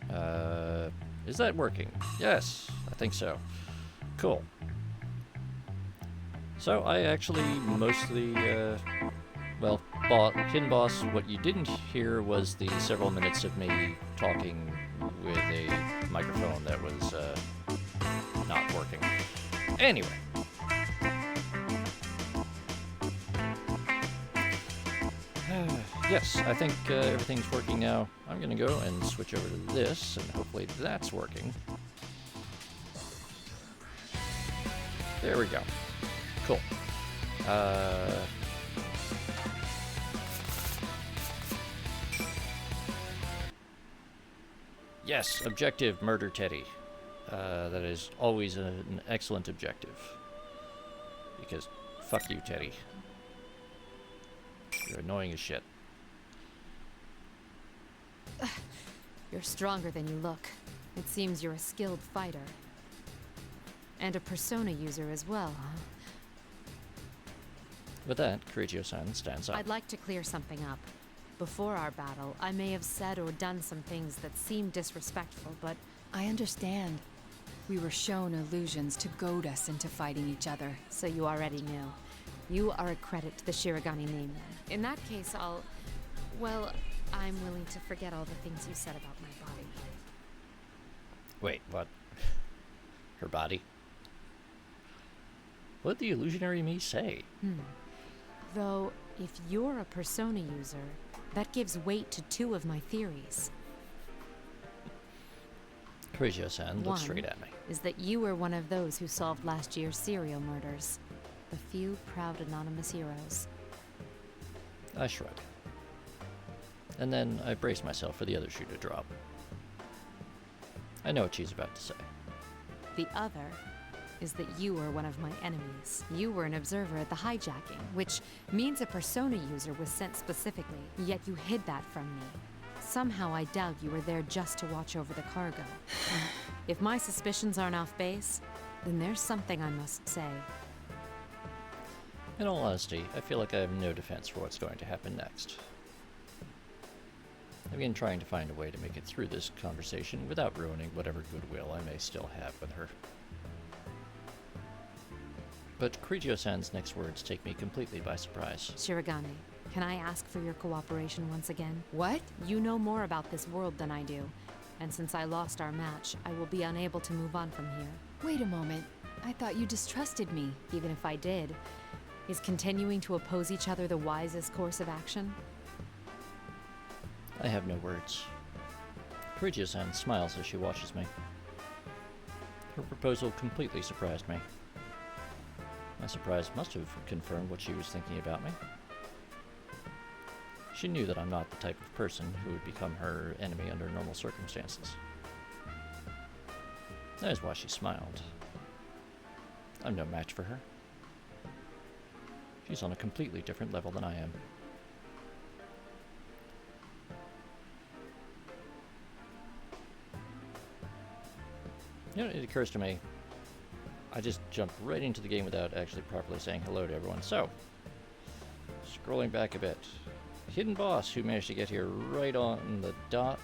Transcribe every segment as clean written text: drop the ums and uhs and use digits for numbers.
Is that working? Yes, I think so. Cool. So I actually mostly, well, Hidden Boss, what you didn't hear was the several minutes of me talking with a microphone that was not working. Anyway. Yes, I think everything's working now. I'm going to go and switch over to this, and hopefully that's working. There we go. Cool. Yes, objective, murder Teddy. That is always an excellent objective. Because fuck you, Teddy. You're annoying as shit. You're stronger than you look. It seems you're a skilled fighter. And a persona user as well, huh? With that, Kirijo-san stands up. I'd like to clear something up. Before our battle, I may have said or done some things that seemed disrespectful, but I understand. We were shown illusions to goad us into fighting each other. so you already knew. You are a credit to the Shirogane name then. In that case, well, I'm willing to forget all the things you said about my body. Wait, what? Her body? What did the illusionary me say? Though, if you're a persona user, that gives weight to two of my theories. Kirijo-san looks straight One at me. is that you were one of those who solved last year's serial murders. The few proud anonymous heroes. I shrug. And then I brace myself for the other shoe to drop. I know what she's about to say. The other is that you were one of my enemies. You were an observer at the hijacking, which means a persona user was sent specifically, yet you hid that from me. Somehow I doubt you were there just to watch over the cargo. If my suspicions aren't off base, then there's something I must say. In all honesty, I feel like I have no defense for what's going to happen next. I begin trying to find a way to make it through this conversation without ruining whatever goodwill I may still have with her. But Kirijo-san's next words take me completely by surprise. Shirogane, can I ask for your cooperation once again? What? You know more about this world than I do, and since I lost our match, I will be unable to move on from here. Wait a moment. I thought you distrusted me. Even if I did, is continuing to oppose each other the wisest course of action? I have no words. Kirijo-san smiles as she watches me. Her proposal completely surprised me. My surprise must have confirmed what she was thinking about me. She knew that I'm not the type of person who would become her enemy under normal circumstances. That is why she smiled. I'm no match for her. She's on a completely different level than I am. You know, it occurs to me, I just jumped right into the game without actually properly saying hello to everyone. So, scrolling back a bit. Hidden Boss, who managed to get here right on the dot.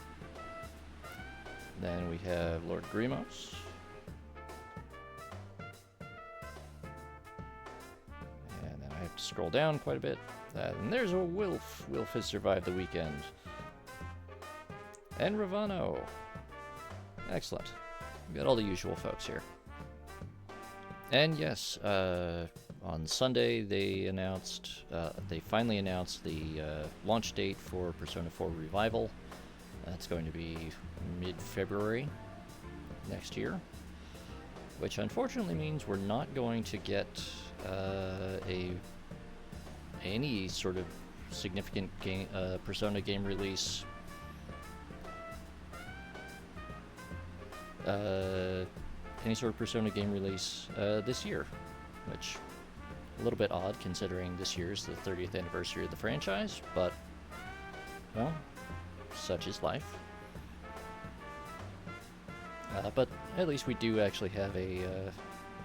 Then we have Lord Grimos. And then I have to scroll down quite a bit. And there's a Wilf. Wilf has survived the weekend. And Ravano. Excellent. We've got all the usual folks here. And yes, on Sunday they finally announced the launch date for Persona 4 Revival. That's going to be mid-February next year, which unfortunately means we're not going to get any sort of significant Persona game release this year, which a little bit odd considering this year's the 30th anniversary of the franchise, but well, such is life. But at least we do actually have a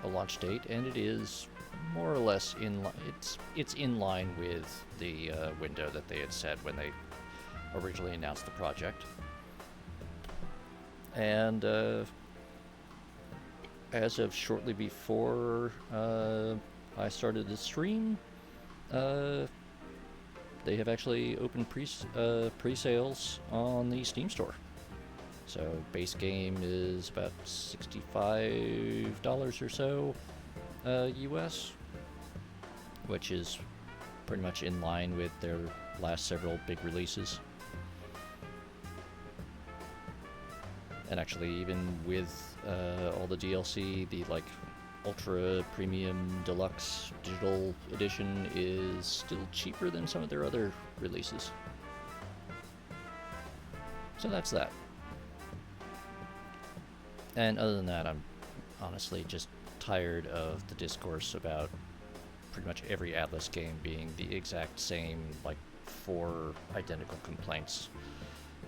launch date, and it is more or less it's in line with the window that they had set when they originally announced the project. And as of shortly before I started the stream, they have actually opened pre-sales on the Steam store. So base game is about $65 or so US, which is pretty much in line with their last several big releases. And actually, even with all the DLC, the like Ultra Premium Deluxe Digital Edition is still cheaper than some of their other releases. So that's that. And other than that, I'm honestly just tired of the discourse about pretty much every Atlus game being the exact same, like 4 identical complaints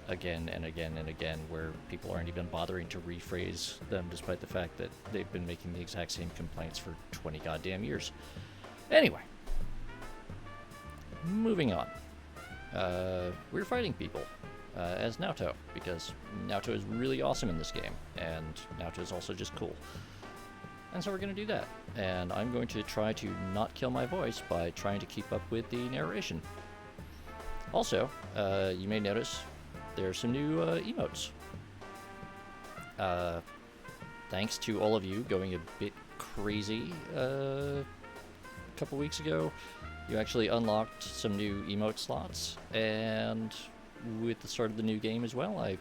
again and again and again, where people aren't even bothering to rephrase them despite the fact that they've been making the exact same complaints for 20 goddamn years. Anyway, moving on. We're fighting people as Naoto, because Naoto is really awesome in this game, and Naoto is also just cool. And so we're going to do that. And I'm going to try to not kill my voice by trying to keep up with the narration. Also, you may notice there are some new emotes. Thanks to all of you going a bit crazy a couple weeks ago, you actually unlocked some new emote slots, and with the start of the new game as well, I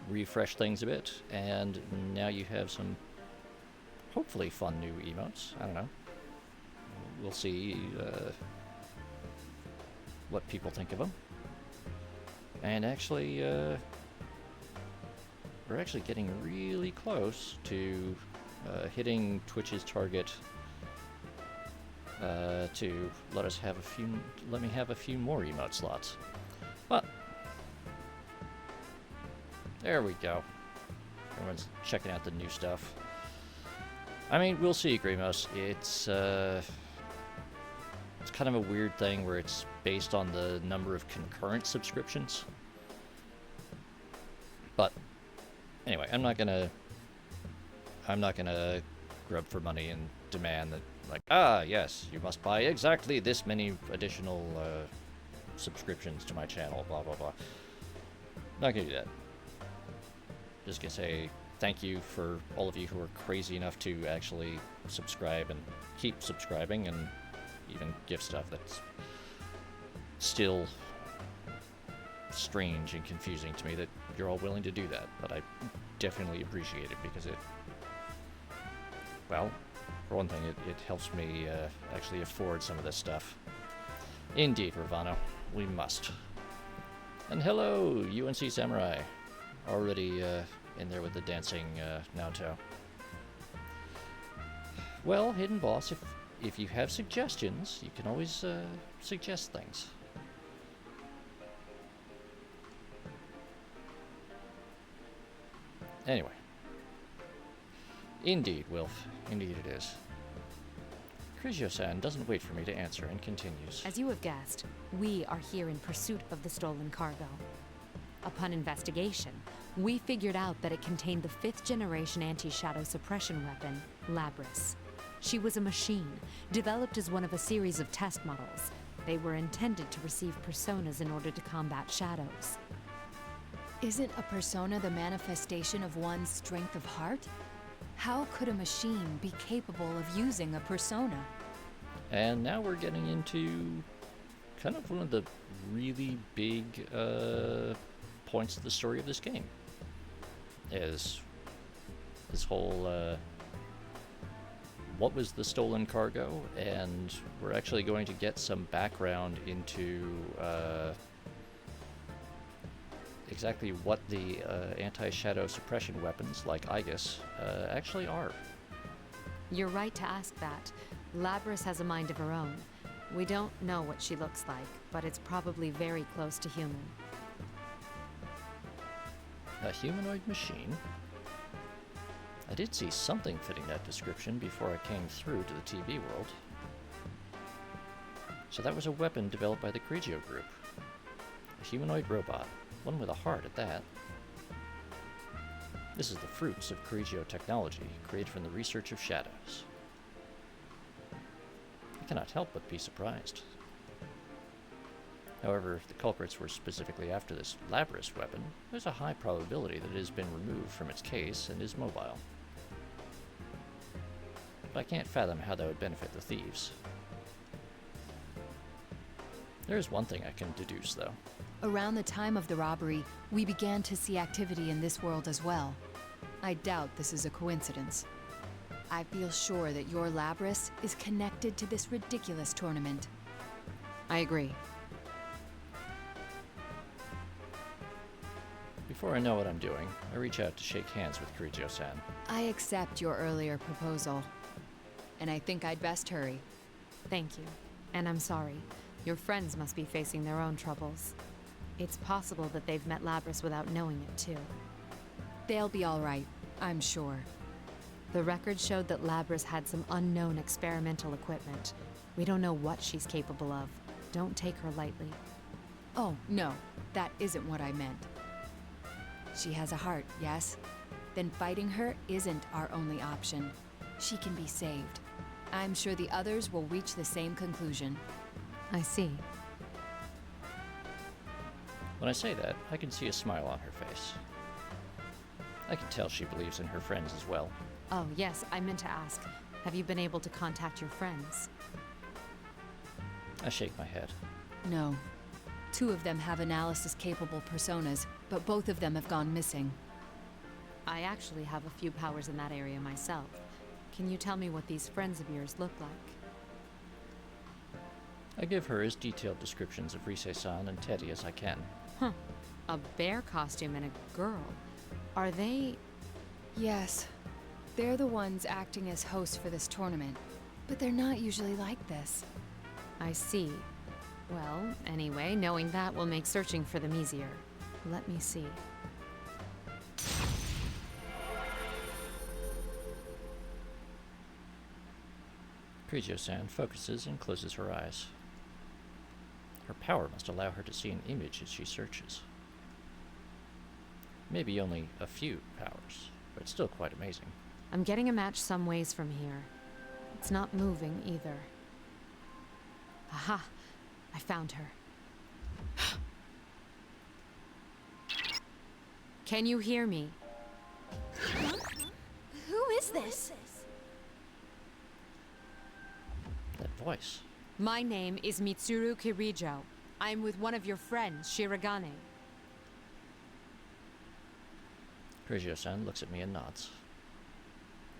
refreshed things a bit, and now you have some hopefully fun new emotes. I don't know. We'll see what people think of them. And actually, we're actually getting really close to hitting Twitch's target to let me have a few more emote slots. But there we go. Everyone's checking out the new stuff. I mean, we'll see, Grimos. It's kind of a weird thing where it's based on the number of concurrent subscriptions. But anyway, I'm not gonna grub for money and demand that, like, yes, you must buy exactly this many additional subscriptions to my channel, blah blah blah. Not gonna do that. Just gonna say thank you for all of you who are crazy enough to actually subscribe and keep subscribing, and even give stuff that's still strange and confusing to me that you're all willing to do that. But I definitely appreciate it, because it, well, for one thing, it helps me actually afford some of this stuff. Indeed, Ravano, we must. And hello, UNC Samurai. Already in there with the dancing Naoto. Well, Hidden Boss, if you have suggestions, you can always suggest things. Anyway. Indeed, Wilf. Indeed it is. Krizio-san doesn't wait for me to answer and continues. As you have guessed, we are here in pursuit of the stolen cargo. Upon investigation, we figured out that it contained the 5th-generation anti-shadow suppression weapon, Labris. She was a machine, developed as one of a series of test models. They were intended to receive personas in order to combat shadows. Isn't a persona the manifestation of one's strength of heart? How could a machine be capable of using a persona? And now we're getting into kind of one of the really big points of the story of this game. Is this whole what was the stolen cargo, and we're actually going to get some background into exactly what the anti-shadow suppression weapons like Aegis actually are. You're right to ask that. Labris has a mind of her own. We don't know what she looks like, but it's probably very close to human. A humanoid machine? I did see something fitting that description before I came through to the TV world. So that was a weapon developed by the Grigio group. A humanoid robot. One with a heart at that. This is the fruits of Correggio technology, created from the research of shadows. I cannot help but be surprised. However, if the culprits were specifically after this Labris weapon, there's a high probability that it has been removed from its case and is mobile. But I can't fathom how that would benefit the thieves. There is one thing I can deduce, though. Around the time of the robbery, we began to see activity in this world as well. I doubt this is a coincidence. I feel sure that your Labris is connected to this ridiculous tournament. I agree. Before I know what I'm doing, I reach out to shake hands with Correggio-san. I accept your earlier proposal, and I think I'd best hurry. Thank you. And I'm sorry. Your friends must be facing their own troubles. It's possible that they've met Labris without knowing it, too. They'll be all right, I'm sure. The record showed that Labris had some unknown experimental equipment. We don't know what she's capable of. Don't take her lightly. Oh, no, that isn't what I meant. She has a heart, yes? Then fighting her isn't our only option. She can be saved. I'm sure the others will reach the same conclusion. I see. When I say that, I can see a smile on her face. I can tell she believes in her friends as well. Oh, yes, I meant to ask. Have you been able to contact your friends? I shake my head. No. 2 of them have analysis-capable personas, but both of them have gone missing. I actually have a few powers in that area myself. Can you tell me what these friends of yours look like? I give her as detailed descriptions of Rise-san and Teddy as I can. Huh. A bear costume and a girl. Are they... Yes. They're the ones acting as hosts for this tournament, but they're not usually like this. I see. Well, anyway, knowing that will make searching for them easier. Let me see. Correggio-san focuses and closes her eyes. Her power must allow her to see an image as she searches. Maybe only a few powers, but it's still quite amazing. I'm getting a match some ways from here. It's not moving either. Aha! I found her. Can you hear me? Huh? Who is this? That voice. My name is Mitsuru Kirijo. I'm with one of your friends, Shirogane. Correggio-san looks at me and nods.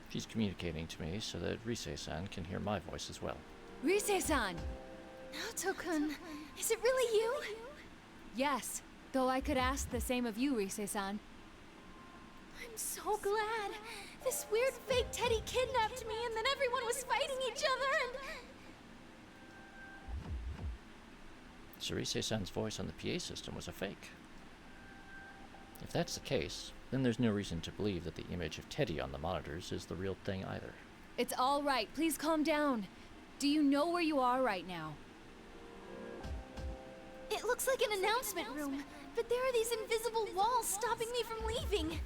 She's communicating to me so that Rise-san can hear my voice as well. Rise-san! Naoto-kun, is it really you? Yes, though I could ask the same of you, Rise-san. I'm so glad. This weird fake Teddy kidnapped me and then everyone was fighting each other and... So Rise-san's voice on the PA system was a fake. If that's the case, then there's no reason to believe that the image of Teddy on the monitors is the real thing either. It's all right. Please calm down. Do you know where you are right now? It looks like an announcement room, but there are these invisible walls stopping me from leaving.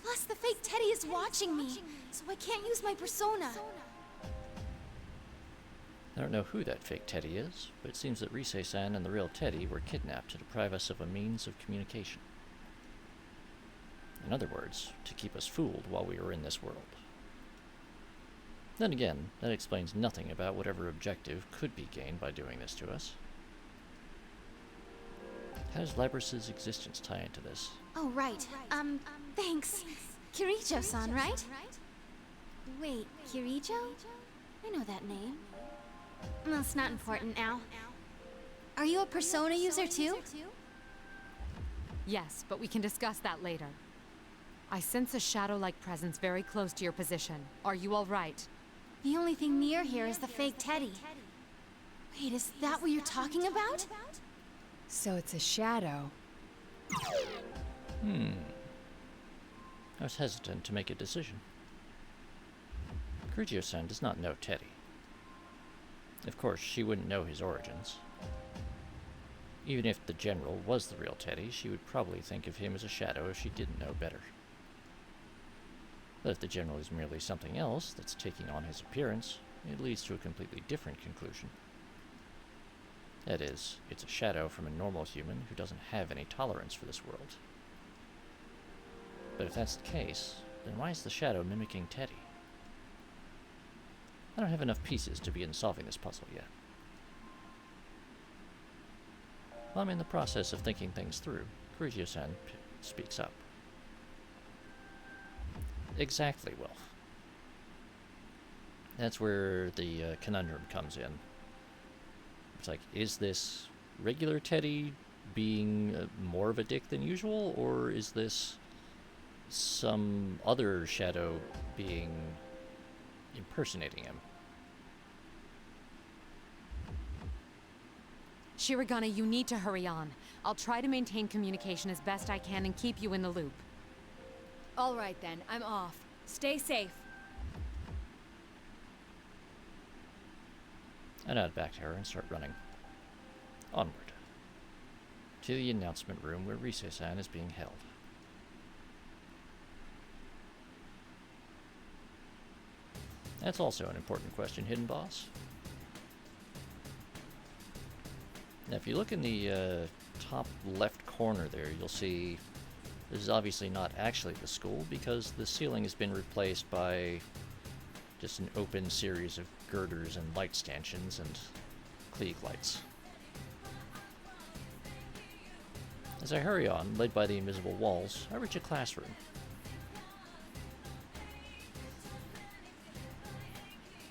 Plus, the fake Teddy is watching me, so I can't use my persona. I don't know who that fake Teddy is, but it seems that Rise-san and the real Teddy were kidnapped to deprive us of a means of communication. In other words, to keep us fooled while we were in this world. Then again, that explains nothing about whatever objective could be gained by doing this to us. How does Labris's existence tie into this? Oh, right. Thanks. Kirijo-san, right? Wait, Kirijo? I know that name. That's not important now. Are you a persona user too? Yes, but we can discuss that later. I sense a shadow-like presence very close to your position. Are you all right? The only thing near here is the fake Teddy. Wait, is that what you're talking about? So it's a shadow. I was hesitant to make a decision. Correggio-san does not know Teddy. Of course, she wouldn't know his origins. Even if the General was the real Teddy, she would probably think of him as a shadow if she didn't know better. But if the general is merely something else that's taking on his appearance, it leads to a completely different conclusion. That is, it's a shadow from a normal human who doesn't have any tolerance for this world. But if that's the case, then why is the shadow mimicking Teddy? I don't have enough pieces to begin solving this puzzle yet. While I'm in the process of thinking things through, Kurigio-san speaks up. Exactly, Wilf. That's where the conundrum comes in. It's like, is this regular Teddy being more of a dick than usual, or is this some other shadow being impersonating him? Shirogane, you need to hurry on. I'll try to maintain communication as best I can and keep you in the loop. All right then, I'm off. Stay safe. I nod back to her and start running. Onward. To the announcement room where Rise-san is being held. That's also an important question, Hidden Boss. Now, if you look in the top left corner there, you'll see this is obviously not actually the school because the ceiling has been replaced by just an open series of girders and light stanchions and Klieg lights. As I hurry on, led by the invisible walls, I reach a classroom.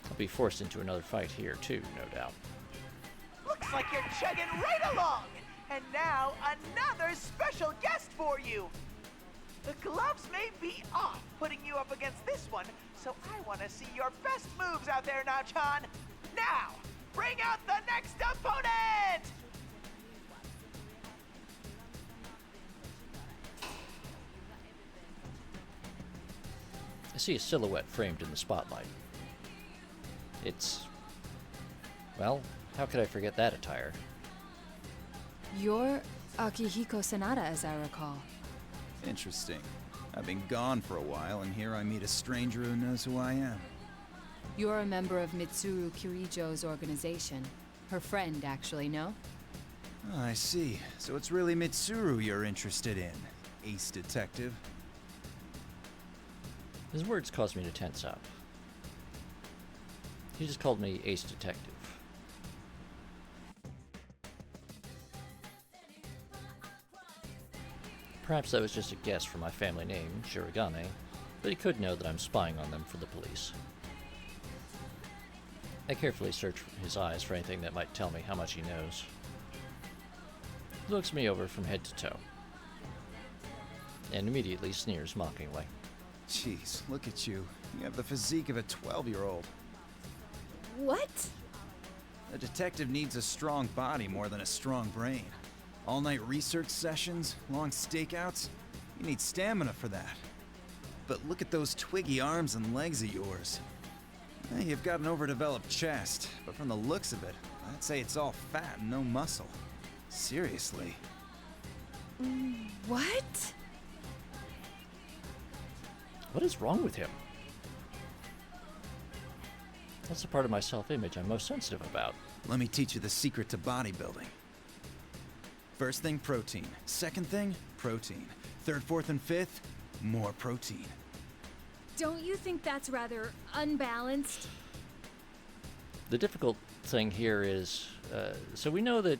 I'll be forced into another fight here too, no doubt. Looks like you're chugging right along! And now, another special guest for you! The gloves may be off putting you up against this one, so I want to see your best moves out there now, Chan! Now, bring out the next opponent! I see a silhouette framed in the spotlight. It's... well, how could I forget that attire? You're Akihiko Sanada, as I recall. Interesting. I've been gone for a while, and here I meet a stranger who knows who I am. You're a member of Mitsuru Kirijo's organization. Her friend, actually, no? Oh, I see. So it's really Mitsuru you're interested in, ace detective. His words caused me to tense up. He just called me Ace Detective. Perhaps that was just a guess from my family name, Shirogane, but he could know that I'm spying on them for the police. I carefully search his eyes for anything that might tell me how much he knows. He looks me over from head to toe, and immediately sneers mockingly. Jeez, look at you. You have the physique of a 12-year-old. What? A detective needs a strong body more than a strong brain. All-night research sessions, long stakeouts. You need stamina for that. But look at those twiggy arms and legs of yours. You've got an overdeveloped chest, but from the looks of it, I'd say it's all fat and no muscle. Seriously. What? What is wrong with him? That's the part of my self-image I'm most sensitive about. Let me teach you the secret to bodybuilding. First thing, protein. Second thing, protein. Third, fourth, and fifth, more protein. Don't you think that's rather unbalanced? The difficult thing here is, so we know that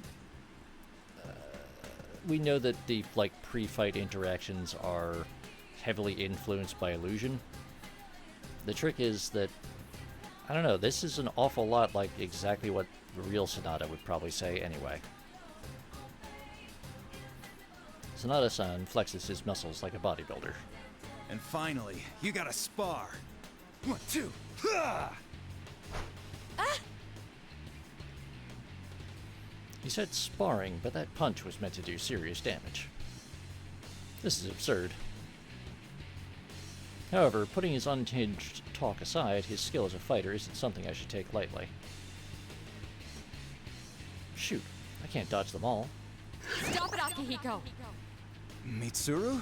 the like pre-fight interactions are heavily influenced by illusion. The trick is that, I don't know, this is an awful lot like exactly what the real Sanada would probably say anyway. Sanada-san flexes his muscles like a bodybuilder. And finally, you gotta spar. 1, 2, ha! He said sparring, but that punch was meant to do serious damage. This is absurd. However, putting his unhinged talk aside, his skill as a fighter isn't something I should take lightly. Shoot, I can't dodge them all. Stop it, Akihiko! Mitsuru?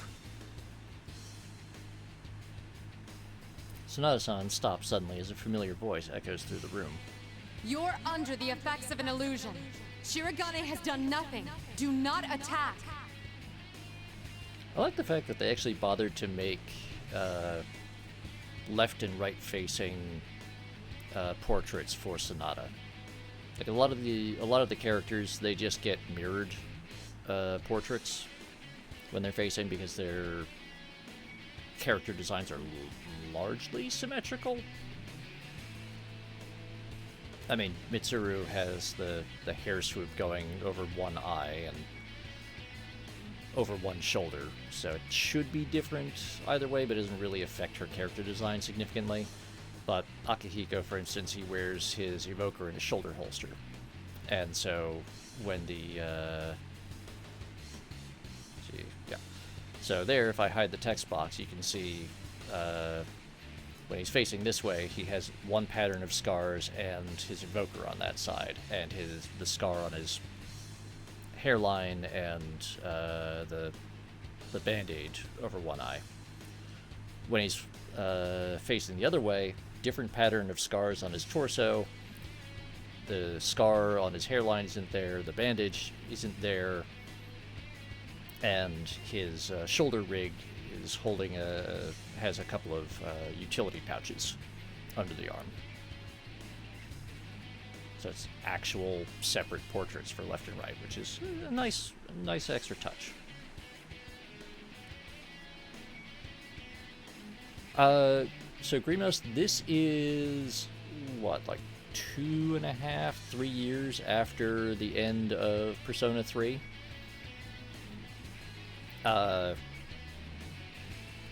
Sonata-san stops suddenly as a familiar voice echoes through the room. You're under the effects of an illusion. Shirogane has done nothing. Do not attack. I like the fact that they actually bothered to make left and right facing portraits for Sonata. Like a lot of the characters, they just get mirrored portraits when they're facing because their character designs are largely symmetrical. I mean, Mitsuru has the hair swoop going over one eye and over one shoulder, so it should be different either way, but it doesn't really affect her character design significantly. But Akihiko, for instance, he wears his evoker in a shoulder holster. And so when So there, if I hide the text box, you can see when he's facing this way, he has one pattern of scars and his evoker on that side, and the scar on his hairline and the band-aid over one eye. When he's facing the other way, different pattern of scars on his torso. The scar on his hairline isn't there, the bandage isn't there, and his shoulder rig is has a couple of utility pouches under the arm. So it's actual separate portraits for left and right, which is a nice extra touch. So Grimos, this is what, like 2.5, 3 years after the end of Persona 3.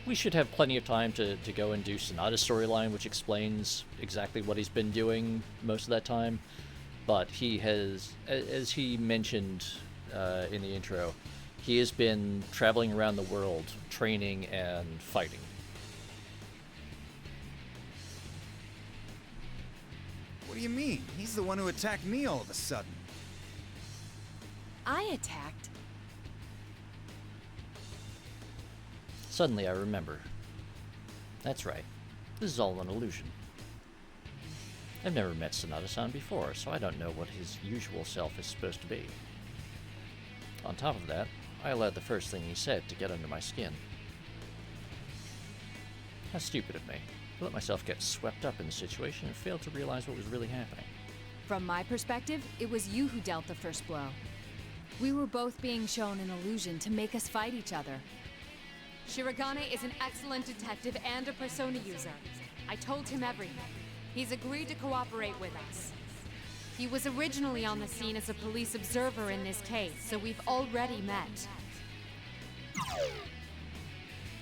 We should have plenty of time to go and do Sonata's storyline, which explains exactly what he's been doing most of that time. But he has, as he mentioned in the intro, he has been traveling around the world, training and fighting. What do you mean? He's the one who attacked me all of a sudden. I attacked. Suddenly I remember. That's right. This is all an illusion. I've never met Sonata-san before, so I don't know what his usual self is supposed to be. On top of that, I allowed the first thing he said to get under my skin. How stupid of me. I let myself get swept up in the situation and failed to realize what was really happening. From my perspective, it was you who dealt the first blow. We were both being shown an illusion to make us fight each other. Shirogane is an excellent detective and a Persona user. I told him everything. He's agreed to cooperate with us. He was originally on the scene as a police observer in this case, so we've already met.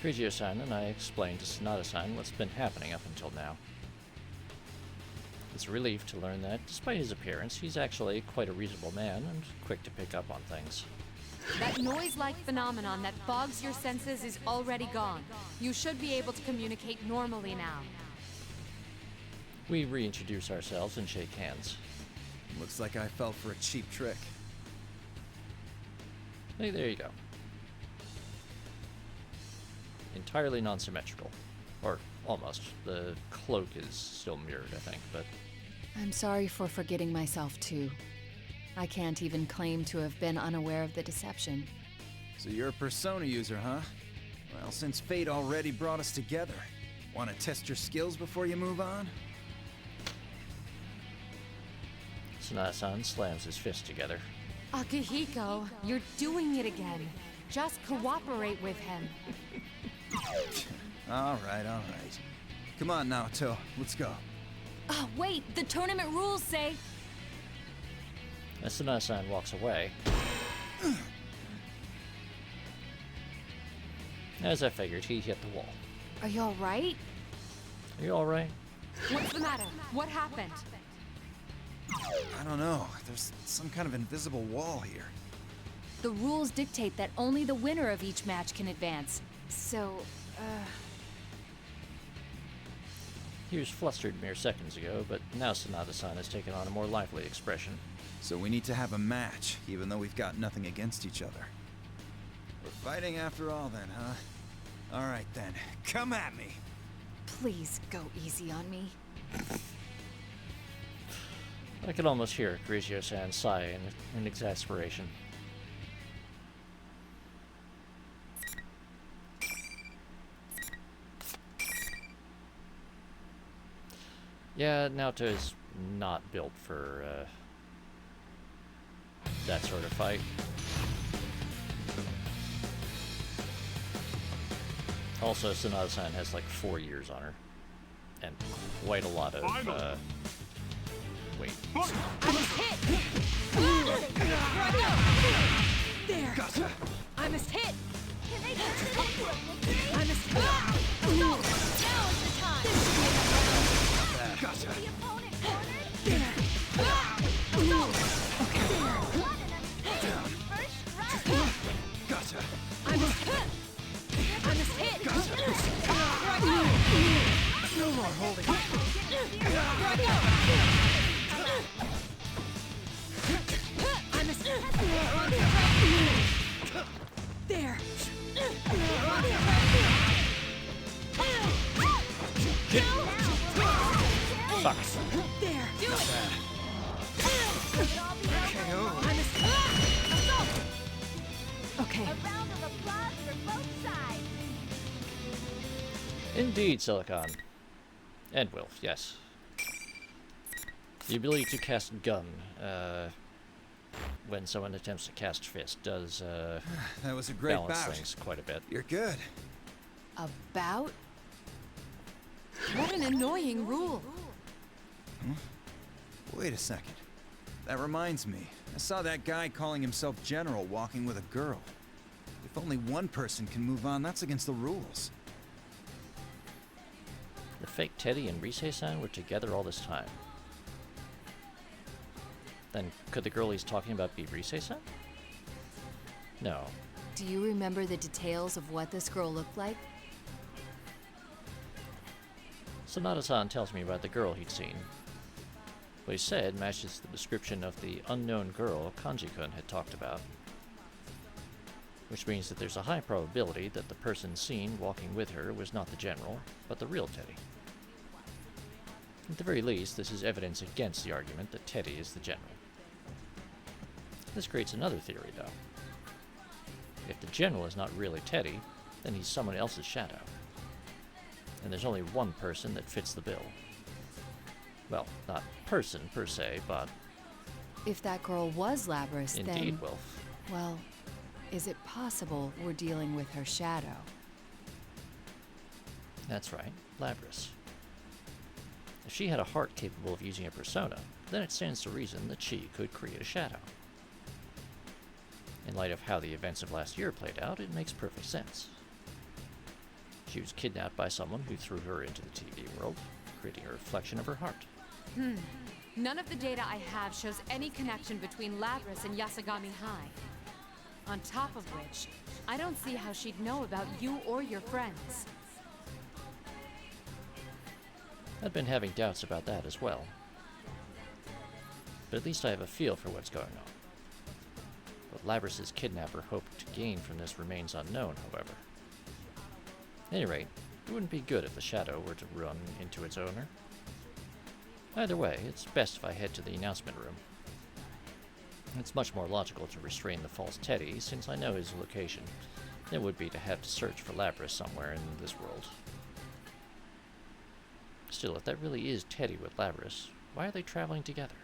Kirigio-san and I explained to Sonata-san what's been happening up until now. It's a relief to learn that, despite his appearance, he's actually quite a reasonable man and quick to pick up on things. That noise-like phenomenon that fogs your senses is already gone. You should be able to communicate normally now. We reintroduce ourselves and shake hands. Looks like I fell for a cheap trick. Hey, there you go. Entirely non-symmetrical. Or almost. The cloak is still mirrored, I think, but... I'm sorry for forgetting myself too. I can't even claim to have been unaware of the deception. So you're a Persona user, huh? Well, since fate already brought us together, want to test your skills before you move on? Sonata-san slams his fists together. Akihiko, you're doing it again. Just cooperate with him. All right. Come on, Naoto, let's go. Oh, wait! The tournament rules say... As Sonata-san walks away, as I figured, he hit the wall. Are you alright? Are you alright? What's the matter? What happened? I don't know. There's some kind of invisible wall here. The rules dictate that only the winner of each match can advance. So, He was flustered mere seconds ago, but now Sonata-san has taken on a more lively expression. So we need to have a match, even though we've got nothing against each other. We're fighting after all then, huh? All right then, come at me. Please go easy on me. I could almost hear Grigio-san sigh in exasperation. Yeah, Naoto is not built for that sort of fight. Also, Sonata-san has like 4 years on her. And quite a lot of, wait. I was hit! There! Gotcha! I was hit! Can they turn it into a victory? I was hit! Now is the time! Gotcha! The opponent cornered? There! First strike! Gotcha! I was hit! I was hit! No more holding. I was hit! There! Fuck. There! KO. I was okay. A round of applause for both sides. Indeed, Silicon. And Wilf, yes. The ability to cast Gun, when someone attempts to cast Fist, does, That was a great balance bout. things quite a bit. You're good. About? What an annoying rule. Wait a second. That reminds me. I saw that guy calling himself General walking with a girl. If only one person can move on, that's against the rules. The fake Teddy and Rise-san were together all this time. Then, could the girl he's talking about be Rise-san? No. Do you remember the details of what this girl looked like? Sonata-san tells me about the girl he'd seen. What he said matches the description of the unknown girl Kanji-kun had talked about. Which means that there's a high probability that the person seen walking with her was not the general, but the real Teddy. At the very least, this is evidence against the argument that Teddy is the general. This creates another theory, though. If the general is not really Teddy, then he's someone else's shadow. And there's only one person that fits the bill. Well, not person per se, but If that girl was Labris, then... indeed, Wilf. Well, is it possible we're dealing with her shadow? That's right, Labris. If she had a heart capable of using a persona, then it stands to reason that she could create a shadow. In light of how the events of last year played out, it makes perfect sense. She was kidnapped by someone who threw her into the TV world, creating a reflection of her heart. None of the data I have shows any connection between Labris and Yasagami High. On top of which, I don't see how she'd know about you or your friends. I've been having doubts about that as well. But at least I have a feel for what's going on. What Labris's kidnapper hoped to gain from this remains unknown, however. At any rate, it wouldn't be good if the shadow were to run into its owner. Either way, it's best if I head to the announcement room. It's much more logical to restrain the false Teddy, since I know his location, than it would be to have to search for Labris somewhere in this world. Still, if that really is Teddy with Labris, why are they traveling together?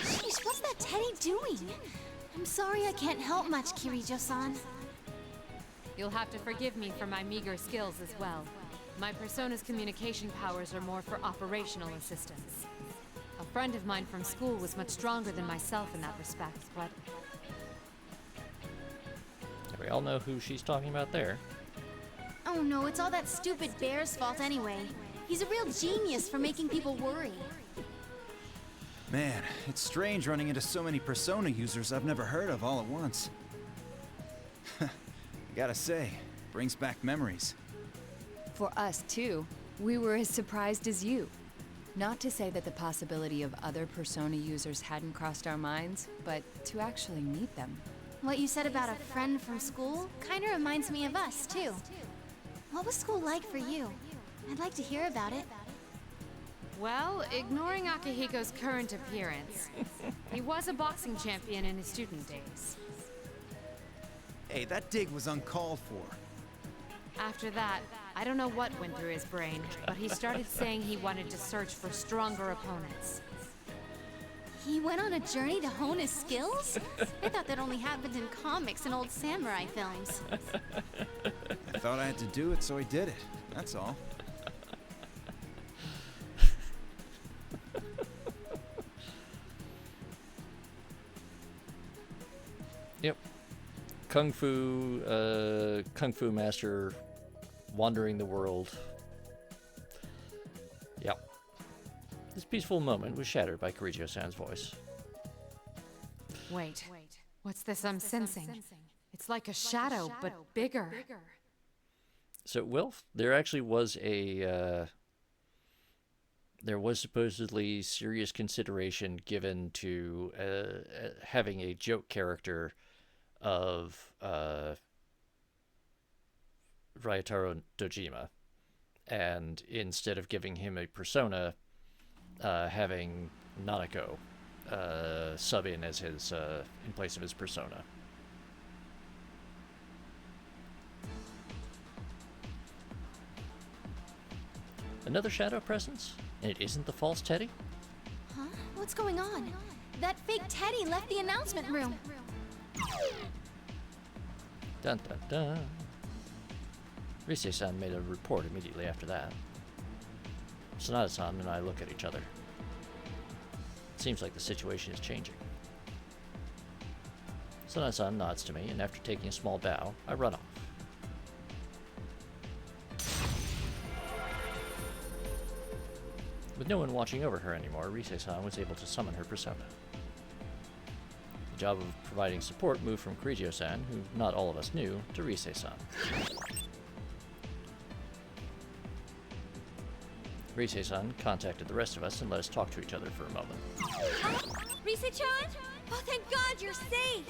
Sheesh, what's that Teddy doing? I'm sorry I can't help much, Kirijo-san. You'll have to forgive me for my meager skills as well. My persona's communication powers are more for operational assistance. A friend of mine from school was much stronger than myself in that respect, but We all know who she's talking about there. Oh no, it's all that stupid bear's fault anyway. He's a real genius for making people worry. Man, it's strange running into so many Persona users I've never heard of all at once. I gotta say, brings back memories. For us, too. We were as surprised as you. Not to say that the possibility of other Persona users hadn't crossed our minds, but to actually meet them. What you said about a friend from school kinda reminds me of us, too. What was school like for you? I'd like to hear about it. Well, ignoring Akihiko's current appearance, he was a boxing champion in his student days. Hey, that dig was uncalled for. After that, I don't know what went through his brain, but he started saying he wanted to search for stronger opponents. He went on a journey to hone his skills? I thought that only happened in comics and old samurai films. I thought I had to do it, so I did it. That's all. Yep. Kung Fu master wandering the world. Yep. This peaceful moment was shattered by Kirijo-san's voice. Wait, what's this I'm sensing? It's like a shadow, but bigger. So, Wilf, there actually was there was supposedly serious consideration given to having a joke character of Ryotaro Dojima, and instead of giving him a persona, having Nanako sub in as his in place of his persona. Another shadow presence? And it isn't the false Teddy? Huh? What's going on? That fake Teddy left the announcement room. Dun dun dun. Rise-san made a report immediately after that. Sanada-san and I look at each other. It seems like the situation is changing. Sanada-san nods to me, and after taking a small bow, I run off. With no one watching over her anymore, Rise-san was able to summon her persona. The job of providing support moved from Kirijo-san, who not all of us knew, to Rise-san. Rise-san contacted the rest of us and let us talk to each other for a moment. Rise-chan? Oh, thank God you're safe!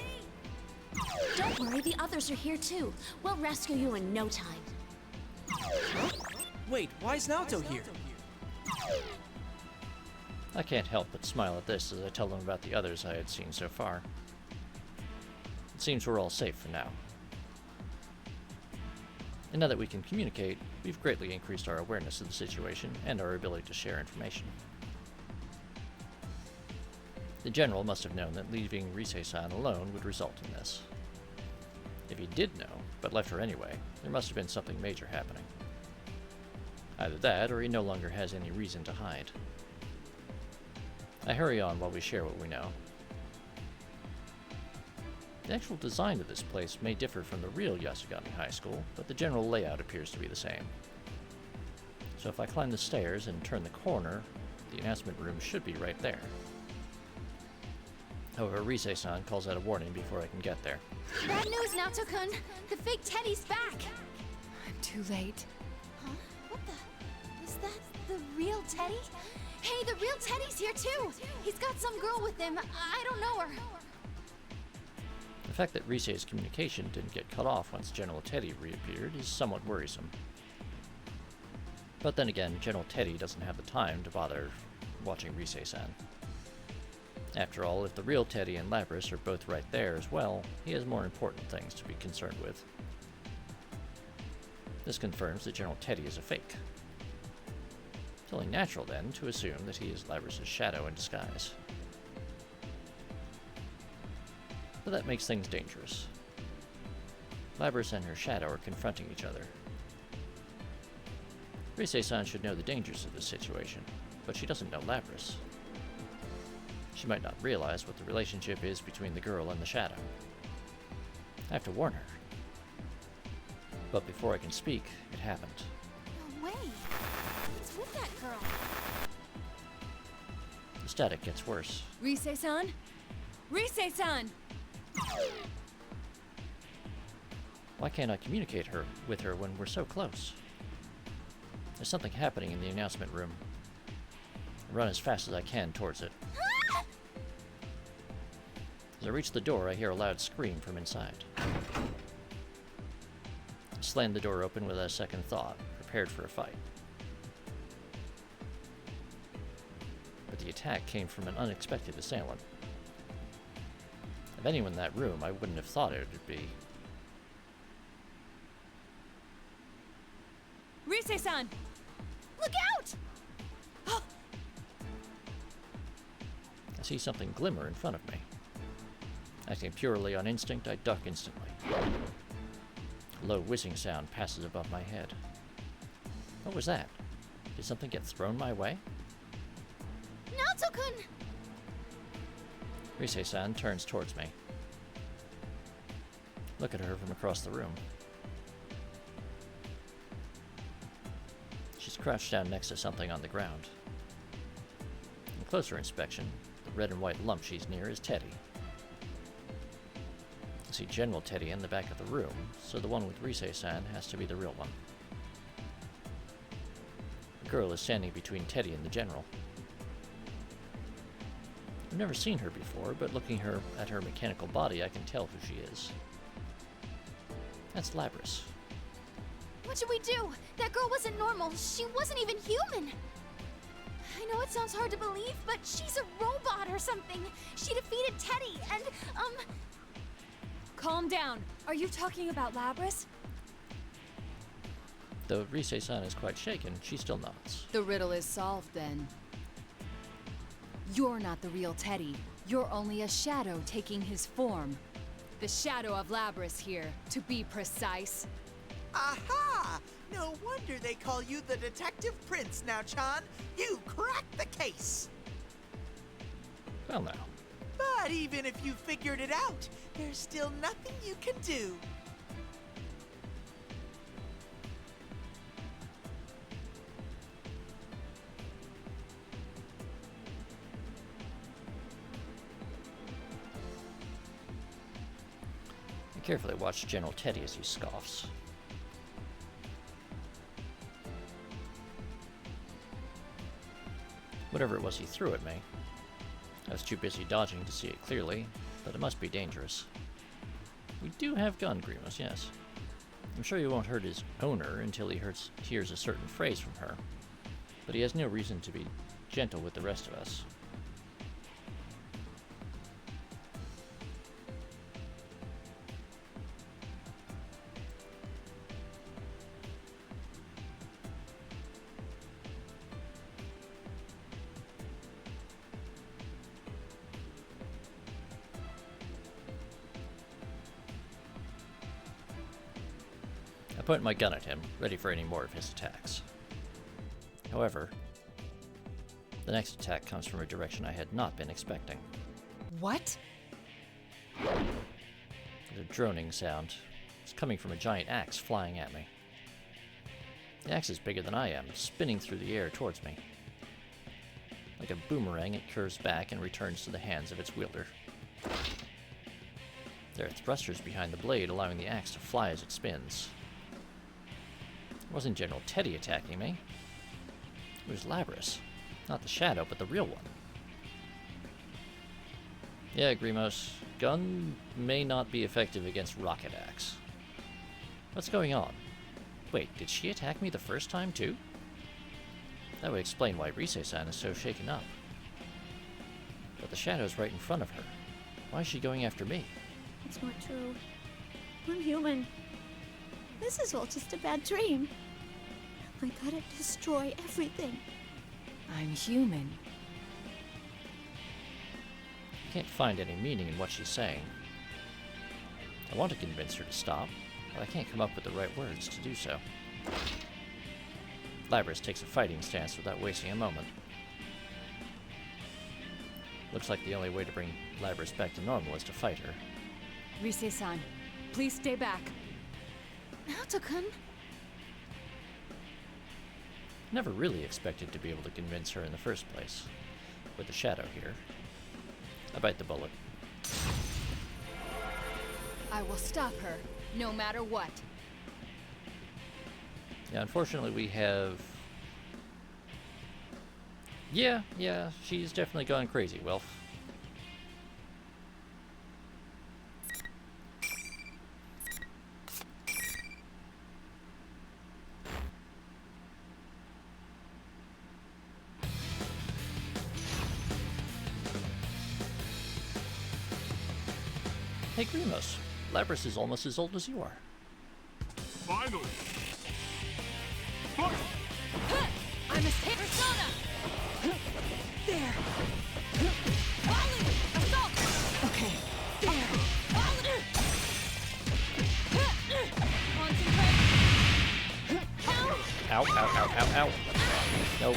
Don't worry, the others are here too. We'll rescue you in no time. Wait, why is Naoto here? I can't help but smile at this as I tell them about the others I had seen so far. It seems we're all safe for now. And now that we can communicate, we've greatly increased our awareness of the situation and our ability to share information. The General must have known that leaving Rise-san alone would result in this. If he did know, but left her anyway, there must have been something major happening. Either that, or he no longer has any reason to hide. I hurry on while we share what we know. The actual design of this place may differ from the real Yasugami High School, but the general layout appears to be the same. So if I climb the stairs and turn the corner, the announcement room should be right there. However, Rise-san calls out a warning before I can get there. Bad news, Naoto-kun! The fake Teddy's back! I'm too late. Huh? What the? Is that the real Teddy? Hey, the real Teddy's here too! He's got some girl with him. I don't know her. The fact that Rise's communication didn't get cut off once General Teddy reappeared is somewhat worrisome. But then again, General Teddy doesn't have the time to bother watching Rise-san. After all, if the real Teddy and Lapras are both right there as well, he has more important things to be concerned with. This confirms that General Teddy is a fake. It's only natural, then, to assume that he is Lapras' shadow in disguise. But that makes things dangerous. Lapras and her shadow are confronting each other. Rise-san should know the dangers of this situation, but she doesn't know Lapras. She might not realize what the relationship is between the girl and the shadow. I have to warn her. But before I can speak, it happened. No way! What's with that girl? The static gets worse. Rise-san? Rise-san! Why can't I communicate with her when we're so close? There's something happening in the announcement room. I run as fast as I can towards it. As I reach the door, I hear a loud scream from inside. I slammed the door open without a second thought, prepared for a fight. but the attack came from an unexpected assailant. Of anyone in that room, I wouldn't have thought it would be. Rise-san! Look out! I see something glimmer in front of me. Acting purely on instinct, I duck instantly. A low whizzing sound passes above my head. What was that? Did something get thrown my way? Naoto-kun! Rise-san turns towards me. Look at her from across the room. She's crouched down next to something on the ground. On closer inspection, the red and white lump she's near is Teddy. I see General Teddy in the back of the room, so the one with Rise-san has to be the real one. The girl is standing between Teddy and the General. I've never seen her before, but looking at her mechanical body, I can tell who she is. That's Labris. What should we do? That girl wasn't normal. She wasn't even human. I know it sounds hard to believe, but she's a robot or something. She defeated Teddy and, Calm down. Are you talking about Labris? Though Rise-san is quite shaken, she still nods. The riddle is solved then. You're not the real Teddy. You're only a shadow taking his form. The shadow of Labris here, to be precise. Aha! No wonder they call you the Detective Prince now, Chan. You cracked the case. Well now. But even if you figured it out, there's still nothing you can do. I carefully watch General Teddy as he scoffs. Whatever it was he threw at me, I was too busy dodging to see it clearly, but it must be dangerous. We do have gun agreements, yes. I'm sure he won't hurt his owner until he hears a certain phrase from her, but he has no reason to be gentle with the rest of us. I point my gun at him, ready for any more of his attacks. However, the next attack comes from a direction I had not been expecting. What? There's a droning sound. It's coming from a giant axe flying at me. The axe is bigger than I am, spinning through the air towards me. Like a boomerang, it curves back and returns to the hands of its wielder. There are thrusters behind the blade, allowing the axe to fly as it spins. It wasn't General Teddy attacking me. It was Labris. Not the shadow, but the real one. Yeah, Grimos, gun may not be effective against rocket axe. What's going on? Wait, did she attack me the first time too? That would explain why Rise-san is so shaken up. But the shadow's right in front of her. Why is she going after me? It's not true. I'm human. This is all just a bad dream. I gotta destroy everything. I'm human. I can't find any meaning in what she's saying. I want to convince her to stop, but I can't come up with the right words to do so. Labris takes a fighting stance without wasting a moment. Looks like the only way to bring Labris back to normal is to fight her. Rise-san, please stay back. Naoto-kun? Never really expected to be able to convince her in the first place. With the shadow here. I bite the bullet. I will stop her, no matter what. Yeah, unfortunately we have... Yeah, she's definitely gone crazy, Wilf. Hey Grimos, Labrys is almost as old as you are. Finally! I'm a Persona! There! Volley! Assault! Okay, there! Ow, ow, ow, ow, ow. Nope.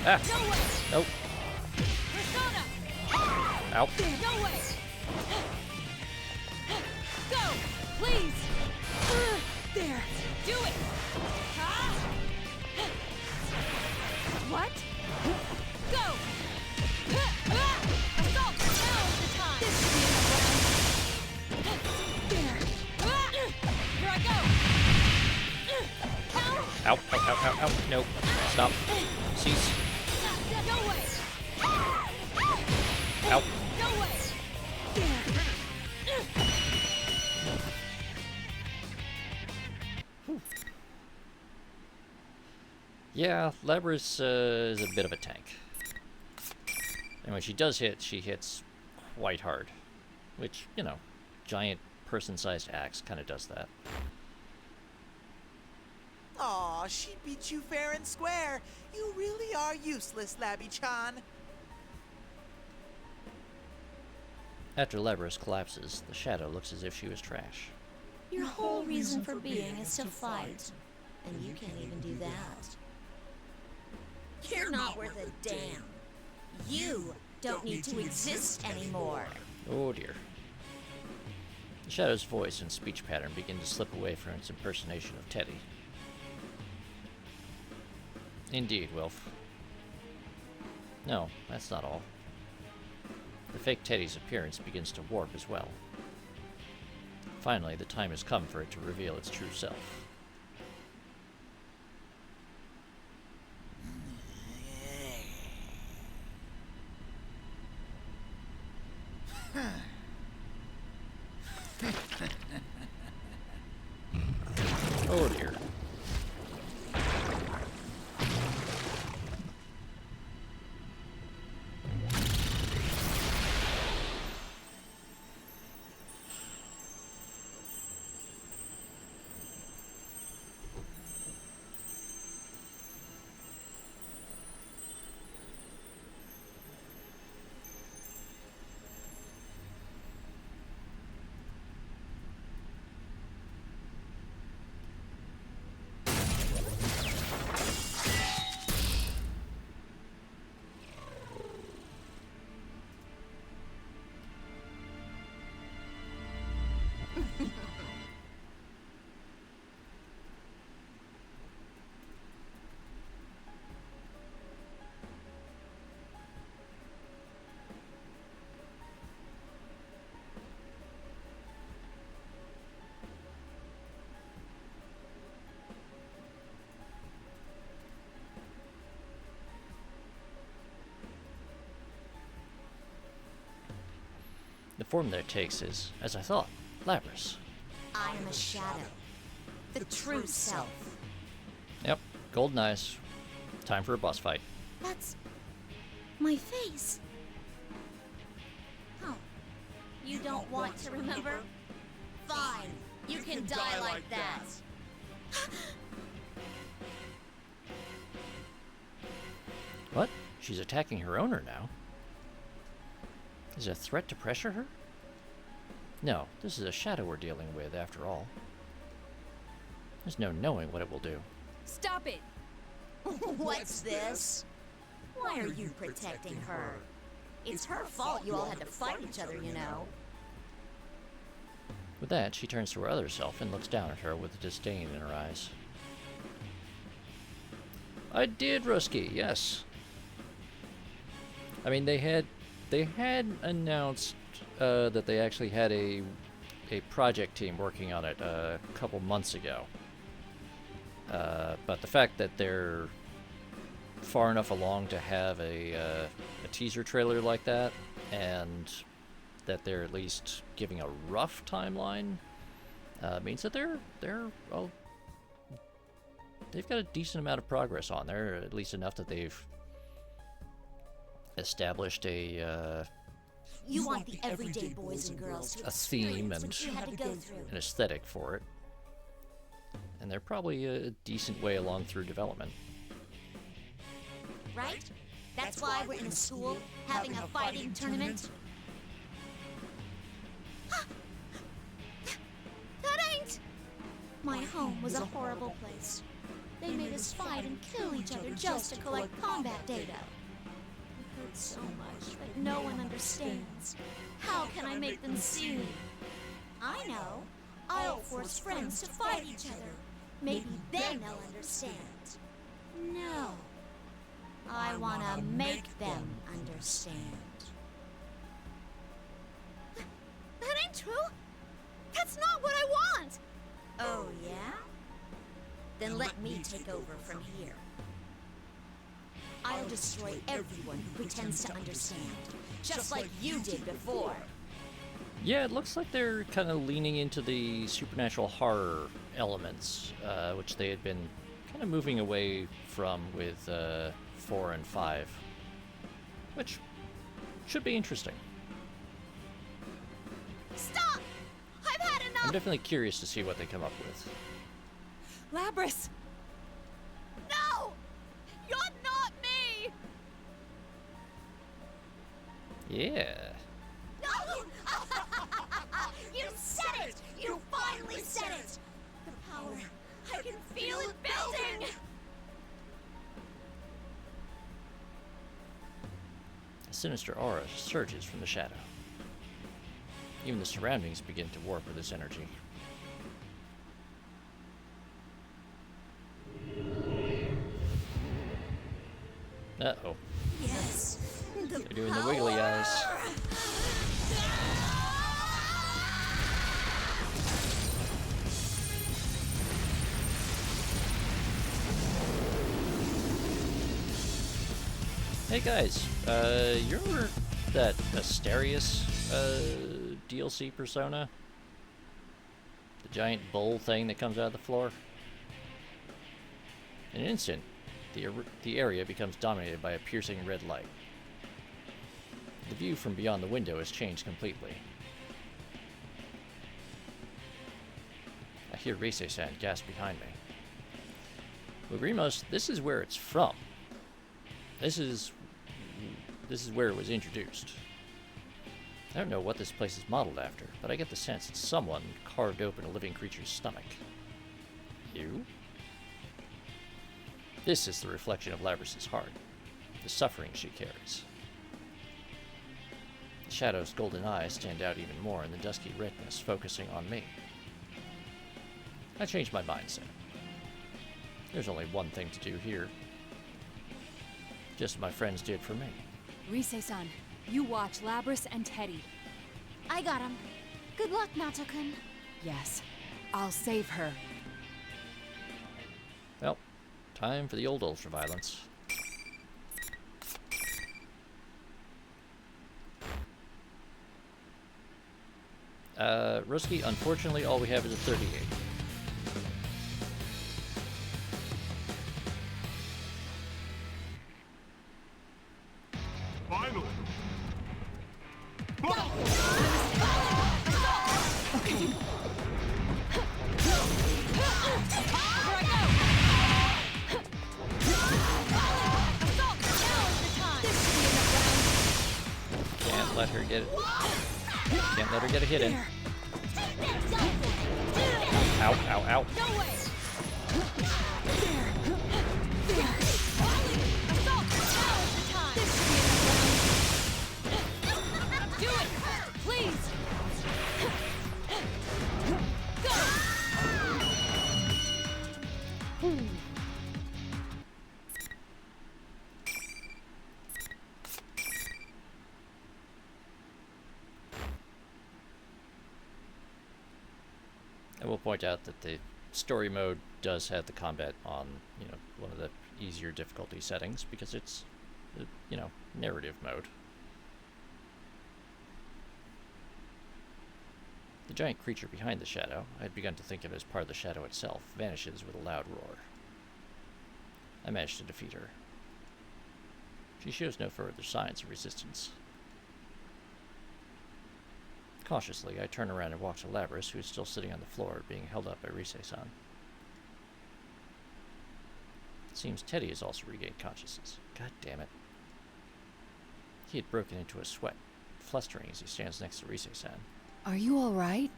Ah! Nope. Ow. No way! Go! Please! There! Do it! What? Go! Assault! Now's the time! This should be enough. There! Here I go! Ow, ow, ow, ow, ow. Nope. Stop. Cease. No way! Ow. No way! Yeah, Labrys is a bit of a tank. And when she does hit, she hits quite hard. Which, you know, giant person-sized axe kind of does that. Aw, she beat you fair and square. You really are useless, Labby-chan. After Labrys collapses, the shadow looks as if she was trash. Your whole reason for being is to fight, and you can't even do that. You're not worth a damn. You don't need to exist anymore. Oh dear. The shadow's voice and speech pattern begin to slip away from its impersonation of Teddy. Indeed, Wilf. No, that's not all. The fake Teddy's appearance begins to warp as well. Finally, the time has come for it to reveal its true self. Oh dear. The form that it takes is, as I thought, Labrys. I am a shadow. The true self. Yep, golden eyes. Time for a boss fight. That's my face. Oh, you don't want to remember? Fine, you can die like that. What? She's attacking her owner now? Is it a threat to pressure her? No, this is a shadow we're dealing with, after all. There's no knowing what it will do. Stop it! What's this? Why are you protecting her? It's her fault you all had to fight each other, you know. With that, she turns to her other self and looks down at her with disdain in her eyes. I did, Rusky, yes. I mean, they had announced that they actually had a project team working on it a couple months ago. But the fact that they're far enough along to have a teaser trailer like that, and that they're at least giving a rough timeline, means that they've got a decent amount of progress on there, at least enough that they've established a You want the everyday boys and girls to a theme experience and what you had to go through. an aesthetic for it. And they're probably a decent way along through development. Right? That's why we're in a school having a fighting tournament. That ain't! My home was a horrible place. They made us fight and kill each other just to collect combat data. We hurt so much that no one understands. How can I make them see? I know. I'll force friends to fight each other. Maybe then they'll understand. No. I want to make them understand. That ain't true. That's not what I want. Oh, yeah? Then let me take over from here. I'll destroy everyone who pretends to understand, just like you did before. Yeah, it looks like they're kind of leaning into the supernatural horror elements, which they had been kind of moving away from with 4 and 5, which should be interesting. Stop! I've had I'm enough. definitely curious to see what they come up with. Labrys! No! You're not me! Yeah. No! You said it! You finally said it! The power, I can feel it building! A sinister aura surges from the shadow. Even the surroundings begin to warp with its energy. Uh-oh. Yes, They're doing the wiggly eyes. Hey guys, you remember that Asterius DLC persona? The giant bowl thing that comes out of the floor? In an instant, the area becomes dominated by a piercing red light. The view from beyond the window has changed completely. I hear Reise-san gasp behind me. Lagrimos, this is where it's from. This is where it was introduced. I don't know what this place is modeled after, but I get the sense that someone carved open a living creature's stomach. You? This is the reflection of Labrys' heart, the suffering she carries. The shadow's golden eyes stand out even more in the dusky redness, focusing on me. I changed my mindset. There's only one thing to do here. Just what my friends did for me. Reise-san, you watch Labrys and Teddy. I got him. Good luck, Naoto-kun. Yes, I'll save her. Well, time for the old ultraviolence. Ruski, unfortunately, all we have is a 38. Finally! Can't let her get it. Can't let her get a hit in. Ow, ow, ow. Do it! Please! I will point out that the story mode does have the combat on, one of the easier difficulty settings because it's, narrative mode. The giant creature behind the shadow, I had begun to think of as part of the shadow itself, vanishes with a loud roar. I managed to defeat her. She shows no further signs of resistance. Cautiously, I turn around and walk to Labris, who is still sitting on the floor, being held up by Rise-san. It seems Teddy has also regained consciousness. God damn it. He had broken into a sweat, flustering as he stands next to Rise-san. Are you all right?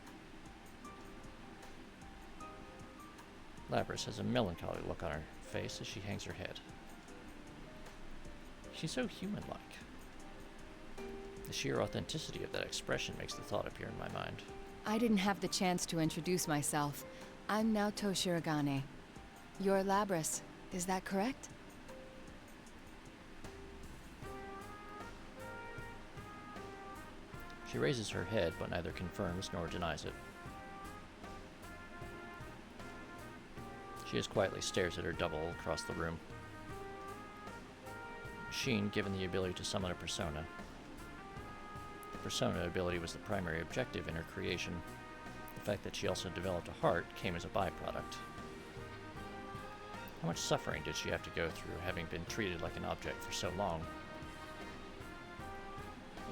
Labris has a melancholy look on her face as she hangs her head. She's so human-like. The sheer authenticity of that expression makes the thought appear in my mind. I didn't have the chance to introduce myself. I'm Naoto Shirogane. You're Labris, is that correct? She raises her head, but neither confirms nor denies it. She just quietly stares at her double across the room. Machine, given the ability to summon a persona. The persona ability was the primary objective in her creation. The fact that she also developed a heart came as a byproduct. How much suffering did she have to go through, having been treated like an object for so long?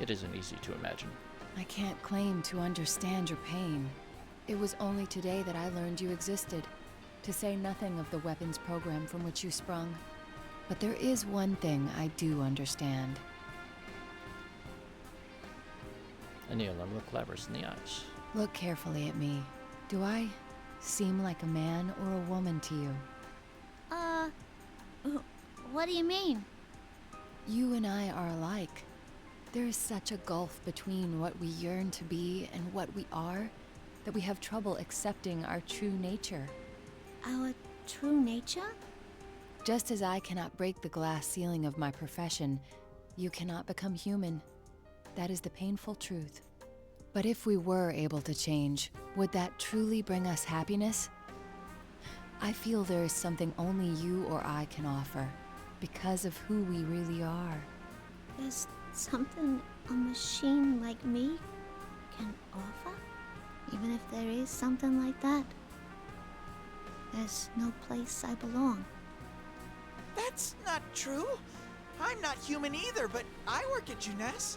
It isn't easy to imagine. I can't claim to understand your pain. It was only today that I learned you existed, to say nothing of the weapons program from which you sprung. But there is one thing I do understand. Aniela looked Labris in the eyes. Look carefully at me. Do I seem like a man or a woman to you? What do you mean? You and I are alike. There is such a gulf between what we yearn to be and what we are that we have trouble accepting our true nature. Our true nature? Just as I cannot break the glass ceiling of my profession, you cannot become human. That is the painful truth. But if we were able to change, would that truly bring us happiness? I feel there is something only you or I can offer, because of who we really are. There's something a machine like me can offer? Even if there is something like that, there's no place I belong. That's not true. I'm not human either, but I work at Juness.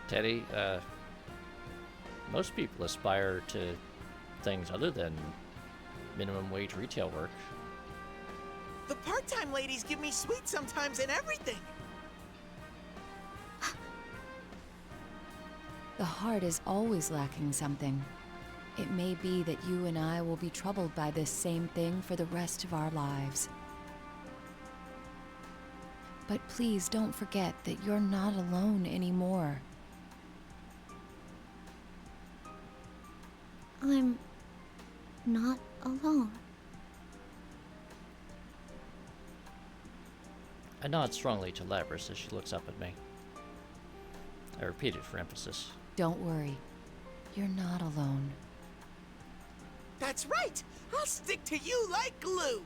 Teddy, most people aspire to things other than minimum wage retail work. The part-time ladies give me sweets sometimes and everything. The heart is always lacking something. It may be that you and I will be troubled by this same thing for the rest of our lives. But please don't forget that you're not alone anymore. I'm not alone. I nod strongly to Labris as she looks up at me. I repeat it for emphasis. Don't worry. You're not alone. That's right! I'll stick to you like glue!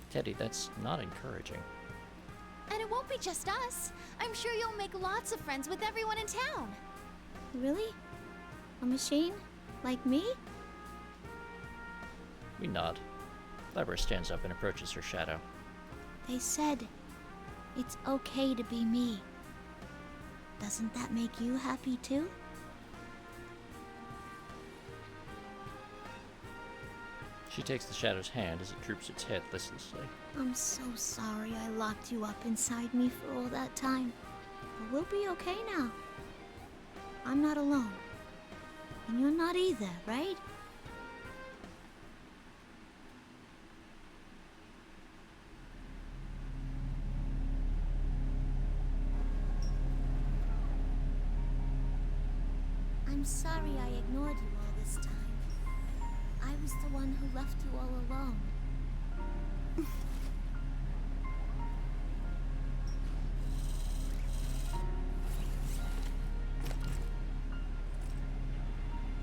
Teddy, that's not encouraging. And it won't be just us. I'm sure you'll make lots of friends with everyone in town. Really? A machine? Like me? We nod. Labris stands up and approaches her shadow. They said it's okay to be me. Doesn't that make you happy too? She takes the shadow's hand as it droops its head listlessly. I'm so sorry I locked you up inside me for all that time. But we'll be okay now. I'm not alone. And you're not either, right? I'm sorry I ignored you all this time. I was the one who left you all alone.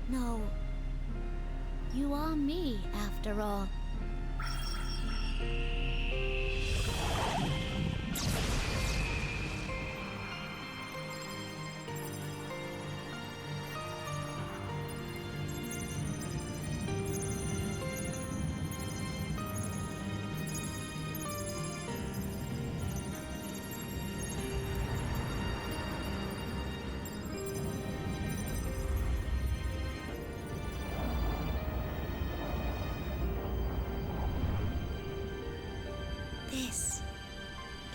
No, you are me, after all.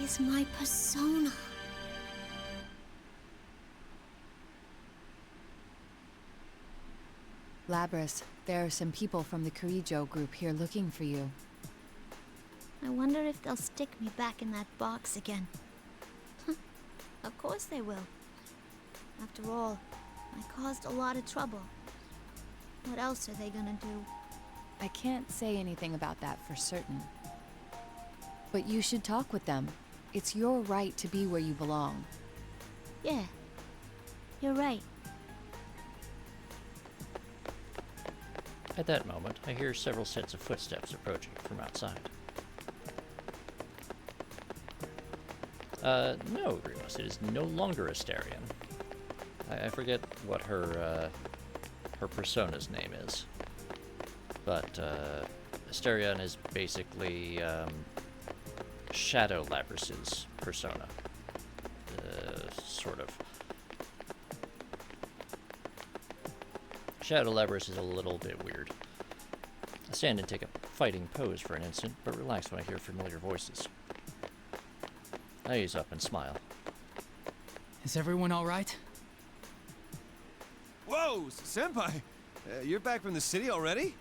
is my persona. Labris, there are some people from the Kirijo group here looking for you. I wonder if they'll stick me back in that box again. Of course they will. After all, I caused a lot of trouble. What else are they gonna do? I can't say anything about that for certain. But you should talk with them. It's your right to be where you belong. Yeah, you're right. At that moment, I hear several sets of footsteps approaching from outside. No, Remus, it is no longer Asterion. I forget what her persona's name is. But, Asterion is basically, Shadow Labris's persona. Sort of. Shadow Labris is a little bit weird. I stand and take a fighting pose for an instant, but relax when I hear familiar voices. I ease up and smile. Is everyone all right? Whoa, Senpai! You're back from the city already?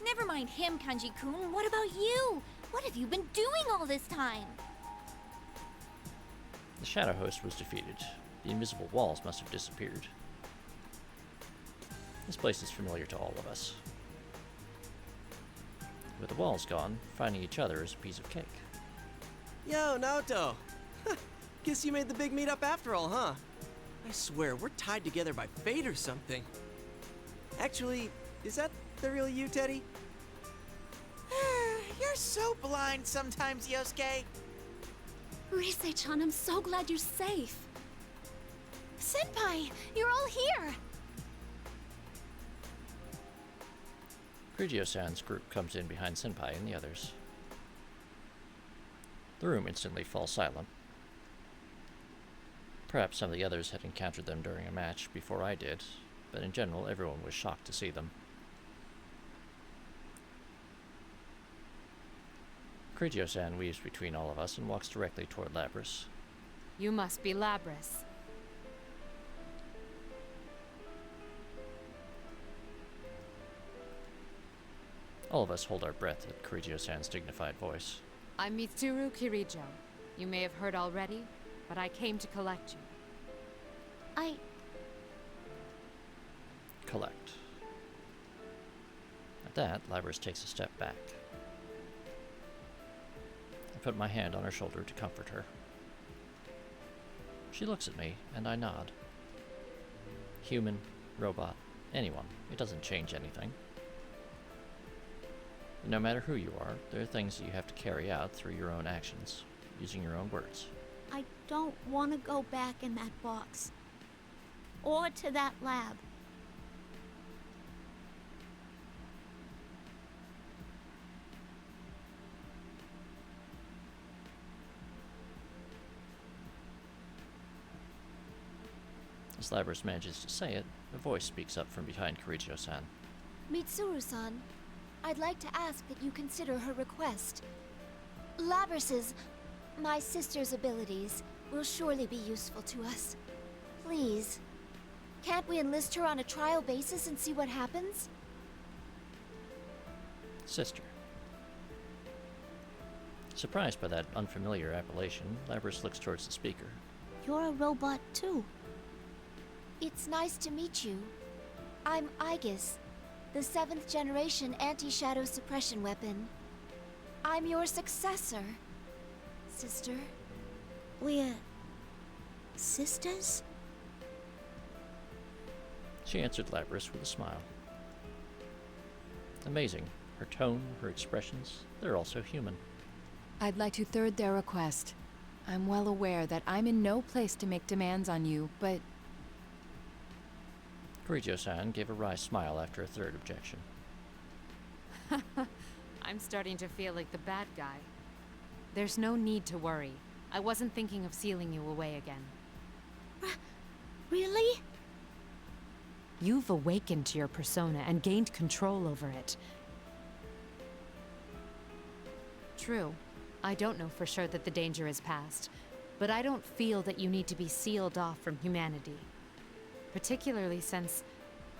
Never mind him, Kanji-kun. What about you? What have you been doing all this time? The Shadow Host was defeated. The invisible walls must have disappeared. This place is familiar to all of us. With the walls gone, finding each other is a piece of cake. Yo, Naoto! Guess you made the big meetup after all, huh? I swear, we're tied together by fate or something. Actually, is that the real you, Teddy? You're so blind sometimes, Yosuke. Rise-chan, I'm so glad you're safe. Senpai, you're all here! Grigio-san's group comes in behind Senpai and the others. The room instantly falls silent. Perhaps some of the others had encountered them during a match before I did, but in general everyone was shocked to see them. Grigio-san weaves between all of us and walks directly toward Labris. You must be Labris. All of us hold our breath at Grigio-san's dignified voice. I'm Mitsuru Kirijo. You may have heard already, but I came to collect you. Collect. At that, Labris takes a step back. I put my hand on her shoulder to comfort her. She looks at me, and I nod. Human, robot, anyone. It doesn't change anything. No matter who you are, there are things you have to carry out through your own actions, using your own words. I don't want to go back in that box. Or to that lab. As Labris manages to say it, a voice speaks up from behind Kirijo-san. Mitsuru-san, I'd like to ask that you consider her request. Labris's, my sister's abilities, will surely be useful to us. Please, can't we enlist her on a trial basis and see what happens? Sister. Surprised by that unfamiliar appellation, Labris looks towards the speaker. You're a robot too. It's nice to meet you. I'm Aegis, the 7th generation anti-shadow suppression weapon. I'm your successor, sister. We're sisters? She answered Labris with a smile. Amazing. Her tone, her expressions, they're all so human. I'd like to third their request. I'm well aware that I'm in no place to make demands on you, but... Kirijo-san gave a wry smile after a third objection. I'm starting to feel like the bad guy. There's no need to worry. I wasn't thinking of sealing you away again. Really? You've awakened to your persona and gained control over it. True. I don't know for sure that the danger is past, but I don't feel that you need to be sealed off from humanity. Particularly since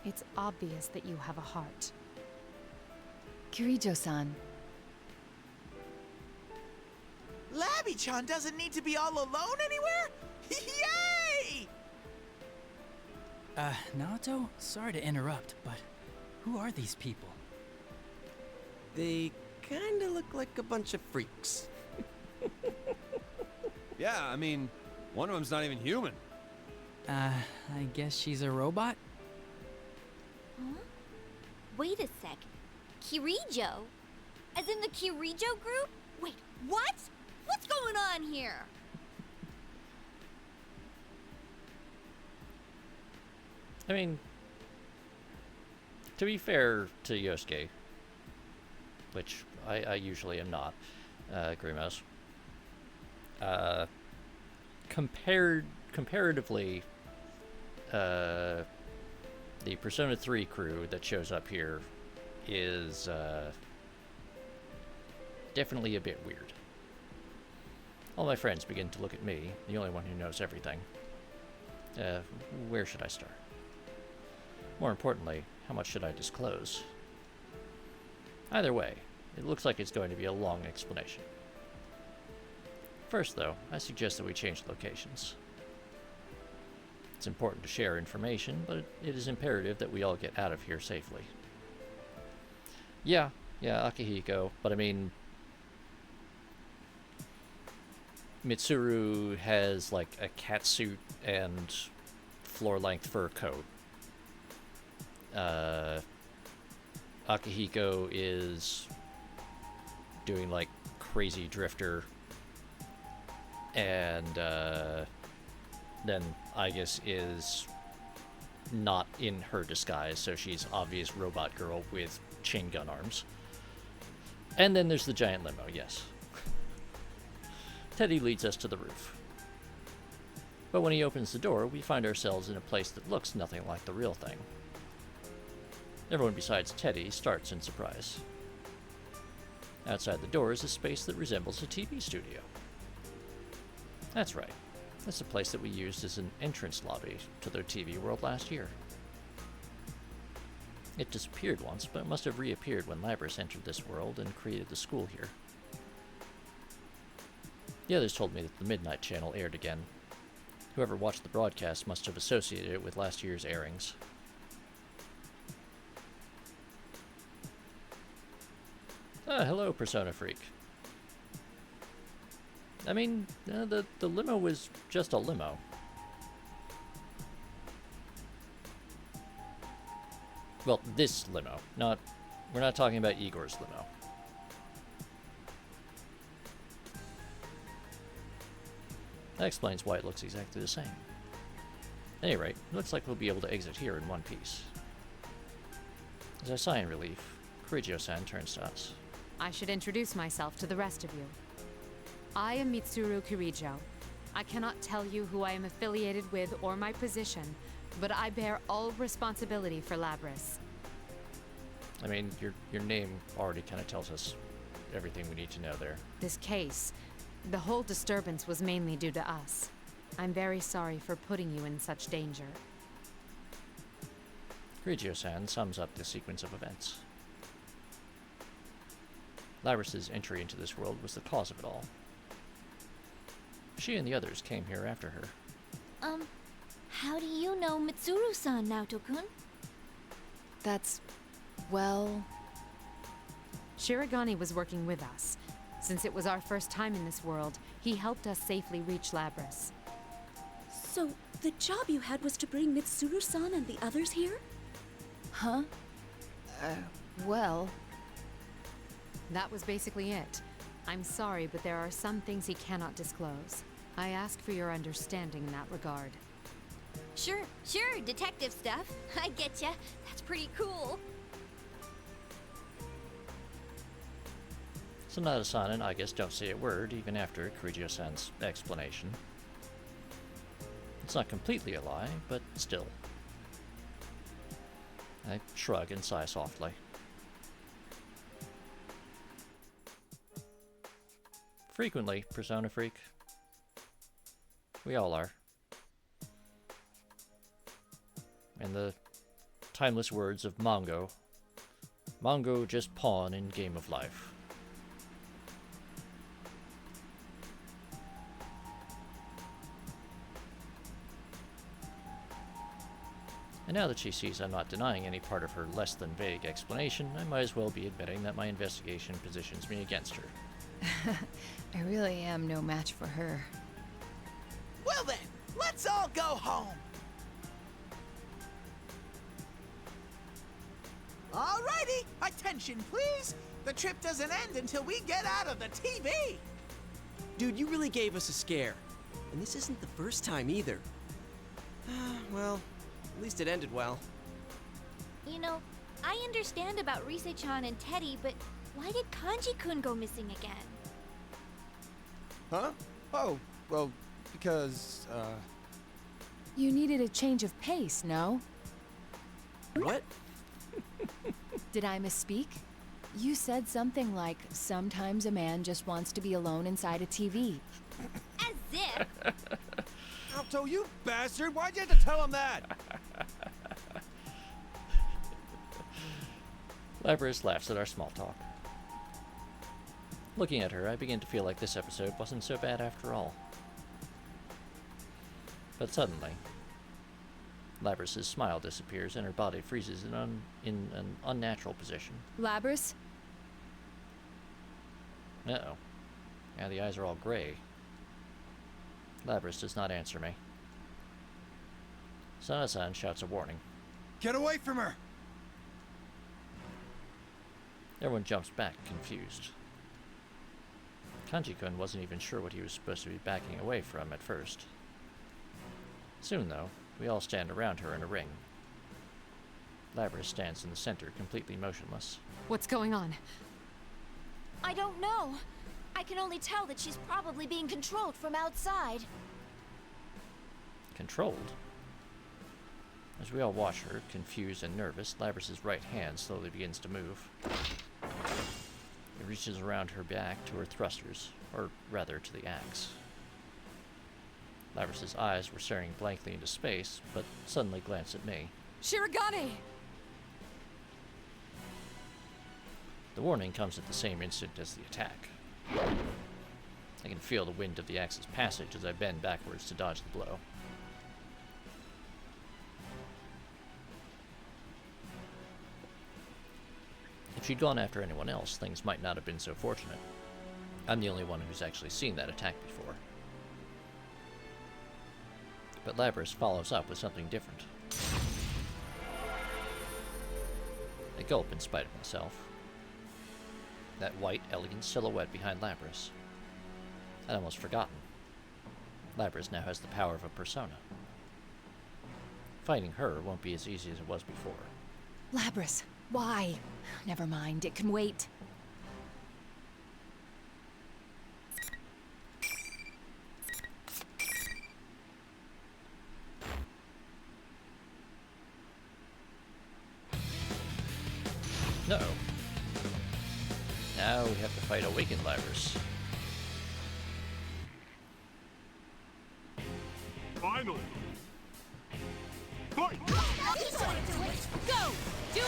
it's obvious that you have a heart. Kirijo-san. Labby-chan doesn't need to be all alone anywhere? Yay! Naoto, sorry to interrupt, but who are these people? They kinda look like a bunch of freaks. Yeah, I mean, one of them's not even human. I guess she's a robot? Huh? Wait a sec. Kirijo? As in the Kirijo group? Wait, what? What's going on here? I mean, to be fair to Yosuke, which I usually am not, Grimos, comparatively, the Persona 3 crew that shows up here is definitely a bit weird. All my friends begin to look at me, the only one who knows everything. Where should I start? More importantly, how much should I disclose? Either way, it looks like it's going to be a long explanation. First, though, I suggest that we change locations. It's important to share information, but it is imperative that we all get out of here safely. Yeah, Akihiko, but I mean, Mitsuru has like a catsuit and floor-length fur coat. Akihiko is doing like crazy drifter, and then Aigis is not in her disguise, so she's obvious robot girl with chain gun arms. And then there's the giant limo, yes. Teddy leads us to the roof. But when he opens the door, we find ourselves in a place that looks nothing like the real thing. Everyone besides Teddy starts in surprise. Outside the door is a space that resembles a TV studio. That's right. That's the place that we used as an entrance lobby to their TV world last year. It disappeared once, but it must have reappeared when Labris entered this world and created the school here. The others told me that the Midnight Channel aired again. Whoever watched the broadcast must have associated it with last year's airings. Hello, Persona Freak. I mean, the limo was just a limo. Well, this limo. We're not talking about Igor's limo. That explains why it looks exactly the same. At any rate, it looks like we'll be able to exit here in one piece. As I sigh in relief, Kirijo-san turns to us. I should introduce myself to the rest of you. I am Mitsuru Kirijo. I cannot tell you who I am affiliated with or my position, but I bear all responsibility for Labris. I mean, your name already kind of tells us everything we need to know there. This case, the whole disturbance was mainly due to us. I'm very sorry for putting you in such danger. Kirijo-san sums up the sequence of events. Labris's entry into this world was the cause of it all. She and the others came here after her. How do you know Mitsuru-san, Naoto-kun? That's, well... Shirogane was working with us. Since it was our first time in this world, he helped us safely reach Labris. So, the job you had was to bring Mitsuru-san and the others here? Huh? Well... That was basically it. I'm sorry, but there are some things he cannot disclose. I ask for your understanding in that regard. Sure, detective stuff. I getcha. That's pretty cool. Sonata-san and Aigis don't say a word even after Kirijo-san's explanation. It's not completely a lie, but still. I shrug and sigh softly. frequently, Persona Freak. We all are. In the timeless words of Mongo, Mongo just pawn in game of life. And now that she sees I'm not denying any part of her less than vague explanation, I might as well be admitting that my investigation positions me against her. I really am no match for her. Well then, let's all go home. Alrighty, attention please. The trip doesn't end until we get out of the TV. Dude, you really gave us a scare. And this isn't the first time either. Well, at least it ended well. You know, I understand about Rise-chan and Teddy, but why did Kanji-kun go missing again? Huh? Oh, well, because, You needed a change of pace, no? What? Did I misspeak? You said something like, sometimes a man just wants to be alone inside a TV. As if! Alto, you bastard! Why'd you have to tell him that? Labrys laughs at our small talk. Looking at her, I begin to feel like this episode wasn't so bad after all. But suddenly, Labrys' smile disappears and her body freezes in an unnatural position. Labrys? Uh-oh. Now the eyes are all gray. Labrys does not answer me. Sana-san shouts a warning. Get away from her! Everyone jumps back, confused. Kanji-kun wasn't even sure what he was supposed to be backing away from at first. Soon, though, we all stand around her in a ring. Labrys stands in the center, completely motionless. What's going on? I don't know. I can only tell that she's probably being controlled from outside. Controlled? As we all watch her, confused and nervous, Labrys' right hand slowly begins to move. It reaches around her back to her thrusters, or rather to the axe. Labrys' eyes were staring blankly into space, but suddenly glanced at me. Shirogane! The warning comes at the same instant as the attack. I can feel the wind of the axe's passage as I bend backwards to dodge the blow. If she'd gone after anyone else, things might not have been so fortunate. I'm the only one who's actually seen that attack before. But Labrys follows up with something different. I gulp in spite of myself. That white, elegant silhouette behind Labrys. I'd almost forgotten. Labrys now has the power of a persona. Fighting her won't be as easy as it was before. Labrys, why? Never mind, it can wait. No. Now we have to fight Awakened Labrys. Finally. Fight! Go! Do it!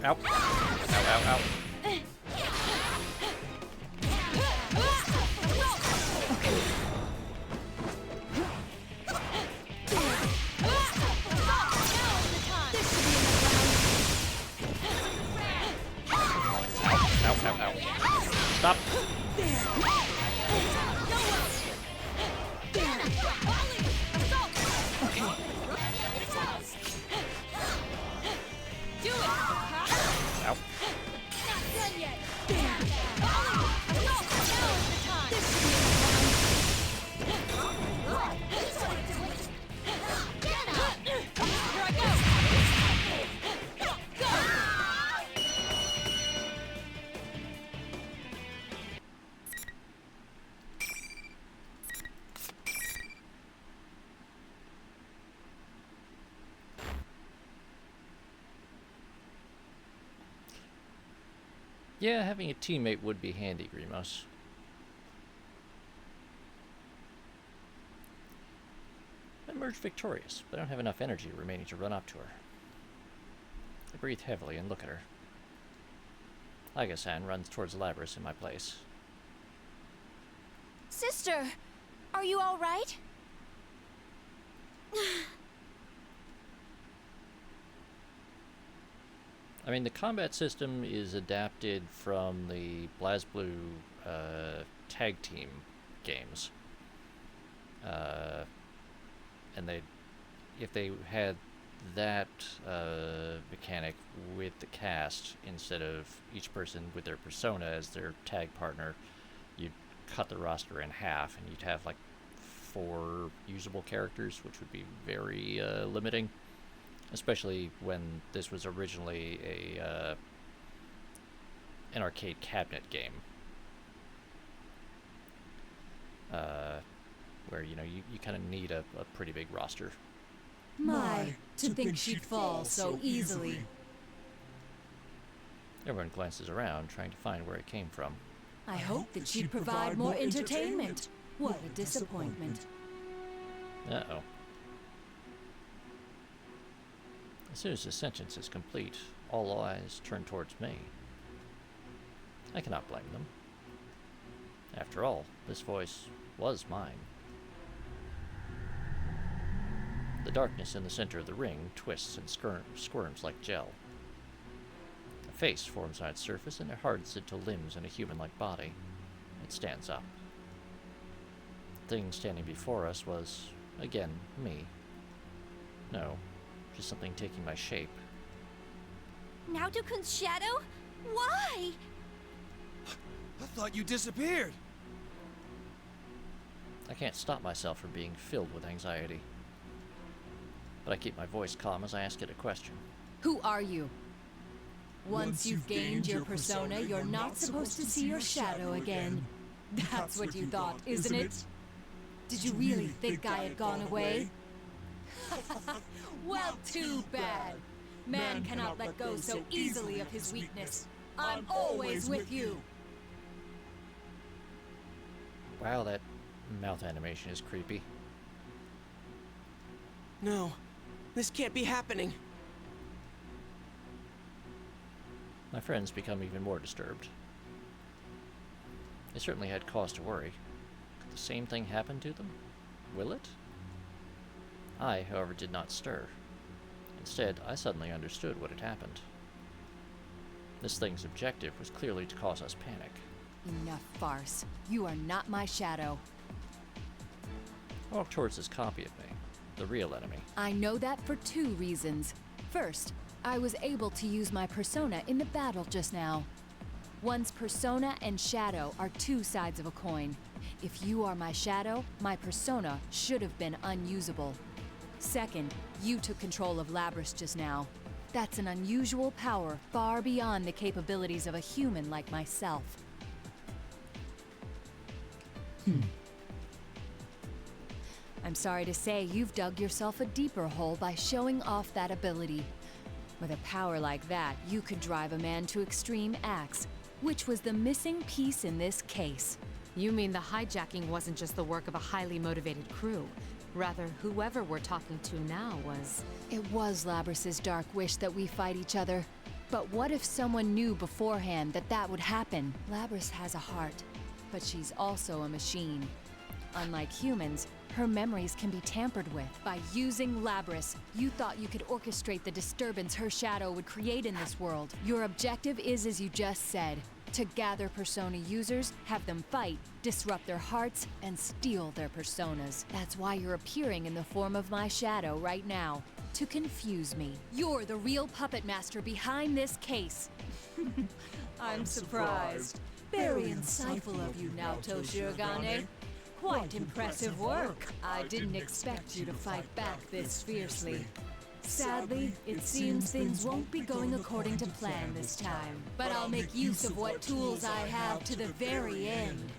Ow. Ow, ow, ow. Ow, ow, ow. Stop. Ow. Yeah, having a teammate would be handy, Grimos. emerge victorious, but I don't have enough energy remaining to run up to her. I breathe heavily and look at her. Aiga-san runs towards Labrys in my place. Sister, are you all right? I mean, the combat system is adapted from the BlazBlue tag team games. And if they had that mechanic with the cast, instead of each person with their persona as their tag partner, you'd cut the roster in half and you'd have like 4 usable characters, which would be very limiting, especially when this was originally an arcade cabinet game, where you kind of need a pretty big roster. My, to think she'd fall so easily. Everyone glances around, trying to find where it came from. I hoped that she'd provide more entertainment. What a disappointment. Uh-oh. As soon as the sentence is complete, all eyes turn towards me. I cannot blame them. After all, this voice was mine. The darkness in the center of the ring twists and squirms like gel. A face forms on its surface and it hardens into limbs and a human-like body. It stands up. The thing standing before us was, again, me. No, just something taking my shape. Naoto-kun's shadow? Why? I thought you disappeared. I can't stop myself from being filled with anxiety. But I keep my voice calm as I ask it a question. Who are you? Once you've gained your persona, you're not supposed to see your shadow again. That's what you thought, isn't it? Did you really think I had gone away? Well, too bad. Man cannot let go so easily of his weakness. I'm always with you. Wow, that mouth animation is creepy. No, this can't be happening. My friends become even more disturbed. They certainly had cause to worry. Could the same thing happen to them? Will it? I, however, did not stir. Instead, I suddenly understood what had happened. This thing's objective was clearly to cause us panic. Enough farce. You are not my shadow. I walked towards this copy of me, the real enemy. I know that for 2 reasons. First, I was able to use my persona in the battle just now. One's persona and shadow are 2 sides of a coin. If you are my shadow, my persona should have been unusable. Second, you took control of Labrys just now. That's an unusual power far beyond the capabilities of a human like myself. I'm sorry to say you've dug yourself a deeper hole by showing off that ability. With a power like that, you could drive a man to extreme acts, which was the missing piece in this case. You mean the hijacking wasn't just the work of a highly motivated crew? Rather, whoever we're talking to now was... It was Labrys's dark wish that we fight each other. But what if someone knew beforehand that that would happen? Labrys has a heart, but she's also a machine. Unlike humans, her memories can be tampered with. By using Labrys, you thought you could orchestrate the disturbance her shadow would create in this world. Your objective is, as you just said, to gather persona users, have them fight, disrupt their hearts, and steal their personas. That's why you're appearing in the form of my shadow right now, to confuse me. You're the real puppet master behind this case. I'm surprised. Very insightful of you, Naoto Shirogane. Quite impressive work. I didn't expect you to fight back this fiercely. Sadly, it seems things won't be going according to plan this time. But I'll make use of what tools I have to the very end.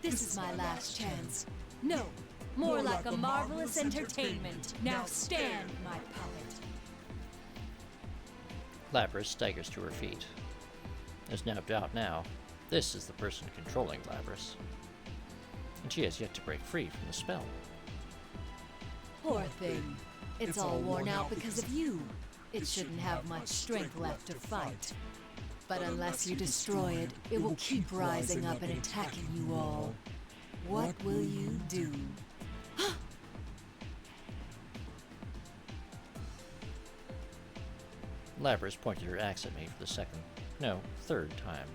This is my last chance. No, more like a marvelous entertainment. Now stand, my puppet. Labrys staggers to her feet. There's no doubt now, this is the person controlling Labrys. And she has yet to break free from the spell. Poor thing. It's all worn out because of you. It shouldn't have much strength left to fight. But unless you destroy it, it will keep rising up and attacking you all. What will you do? Labris pointed her axe at me for the third time.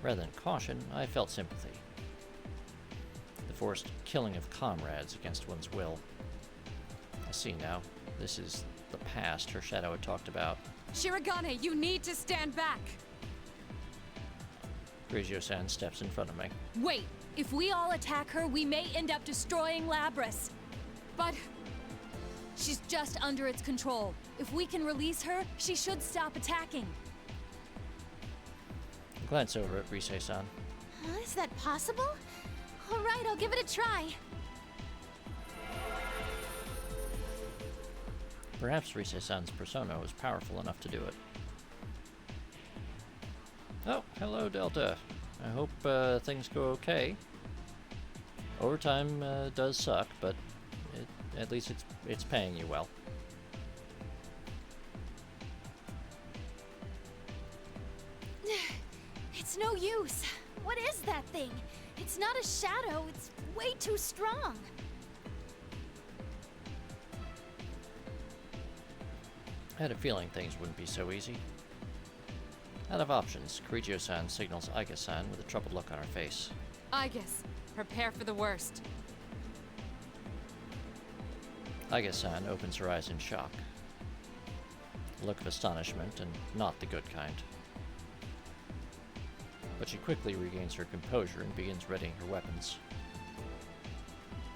Rather than caution, I felt sympathy. The forced killing of comrades against one's will. I see now. This is the past her shadow had talked about. Shirogane, you need to stand back! Grigio-san steps in front of me. Wait! If we all attack her, we may end up destroying Labris. But she's just under its control. If we can release her, she should stop attacking. Glance over at Rise-san. Is that possible? All right, I'll give it a try. Perhaps Rise-san's persona was powerful enough to do it. Oh, hello, Delta. I hope things go okay. Overtime does suck, but at least it's paying you well. It's no use. What is that thing? It's not a shadow. It's way too strong. I had a feeling things wouldn't be so easy. Out of options, Grigio-san signals Aiga-san with a troubled look on her face. Aigas, prepare for the worst. Aiga-san opens her eyes in shock. A look of astonishment, and not the good kind. But she quickly regains her composure and begins readying her weapons.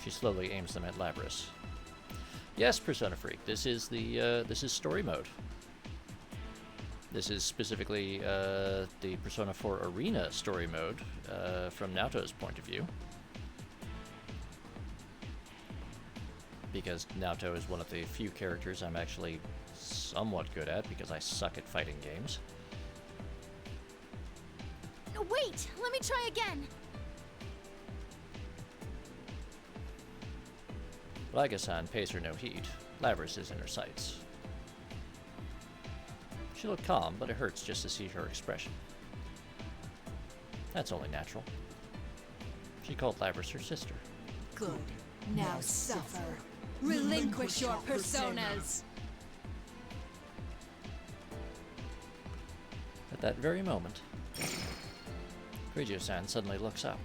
She slowly aims them at Labris. Yes, Persona Freak, this is story mode. This is specifically the Persona 4 Arena story mode from Naoto's point of view. Because Naoto is one of the few characters I'm actually somewhat good at because I suck at fighting games. No, wait! Let me try again! But Aiga-san pays her no heed. Labris is in her sights. She looked calm, but it hurts just to see her expression. That's only natural. She called Labris her sister. Good. Now suffer. Relinquish your personas. At that very moment, Grigio-san suddenly looks up.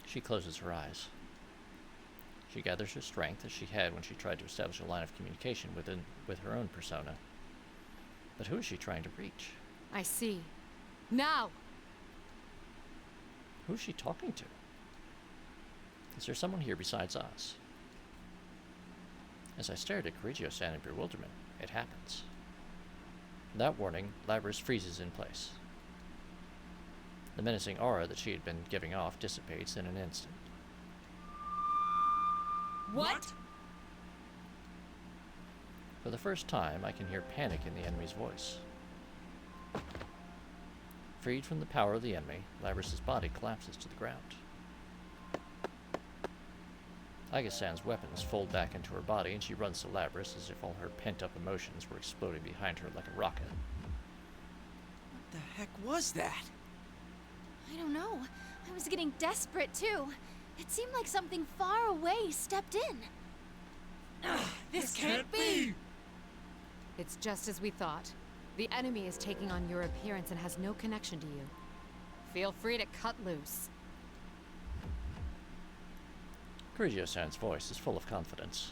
She closes her eyes. She gathers her strength as she had when she tried to establish a line of communication with her own persona. But who is she trying to reach? I see. Now! Who is she talking to? Is there someone here besides us? As I stared at Grigio-san in bewilderment, it happens. Without warning, Labris freezes in place. The menacing aura that she had been giving off dissipates in an instant. What? For the first time, I can hear panic in the enemy's voice. Freed from the power of the enemy, Labris' body collapses to the ground. Aiga-san's weapons fold back into her body, and she runs to Labris as if all her pent-up emotions were exploding behind her like a rocket. What the heck was that? I don't know. I was getting desperate, too. It seemed like something far away stepped in. This can't be! It's just as we thought. The enemy is taking on your appearance and has no connection to you. Feel free to cut loose. Grigio-san's voice is full of confidence.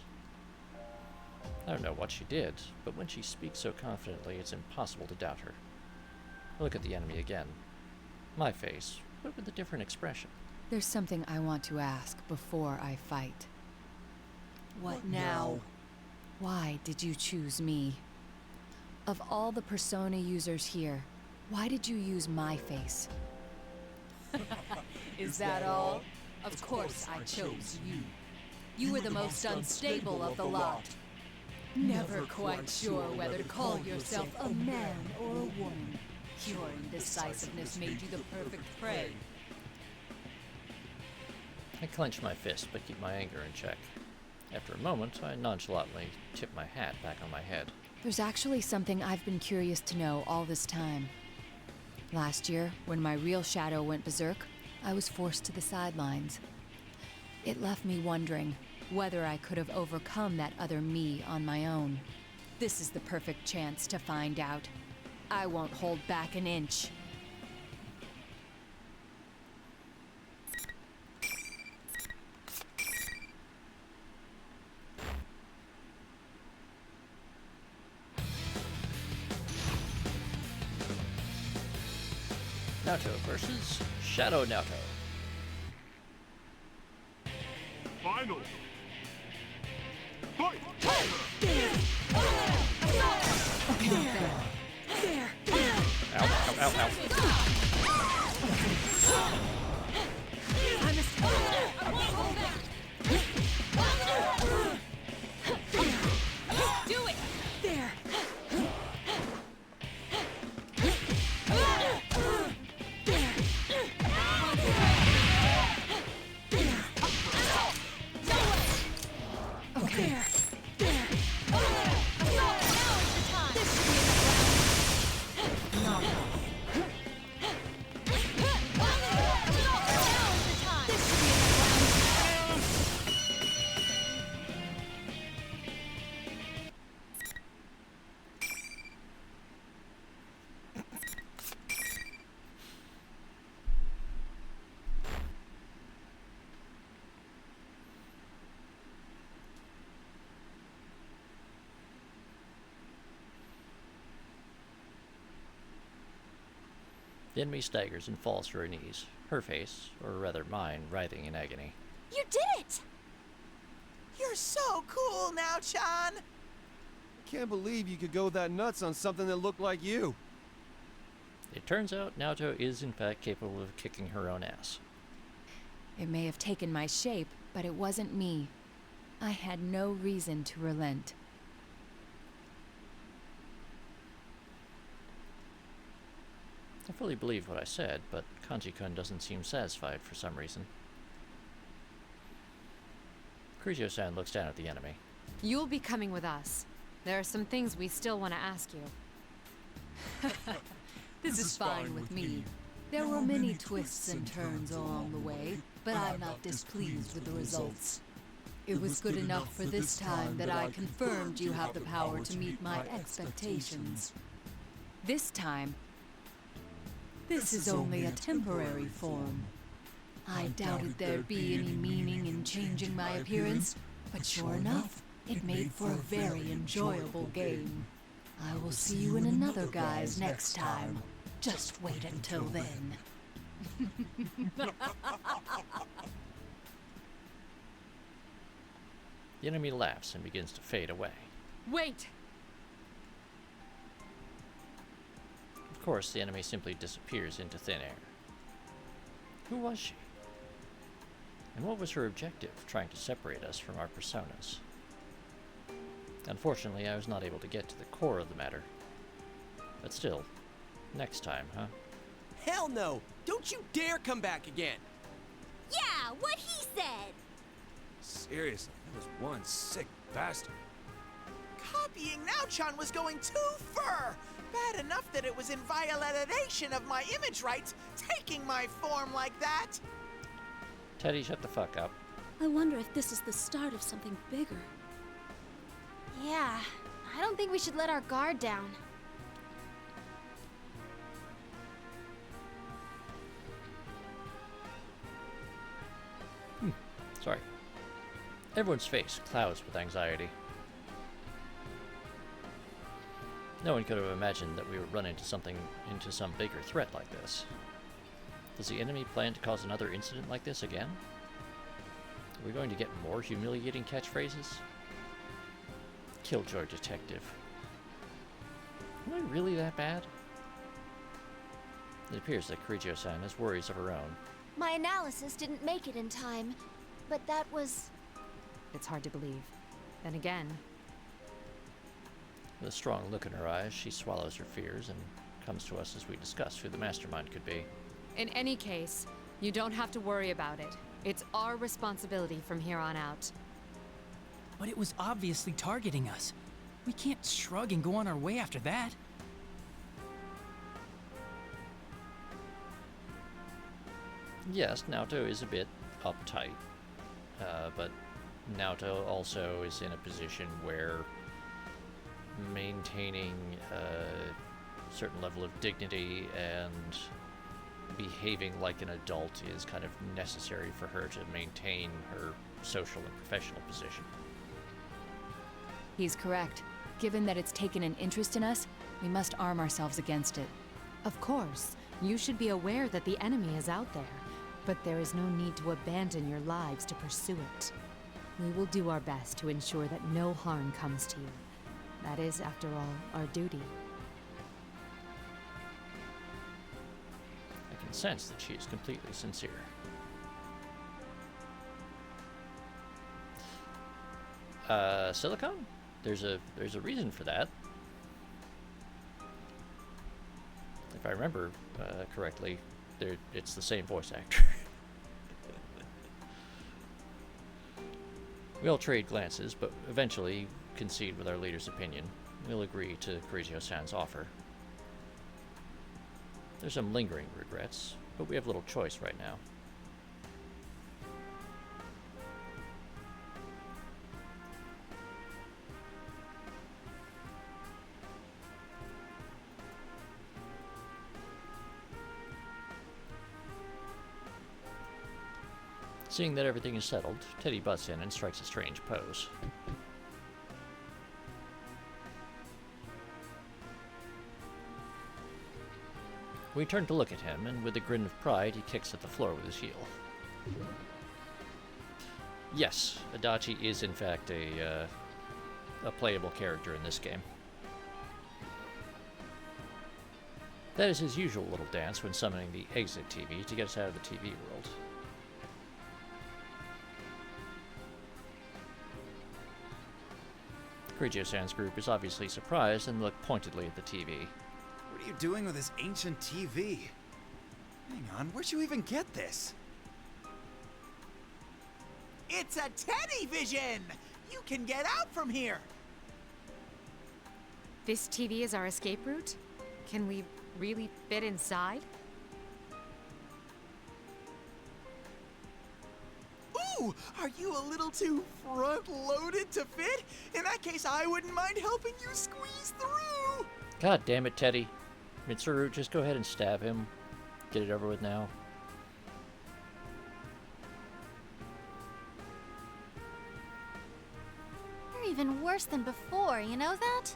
I don't know what she did, but when she speaks so confidently, it's impossible to doubt her. I look at the enemy again. My face, but with a different expression. There's something I want to ask before I fight. What now? Why did you choose me? Of all the Persona users here, why did you use my face? Is that all? Of course I chose you. You were the most unstable of the lot. Never quite sure whether to call yourself a man or a woman. Your indecisiveness made you the perfect prey. I clench my fist, but keep my anger in check. After a moment, I nonchalantly tip my hat back on my head. There's actually something I've been curious to know all this time. Last year, when my real shadow went berserk, I was forced to the sidelines. It left me wondering whether I could have overcome that other me on my own. This is the perfect chance to find out. I won't hold back an inch. Naoto versus Shadow Naoto. Final. Fight! Ow, ow, ow, ow. Do it! There! The enemy staggers and falls to her knees, her face, or rather mine, writhing in agony. You did it! You're so cool now, Chan! Can't believe you could go that nuts on something that looked like you. It turns out Naoto is in fact capable of kicking her own ass. It may have taken my shape, but it wasn't me. I had no reason to relent. I fully believe what I said, but Kanji-kun doesn't seem satisfied for some reason. Kirijo-san looks down at the enemy. You'll be coming with us. There are some things we still want to ask you. This is fine with me. There were many twists and turns along the way, but I'm not displeased with the results. It was good enough for this time that I confirmed you have the power to meet my expectations. This time, This is only a temporary form. I doubted there'd be any meaning in changing my appearance, but sure enough, it made for a very enjoyable game. I will see you in another guise next time. Just wait until then. The enemy laughs and begins to fade away. Wait! Of course, the enemy simply disappears into thin air. Who was she? And what was her objective, trying to separate us from our personas? Unfortunately, I was not able to get to the core of the matter. But still, next time, huh? Hell no! Don't you dare come back again! Yeah, what he said! Seriously, that was one sick bastard. Copying Now-chan was going too far! Bad enough that it was in violation of my image rights, taking my form like that! Teddy, shut the fuck up. I wonder if this is the start of something bigger. Yeah, I don't think we should let our guard down. Sorry. Everyone's face clouds with anxiety. No one could have imagined that we would run into some bigger threat like this. Does the enemy plan to cause another incident like this again? Are we going to get more humiliating catchphrases? Killjoy detective. Am I really that bad? It appears that Kirijo-san has worries of her own. My analysis didn't make it in time, but that was... It's hard to believe. Then again, With a strong look in her eyes, she swallows her fears and comes to us as we discuss who the mastermind could be. in any case, you don't have to worry about it. It's our responsibility from here on out. But it was obviously targeting us. We can't shrug and go on our way after that. Yes, Naoto is a bit uptight, but Naoto also is in a position where maintaining a certain level of dignity and behaving like an adult is kind of necessary for her to maintain her social and professional position. He's correct. Given that it's taken an interest in us, we must arm ourselves against it. Of course, you should be aware that the enemy is out there, but there is no need to abandon your lives to pursue it. We will do our best to ensure that no harm comes to you. That is, after all, our duty. I can sense that she is completely sincere. Silicon? There's a reason for that. If I remember correctly, it's the same voice actor. We all trade glances, but eventually concede with our leader's opinion. We'll agree to Kirijo-san's offer. There's some lingering regrets, but we have little choice right now. Seeing that everything is settled, Teddy butts in and strikes a strange pose. We turn to look at him, and with a grin of pride, he kicks at the floor with his heel. Yes, Adachi is in fact a playable character in this game. That is his usual little dance when summoning the exit TV to get us out of the TV world. Kirijo-san's group is obviously surprised and look pointedly at the TV. What are you doing with this ancient TV? Hang on, where'd you even get this? It's a Teddy Vision! You can get out from here! This TV is our escape route? Can we really fit inside? Ooh, are you a little too front-loaded to fit? In that case, I wouldn't mind helping you squeeze through! God damn it, Teddy. Mitsuru, just go ahead and stab him. Get it over with now. You're even worse than before, you know that?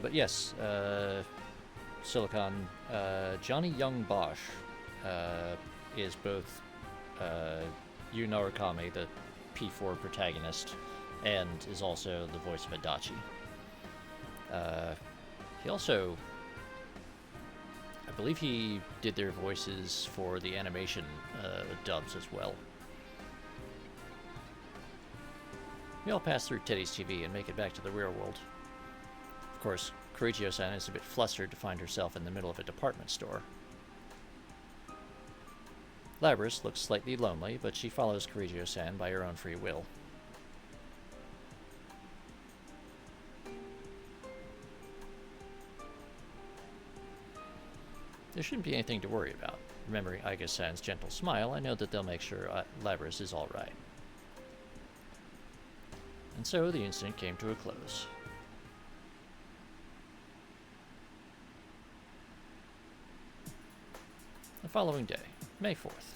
But yes, Silicon, Johnny Young Bosch is both Yu Narukami, the P4 protagonist, and is also the voice of Adachi. He also, I believe he did their voices for the animation dubs as well. We all pass through Teddy's TV and make it back to the real world. Of course, Kirijo-san is a bit flustered to find herself in the middle of a department store. Labris looks slightly lonely, but she follows Kirijo-san by her own free will. There shouldn't be anything to worry about. Remembering Aiga-san's gentle smile, I know that they'll make sure Labris is alright. And so the incident came to a close. The following day, May 4th.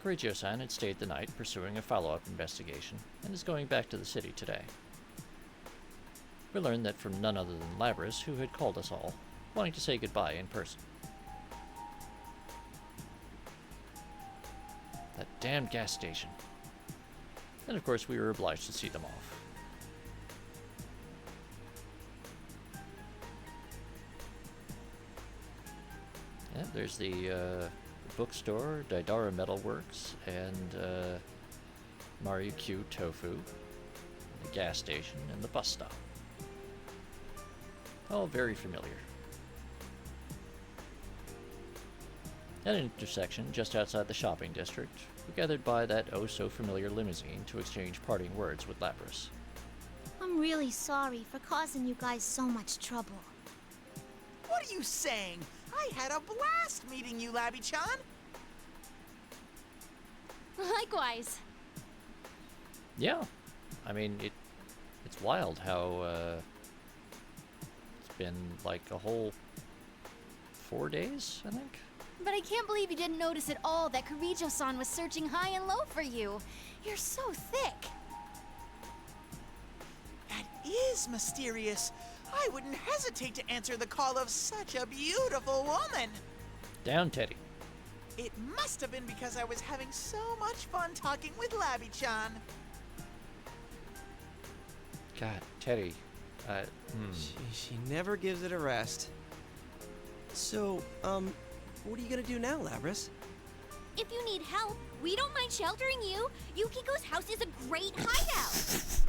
Kirijo-san had stayed the night pursuing a follow-up investigation and is going back to the city today. We learned that from none other than Labris, who had called us all, wanting to say goodbye in person. That damned gas station. And of course we were obliged to see them off. Yeah, there's the bookstore, Daidara Metalworks, and Mario Q Tofu, the gas station, and the bus stop. All very familiar. At an intersection just outside the shopping district, we gathered by that oh-so-familiar limousine to exchange parting words with Lapras. I'm really sorry for causing you guys so much trouble. What are you saying? I had a blast meeting you, Labby-chan. Likewise. Yeah, I mean, it's wild how it's been like a whole 4 days, I think. But I can't believe you didn't notice at all that Kirijo-san was searching high and low for you. You're so thick. That is mysterious. I wouldn't hesitate to answer the call of such a beautiful woman. Down, Teddy. It must have been because I was having so much fun talking with Labby-chan. God, Teddy. She never gives it a rest. So, what are you gonna do now, Labras? If you need help, we don't mind sheltering you. Yukiko's house is a great hideout.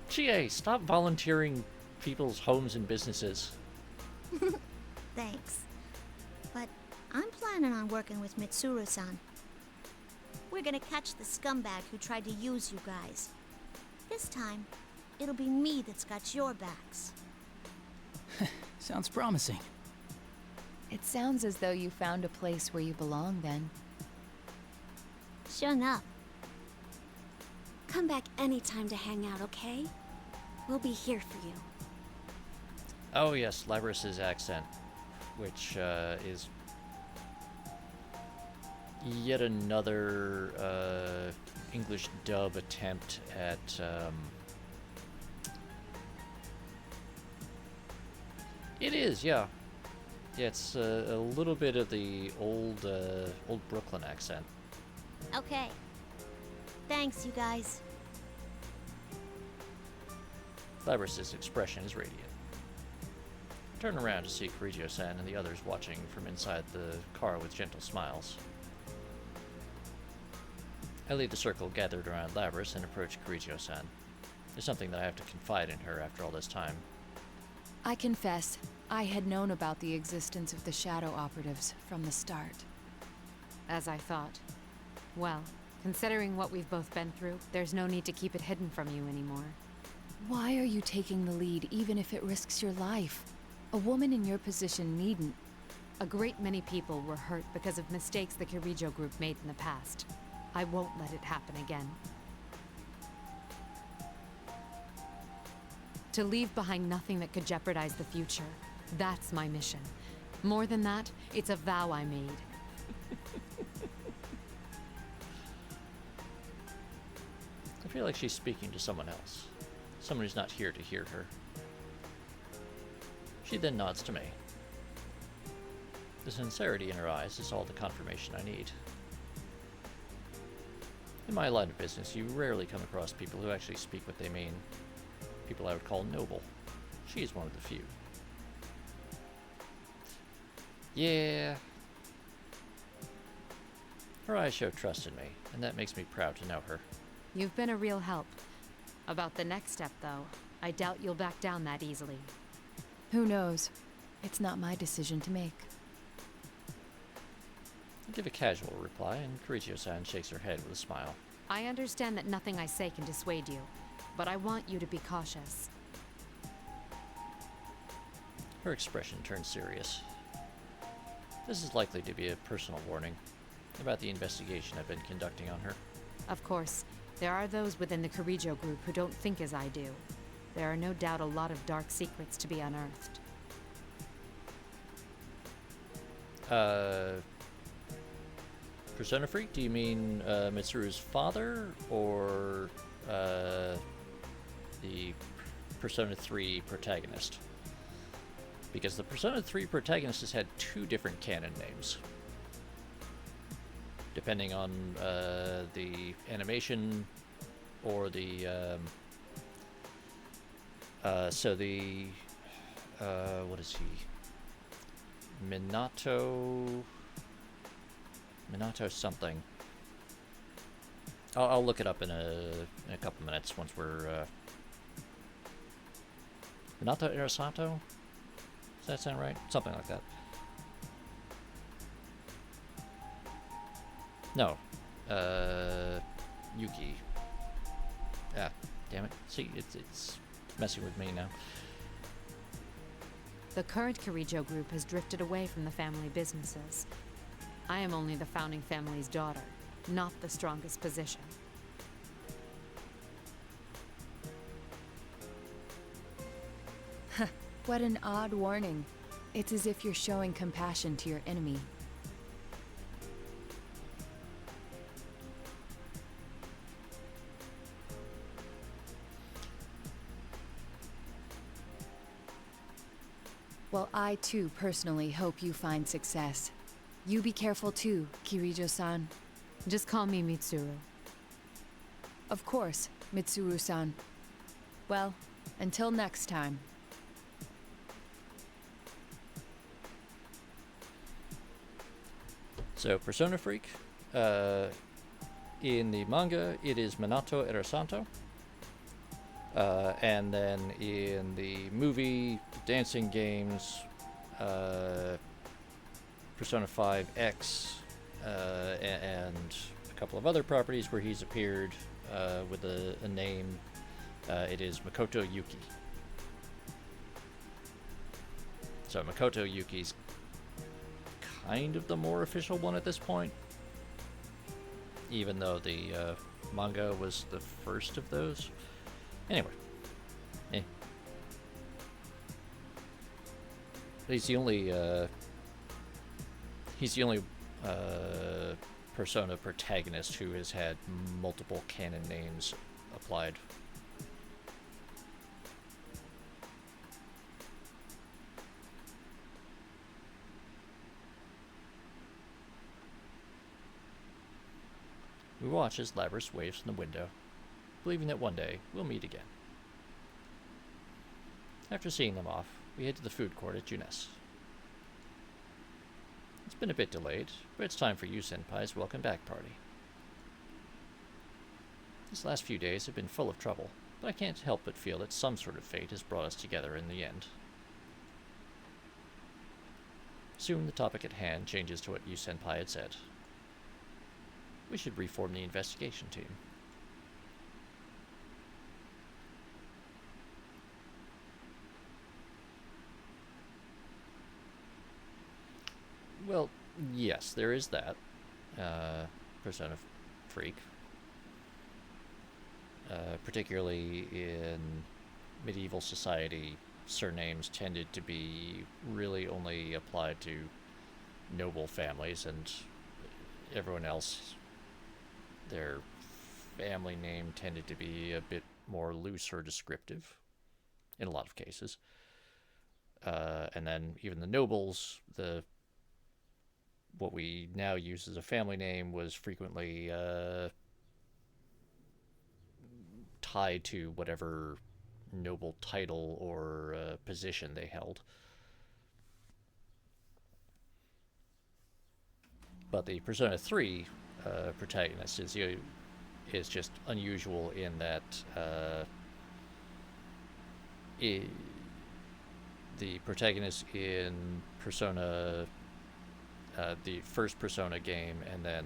GA, stop volunteering people's homes and businesses. Thanks. But I'm planning on working with Mitsuru-san. We're gonna catch the scumbag who tried to use you guys. This time, it'll be me that's got your backs. Sounds promising. It sounds as though you found a place where you belong then. Sure enough. Come back anytime to hang out, okay? We'll be here for you. Oh yes, Labras's accent, which is yet another English dub attempt at it is, yeah. Yeah, it's a little bit of the old Brooklyn accent. Okay. Thanks, you guys. Labras's expression is radiant. I turn around to see Kirijo-san and the others watching from inside the car with gentle smiles. I leave the circle gathered around Labras and approach Kirijo-san. There's something that I have to confide in her after all this time. I confess, I had known about the existence of the Shadow Operatives from the start. As I thought. Well, considering what we've both been through, there's no need to keep it hidden from you anymore. Why are you taking the lead even if it risks your life? A woman in your position needn't. A great many people were hurt because of mistakes the Kirijo group made in the past. I won't let it happen again. To leave behind nothing that could jeopardize the future. That's my mission. More than that, it's a vow I made. I feel like she's speaking to someone else. Someone who's not here to hear her. She then nods to me. The sincerity in her eyes is all the confirmation I need. In my line of business, you rarely come across people who actually speak what they mean. People I would call noble. She is one of the few. Yeah. Her eyes show trust in me, and that makes me proud to know her. You've been a real help. About the next step, though, I doubt you'll back down that easily. Who knows? It's not my decision to make. I give a casual reply, and Kirijo-san shakes her head with a smile. I understand that nothing I say can dissuade you, but I want you to be cautious. Her expression turns serious. This is likely to be a personal warning about the investigation I've been conducting on her. Of course, there are those within the Kirijo group who don't think as I do. There are no doubt a lot of dark secrets to be unearthed. Persona Freak? Do you mean Mitsuru's father, or the Persona 3 protagonist? Because the Persona 3 protagonist has had two different canon names. Depending on the animation or the what is he? Minato something. I'll look it up in a couple minutes once we're Minato Irasato? Does that sound right? Something like that. No. Yuki. Ah, damn it. See, it's messing with me now. The current Kirijo group has drifted away from the family businesses. I am only the founding family's daughter, not the strongest position. What an odd warning. It's as if you're showing compassion to your enemy. Well, I too personally hope you find success. You be careful too, Kirijo-san. Just call me Mitsuru. Of course, Mitsuru-san. Well, until next time. So, Persona Freak. In the manga, it is Minato Erasanto. And then in the movie, dancing games, Persona 5X, and a couple of other properties where he's appeared with a name, it is Makoto Yuki. So Makoto Yuki's kind of the more official one at this point, even though the manga was the first of those. Anyway, he's the only Persona protagonist who has had multiple canon names applied. We watch as Labrys waves from the window, believing that one day we'll meet again. After seeing them off, we head to the food court at Junes. It's been a bit delayed, but it's time for you Senpai's welcome back party. These last few days have been full of trouble, but I can't help but feel that some sort of fate has brought us together in the end. Soon the topic at hand changes to what you Senpai had said. We should reform the investigation team. Well, yes, there is that. Persona Freak. Particularly in medieval society, surnames tended to be really only applied to noble families, and everyone else, their family name tended to be a bit more loose or descriptive in a lot of cases. And then even the nobles, what we now use as a family name was frequently tied to whatever noble title or position they held. But the Persona 3 protagonist is just unusual in that the protagonist in Persona, the first Persona game, and then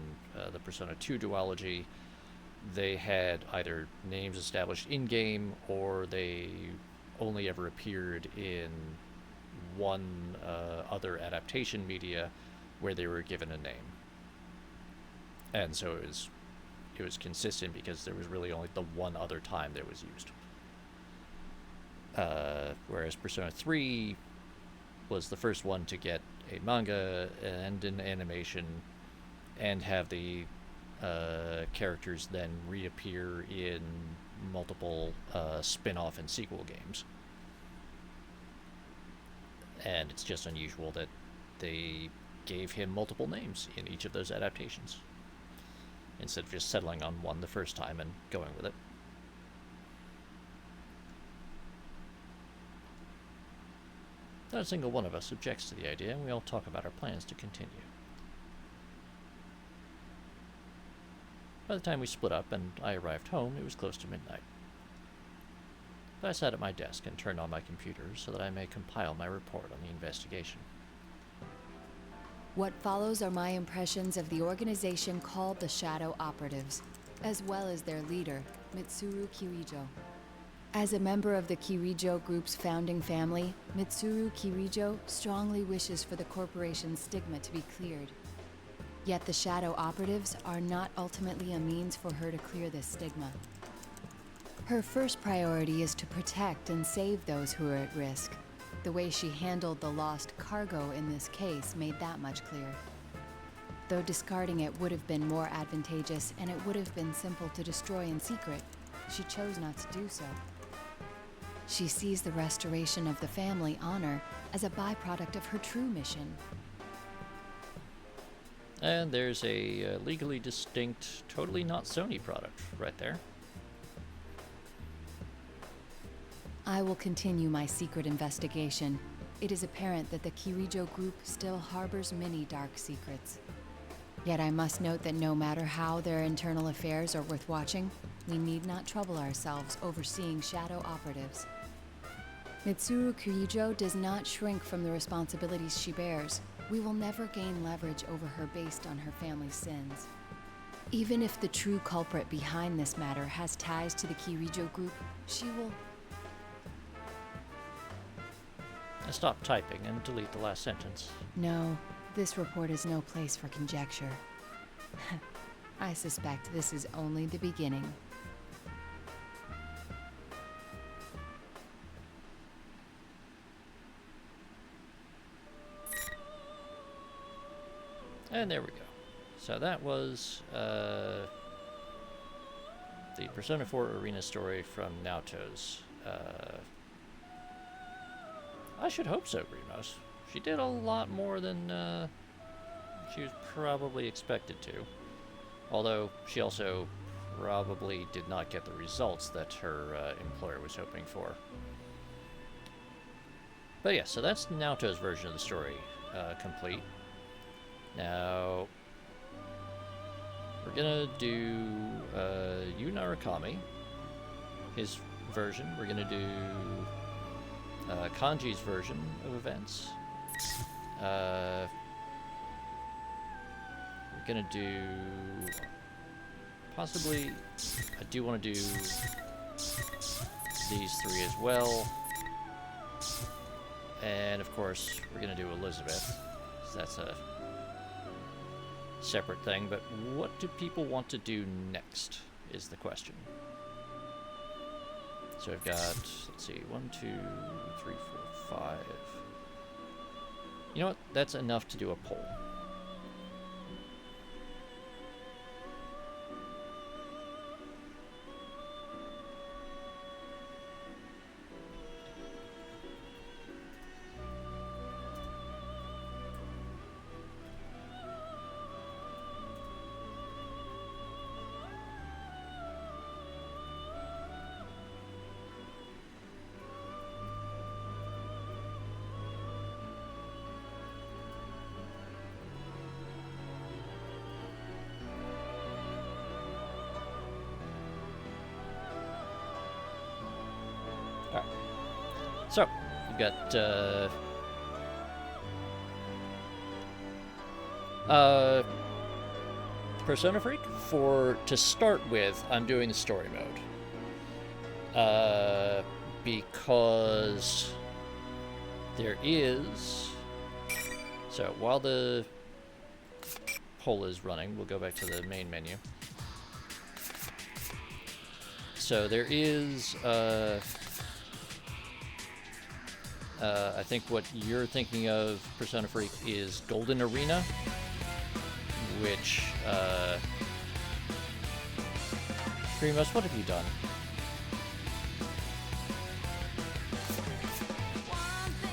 the Persona 2 duology, they had either names established in-game, or they only ever appeared in one other adaptation media where they were given a name. And so it was consistent because there was really only the one other time that was used. Whereas Persona 3 was the first one to get a manga and an animation and have the characters then reappear in multiple spin-off and sequel games. And it's just unusual that they gave him multiple names in each of those adaptations, instead of just settling on one the first time and going with it. Not a single one of us objects to the idea, and we all talk about our plans to continue. By the time we split up and I arrived home, it was close to midnight. but I sat at my desk and turned on my computer so that I may compile my report on the investigation. What follows are my impressions of the organization called the Shadow Operatives, as well as their leader, Mitsuru Kirijo. As a member of the Kirijo Group's founding family, Mitsuru Kirijo strongly wishes for the corporation's stigma to be cleared. Yet the Shadow Operatives are not ultimately a means for her to clear this stigma. Her first priority is to protect and save those who are at risk. The way she handled the lost cargo in this case made that much clear. Though discarding it would have been more advantageous and it would have been simple to destroy in secret, she chose not to do so. She sees the restoration of the family honor as a byproduct of her true mission. And there's a legally distinct, totally not Sony product right there. I will continue my secret investigation. It is apparent that the Kirijo Group still harbors many dark secrets. Yet I must note that no matter how their internal affairs are worth watching, we need not trouble ourselves overseeing shadow operatives. Mitsuru Kirijo does not shrink from the responsibilities she bears. We will never gain leverage over her based on her family's sins. Even if the true culprit behind this matter has ties to the Kirijo Group, she will... Stop typing and delete the last sentence. No, this report is no place for conjecture. I suspect this is only the beginning. And there we go. So that was the Persona 4 Arena story from Naoto's. I should hope so, Grimos. She did a lot more than she was probably expected to. Although she also probably did not get the results that her employer was hoping for. But yeah, so that's Naoto's version of the story complete. Now, we're gonna do Yu Narukami, his version. We're gonna do Kanji's version of events. We're gonna do possibly. I do want to do these three as well, and of course we're gonna do Elizabeth. So that's a separate thing. But what do people want to do next is the question. So I've got, let's see, 1, 2, 3, 4, 5. You know what? That's enough to do a poll. So, we've got, Persona Freak. To start with, I'm doing the story mode. Because there is... So, while the poll is running, we'll go back to the main menu. So, there is, I think what you're thinking of, Persona Freak, is Golden Arena, which, Primos, what have you done?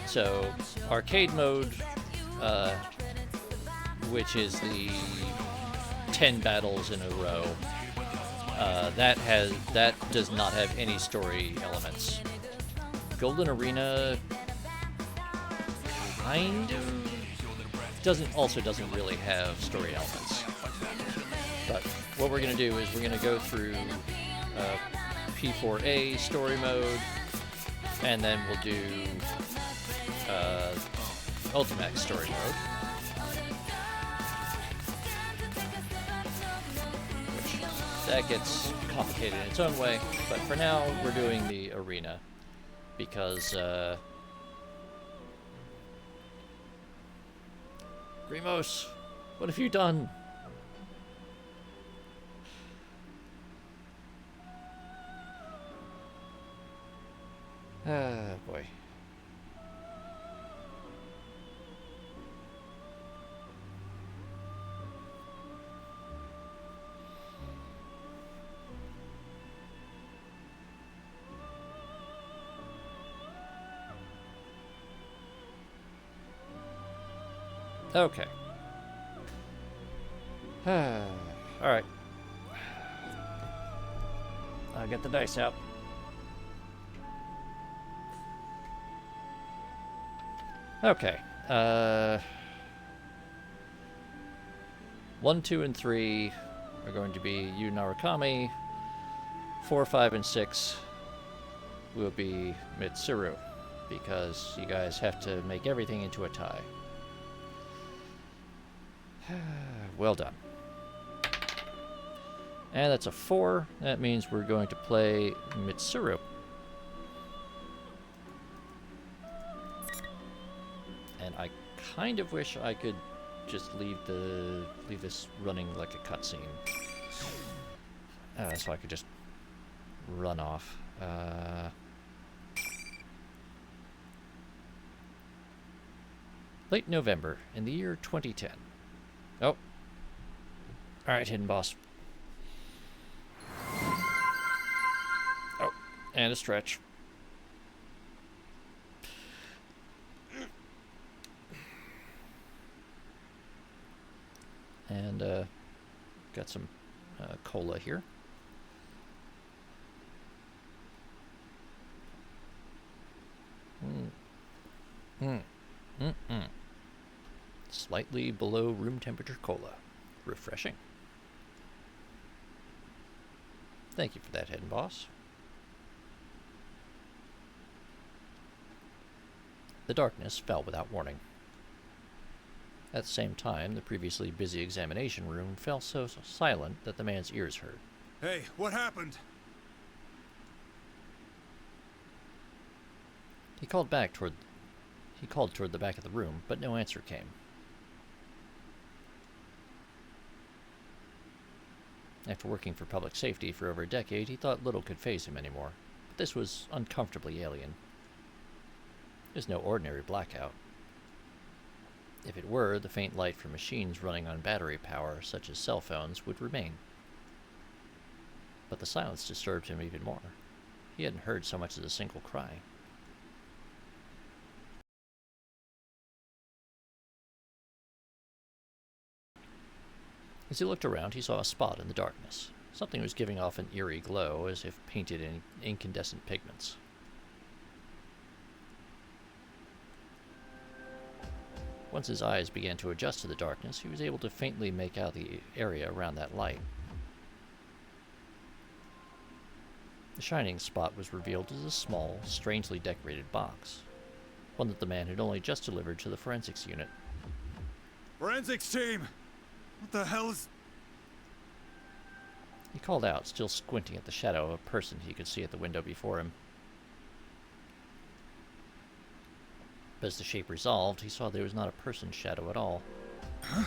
So, arcade mode, which is the 10 battles in a row, that does not have any story elements. Golden Arena kind of doesn't really have story elements. But what we're gonna do is we're gonna go through P4A Story mode, And then we'll do Ultimax story mode. Which, that gets complicated in its own way, but for now we're doing the arena. Because, Grimos, what have you done? Ah, boy. Okay. Alright. I'll get the dice out. Okay. 1, 2, and 3 are going to be Yu Narukami. 4, 5, and 6 will be Mitsuru, because you guys have to make everything into a tie. Well done. And that's a 4. That means we're going to play Mitsuru. And I kind of wish I could just leave this running like a cutscene. So I could just run off. Late November in the year 2010. Oh. Alright, hidden boss. Oh, and a stretch. And got some cola here. Slightly below room temperature cola. Refreshing. Thank you for that, hidden boss. The darkness fell without warning. At the same time, the previously busy examination room fell so silent that the man's ears hurt. Hey, what happened? He called toward the back of the room, but no answer came. After working for public safety for over a decade, he thought little could faze him anymore. But this was uncomfortably alien. It was no ordinary blackout. If it were, the faint light from machines running on battery power, such as cell phones, would remain. But the silence disturbed him even more. He hadn't heard so much as a single cry. As he looked around, he saw a spot in the darkness. Something was giving off an eerie glow, as if painted in incandescent pigments. Once his eyes began to adjust to the darkness, he was able to faintly make out the area around that light. The shining spot was revealed as a small, strangely decorated box. One that the man had only just delivered to the forensics unit. Forensics team! What the hell is... He called out, still squinting at the shadow of a person he could see at the window before him. But as the shape resolved, he saw there was not a person's shadow at all. Huh?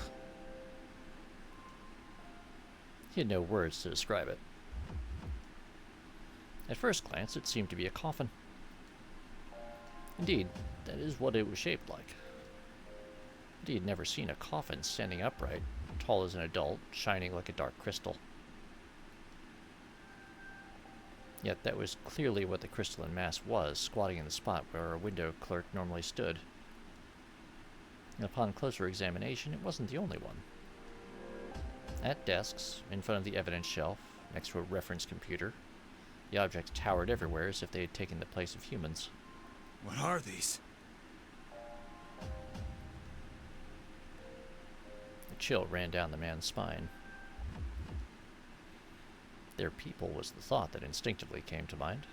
He had no words to describe it. At first glance, it seemed to be a coffin. Indeed, that is what it was shaped like. But he had never seen a coffin standing upright, tall as an adult, shining like a dark crystal. Yet that was clearly what the crystalline mass was, squatting in the spot where a window clerk normally stood. And upon closer examination, it wasn't the only one. At desks, in front of the evidence shelf, next to a reference computer, the objects towered everywhere as if they had taken the place of humans. What are these? A chill ran down the man's spine. Their people was the thought that instinctively came to mind.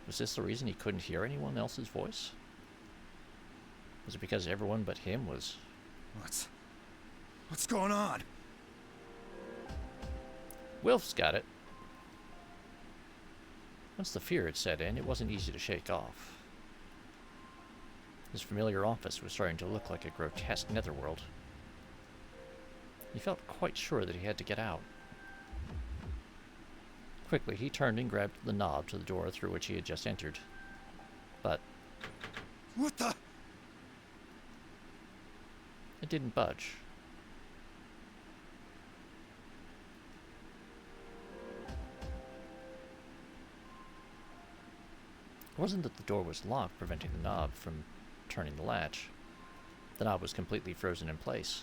Was this the reason he couldn't hear anyone else's voice? Was it because everyone but him was... What's going on? Wilf's got it. Once the fear had set in, it wasn't easy to shake off. His familiar office was starting to look like a grotesque netherworld. He felt quite sure that he had to get out. Quickly, he turned and grabbed the knob to the door through which he had just entered. But... What the? It didn't budge. It wasn't that the door was locked, preventing the knob from turning the latch. The knob was completely frozen in place.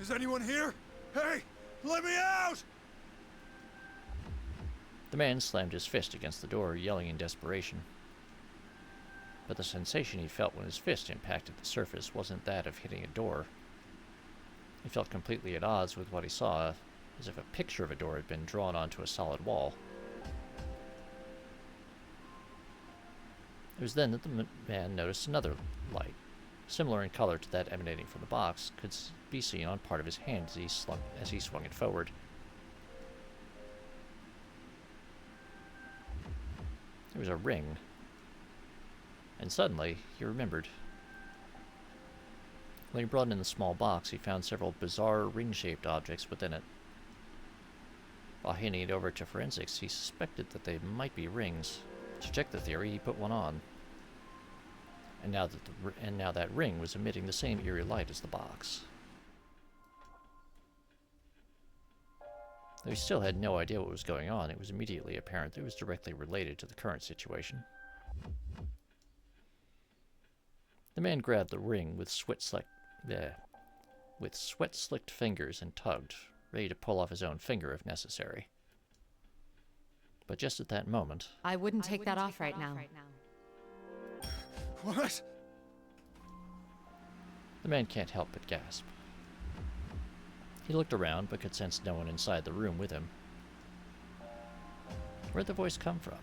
Is anyone here? Hey, let me out! The man slammed his fist against the door, yelling in desperation. But the sensation he felt when his fist impacted the surface wasn't that of hitting a door. He felt completely at odds with what he saw, as if a picture of a door had been drawn onto a solid wall. It was then that the man noticed another light, similar in color to that emanating from the box, could be seen on part of his hand as he swung it forward. There was a ring, and suddenly he remembered. When he brought in the small box, he found several bizarre ring-shaped objects within it. While handing it over to forensics, he suspected that they might be rings. To check the theory, he put one on. And now that ring was emitting the same eerie light as the box. Though he still had no idea what was going on, it was immediately apparent that it was directly related to the current situation. The man grabbed the ring with sweat-slicked fingers and tugged, ready to pull off his own finger if necessary. But just at that moment... I wouldn't take that off right now. What? The man can't help but gasp. He looked around, but could sense no one inside the room with him. Where'd the voice come from?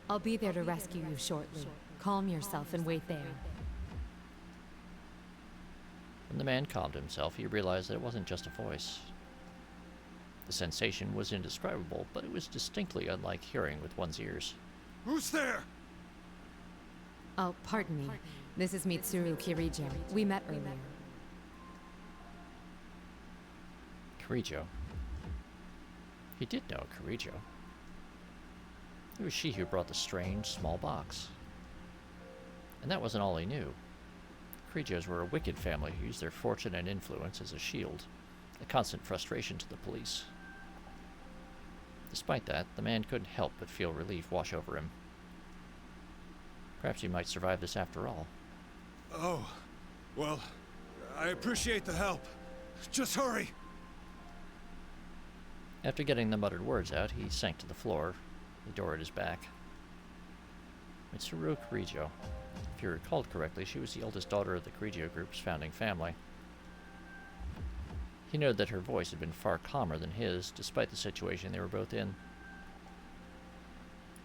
I'll be there to rescue you shortly. Calm yourself and wait there. When the man calmed himself, he realized that it wasn't just a voice. The sensation was indescribable, but it was distinctly unlike hearing with one's ears. Who's there? Oh, pardon me. This is Mitsuru Kirijo. We met earlier. Kirijo. He did know Kirijo. It was she who brought the strange, small box. And that wasn't all he knew. Kirijos were a wicked family who used their fortune and influence as a shield, a constant frustration to the police. Despite that, the man couldn't help but feel relief wash over him. Perhaps he might survive this after all. Oh, well, I appreciate the help. Just hurry! After getting the muttered words out, he sank to the floor, the door at his back. Mitsuru Kirijo. If you recalled correctly, she was the eldest daughter of the Kirijo group's founding family. He noted that her voice had been far calmer than his, despite the situation they were both in.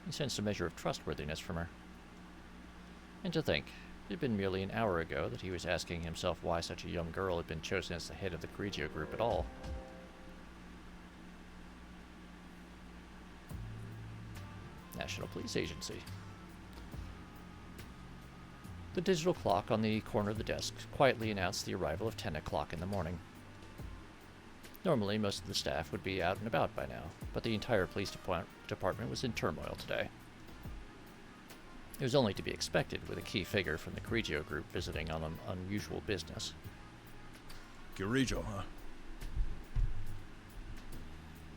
He sensed a measure of trustworthiness from her. And to think, it had been merely an hour ago that he was asking himself why such a young girl had been chosen as the head of the Kirijo group at all. National Police Agency. The digital clock on the corner of the desk quietly announced the arrival of 10 o'clock in the morning. Normally, most of the staff would be out and about by now, but the entire police department was in turmoil today. It was only to be expected with a key figure from the Kirijo group visiting on an unusual business. Kirijo, huh?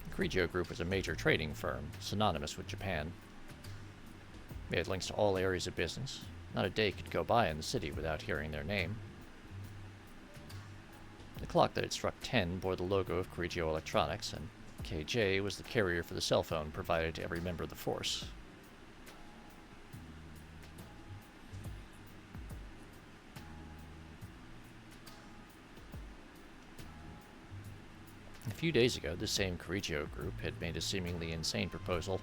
The Kirijo group was a major trading firm, synonymous with Japan. They had links to all areas of business. Not a day could go by in the city without hearing their name. The clock that had struck 10 bore the logo of Kirijo Electronics, and KJ was the carrier for the cell phone provided to every member of the force. A few days ago, this same Kirijo group had made a seemingly insane proposal.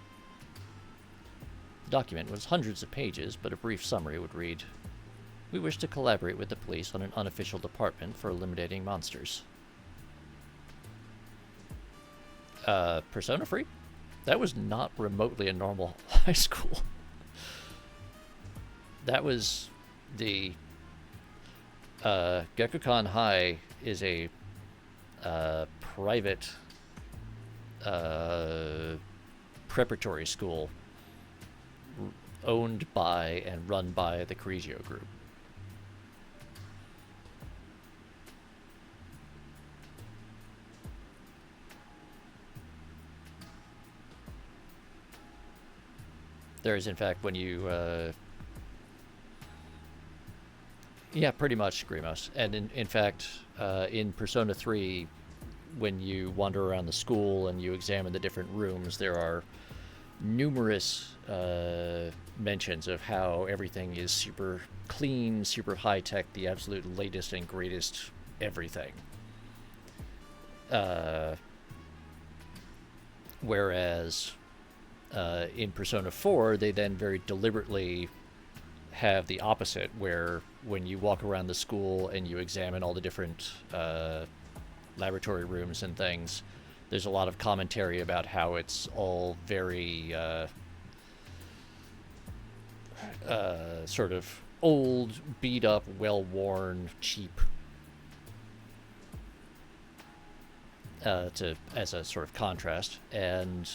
The document was hundreds of pages, but a brief summary would read, "We wish to collaborate with the police on an unofficial department for eliminating monsters." Persona Free? That was not remotely a normal high school. That was the... Gekukan High is a private preparatory school owned by and run by the Correggio Group. There is, in fact, when you... yeah, pretty much, Grimos. And in fact, in Persona 3, when you wander around the school and you examine the different rooms, there are numerous mentions of how everything is super clean, super high-tech, the absolute latest and greatest everything. Whereas in Persona 4, they then very deliberately have the opposite, where when you walk around the school and you examine all the different laboratory rooms and things, there's a lot of commentary about how it's all very sort of old, beat up, well-worn, cheap, as a sort of contrast. And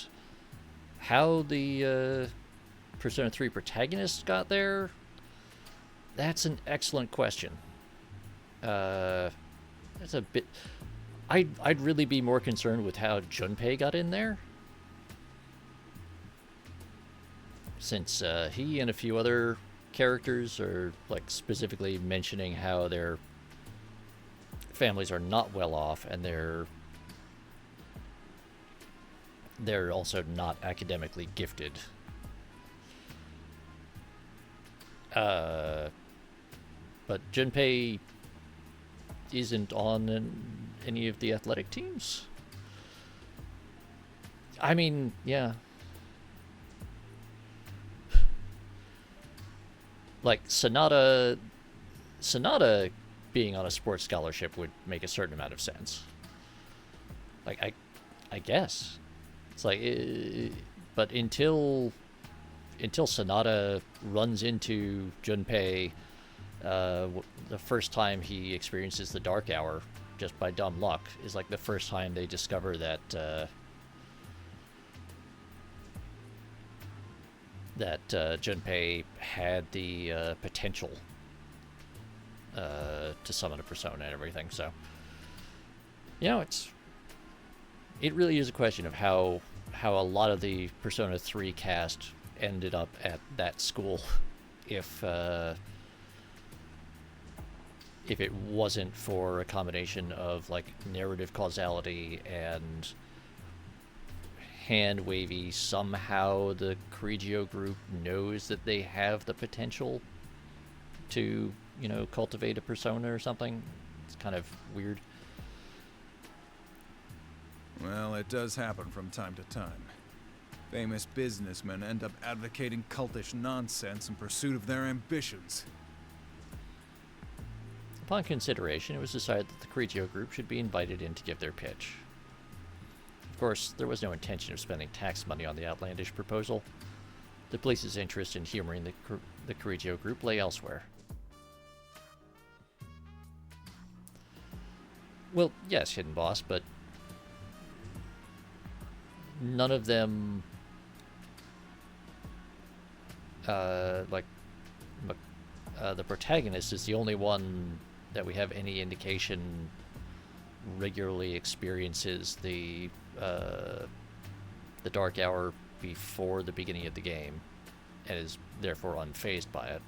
how the Persona 3 protagonists got there, that's an excellent question. That's a bit... I'd really be more concerned with how Junpei got in there, since he and a few other characters are like specifically mentioning how their families are not well off, and they're also not academically gifted. But Junpei isn't on any of the athletic teams. I mean, yeah. Like, Sonata being on a sports scholarship would make a certain amount of sense. Like, I guess. It's like, but until Sonata runs into Junpei, the first time he experiences the Dark Hour, just by dumb luck, is like the first time they discover that Junpei had the potential to summon a persona and everything. So, you know, it really is a question of how a lot of the Persona 3 cast ended up at that school, if it wasn't for a combination of like narrative causality and hand wavy, somehow the Correggio Group knows that they have the potential to, you know, cultivate a persona or something. It's kind of weird. Well, it does happen from time to time. Famous businessmen end up advocating cultish nonsense in pursuit of their ambitions. Upon consideration, it was decided that the Correggio Group should be invited in to give their pitch. Of course, there was no intention of spending tax money on the outlandish proposal. The police's interest in humoring the Correggio Group lay elsewhere. Well, yes, Hidden Boss, but none of them, the protagonist is the only one that we have any indication regularly experiences the Dark Hour before the beginning of the game, and is therefore unfazed by it.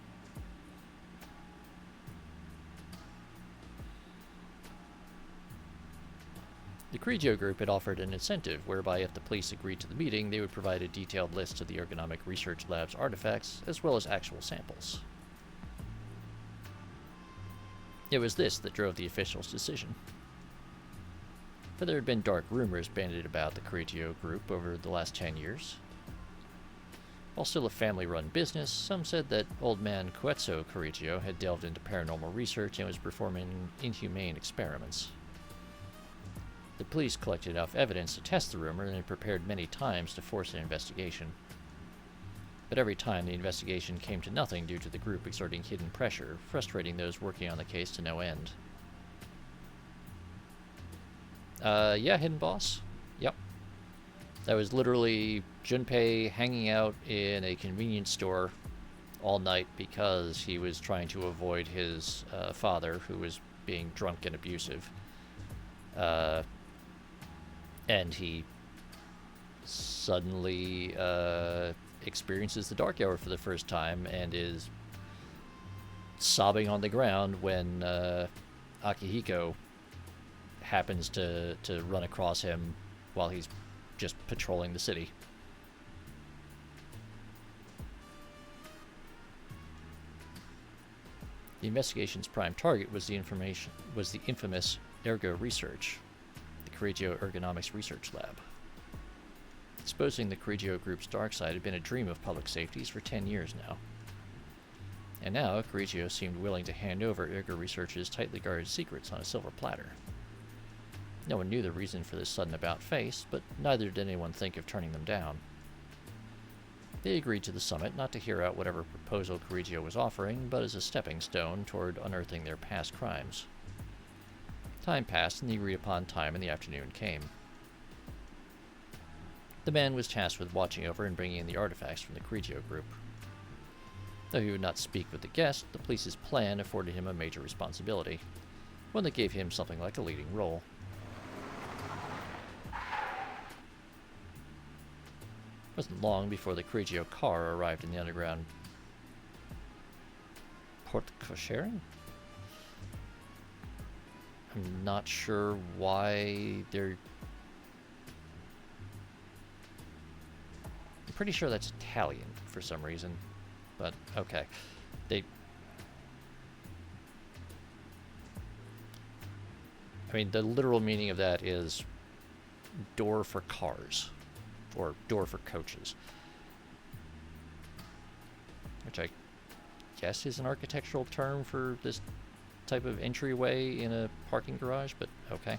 The Correggio Group had offered an incentive whereby if the police agreed to the meeting, they would provide a detailed list of the Ergonomic Research Lab's artifacts, as well as actual samples. It was this that drove the official's decision. For there had been dark rumors bandied about the Correggio Group over the last 10 years. While still a family-run business, some said that old man Koetsu Kirijo had delved into paranormal research and was performing inhumane experiments. The police collected enough evidence to test the rumor and had prepared many times to force an investigation. But every time the investigation came to nothing due to the group exerting hidden pressure, frustrating those working on the case to no end. Yeah, Hidden Boss? Yep. That was literally Junpei hanging out in a convenience store all night because he was trying to avoid his father, who was being drunk and abusive. And he suddenly experiences the Dark Hour for the first time and is sobbing on the ground when Akihiko happens to run across him while he's just patrolling the city. The investigation's prime target was the infamous Ergo Research, the Kirijo Ergonomics Research Lab. Exposing the Kirijo Group's dark side had been a dream of public safety's for 10 years now. And now, Kirijo seemed willing to hand over Ergo Research's tightly guarded secrets on a silver platter. No one knew the reason for this sudden about-face, but neither did anyone think of turning them down. They agreed to the summit not to hear out whatever proposal Kirijo was offering, but as a stepping stone toward unearthing their past crimes. Time passed, and the agreed-upon time in the afternoon came. The man was tasked with watching over and bringing in the artifacts from the Kirijo group. Though he would not speak with the guest, the police's plan afforded him a major responsibility, one that gave him something like a leading role. It wasn't long before the Kirijo car arrived in the underground Porte Cochere? I'm not sure why they're... I'm pretty sure that's Italian for some reason, but okay. I mean, the literal meaning of that is door for cars, or door for coaches, which I guess is an architectural term for this type of entryway in a parking garage, but okay.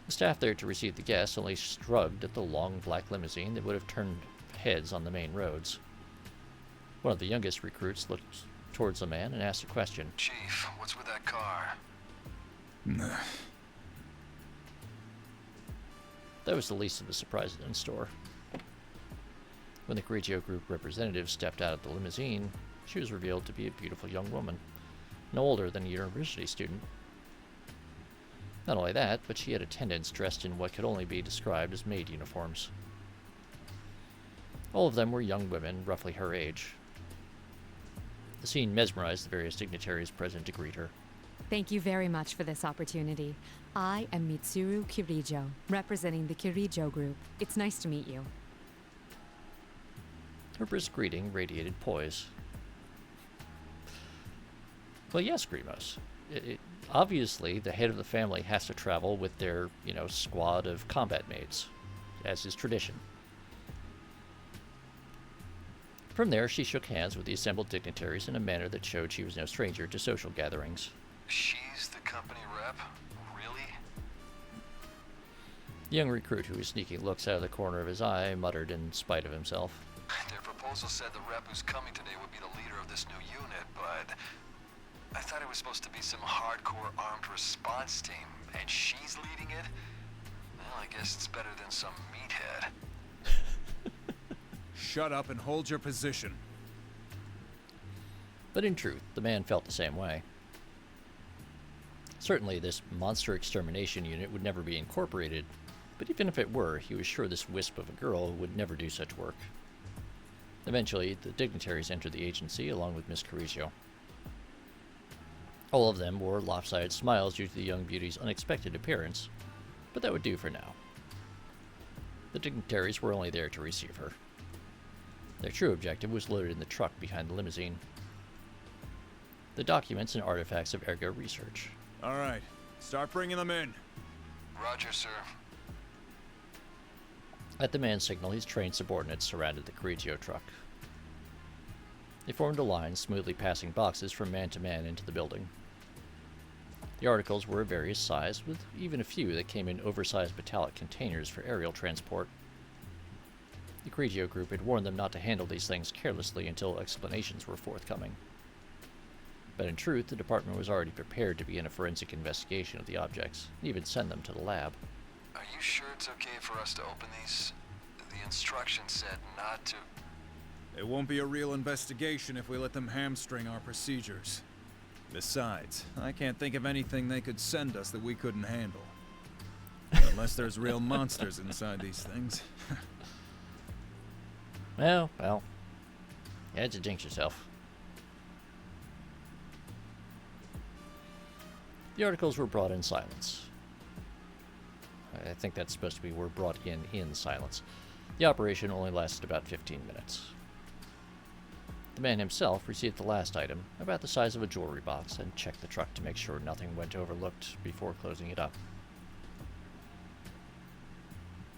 The staff there to receive the guests only shrugged at the long black limousine that would have turned heads on the main roads. One of the youngest recruits looked towards the man and asked a question. Chief, what's with that car? That was the least of the surprises in store. When the Kirijo Group representative stepped out of the limousine, she was revealed to be a beautiful young woman, no older than a university student. Not only that, but she had attendants dressed in what could only be described as maid uniforms. All of them were young women, roughly her age. The scene mesmerized the various dignitaries present to greet her. Thank you very much for this opportunity. I am Mitsuru Kirijo, representing the Kirijo Group. It's nice to meet you. Her brisk greeting radiated poise. Well, yes, Grimos. Obviously, the head of the family has to travel with their, squad of combat mates, as is tradition. From there, she shook hands with the assembled dignitaries in a manner that showed she was no stranger to social gatherings. She's the company rep? Really? The young recruit, who was sneaking looks out of the corner of his eye, muttered in spite of himself. Their proposal said the rep who's coming today would be the leader of this new unit, but I thought it was supposed to be some hardcore armed response team, and she's leading it? Well, I guess it's better than some meathead. Shut up and hold your position. But in truth, the man felt the same way. Certainly, this monster extermination unit would never be incorporated, but even if it were, he was sure this wisp of a girl would never do such work. Eventually, the dignitaries entered the agency along with Miss Kirijo. All of them wore lopsided smiles due to the young beauty's unexpected appearance, but that would do for now. The dignitaries were only there to receive her. Their true objective was loaded in the truck behind the limousine. The documents and artifacts of Ergo Research. All right, start bringing them in. Roger, sir. At the man's signal, his trained subordinates surrounded the Correggio truck. They formed a line, smoothly passing boxes from man to man into the building. The articles were of various size, with even a few that came in oversized metallic containers for aerial transport. The Correggio group had warned them not to handle these things carelessly until explanations were forthcoming. But in truth, the department was already prepared to begin a forensic investigation of the objects, and even send them to the lab. Are you sure it's okay for us to open these? The instructions said not to. It won't be a real investigation if we let them hamstring our procedures. Besides, I can't think of anything they could send us that we couldn't handle. Unless there's real monsters inside these things. Well, you had to jinx yourself. The articles were brought in silence. I think that's supposed to be were brought in silence. The operation only lasted about 15 minutes. The man himself received the last item, about the size of a jewelry box, and checked the truck to make sure nothing went overlooked before closing it up.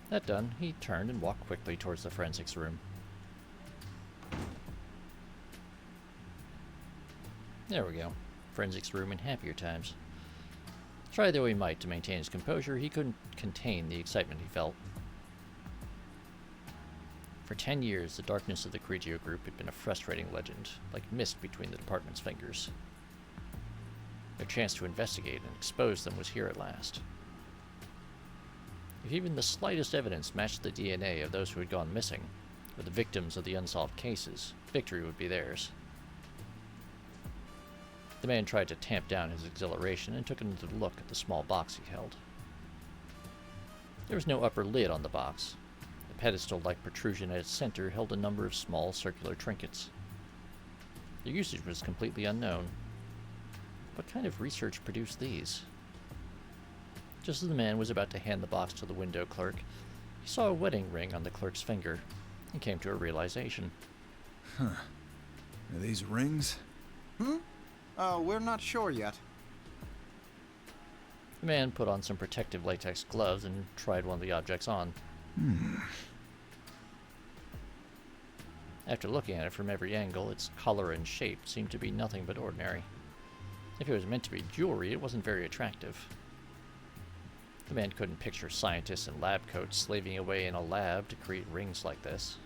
That done, he turned and walked quickly towards the forensics room. There we go. Forensics room in happier times. Try though he might to maintain his composure, he couldn't contain the excitement he felt. For 10 years, the darkness of the Correggio group had been a frustrating legend, like mist between the department's fingers. Their chance to investigate and expose them was here at last. If even the slightest evidence matched the DNA of those who had gone missing, or the victims of the unsolved cases, victory would be theirs. The man tried to tamp down his exhilaration and took another look at the small box he held. There was no upper lid on the box. The pedestal-like protrusion at its center held a number of small circular trinkets. Their usage was completely unknown. What kind of research produced these? Just as the man was about to hand the box to the window clerk, he saw a wedding ring on the clerk's finger and came to a realization. Huh. Are these rings? We're not sure yet. The man put on some protective latex gloves and tried one of the objects on. After looking at it from every angle, its color and shape seemed to be nothing but ordinary. If it was meant to be jewelry, it wasn't very attractive. The man couldn't picture scientists in lab coats slaving away in a lab to create rings like this.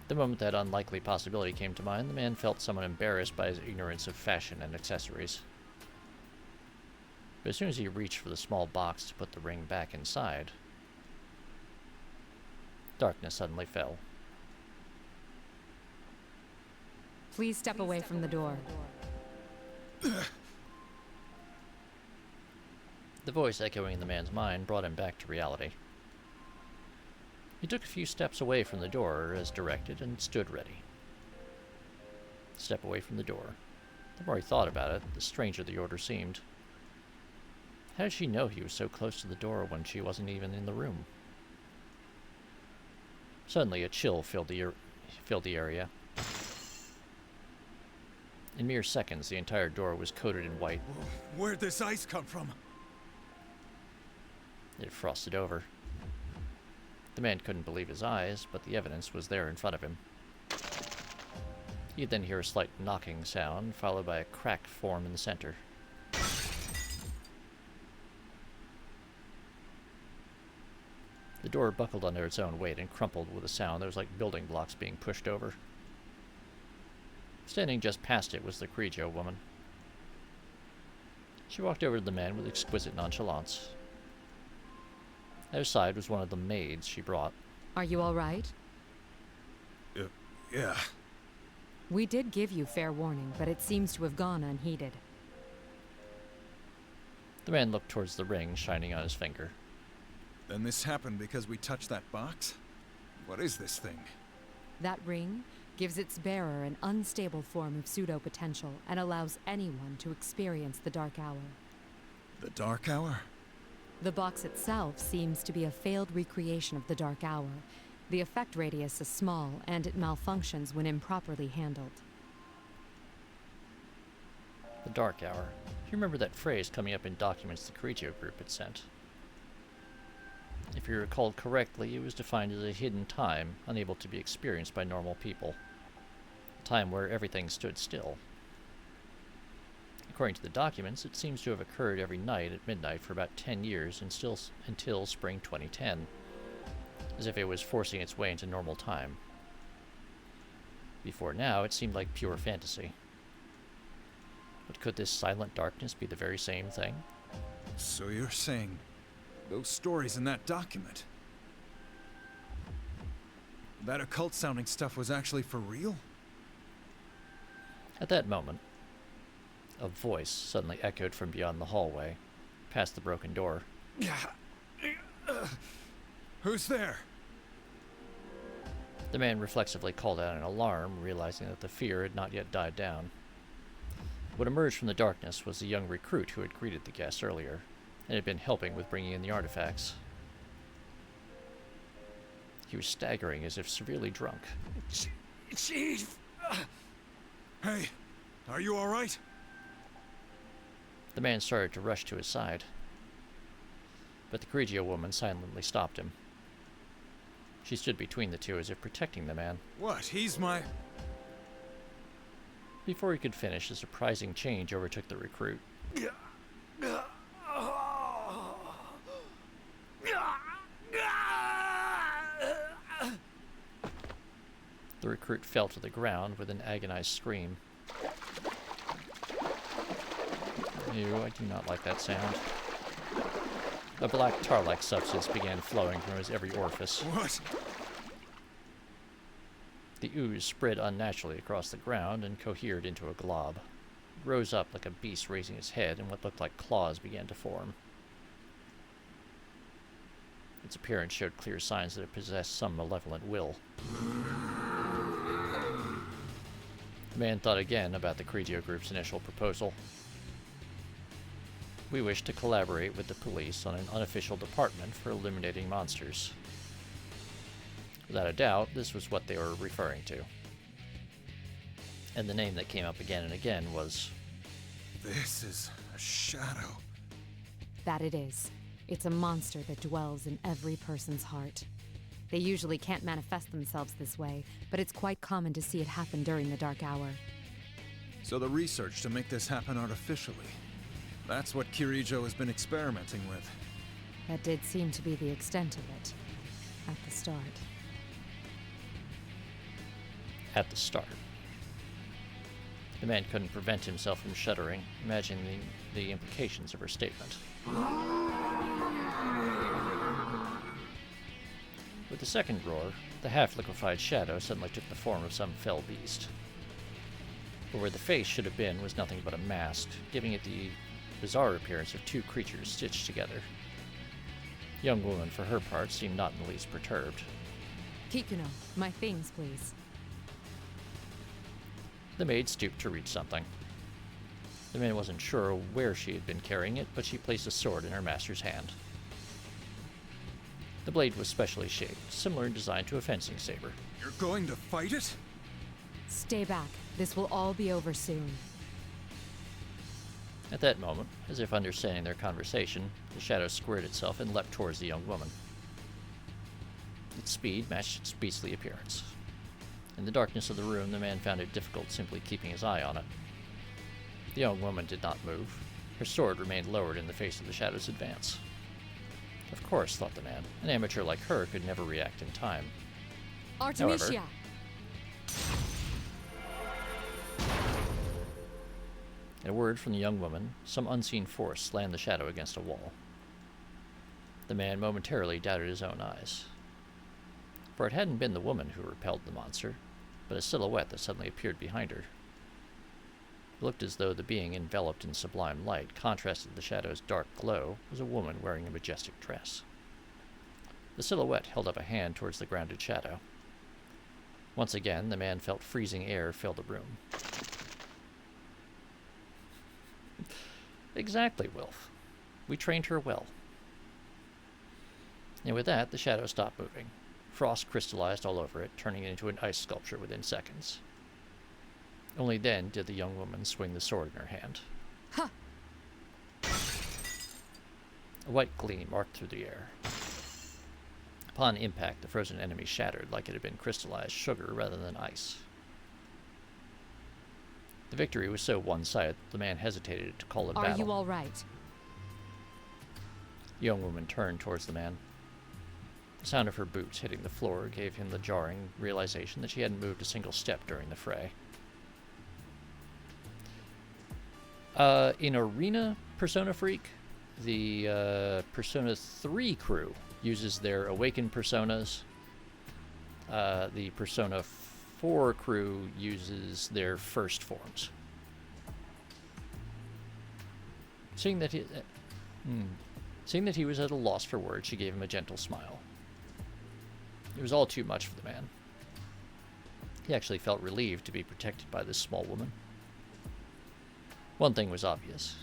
The moment that unlikely possibility came to mind, the man felt somewhat embarrassed by his ignorance of fashion and accessories. But as soon as he reached for the small box to put the ring back inside, darkness suddenly fell. Please step away from the door. The voice echoing in the man's mind brought him back to reality. He took a few steps away from the door as directed and stood ready. Step away from the door. The more he thought about it, the stranger the order seemed. How did she know he was so close to the door when she wasn't even in the room? Suddenly, a chill filled the area. In mere seconds, the entire door was coated in white. Where'd this ice come from? It frosted over. The man couldn't believe his eyes, but the evidence was there in front of him. He'd then hear a slight knocking sound, followed by a crack form in the center. The door buckled under its own weight and crumpled with a sound that was like building blocks being pushed over. Standing just past it was the Correggio woman. She walked over to the man with exquisite nonchalance. At her side was one of the maids she brought. Are you all right? Yeah. We did give you fair warning, but it seems to have gone unheeded. The man looked towards the ring shining on his finger. Then this happened because we touched that box? What is this thing? That ring gives its bearer an unstable form of pseudo-potential and allows anyone to experience the Dark Hour. The Dark Hour? The box itself seems to be a failed recreation of the Dark Hour. The effect radius is small, and it malfunctions when improperly handled. The Dark Hour. You remember that phrase coming up in documents the Correggio group had sent. If you recall correctly, it was defined as a hidden time, unable to be experienced by normal people. A time where everything stood still. According to the documents, it seems to have occurred every night at midnight for about 10 years and still until spring 2010, as if it was forcing its way into normal time. Before now, it seemed like pure fantasy. But could this silent darkness be the very same thing? So you're saying those stories in that document, that occult-sounding stuff was actually for real? At that moment, a voice suddenly echoed from beyond the hallway, past the broken door. Who's there? The man reflexively called out an alarm, realizing that the fear had not yet died down. What emerged from the darkness was the young recruit who had greeted the guests earlier, and had been helping with bringing in the artifacts. He was staggering as if severely drunk. Chief! Hey, are you alright? The man started to rush to his side, but the Correggio woman silently stopped him. She stood between the two as if protecting the man. What? He's my... Before he could finish, a surprising change overtook the recruit. The recruit fell to the ground with an agonized scream. Ew, I do not like that sound. A black tar-like substance began flowing from his every orifice. What? The ooze spread unnaturally across the ground and cohered into a glob. It rose up like a beast raising its head, and what looked like claws began to form. Its appearance showed clear signs that it possessed some malevolent will. The man thought again about the Correggio group's initial proposal. We wish to collaborate with the police on an unofficial department for eliminating monsters. Without a doubt, this was what they were referring to. And the name that came up again and again was... This is a shadow. That it is. It's a monster that dwells in every person's heart. They usually can't manifest themselves this way, but it's quite common to see it happen during the dark hour. So the research to make this happen artificially, that's what Correggio has been experimenting with. That did seem to be the extent of it, at the start. At the start. The man couldn't prevent himself from shuddering, imagining the implications of her statement. With the second roar, the half-liquefied shadow suddenly took the form of some fell beast. But where the face should have been was nothing but a mask, giving it the bizarre appearance of two creatures stitched together. The young woman, for her part, seemed not in the least perturbed. Kikuno, my things, please. The maid stooped to reach something. The man wasn't sure where she had been carrying it, but she placed a sword in her master's hand. The blade was specially shaped, similar in design to a fencing saber. You're going to fight it? Stay back. This will all be over soon. At that moment, as if understanding their conversation, the shadow squared itself and leapt towards the young woman. Its speed matched its beastly appearance. In the darkness of the room, the man found it difficult simply keeping his eye on it. The young woman did not move. Her sword remained lowered in the face of the shadow's advance. Of course, thought the man, an amateur like her could never react in time. Artemisia! At a word from the young woman, some unseen force slammed the shadow against a wall. The man momentarily doubted his own eyes. For it hadn't been the woman who repelled the monster, but a silhouette that suddenly appeared behind her. It looked as though the being enveloped in sublime light, contrasted with the shadow's dark glow, was a woman wearing a majestic dress. The silhouette held up a hand towards the grounded shadow. Once again, the man felt freezing air fill the room. Exactly, Wilf. We trained her well. And with that, the shadow stopped moving. Frost crystallized all over it, turning it into an ice sculpture within seconds. Only then did the young woman swing the sword in her hand. Ha! A white gleam arced through the air. Upon impact, the frozen enemy shattered like it had been crystallized sugar rather than ice. The victory was so one-sided, the man hesitated to call it battle. Are you all right? The young woman turned towards the man. The sound of her boots hitting the floor gave him the jarring realization that she hadn't moved a single step during the fray. In Arena Persona Freak, the Persona 3 crew uses their awakened personas. The Persona 4 crew uses their first forms. Seeing that he was at a loss for words, she gave him a gentle smile. It was all too much for the man. He actually felt relieved to be protected by this small woman. One thing was obvious.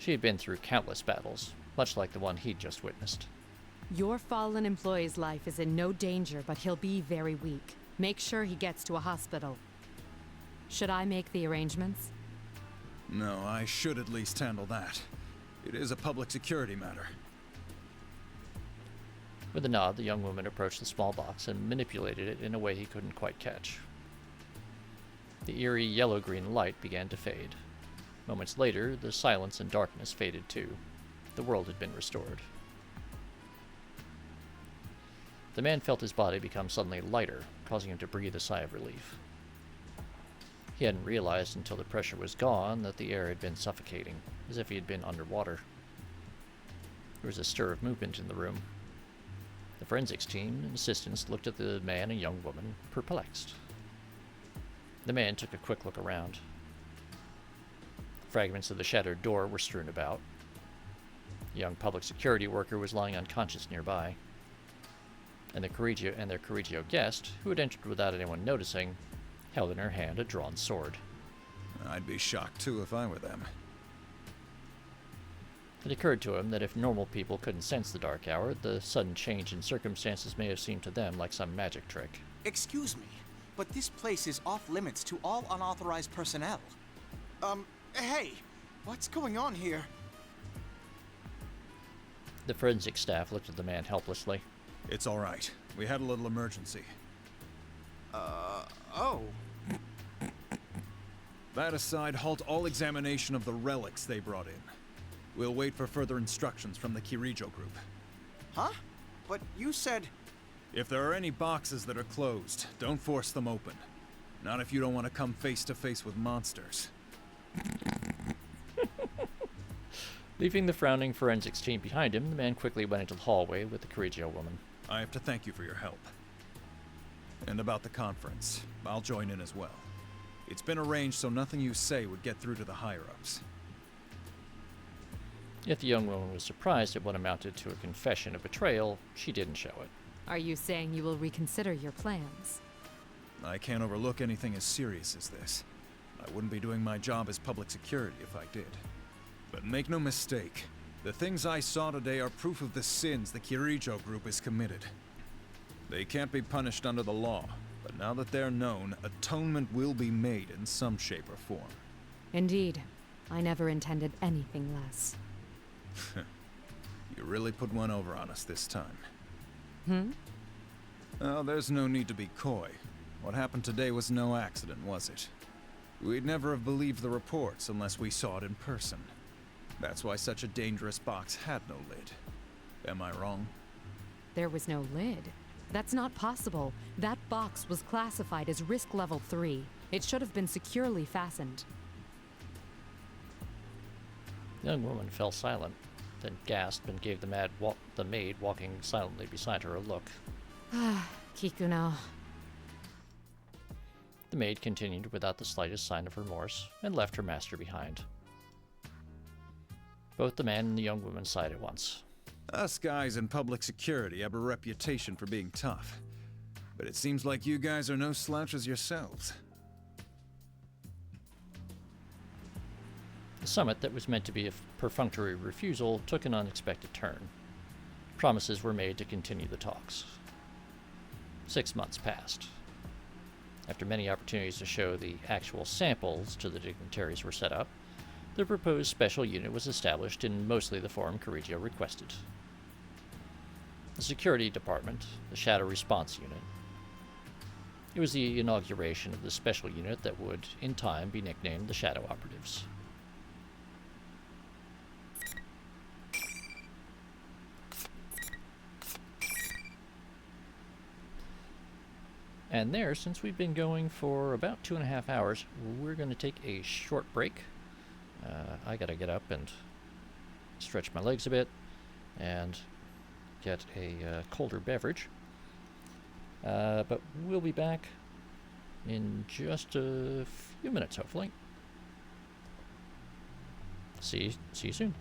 She had been through countless battles, much like the one he'd just witnessed. Your fallen employee's life is in no danger, but he'll be very weak. Make sure he gets to a hospital. Should I make the arrangements? No, I should at least handle that. It is a public security matter. With a nod, the young woman approached the small box and manipulated it in a way he couldn't quite catch. The eerie yellow-green light began to fade. Moments later, the silence and darkness faded too. The world had been restored. The man felt his body become suddenly lighter, causing him to breathe a sigh of relief. He hadn't realized until the pressure was gone that the air had been suffocating, as if he had been underwater. There was a stir of movement in the room. The forensics team and assistants looked at the man and young woman, perplexed. The man took a quick look around. Fragments of the shattered door were strewn about. A young public security worker was lying unconscious nearby. And their Correggio guest, who had entered without anyone noticing, held in her hand a drawn sword. I'd be shocked too if I were them. It occurred to him that if normal people couldn't sense the dark hour, the sudden change in circumstances may have seemed to them like some magic trick. Excuse me, but this place is off limits to all unauthorized personnel. Hey, what's going on here? The forensic staff looked at the man helplessly. It's all right. We had a little emergency. Oh. That aside, halt all examination of the relics they brought in. We'll wait for further instructions from the Kirijo group. Huh? But you said... If there are any boxes that are closed, don't force them open. Not if you don't want to come face to face with monsters. Leaving the frowning forensics team behind him, the man quickly went into the hallway with the Correggio woman. I have to thank you for your help. And about the conference, I'll join in as well. It's been arranged so nothing you say would get through to the higher-ups. If the young woman was surprised at what amounted to a confession of betrayal, she didn't show it. Are you saying you will reconsider your plans? I can't overlook anything as serious as this. I wouldn't be doing my job as public security if I did. But make no mistake, the things I saw today are proof of the sins the Kirijo group has committed. They can't be punished under the law, but now that they're known, atonement will be made in some shape or form. Indeed. I never intended anything less. You really put one over on us this time. Hmm? Oh, there's no need to be coy. What happened today was no accident, was it? We'd never have believed the reports unless we saw it in person. That's why such a dangerous box had no lid. Am I wrong? There was no lid. That's not possible. That box was classified as risk level 3. It should have been securely fastened. The young woman fell silent, then gasped and gave the maid walking silently beside her a look. Ah, Kikuno. The maid continued without the slightest sign of remorse and left her master behind. Both the man and the young woman sighed at once. Us guys in public security have a reputation for being tough. But it seems like you guys are no slouches yourselves. The summit that was meant to be a perfunctory refusal took an unexpected turn. Promises were made to continue the talks. 6 months passed. After many opportunities to show the actual samples to the dignitaries were set up, the proposed special unit was established in mostly the form Correggio requested. the security department, the Shadow Response Unit. It was the inauguration of the special unit that would, in time, be nicknamed the Shadow Operatives. And there, since we've been going for about 2.5 hours, we're going to take a short break. I gotta get up and stretch my legs a bit and get a colder beverage. But we'll be back in just a few minutes, hopefully. See you soon.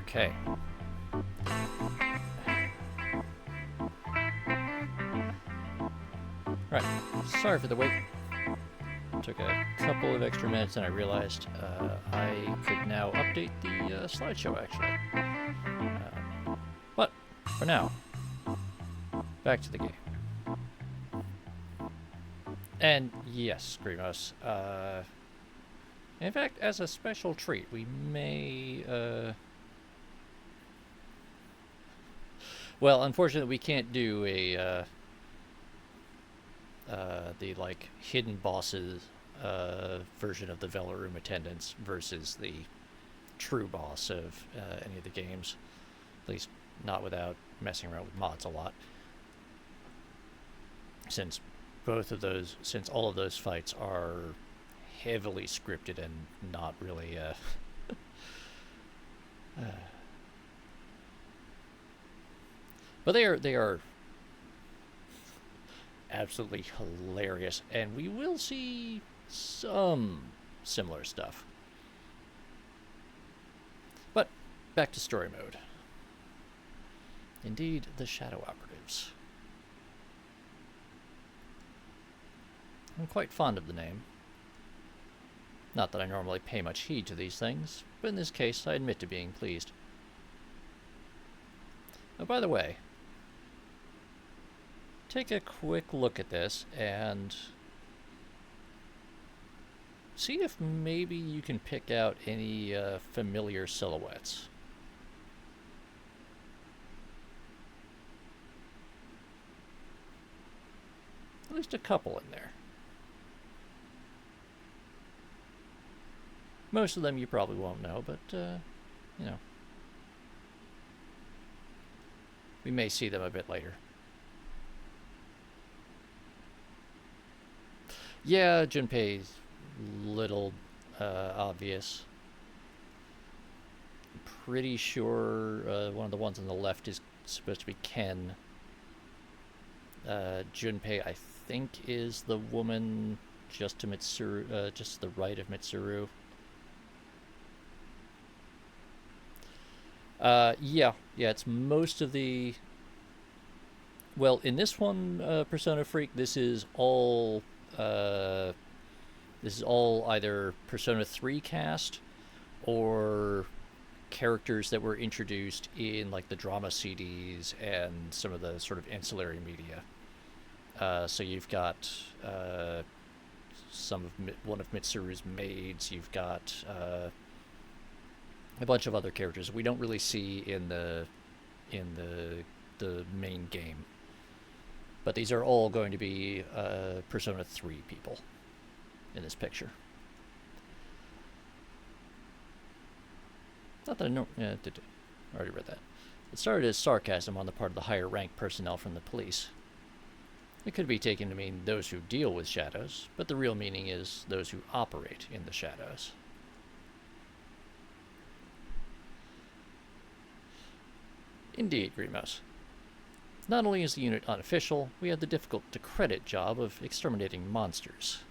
Okay. Right. Sorry for the wait. Took a couple of extra minutes and I realized I could now update the slideshow, actually. But, for now, back to the game. And yes, Screamos, in fact, as a special treat, we may, well, unfortunately, we can't do a, the, like, hidden bosses, version of the Vela Room attendants versus the true boss of, any of the games. At least, not without messing around with mods a lot. Since all of those fights are heavily scripted and not really, but they are absolutely hilarious, and we will see some similar stuff. But back to story mode. Indeed, the Shadow Operatives. I'm quite fond of the name. Not that I normally pay much heed to these things, but in this case I admit to being pleased. Oh, by the way, take a quick look at this and see if maybe you can pick out any familiar silhouettes. At least a couple in there. Most of them you probably won't know, but, you know, we may see them a bit later. Yeah, Junpei's little obvious. Pretty sure one of the ones on the left is supposed to be Ken. Junpei, I think, is the woman just to Mitsuru, just to the right of Mitsuru. Yeah, it's most of the... Well, in this one, Persona Freak, this is all either Persona 3 cast or characters that were introduced in like the drama CDs and some of the sort of ancillary media. So you've got one of Mitsuru's maids. You've got a bunch of other characters we don't really see in the main game. But these are all going to be Persona 3 people in this picture. Not that I know. Yeah, I already read that. It started as sarcasm on the part of the higher ranked personnel from the police. It could be taken to mean those who deal with shadows, but the real meaning is those who operate in the shadows. Indeed, Grimos. Not only is the unit unofficial, we had the difficult-to-credit job of exterminating monsters.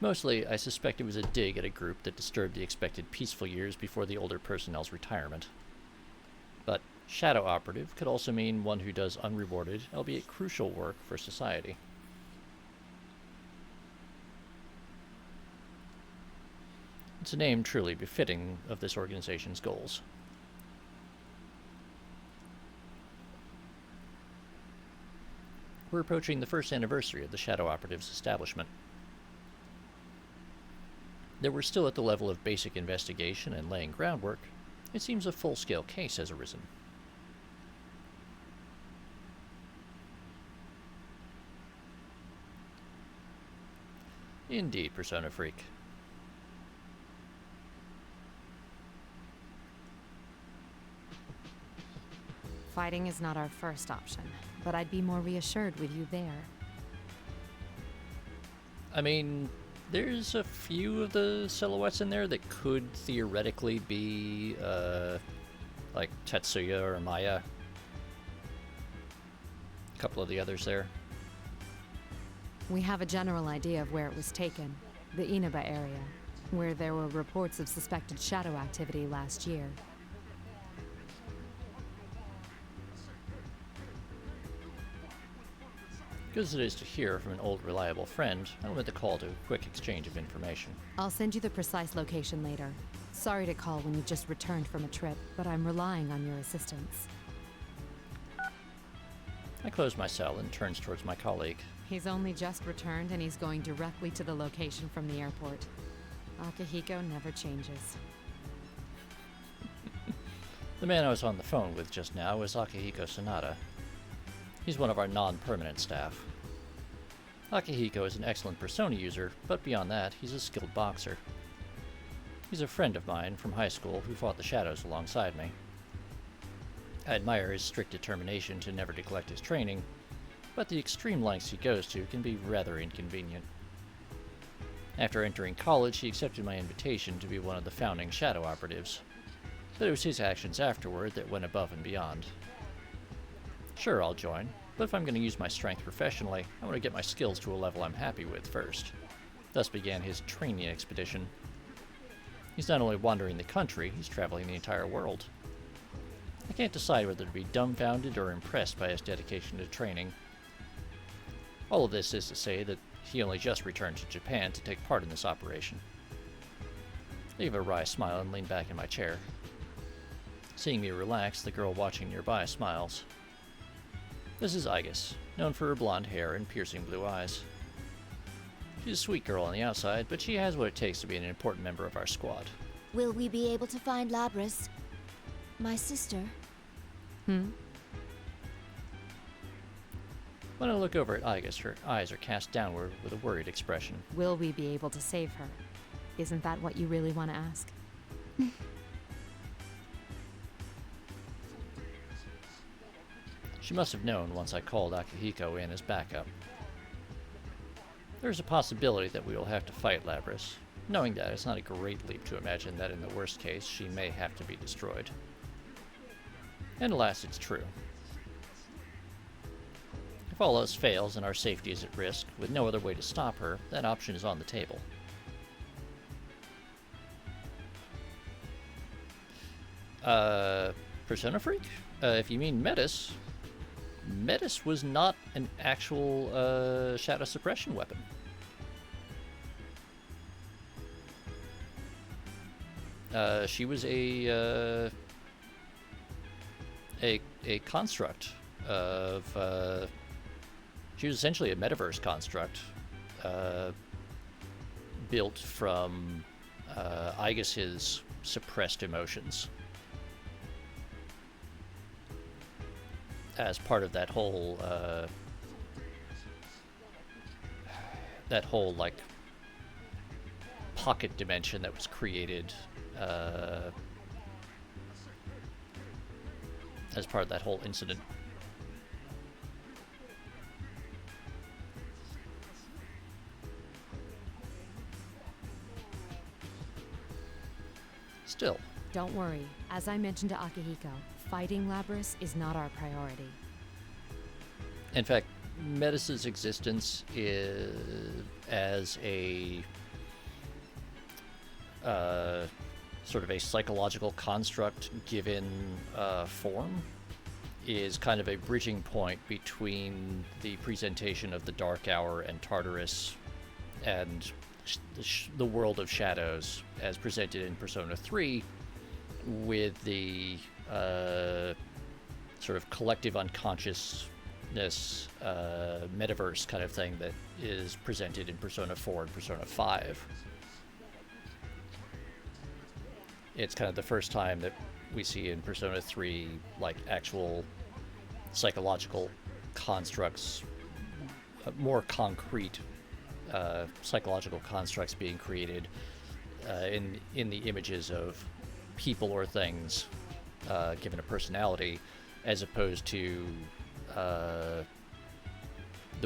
Mostly, I suspect it was a dig at a group that disturbed the expected peaceful years before the older personnel's retirement. But shadow operative could also mean one who does unrewarded, albeit crucial work for society. It's a name truly befitting of this organization's goals. We're approaching the first anniversary of the Shadow Operative's establishment. Though we're still at the level of basic investigation and laying groundwork, it seems a full-scale case has arisen. Indeed, Persona Freak. Fighting is not our first option, but I'd be more reassured with you there. I mean, there's a few of the silhouettes in there that could theoretically be, like Tetsuya or Maya. A couple of the others there. We have a general idea of where it was taken, the Inaba area, where there were reports of suspected shadow activity last year. Good as it is to hear from an old reliable friend, I wanted to call to a quick exchange of information. I'll send you the precise location later. Sorry to call when you just returned from a trip, but I'm relying on your assistance. I close my cell and turns towards my colleague. He's only just returned and he's going directly to the location from the airport. Akihiko never changes. The man I was on the phone with just now was Akihiko Sanada. He's one of our non-permanent staff. Akihiko is an excellent Persona user, but beyond that, he's a skilled boxer. He's a friend of mine from high school who fought the shadows alongside me. I admire his strict determination to never neglect his training, but the extreme lengths he goes to can be rather inconvenient. After entering college, he accepted my invitation to be one of the founding shadow operatives, but it was his actions afterward that went above and beyond. Sure, I'll join, but if I'm going to use my strength professionally, I want to get my skills to a level I'm happy with first. Thus began his training expedition. He's not only wandering the country, he's traveling the entire world. I can't decide whether to be dumbfounded or impressed by his dedication to training. All of this is to say that he only just returned to Japan to take part in this operation. I gave a wry smile and leaned back in my chair. Seeing me relax, the girl watching nearby smiles. This is Aigis, known for her blonde hair and piercing blue eyes. She's a sweet girl on the outside, but she has what it takes to be an important member of our squad. Will we be able to find Labris? My sister? Hmm? When I look over at Aigis, her eyes are cast downward with a worried expression. Will we be able to save her? Isn't that what you really want to ask? She must have known once I called Akihiko in as backup. There's a possibility that we will have to fight Labris. Knowing that, it's not a great leap to imagine that in the worst case, she may have to be destroyed. And alas, it's true. If all else fails and our safety is at risk, with no other way to stop her, that option is on the table. Persona Freak? If you mean Metis, Metis was not an actual shadow suppression weapon. She was a construct of. She was essentially a metaverse construct built from Aigis' suppressed emotions. As part of that whole like pocket dimension that was created as part of that whole incident. Still. Don't worry. As I mentioned to Akihiko, fighting Labris is not our priority. In fact, Metis' existence is as a sort of a psychological construct given form is kind of a bridging point between the presentation of the Dark Hour and Tartarus and the world of shadows as presented in Persona 3 with the sort of collective unconsciousness metaverse kind of thing that is presented in Persona 4 and Persona 5. It's kind of the first time that we see in Persona 3 like actual psychological constructs, more concrete psychological constructs being created in the images of people or things given a personality, as opposed to the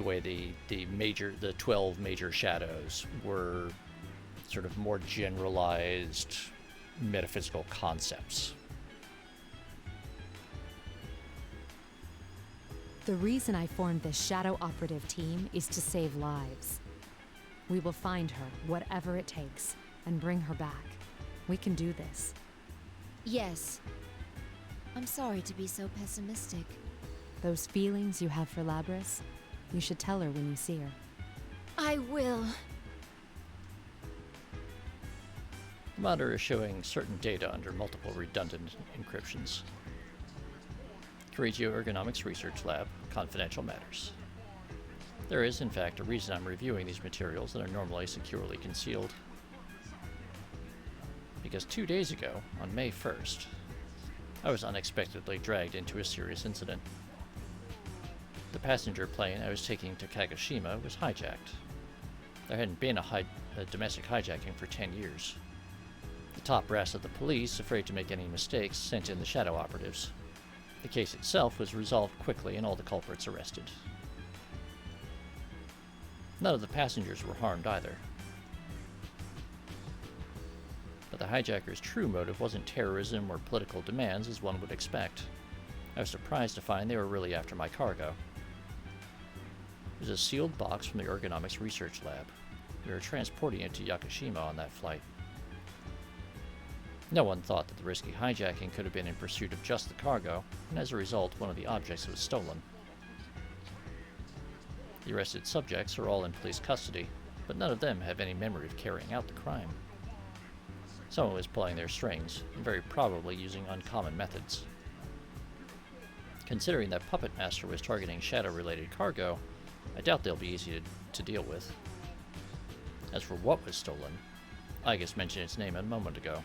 way the 12 major shadows were sort of more generalized metaphysical concepts. The reason I formed this shadow operative team is to save lives. We will find her, whatever it takes, and bring her back. We can do this. Yes. I'm sorry to be so pessimistic. Those feelings you have for Labris, you should tell her when you see her. I will. The monitor is showing certain data under multiple redundant encryptions. Correggio Ergonomics Research Lab, confidential matters. There is, in fact, a reason I'm reviewing these materials that are normally securely concealed. Because 2 days ago, on May 1st, I was unexpectedly dragged into a serious incident. The passenger plane I was taking to Kagoshima was hijacked. There hadn't been a domestic hijacking for 10 years. The top brass of the police, afraid to make any mistakes, sent in the shadow operatives. The case itself was resolved quickly and all the culprits arrested. None of the passengers were harmed either. But the hijackers' true motive wasn't terrorism or political demands as one would expect. I was surprised to find they were really after my cargo. It was a sealed box from the Ergonomics Research Lab. We were transporting it to Yakushima on that flight. No one thought that the risky hijacking could have been in pursuit of just the cargo, and as a result, one of the objects was stolen. The arrested subjects are all in police custody, but none of them have any memory of carrying out the crime. Someone was pulling their strings, and very probably using uncommon methods. Considering that Puppet Master was targeting shadow-related cargo, I doubt they'll be easy to deal with. As for what was stolen, Aigis mentioned its name a moment ago.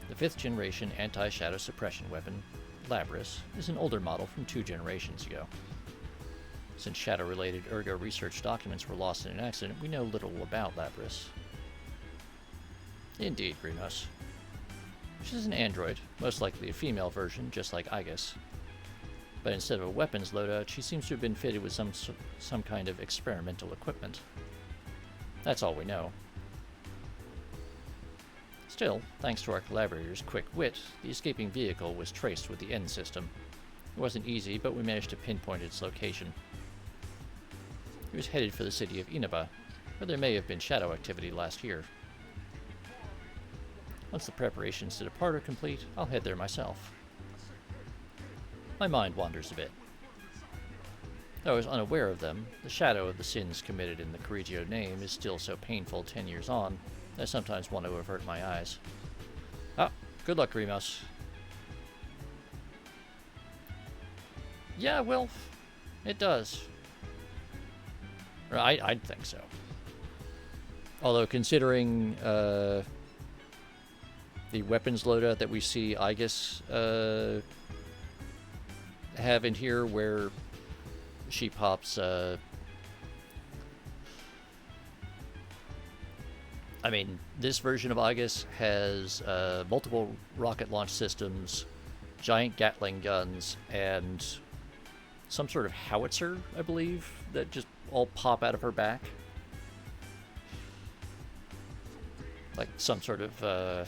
The 5th generation anti-shadow suppression weapon, Labris, is an older model from 2 generations ago. Since shadow-related ergo research documents were lost in an accident, we know little about Labris. Indeed, Remus. She's an android, most likely a female version, just like Igus. But instead of a weapons loadout, she seems to have been fitted with some kind of experimental equipment. That's all we know. Still, thanks to our collaborators' quick wit, the escaping vehicle was traced with the N system. It wasn't easy, but we managed to pinpoint its location. It was headed for the city of Inaba, where there may have been shadow activity last year. Once the preparations to depart are complete, I'll head there myself. My mind wanders a bit. Though I was unaware of them, the shadow of the sins committed in the Correggio name is still so painful 10 years on, that I sometimes want to avert my eyes. Ah, good luck, Remus. Yeah, well, it does. Or I'd think so. Although, considering the weapons loadout that we see Igus have in here, where she pops, I mean, this version of Igus has multiple rocket launch systems, giant Gatling guns, and some sort of howitzer, I believe, that just all pop out of her back. Like some sort of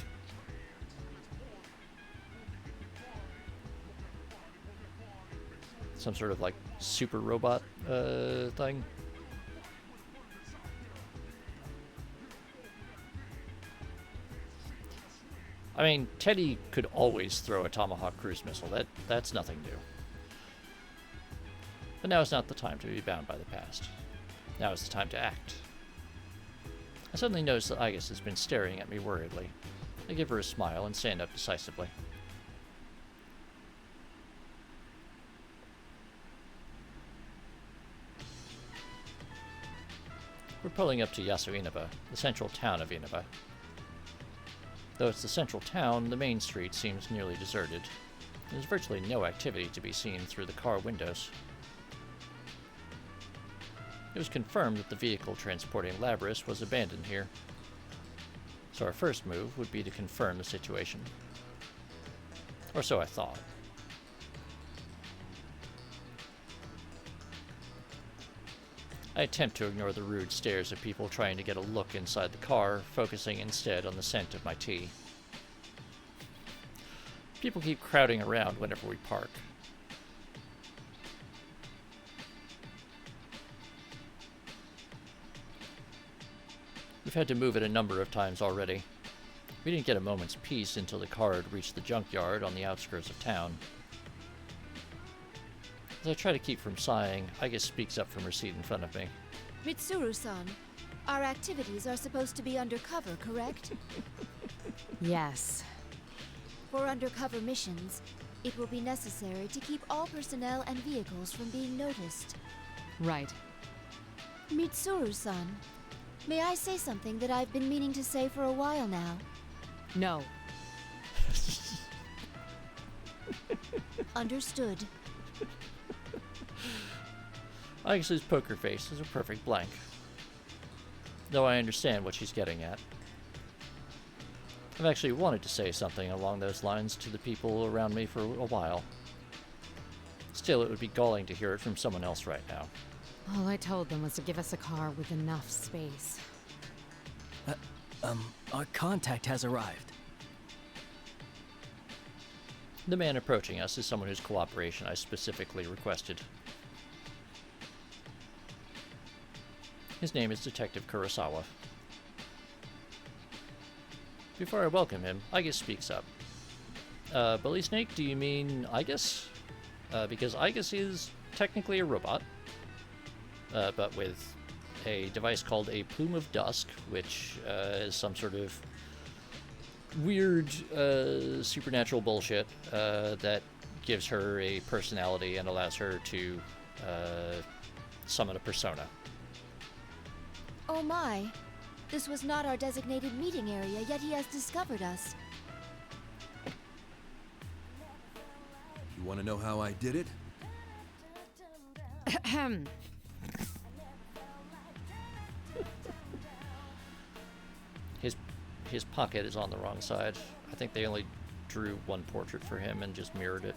like super robot thing. I mean, Teddy could always throw a Tomahawk cruise missile. That's nothing new. But now is not the time to be bound by the past. Now is the time to act. I suddenly notice that Igus has been staring at me worriedly. I give her a smile and stand up decisively. We're pulling up to Yasu Inaba, the central town of Inaba. Though it's the central town, the main street seems nearly deserted. There's virtually no activity to be seen through the car windows. It was confirmed that the vehicle transporting Labrys was abandoned here. So our first move would be to confirm the situation. Or so I thought. I attempt to ignore the rude stares of people trying to get a look inside the car, focusing instead on the scent of my tea. People keep crowding around whenever we park. We've had to move it a number of times already. We didn't get a moment's peace until the car had reached the junkyard on the outskirts of town. As I try to keep from sighing, Igus speaks up from her seat in front of me. Mitsuru-san, our activities are supposed to be undercover, correct? Yes. For undercover missions, it will be necessary to keep all personnel and vehicles from being noticed. Right. Mitsuru-san, may I say something that I've been meaning to say for a while now? No. Understood. Igus's poker face is a perfect blank. Though I understand what she's getting at. I've actually wanted to say something along those lines to the people around me for a while. Still, it would be galling to hear it from someone else right now. All I told them was to give us a car with enough space. Our contact has arrived. The man approaching us is someone whose cooperation I specifically requested. His name is Detective Kurosawa. Before I welcome him, Igus speaks up. Bully Snake, do you mean Igus? Because Igus is technically a robot, but with a device called a Plume of Dusk, which is some sort of weird supernatural bullshit that gives her a personality and allows her to summon a persona. Oh my. This was not our designated meeting area, yet he has discovered us. You want to know how I did it? his pocket is on the wrong side. I think they only drew one portrait for him and just mirrored it.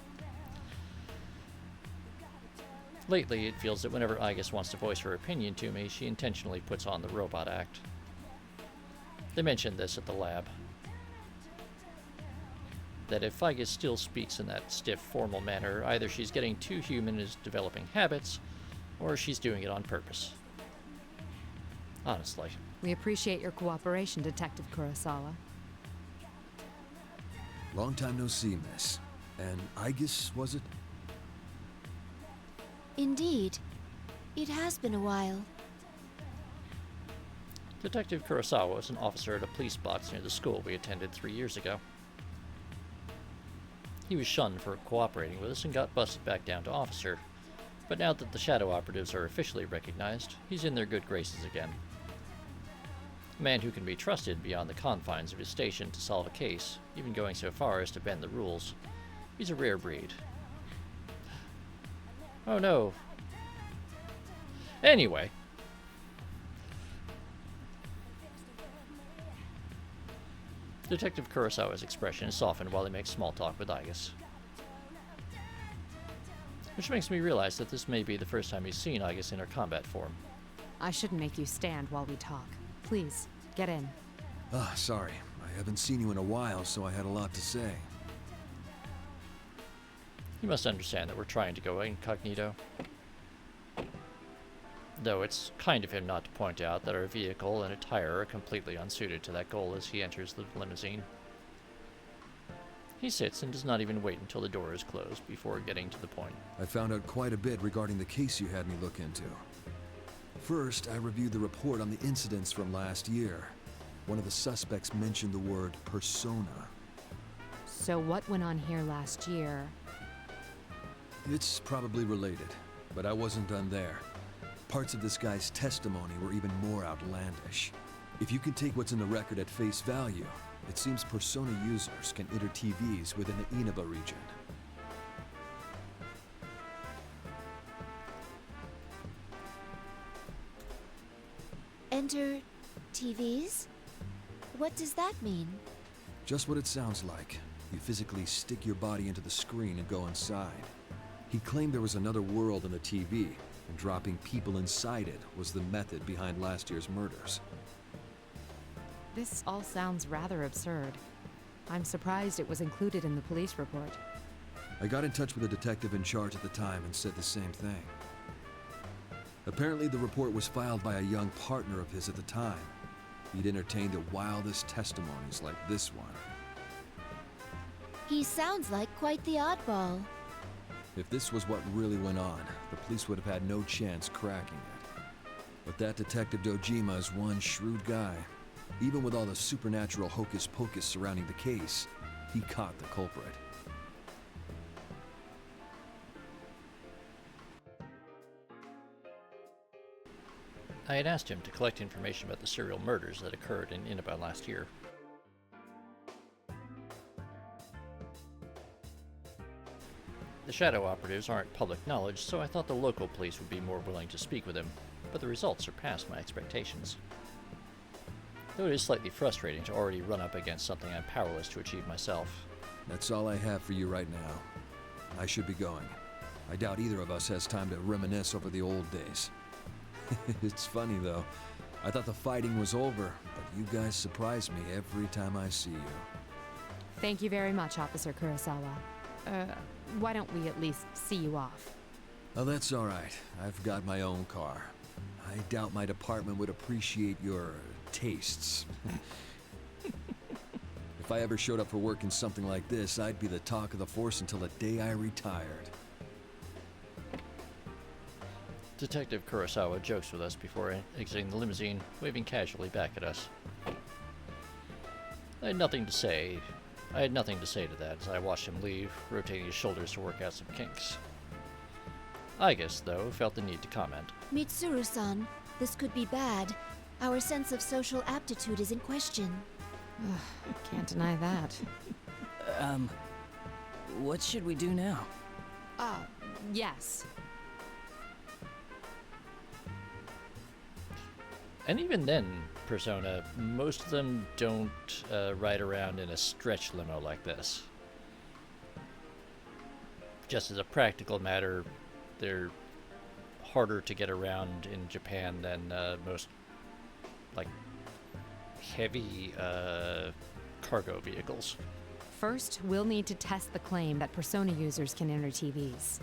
Lately, it feels that whenever Aigis wants to voice her opinion to me, she intentionally puts on the robot act. They mentioned this at the lab. That if Aigis still speaks in that stiff, formal manner, either she's getting too human and is developing habits, or she's doing it on purpose. Honestly. We appreciate your cooperation, Detective Kurosawa. Long time no see, miss. And Aigis, was it? Indeed. It has been a while. Detective Kurosawa was an officer at a police box near the school we attended 3 years ago. He was shunned for cooperating with us and got busted back down to officer. But now that the shadow operatives are officially recognized, he's in their good graces again. A man who can be trusted beyond the confines of his station to solve a case, even going so far as to bend the rules. He's a rare breed. Oh no. Anyway. Detective Kurosawa's expression is softened while he makes small talk with Aigis. Which makes me realize that this may be the first time he's seen Aigis in her combat form. I shouldn't make you stand while we talk. Please, get in. Ah, sorry. I haven't seen you in a while, so I had a lot to say. You must understand that we're trying to go incognito. Though it's kind of him not to point out that our vehicle and attire are completely unsuited to that goal as he enters the limousine. He sits and does not even wait until the door is closed before getting to the point. I found out quite a bit regarding the case you had me look into. First, I reviewed the report on the incidents from last year. One of the suspects mentioned the word persona. So what went on here last year? It's probably related, but I wasn't done there. Parts of this guy's testimony were even more outlandish. If you can take what's in the record at face value, it seems persona users can enter TVs within the Inaba region. Enter TVs? What does that mean? Just what it sounds like. You physically stick your body into the screen and go inside. He claimed there was another world in the TV, and dropping people inside it was the method behind last year's murders. This all sounds rather absurd. I'm surprised it was included in the police report. I got in touch with the detective in charge at the time and said the same thing. Apparently the report was filed by a young partner of his at the time. He'd entertained the wildest testimonies like this one. He sounds like quite the oddball. If this was what really went on, the police would have had no chance cracking it. But that Detective Dojima is one shrewd guy. Even with all the supernatural hocus-pocus surrounding the case, he caught the culprit. I had asked him to collect information about the serial murders that occurred in Inaba last year. The shadow operatives aren't public knowledge, so I thought the local police would be more willing to speak with him, but the results surpassed my expectations. Though it is slightly frustrating to already run up against something I'm powerless to achieve myself. That's all I have for you right now. I should be going. I doubt either of us has time to reminisce over the old days. It's funny though. I thought the fighting was over, but you guys surprise me every time I see you. Thank you very much, Officer Kurosawa. Why don't we at least see you off? Oh, that's all right. I've got my own car. I doubt my department would appreciate your tastes. If I ever showed up for work in something like this, I'd be the talk of the force until the day I retired. Detective Kurosawa jokes with us before exiting the limousine, waving casually back at us. I had nothing to say to that as I watched him leave, rotating his shoulders to work out some kinks. Aigis, though, felt the need to comment. Mitsuru-san, this could be bad. Our sense of social aptitude is in question. Can't deny that. What should we do now? Yes. And even then, Persona, most of them don't ride around in a stretch limo like this. Just as a practical matter, they're harder to get around in Japan than most, like, heavy cargo vehicles. First, we'll need to test the claim that Persona users can enter TVs.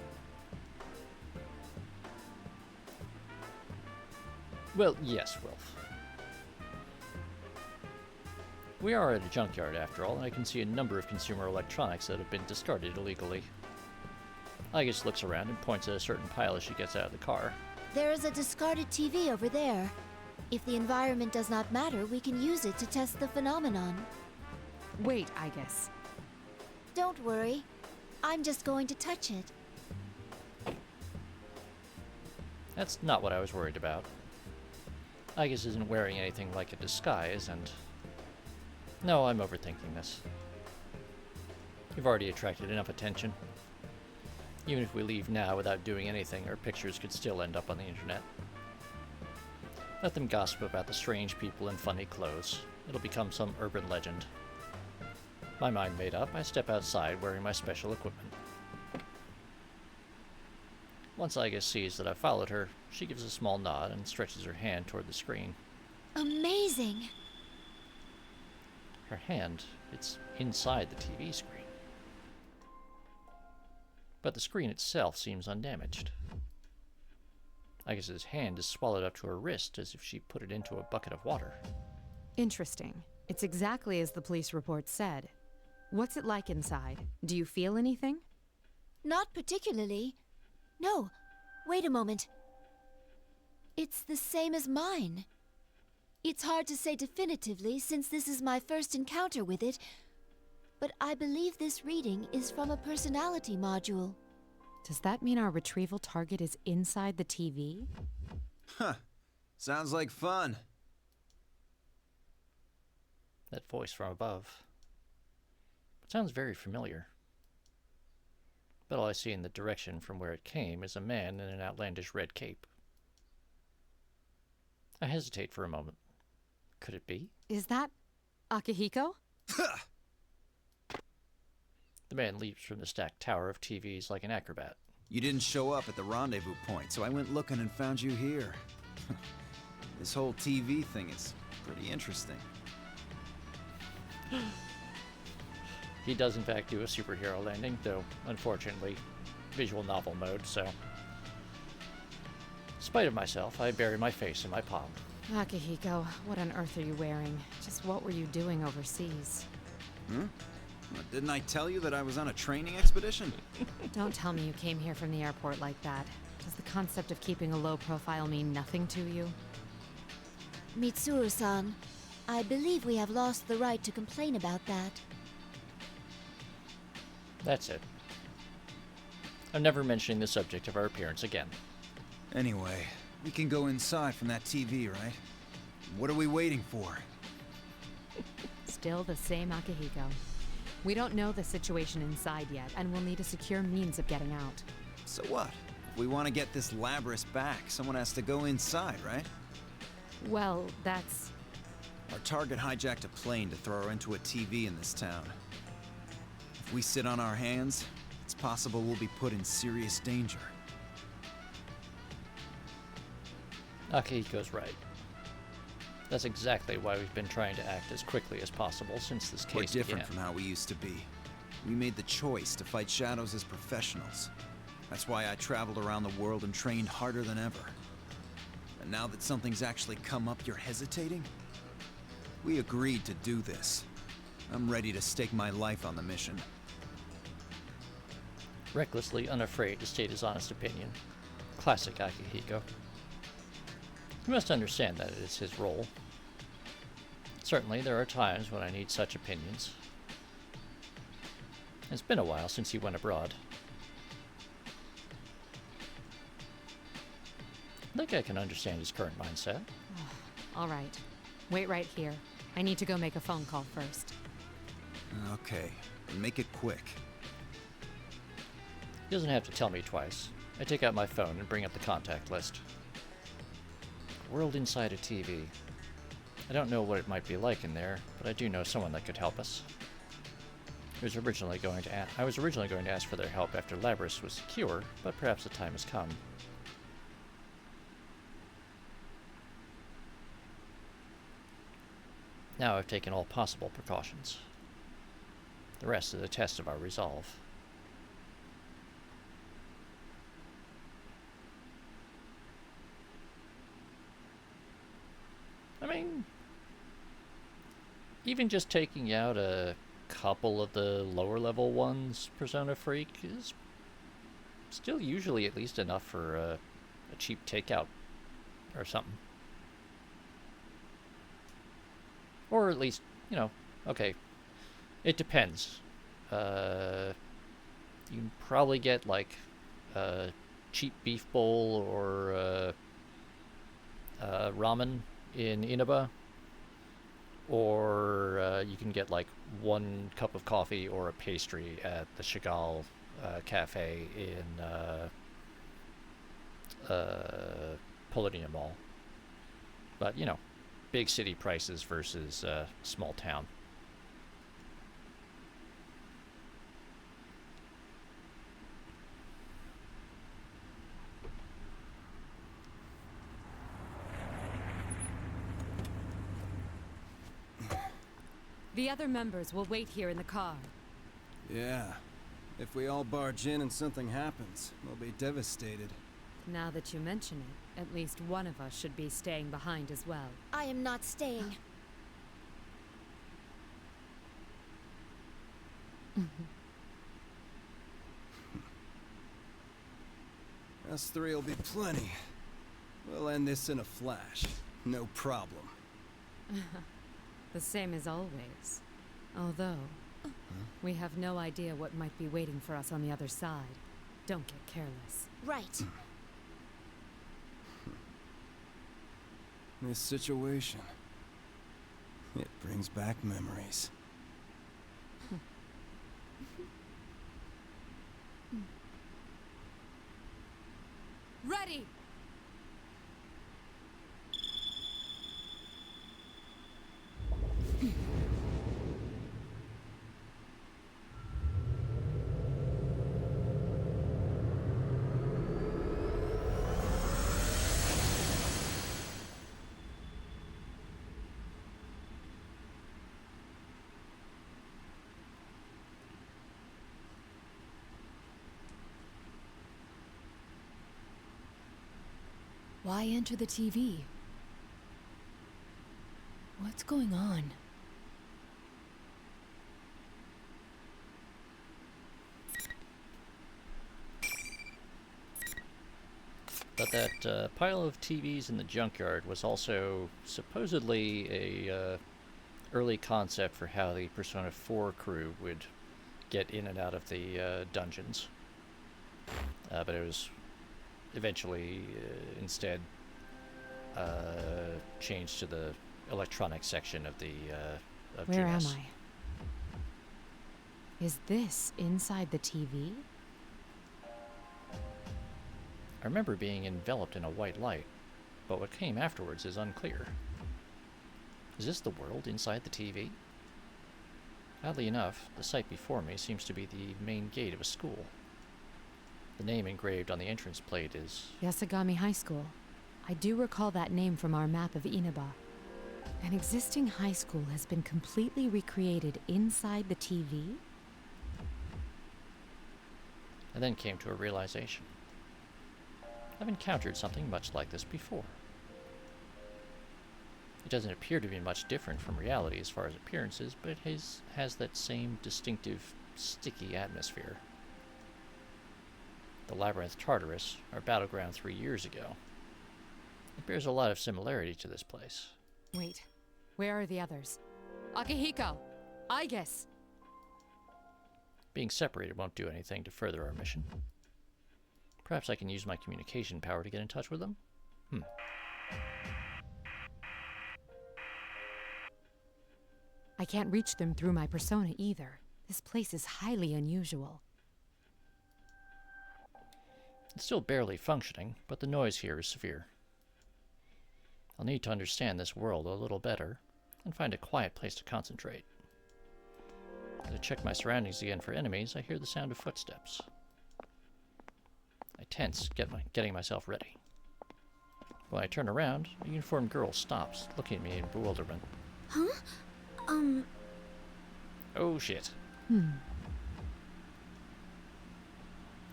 Well, yes, Wilf. We are at a junkyard, after all, and I can see a number of consumer electronics that have been discarded illegally. Agus looks around and points at a certain pile as she gets out of the car. There is a discarded TV over there. If the environment does not matter, we can use it to test the phenomenon. Wait, Agus. Don't worry. I'm just going to touch it. That's not what I was worried about. Agus isn't wearing anything like a disguise, and... No, I'm overthinking this. You've already attracted enough attention. Even if we leave now without doing anything, our pictures could still end up on the internet. Let them gossip about the strange people in funny clothes. It'll become some urban legend. My mind made up, I step outside wearing my special equipment. Once Agus sees that I've followed her, she gives a small nod and stretches her hand toward the screen. Amazing! Her hand, it's inside the TV screen. But the screen itself seems undamaged. Agus's hand is swallowed up to her wrist as if she put it into a bucket of water. Interesting. It's exactly as the police report said. What's it like inside? Do you feel anything? Not particularly. No, wait a moment. It's the same as mine. It's hard to say definitively since this is my first encounter with it, but I believe this reading is from a personality module. Does that mean our retrieval target is inside the TV? Huh. Sounds like fun. That voice from above. It sounds very familiar. But all I see in the direction from where it came is a man in an outlandish red cape. I hesitate for a moment. Could it be? Is that Akihiko? The man leaps from the stacked tower of TVs like an acrobat. You didn't show up at the rendezvous point, so I went looking and found you here. This whole TV thing is pretty interesting. He does in fact do a superhero landing, though unfortunately visual novel mode, so... In spite of myself, I bury my face in my palm. Akihiko, what on earth are you wearing? Just what were you doing overseas? Didn't I tell you that I was on a training expedition? Don't tell me you came here from the airport like that. Does the concept of keeping a low profile mean nothing to you? Mitsuru-san, I believe we have lost the right to complain about that. That's it. I'm never mentioning the subject of our appearance again. Anyway, we can go inside from that TV, right? What are we waiting for? Still the same Akihiko. We don't know the situation inside yet, and we'll need a secure means of getting out. So what? If we want to get this Labrys back, someone has to go inside, right? Well, that's... Our target hijacked a plane to throw her into a TV in this town. If we sit on our hands, it's possible we'll be put in serious danger. Akihiko's right. That's exactly why we've been trying to act as quickly as possible since this case We're different began. from how we used to be. We made the choice to fight shadows as professionals. That's why I traveled around the world and trained harder than ever. And now that something's actually come up, you're hesitating? We agreed to do this. I'm ready to stake my life on the mission. Recklessly unafraid to state his honest opinion. Classic Akihiko. You must understand that it is his role. Certainly, there are times when I need such opinions. It's been a while since he went abroad. I think I can understand his current mindset. All right. Wait right here. I need to go make a phone call first. Okay, make it quick. He doesn't have to tell me twice. I take out my phone and bring up the contact list. World inside a TV. I don't know what it might be like in there, but I do know someone that could help us. I was originally going to ask for their help after Labrys was secure, but perhaps the time has come. Now I've taken all possible precautions. The rest is a test of our resolve. I mean, even just taking out a couple of the lower level ones, Persona Freak, is still usually at least enough for a cheap takeout or something. Or at least, you know, okay, it depends. You can probably get like a cheap beef bowl or ramen in Inaba, or you can get like 1 cup of coffee or a pastry at the Chagall Cafe in Paulownia Mall. But, you know, big city prices versus small town. The other members will wait here in the car. Yeah. If we all barge in and something happens, we'll be devastated. Now that you mention it, at least one of us should be staying behind as well. I am not staying. Us 3 will be plenty. We'll end this in a flash. No problem. The same as always. Although, we have no idea what might be waiting for us on the other side. Don't get careless. Right. This situation, it brings back memories. Ready! Why enter the TV? What's going on? But that pile of TVs in the junkyard was also supposedly a early concept for how the Persona 4 crew would get in and out of the dungeons. But it was eventually instead changed to the electronics section of the of Where GS. am I? Is this inside the TV? I remember being enveloped in a white light, but what came afterwards is unclear. Is this the world inside the TV? Oddly enough, the sight before me seems to be the main gate of a school. The name engraved on the entrance plate is... Yasagami High School. I do recall that name from our map of Inaba. An existing high school has been completely recreated inside the TV? I then came to a realization. I've encountered something much like this before. It doesn't appear to be much different from reality as far as appearances, but it has that same distinctive, sticky atmosphere. The Labyrinth Tartarus, our battleground 3 years ago. It bears a lot of similarity to this place. Wait, where are the others? Akihiko! Aigis! Being separated won't do anything to further our mission. Perhaps I can use my communication power to get in touch with them? I can't reach them through my persona either. This place is highly unusual. It's still barely functioning, but the noise here is severe. I'll need to understand this world a little better and find a quiet place to concentrate. As I check my surroundings again for enemies, I hear the sound of footsteps. I tense, getting myself ready. When I turn around, a uniformed girl stops, looking at me in bewilderment. Huh? Oh shit. I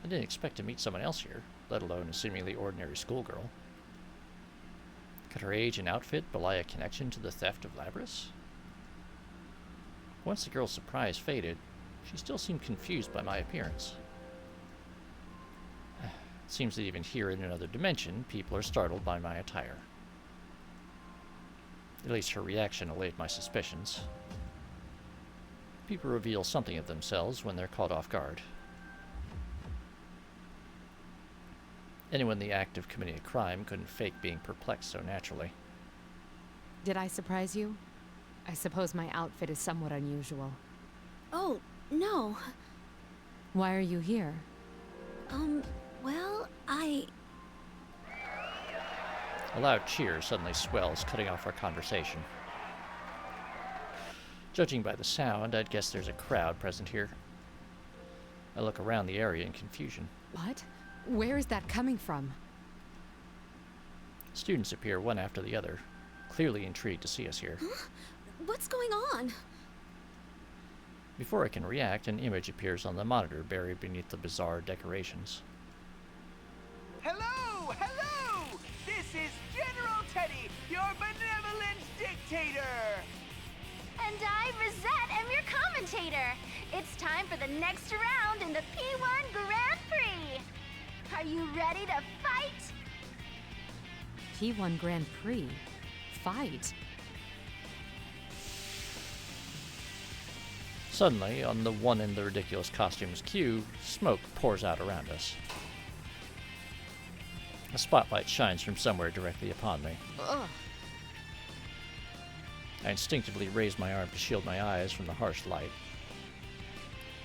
didn't expect to meet someone else here, let alone a seemingly ordinary schoolgirl. Could her age and outfit belie a connection to the theft of Labris? Once the girl's surprise faded, she still seemed confused by my appearance. It seems that even here in another dimension, people are startled by my attire. At least her reaction allayed my suspicions. People reveal something of themselves when they're caught off guard. Anyone in the act of committing a crime couldn't fake being perplexed so naturally. Did I surprise you? I suppose my outfit is somewhat unusual. Oh, no. Why are you here? Well, A loud cheer suddenly swells, cutting off our conversation. Judging by the sound, I'd guess there's a crowd present here. I look around the area in confusion. What? Where is that coming from? Students appear one after the other, clearly intrigued to see us here. Huh? What's going on? Before I can react, an image appears on the monitor buried beneath the bizarre decorations. Hello! Hello! This is General Teddy, your benevolent dictator! And I, Rosette, am your commentator. It's time for the next round in the P1 Grand Prix. Are you ready to fight? P1 Grand Prix? Fight? Suddenly, on the one in the ridiculous costumes queue, smoke pours out around us. A spotlight shines from somewhere directly upon me. Ugh. I instinctively raise my arm to shield my eyes from the harsh light.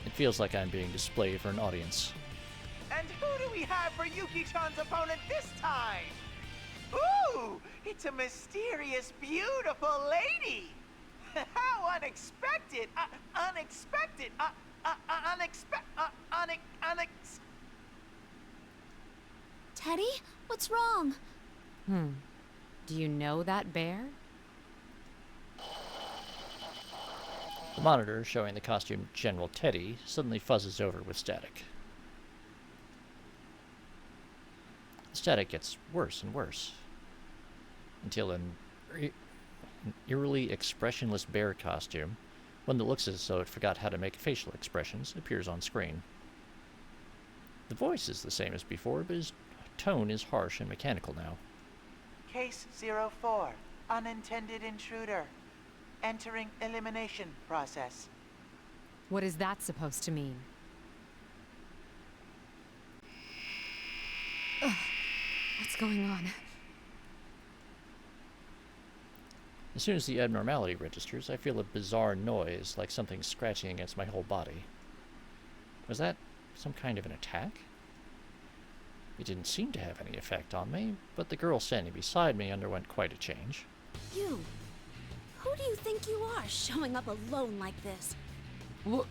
It feels like I'm being displayed for an audience. And who do we have for Yuki-chan's opponent this time? Ooh, it's a mysterious, beautiful lady! How unexpected! Unexpected! Teddy? What's wrong? Do you know that bear? The monitor showing the costume General Teddy suddenly fuzzes over with static. The static gets worse and worse, until an eerily expressionless bear costume, one that looks as though it forgot how to make facial expressions, appears on screen. The voice is the same as before, but his tone is harsh and mechanical now. Case 04, unintended intruder. Entering elimination process. What is that supposed to mean? Ugh. What's going on? As soon as the abnormality registers, I feel a bizarre noise, like something scratching against my whole body. Was that some kind of an attack? It didn't seem to have any effect on me, but the girl standing beside me underwent quite a change. You. Who do you think you are, showing up alone like this? What?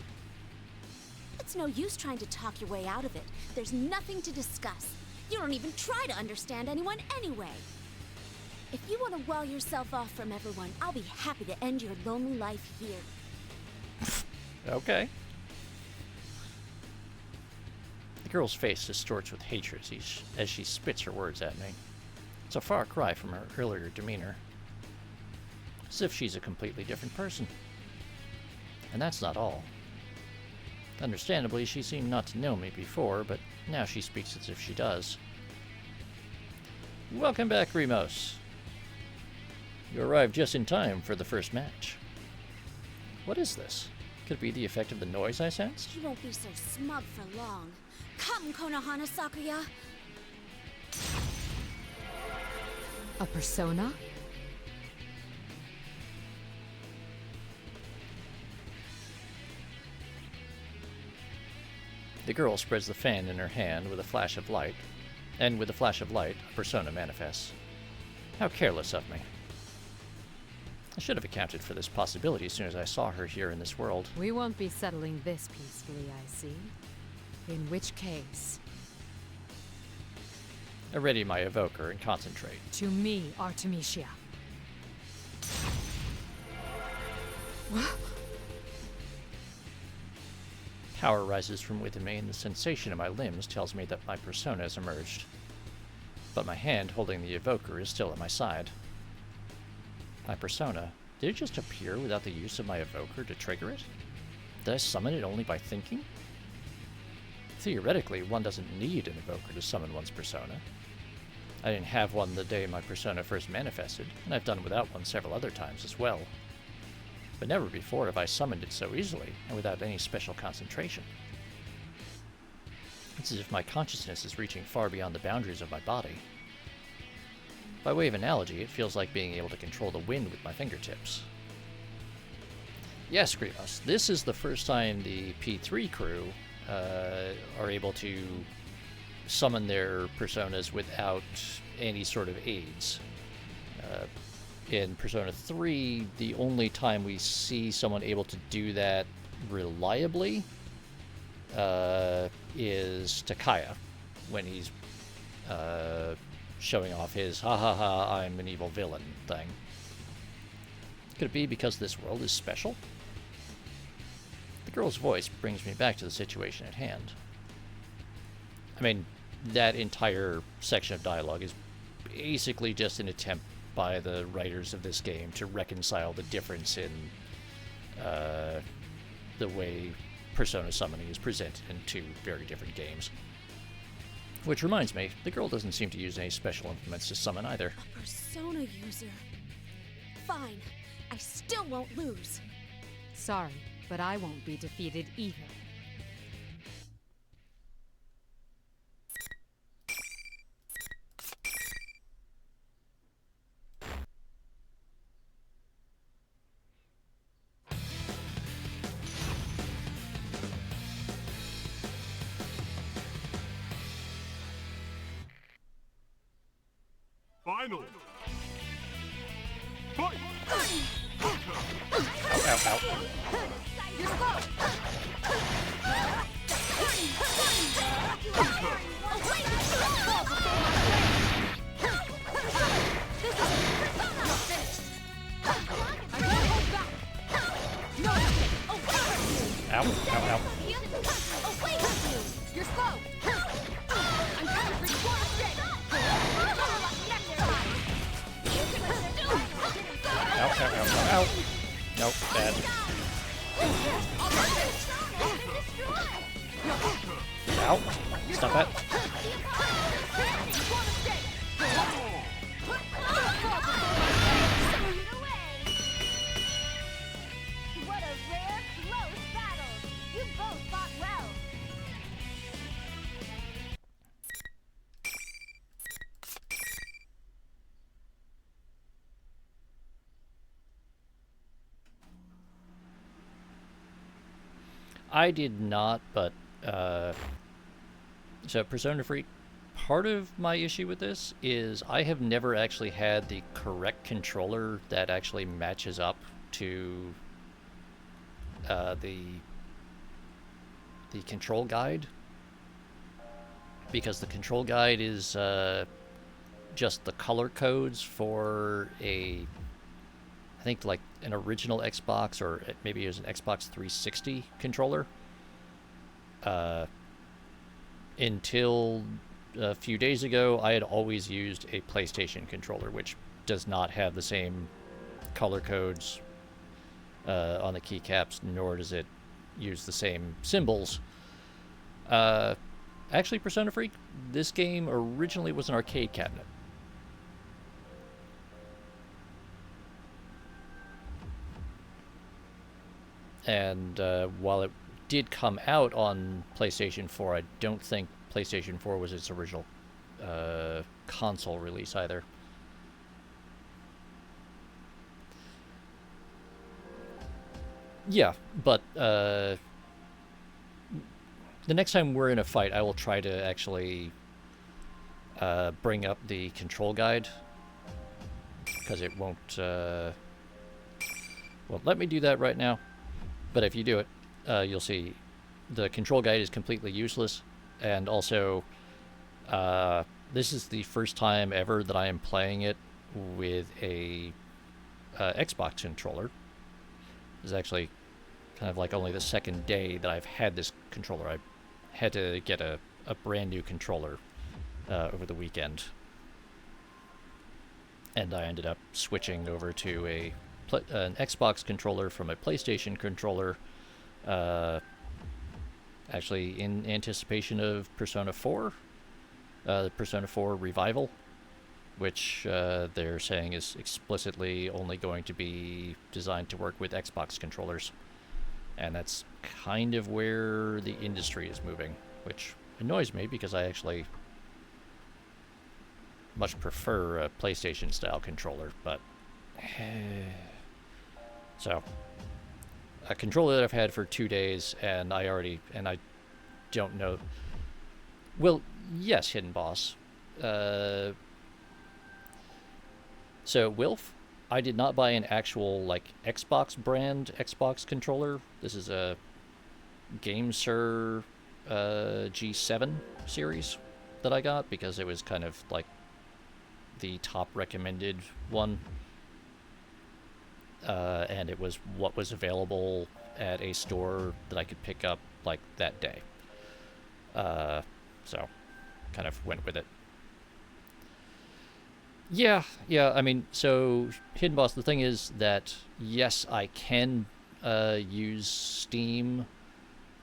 It's no use trying to talk your way out of it. There's nothing to discuss. You don't even try to understand anyone anyway. If you want to wall yourself off from everyone, I'll be happy to end your lonely life here. Okay. The girl's face distorts with hatred as she spits her words at me. It's a far cry from her earlier demeanor. As if she's a completely different person. And that's not all. Understandably, she seemed not to know me before, but now she speaks as if she does. Welcome back, Remos. You arrived just in time for the first match. What is this? Could it be the effect of the noise I sensed? You won't be so smug for long. Come, Konohana Sakuya! A persona? The girl spreads the fan in her hand with a flash of light, and with a flash of light, a persona manifests. How careless of me. I should have accounted for this possibility as soon as I saw her here in this world. We won't be settling this peacefully, I see. In which case... I ready my evoker and concentrate. To me, Artemisia. Power rises from within me, and the sensation in my limbs tells me that my persona has emerged. But my hand holding the evoker is still at my side. My persona, did it just appear without the use of my evoker to trigger it? Did I summon it only by thinking? Theoretically, one doesn't need an evoker to summon one's persona. I didn't have one the day my persona first manifested, and I've done without one several other times as well. But never before have I summoned it so easily, and without any special concentration. It's as if my consciousness is reaching far beyond the boundaries of my body. By way of analogy, it feels like being able to control the wind with my fingertips. Yes, Grievous, this is the first time the P3 crew are able to summon their personas without any sort of aids. In Persona 3, the only time we see someone able to do that reliably is Takaya, when he's showing off his ha ha ha I'm an evil villain thing. Could it be because this world is special? The girl's voice brings me back to the situation at hand. I mean, that entire section of dialogue is basically just an attempt by the writers of this game to reconcile the difference in the way Persona summoning is presented in two very different games. Which reminds me, the girl doesn't seem to use any special implements to summon either. A persona user. Fine. I still won't lose. Sorry, but I won't be defeated either. Final. Fight! Ow, ow, ow. You're slow. I'm kind of responsive. Ow, ow, ow, ow. Nope, bad. Ow. Stop it. What a rare, close battle! You both fought well. I did not, but, so Persona Freak, part of my issue with this is I have never actually had the correct controller that actually matches up to the control guide, because the control guide is just the color codes for I think like an original Xbox, or maybe it was an Xbox 360 controller. Until a few days ago, I had always used a PlayStation controller, which does not have the same color codes on the keycaps, nor does it use the same symbols. Actually, Persona Freak, this game originally was an arcade cabinet. And while it did come out on PlayStation 4, I don't think PlayStation 4 was its original console release either. Yeah, but the next time we're in a fight, I will try to actually bring up the control guide because it won't let me do that right now. But if you do it, you'll see the control guide is completely useless, and also this is the first time ever that I am playing it with a Xbox controller. This is actually kind of like only the second day that I've had this controller. I had to get a brand new controller over the weekend, and I ended up switching over to an Xbox controller from a PlayStation controller, actually in anticipation of Persona 4, the Persona 4 Revival, which they're saying is explicitly only going to be designed to work with Xbox controllers. And that's kind of where the industry is moving, which annoys me because I actually much prefer a PlayStation style controller, but so a controller that I've had for 2 days, and I don't know. Well, yes, Hidden Boss. So Wilf, I did not buy an actual like Xbox brand Xbox controller. This is a GameSir G7 series that I got because it was kind of like the top recommended one, and it was what was available at a store that I could pick up like that day. So kind of went with it. Yeah, I mean, so Hidden Boss, the thing is that, yes, I can use Steam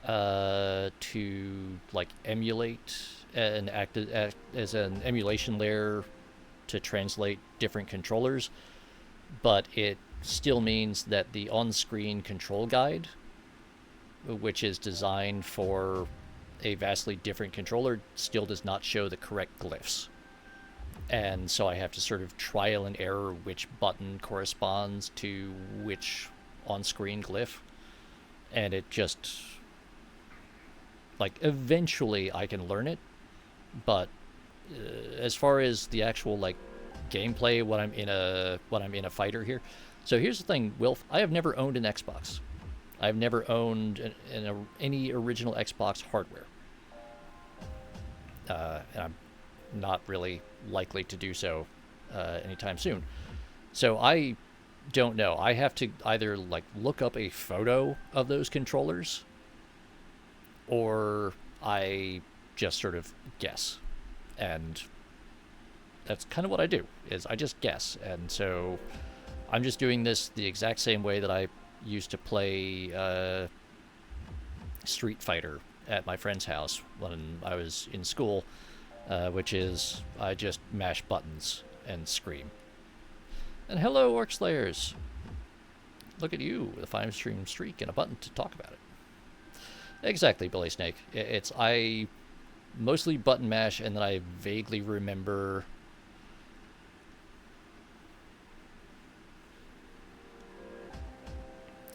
to, like, emulate and act as an emulation layer to translate different controllers, but it still means that the on-screen control guide, which is designed for a vastly different controller, still does not show the correct glyphs. And so I have to sort of trial and error which button corresponds to which on-screen glyph. And it just, like, eventually I can learn it. But as far as the actual, like, gameplay when I'm in a fighter here. So here's the thing, Wilf. I have never owned an Xbox. I've never owned any original Xbox hardware. And I'm not really likely to do so anytime soon. So I don't know. I have to either like look up a photo of those controllers, or I just sort of guess. And that's kind of what I do, is I just guess. And so I'm just doing this the exact same way that I used to play Street Fighter at my friend's house when I was in school. Which is, I just mash buttons and scream. And hello, Orc Slayers! Look at you, with a 5-stream streak and a button to talk about it. Exactly, Billy Snake. I mostly button mash, and then I vaguely remember...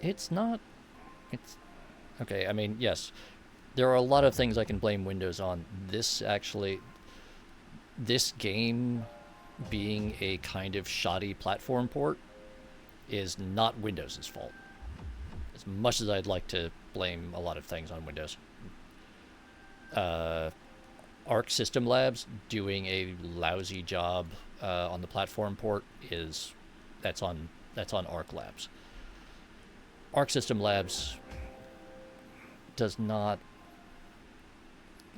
It's... Okay, I mean, yes. There are a lot of things I can blame Windows on. This game being a kind of shoddy platform port is not Windows' fault. As much as I'd like to blame a lot of things on Windows. Arc System Labs doing a lousy job on the platform port that's on Arc Labs. Arc System Labs does not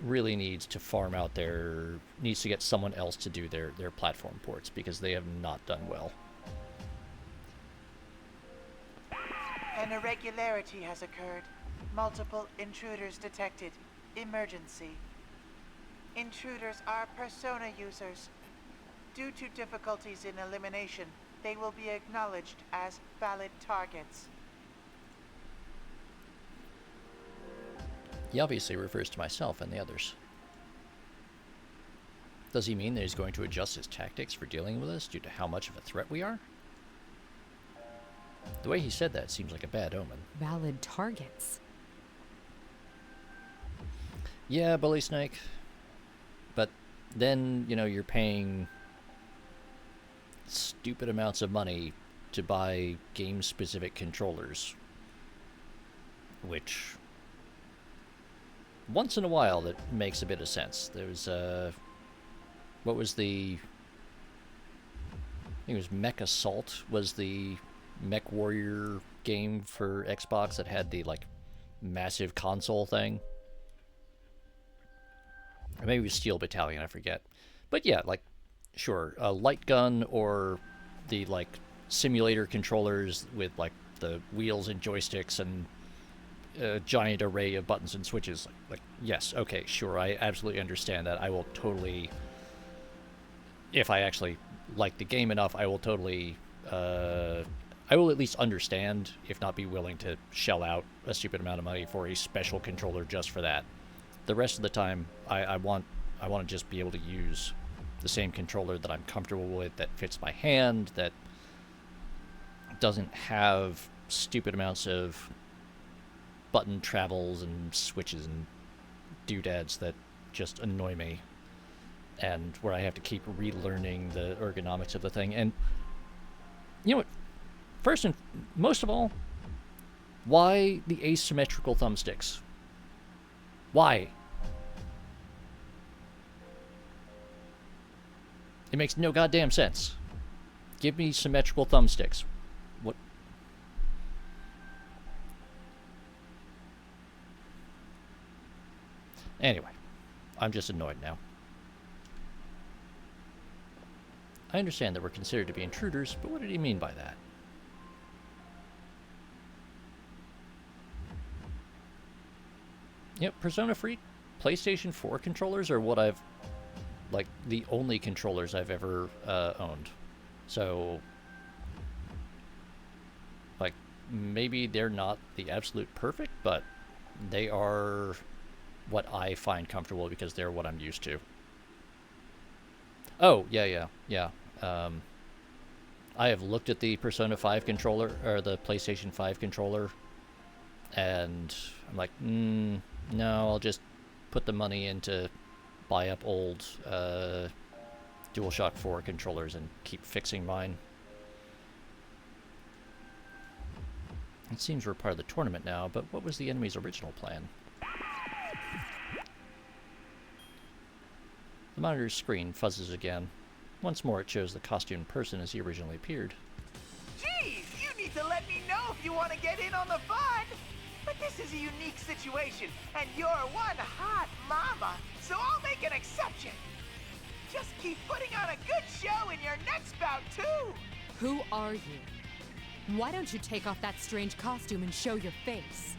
really needs to needs to get someone else to do their platform ports, because they have not done well. An irregularity has occurred. Multiple intruders detected. Emergency. Intruders are Persona users. Due to difficulties in elimination, they will be acknowledged as valid targets. He obviously refers to myself and the others. Does he mean that he's going to adjust his tactics for dealing with us due to how much of a threat we are? The way he said that seems like a bad omen. Valid targets. Yeah, Bully Snake. But then, you're paying stupid amounts of money to buy game-specific controllers. Which, once in a while, that makes a bit of sense. There's, what was the... I think it was Mech Assault was the Mech Warrior game for Xbox that had the, like, massive console thing. Or maybe it was Steel Battalion, I forget. But yeah, like, sure, a light gun or the, like, simulator controllers with, like, the wheels and joysticks and a giant array of buttons and switches. Like, yes, okay, sure, I absolutely understand that. I will totally, if I actually like the game enough, I will totally, I will at least understand, if not be willing to shell out a stupid amount of money for a special controller just for that. The rest of the time, I want to just be able to use the same controller that I'm comfortable with, that fits my hand, that doesn't have stupid amounts of button travels and switches and doodads that just annoy me, and where I have to keep relearning the ergonomics of the thing. And you know what? First and most of all, why the asymmetrical thumbsticks? Why? It makes no goddamn sense. Give me symmetrical thumbsticks. What? Anyway, I'm just annoyed now. I understand that we're considered to be intruders, but what did he mean by that? Yep, Persona Free PlayStation 4 controllers are what I've, like, the only controllers I've ever owned. So, like, maybe they're not the absolute perfect, but they are what I find comfortable because they're what I'm used to. Oh, yeah. I have looked at the Persona 5 controller, or the PlayStation 5 controller, and I'm like, no, I'll just put the money in to buy up old DualShock 4 controllers and keep fixing mine. It seems we're part of the tournament now, but what was the enemy's original plan? The monitor's screen fuzzes again. Once more it shows the costumed person as he originally appeared. Geez, you need to let me know if you want to get in on the fun. But this is a unique situation, and you're one hot mama, so I'll make an exception. Just keep putting on a good show in your next bout, too. Who are you? Why don't you take off that strange costume and show your face?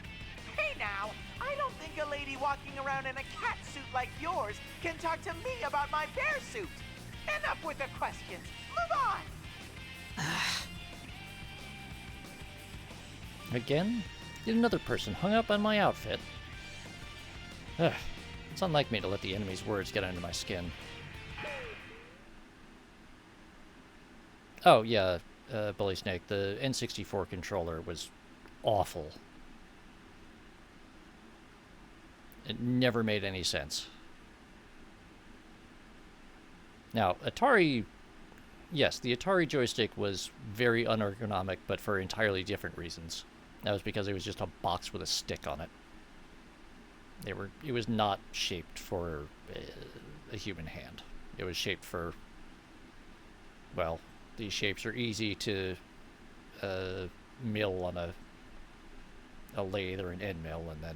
Hey now, I don't think a lady walking around in a cat suit like yours can talk to me about my bear suit. Enough with the questions. Move on. Again? Yet another person hung up on my outfit. It's unlike me to let the enemy's words get under my skin. Oh, yeah, Bully Snake, the N64 controller was awful. It never made any sense. Now, Atari... Yes, the Atari joystick was very unergonomic, but for entirely different reasons. That was because it was just a box with a stick on it. It was not shaped for a human hand. It was shaped for... Well, these shapes are easy to mill on a lathe or an end mill, and then,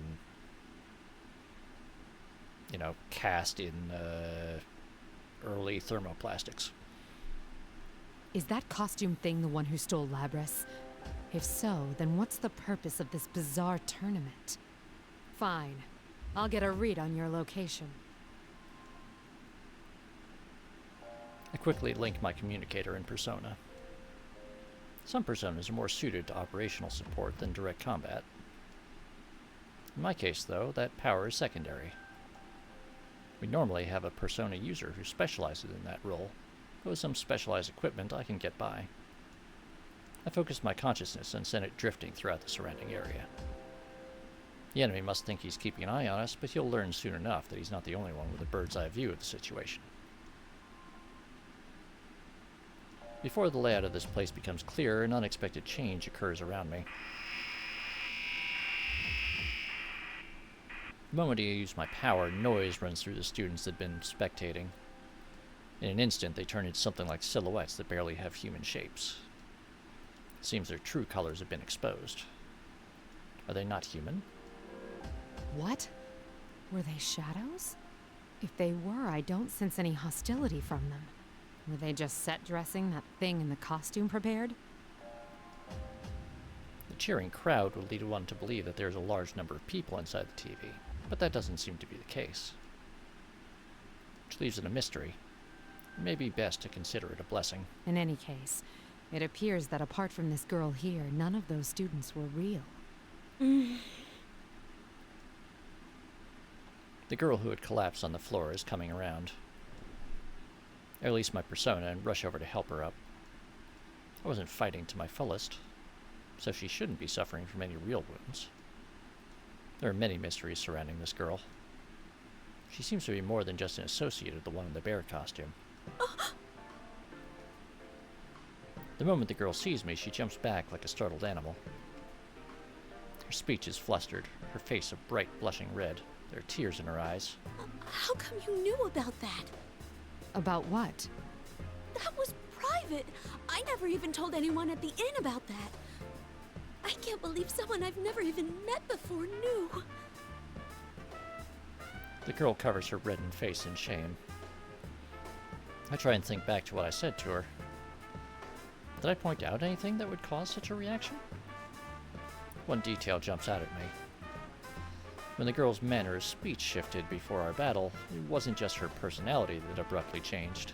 you know, cast in early thermoplastics. Is that costume thing the one who stole Labras? If so, then what's the purpose of this bizarre tournament? Fine. I'll get a read on your location. I quickly link my communicator in Persona. Some Personas are more suited to operational support than direct combat. In my case, though, that power is secondary. We normally have a Persona user who specializes in that role, but with some specialized equipment I can get by. I focused my consciousness and sent it drifting throughout the surrounding area. The enemy must think he's keeping an eye on us, but he'll learn soon enough that he's not the only one with a bird's eye view of the situation. Before the layout of this place becomes clear, an unexpected change occurs around me. The moment I use my power, noise runs through the students that have been spectating. In an instant, they turn into something like silhouettes that barely have human shapes. It seems their true colors have been exposed. Are they not human? What? Were they shadows? If they were, I don't sense any hostility from them. Were they just set dressing that thing in the costume prepared? The cheering crowd would lead one to believe that there's a large number of people inside the TV, but that doesn't seem to be the case. Which leaves it a mystery. It may be best to consider it a blessing. In any case, it appears that apart from this girl here, none of those students were real. The girl who had collapsed on the floor is coming around. I release my persona and rush over to help her up. I wasn't fighting to my fullest, so she shouldn't be suffering from any real wounds. There are many mysteries surrounding this girl. She seems to be more than just an associate of the one in the bear costume. The moment the girl sees me, she jumps back like a startled animal. Her speech is flustered, her face a bright blushing red. There are tears in her eyes. How come you knew about that? About what? That was private. I never even told anyone at the inn about that. I can't believe someone I've never even met before knew. The girl covers her reddened face in shame. I try and think back to what I said to her. Did I point out anything that would cause such a reaction? One detail jumps out at me. When the girl's manner of speech shifted before our battle, it wasn't just her personality that abruptly changed.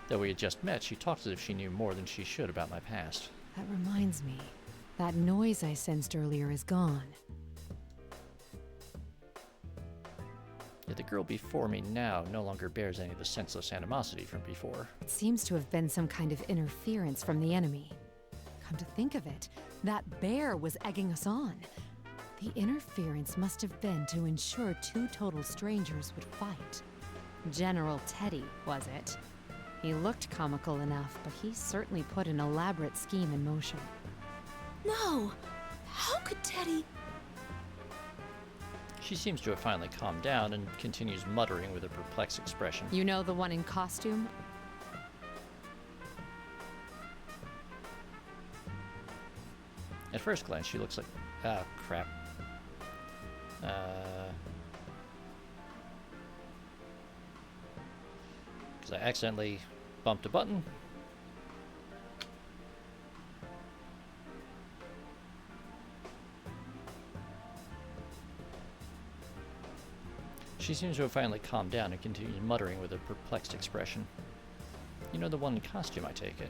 Though we had just met, she talked as if she knew more than she should about my past. That reminds me. That noise I sensed earlier is gone. Yet the girl before me now no longer bears any of the senseless animosity from before. It seems to have been some kind of interference from the enemy. Come to think of it, that bear was egging us on. The interference must have been to ensure two total strangers would fight. General Teddy, was it? He looked comical enough, but he certainly put an elaborate scheme in motion. No! How could Teddy... She seems to have finally calmed down and continues muttering with a perplexed expression. You know the one in costume? At first glance, she looks like... Ah, crap. Because I accidentally bumped a button. She seems to have finally calmed down and continues muttering with a perplexed expression. You know the one in costume, I take it.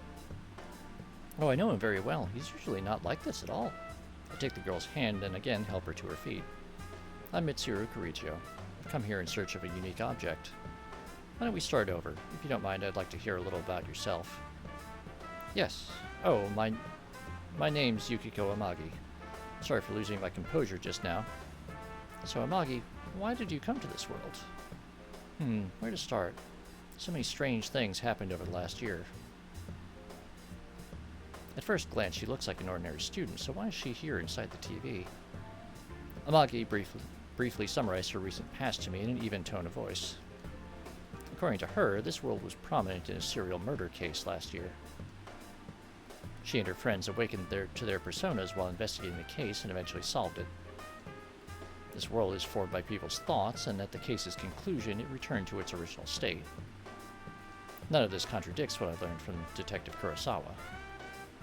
Oh, I know him very well. He's usually not like this at all. I take the girl's hand and again help her to her feet. I'm Mitsuru Kirijo. I've come here in search of a unique object. Why don't we start over? If you don't mind, I'd like to hear a little about yourself. Yes. Oh, my name's Yukiko Amagi. Sorry for losing my composure just now. So Amagi, why did you come to this world? Where to start? So many strange things happened over the last year. At first glance, she looks like an ordinary student, so why is she here inside the TV? Amagi briefly summarized her recent past to me in an even tone of voice. According to her, this world was prominent in a serial murder case last year. She and her friends awakened to their personas while investigating the case and eventually solved it. This world is formed by people's thoughts, and at the case's conclusion, it returned to its original state. None of this contradicts what I learned from Detective Kurosawa.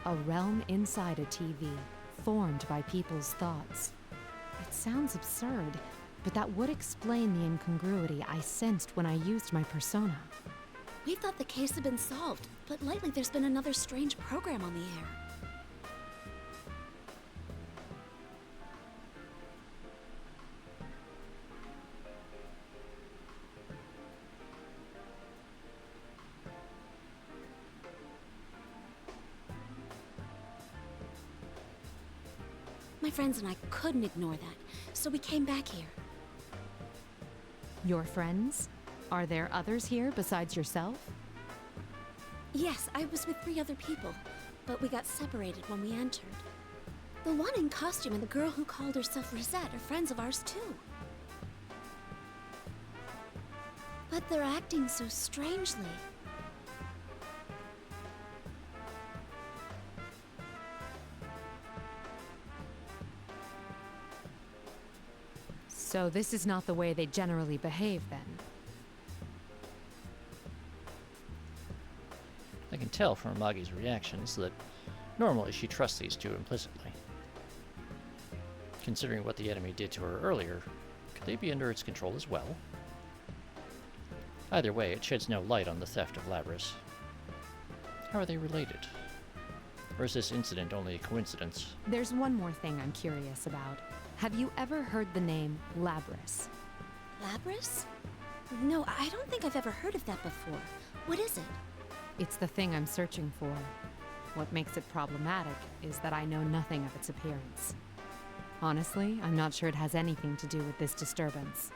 A realm inside a TV, formed by people's thoughts. It sounds absurd, but that would explain the incongruity I sensed when I used my persona. We thought the case had been solved, but lately there's been another strange program on the air. My friends and I couldn't ignore that, so we came back here. Your friends? Are there others here besides yourself? Yes, I was with 3 other people, but we got separated when we entered. The one in costume and the girl who called herself Rosette are friends of ours too. But they're acting so strangely. So this is not the way they generally behave, then? I can tell from Amagi's reactions that normally she trusts these two implicitly. Considering what the enemy did to her earlier, could they be under its control as well? Either way, it sheds no light on the theft of Labris. How are they related? Or is this incident only a coincidence? There's one more thing I'm curious about. Have you ever heard the name Labris? Labris? No, I don't think I've ever heard of that before. What is it? It's the thing I'm searching for. What makes it problematic is that I know nothing of its appearance. Honestly, I'm not sure it has anything to do with this disturbance.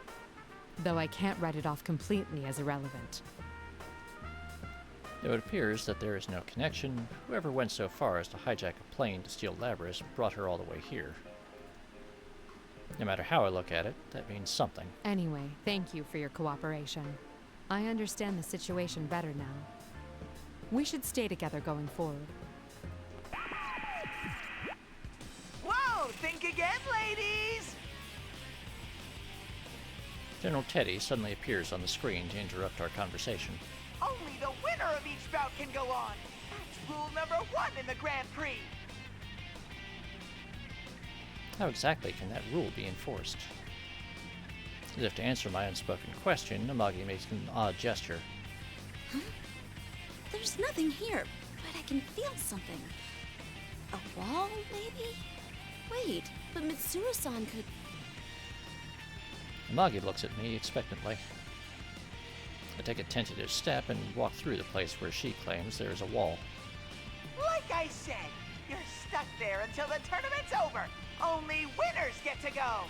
Though I can't write it off completely as irrelevant. Though it appears that there is no connection, whoever went so far as to hijack a plane to steal Labris brought her all the way here. No matter how I look at it, that means something. Anyway, thank you for your cooperation. I understand the situation better now. We should stay together going forward. Whoa! Think again, ladies! General Teddy suddenly appears on the screen to interrupt our conversation. Only the winner of each bout can go on! That's rule number 1 in the Grand Prix! How exactly can that rule be enforced? As if to answer my unspoken question, Amagi makes an odd gesture. Huh? There's nothing here, but I can feel something. A wall, maybe? Wait, but Mitsuru-san could... Amagi looks at me expectantly. I take a tentative step and walk through the place where she claims there is a wall. Like I said, you're stuck there until the tournament's over. Only winners get to go.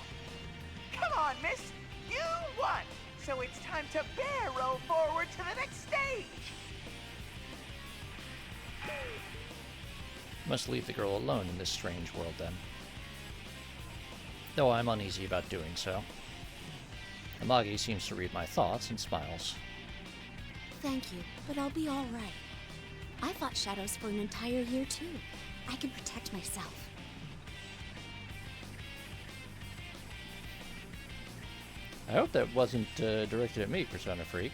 Come on, miss. You won. So it's time to barrel forward to the next stage. Must leave the girl alone in this strange world, then. Though I'm uneasy about doing so. Amagi seems to read my thoughts and smiles. Thank you, but I'll be all right. I fought shadows for an entire year, too. I can protect myself. I hope that wasn't directed at me, Persona Freak.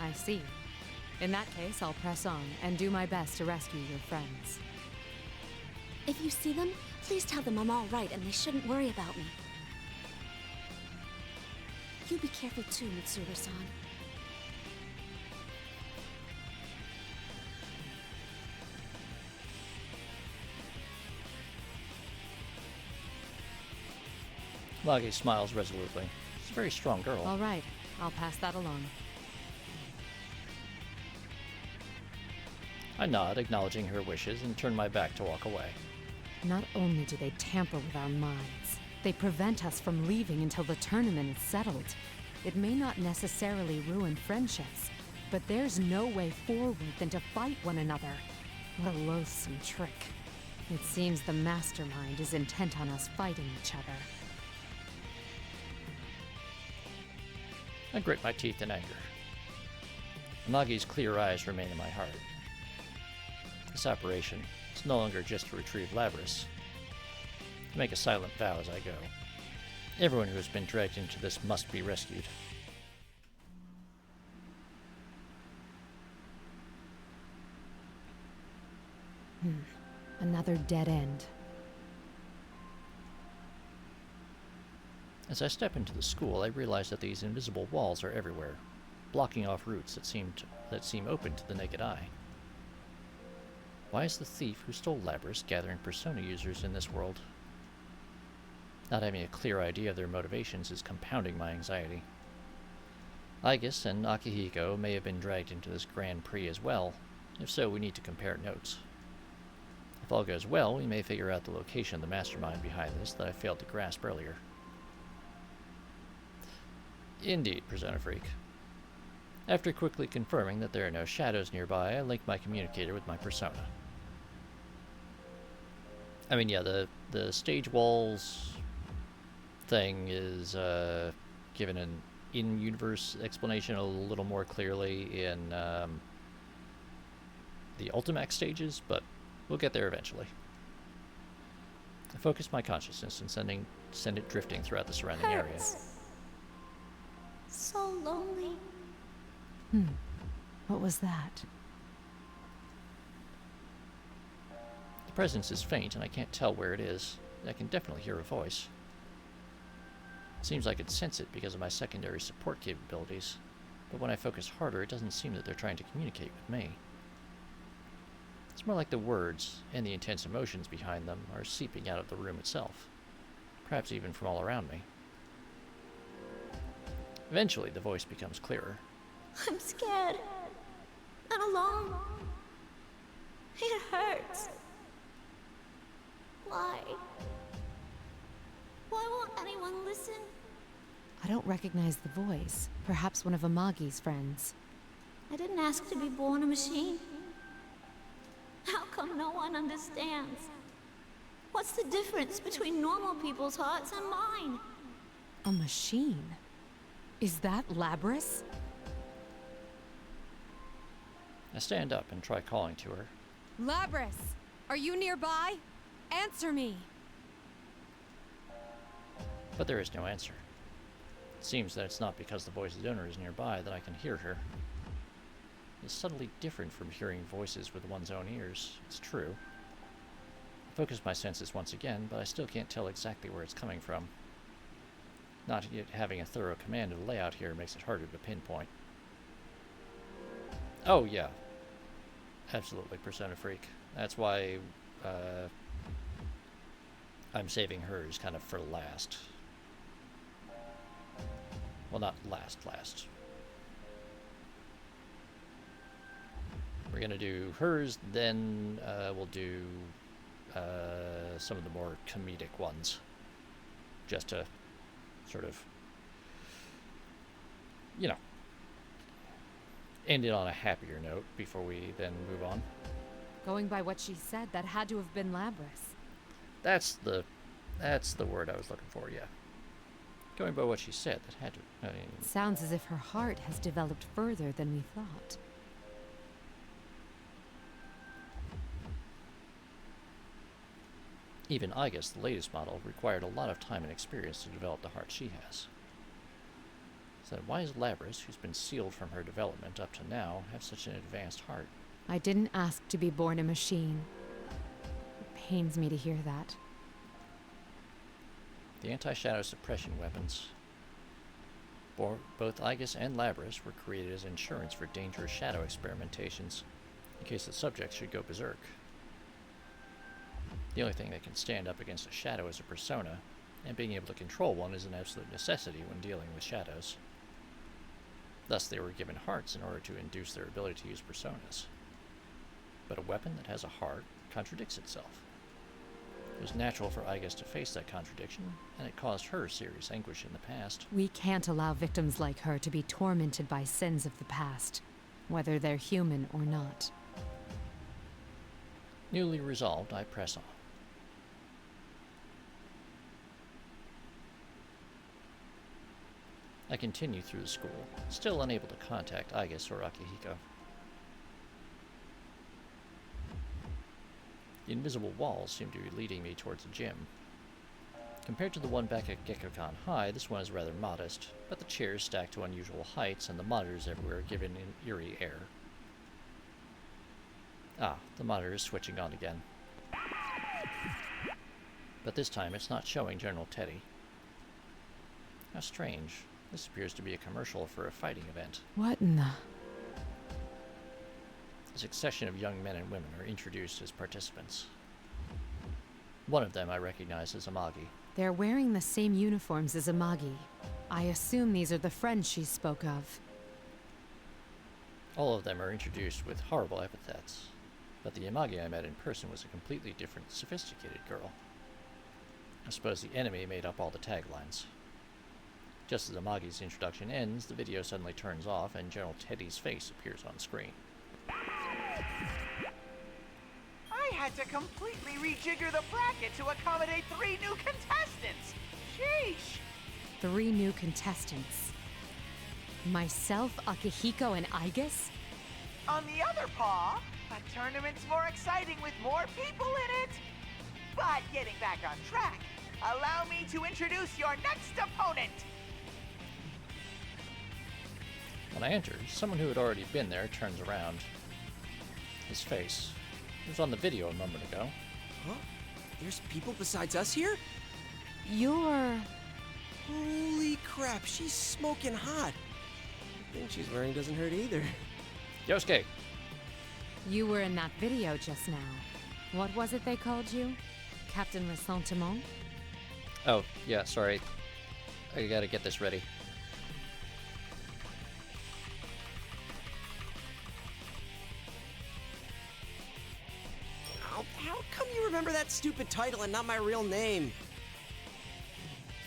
I see. In that case, I'll press on and do my best to rescue your friends. If you see them, please tell them I'm all right and they shouldn't worry about me. You be careful too, Mitsuru-san. Amagi smiles resolutely. She's a very strong girl. All right, I'll pass that along. I nod, acknowledging her wishes, and turn my back to walk away. Not only do they tamper with our minds, they prevent us from leaving until the tournament is settled. It may not necessarily ruin friendships, but there's no way forward than to fight one another. What a loathsome trick. It seems the mastermind is intent on us fighting each other. I grit my teeth in anger. Amagi's clear eyes remain in my heart. This operation is no longer just to retrieve Labris. I make a silent vow as I go. Everyone who has been dragged into this must be rescued. Another dead end. As I step into the school, I realize that these invisible walls are everywhere, blocking off routes that seem open to the naked eye. Why is the thief who stole Labris gathering Persona users in this world? Not having a clear idea of their motivations is compounding my anxiety. Aigis and Akihiko may have been dragged into this Grand Prix as well. If so, we need to compare notes. If all goes well, we may figure out the location of the mastermind behind this that I failed to grasp earlier. Indeed, Persona Freak. After quickly confirming that there are no shadows nearby, I link my communicator with my persona. I mean, yeah, the stage walls thing is given an in-universe explanation a little more clearly in the Ultimax stages, but we'll get there eventually. I focus my consciousness and send it drifting throughout the surrounding area. So lonely. What was that? The presence is faint and I can't tell where it is. I can definitely hear a voice. It seems I could sense it because of my secondary support capabilities, but when I focus harder, it doesn't seem that they're trying to communicate with me. It's more like the words and the intense emotions behind them are seeping out of the room itself, perhaps even from all around me. Eventually, the voice becomes clearer. I'm scared. I'm alone. It hurts. Why? Why won't anyone listen? I don't recognize the voice. Perhaps one of Amagi's friends. I didn't ask to be born a machine. How come no one understands? What's the difference between normal people's hearts and mine? A machine? Is that Labris? I stand up and try calling to her. Labris! Are you nearby? Answer me! But there is no answer. It seems that it's not because the voice's owner is nearby that I can hear her. It's subtly different from hearing voices with one's own ears, it's true. I focus my senses once again, but I still can't tell exactly where it's coming from. Not yet having a thorough command of the layout here makes it harder to pinpoint. Oh yeah. Absolutely, Persona Freak. That's why I'm saving hers kind of for last. Well, not last. We're gonna do hers, then we'll do some of the more comedic ones. Just to sort of, you know, end it on a happier note before we then move on. Going by what she said, that had to have been Labris. That's the word I was looking for, yeah. Going by what she said, that had to, I mean... Sounds as if her heart has developed further than we thought. Even Igus, the latest model, required a lot of time and experience to develop the heart she has. So why is Labris, who's been sealed from her development up to now, have such an advanced heart? I didn't ask to be born a machine. It pains me to hear that. The anti-shadow suppression weapons. Both Igus and Labris were created as insurance for dangerous shadow experimentations, in case the subject should go berserk. The only thing that can stand up against a shadow is a persona, and being able to control one is an absolute necessity when dealing with shadows. Thus, they were given hearts in order to induce their ability to use personas. But a weapon that has a heart contradicts itself. It was natural for Igus to face that contradiction, and it caused her serious anguish in the past. We can't allow victims like her to be tormented by sins of the past, whether they're human or not. Newly resolved, I press on. I continue through the school, still unable to contact Igus or Akihiko. The invisible walls seem to be leading me towards a gym. Compared to the one back at Gekkoukan High, this one is rather modest, but the chairs stacked to unusual heights and the monitors everywhere give an eerie air. Ah, the monitor is switching on again. But this time it's not showing General Teddy. How strange. This appears to be a commercial for a fighting event. What in the... A succession of young men and women are introduced as participants. One of them I recognize as Amagi. They're wearing the same uniforms as Amagi. I assume these are the friends she spoke of. All of them are introduced with horrible epithets, but the Amagi I met in person was a completely different, sophisticated girl. I suppose the enemy made up all the taglines. Just as Amagi's introduction ends, the video suddenly turns off and General Teddy's face appears on screen. I had to completely rejigger the bracket to accommodate 3 new contestants. Sheesh. 3 new contestants. Myself, Akihiko, and Aigis? On the other paw, a tournament's more exciting with more people in it. But getting back on track, allow me to introduce your next opponent. When I enter, someone who had already been there turns around. His face was on the video a moment ago. Huh? There's people besides us here? You're... Holy crap, she's smoking hot. The thing she's wearing doesn't hurt either. Yosuke! You were in that video just now. What was it they called you? Captain Ressentiment? Oh, yeah, sorry. I gotta get this ready. How come you remember that stupid title and not my real name?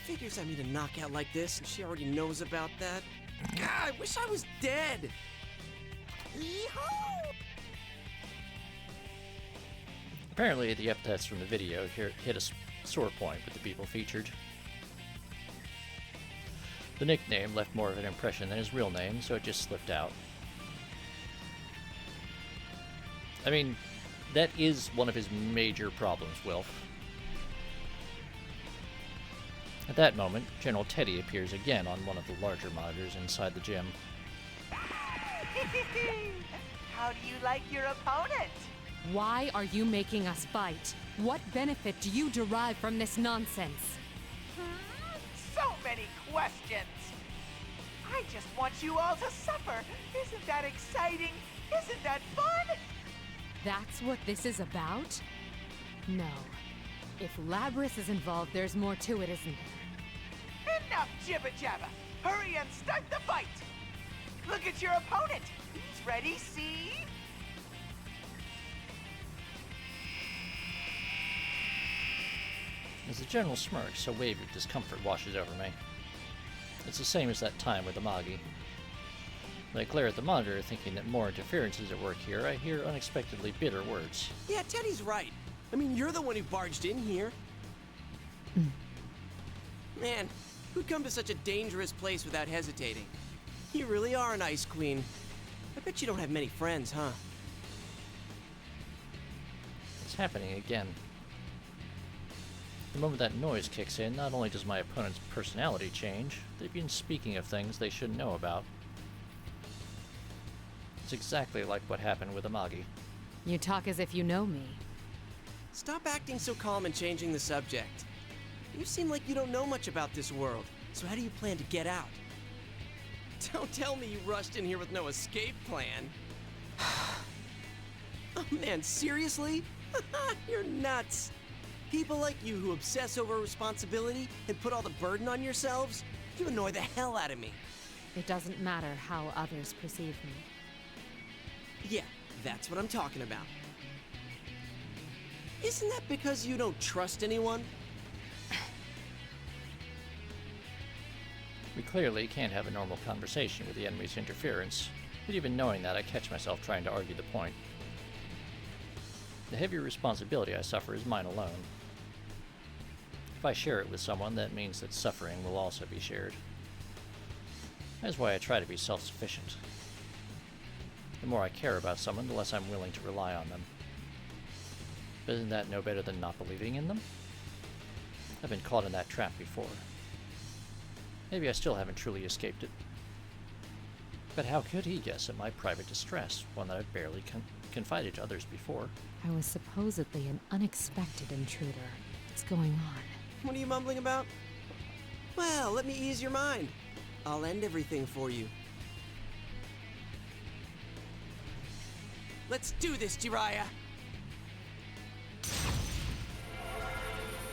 Figures I meet a knockout like this and she already knows about that. God, I wish I was dead. Yee-hoo! Apparently, the epithets from the video hit a sore point with the people featured. The nickname left more of an impression than his real name, so it just slipped out. I mean, that is one of his major problems, Wilf. At that moment, General Teddy appears again on one of the larger monitors inside the gym. How do you like your opponent? Why are you making us fight? What benefit do you derive from this nonsense? So many questions. I just want you all to suffer. Isn't that exciting? Isn't that fun? That's what this is about? No. If Labris is involved, there's more to it, isn't there? Enough jibba-jabba. Hurry and start the fight. Look at your opponent. He's ready, see? As the general smirks, a wave of discomfort washes over me. It's the same as that time with Amagi. When I glare at the monitor, thinking that more interference is at work here, I hear unexpectedly bitter words. Yeah, Teddy's right. I mean, you're the one who barged in here. Man, who'd come to such a dangerous place without hesitating? You really are an ice queen. I bet you don't have many friends, huh? It's happening again. The moment that noise kicks in, not only does my opponent's personality change, they begin speaking of things they shouldn't know about. It's exactly like what happened with Amagi. You talk as if you know me. Stop acting so calm and changing the subject. You seem like you don't know much about this world, so how do you plan to get out? Don't tell me you rushed in here with no escape plan. Oh man, seriously? You're nuts. People like you who obsess over responsibility and put all the burden on yourselves, you annoy the hell out of me. It doesn't matter how others perceive me. Yeah, that's what I'm talking about. Isn't that because you don't trust anyone? We clearly can't have a normal conversation with the enemy's interference, but even knowing that, I catch myself trying to argue the point. The heavy responsibility I suffer is mine alone. If I share it with someone, that means that suffering will also be shared. That's why I try to be self-sufficient. The more I care about someone, the less I'm willing to rely on them. But isn't that no better than not believing in them? I've been caught in that trap before. Maybe I still haven't truly escaped it. But how could he guess at my private distress, one that I've barely confided to others before? I was supposedly an unexpected intruder. What's going on? What are you mumbling about? Well, let me ease your mind. I'll end everything for you. Let's do this, Jiraiya!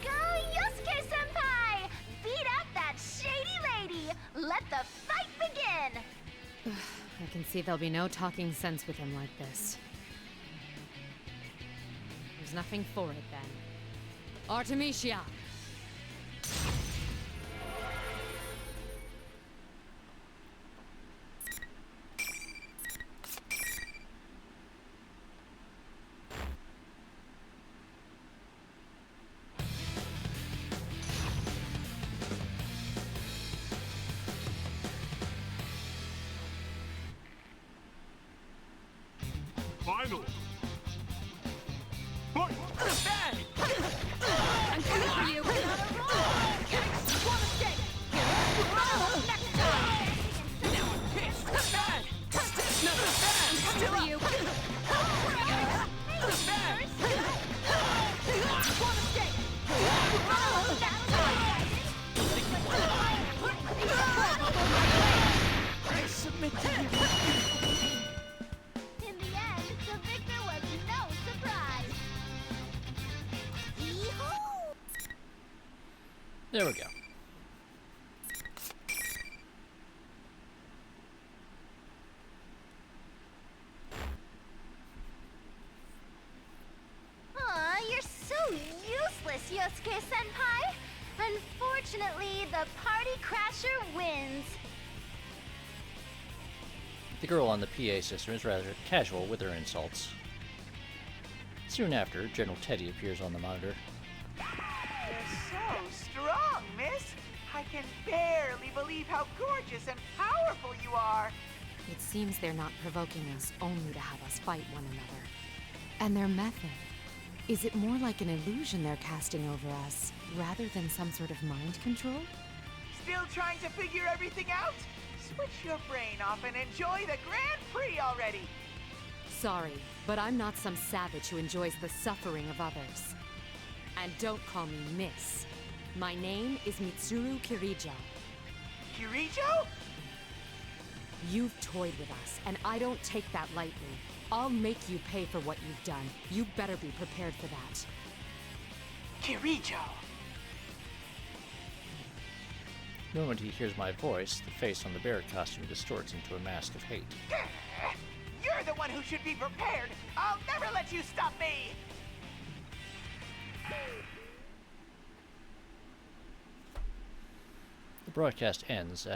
Go, Yosuke-senpai! Beat up that shady lady! Let the fight begin! I can see there'll be no talking sense with him like this. There's nothing for it, then. Artemisia! Final! Fight! I'm coming for you! One mistake! Next time! Now I'm pissed! Bad! Nothing bad! I'm coming for you! Bad! One mistake! I submit to you. In the end, the victor was no surprise. Yee-hoo! There we go. Aw, you're so useless, Yosuke-senpai. Unfortunately, the party crasher wins. The girl on the PA system is rather casual with her insults. Soon after, General Teddy appears on the monitor. You're so strong, miss. I can barely believe how gorgeous and powerful you are. It seems they're not provoking us only to have us fight one another. And their method. Is it more like an illusion they're casting over us, rather than some sort of mind control? Still trying to figure everything out? Switch your brain off and enjoy the Grand Prix already. Sorry, but I'm not some savage who enjoys the suffering of others. And don't call me Miss. My name is Mitsuru Kirijo. Kirijo? You've toyed with us, and I don't take that lightly. I'll make you pay for what you've done. You better be prepared for that. Kirijo. The moment he hears my voice, the face on the bear costume distorts into a mask of hate. You're the one who should be prepared. I'll never let you stop me. The broadcast ends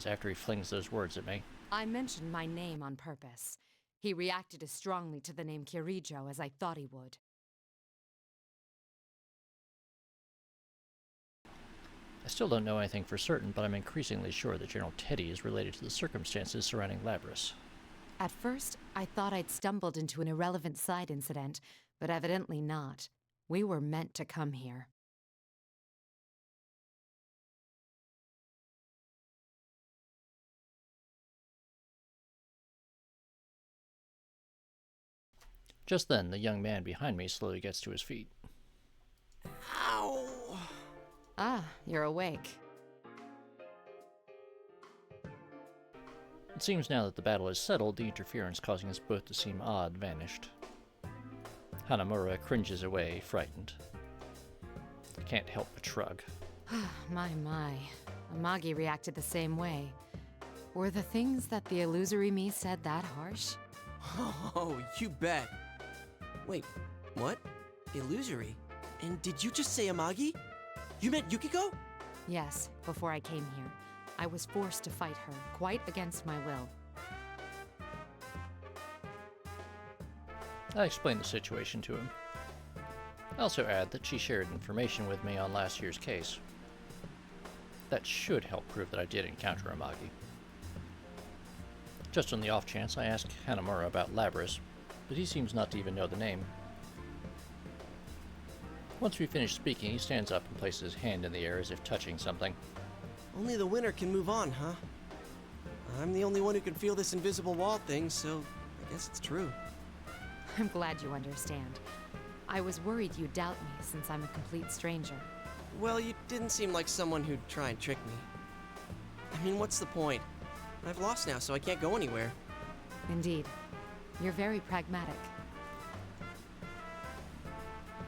after he flings those words at me. I mentioned my name on purpose. He reacted as strongly to the name Kirijo as I thought he would. I still don't know anything for certain, but I'm increasingly sure that General Teddy is related to the circumstances surrounding Labris. At first, I thought I'd stumbled into an irrelevant side incident, but evidently not. We were meant to come here. Just then, the young man behind me slowly gets to his feet. Ow! Ah, you're awake. It seems now that the battle is settled, the interference causing us both to seem odd vanished. Hanamura cringes away, frightened. I can't help but shrug. My. Amagi reacted the same way. Were the things that the illusory me said that harsh? Oh, you bet. Wait, what? Illusory? And did you just say Amagi? You meant Yukiko? Yes, before I came here. I was forced to fight her, quite against my will. I explained the situation to him. I also add that she shared information with me on last year's case. That should help prove that I did encounter Amagi. Just on the off chance, I asked Hanamura about Labris, but he seems not to even know the name. Once we finish speaking, he stands up and places his hand in the air as if touching something. Only the winner can move on, huh? I'm the only one who can feel this invisible wall thing, so I guess it's true. I'm glad you understand. I was worried you'd doubt me since I'm a complete stranger. Well, you didn't seem like someone who'd try and trick me. I mean, what's the point? I've lost now, so I can't go anywhere. Indeed. You're very pragmatic.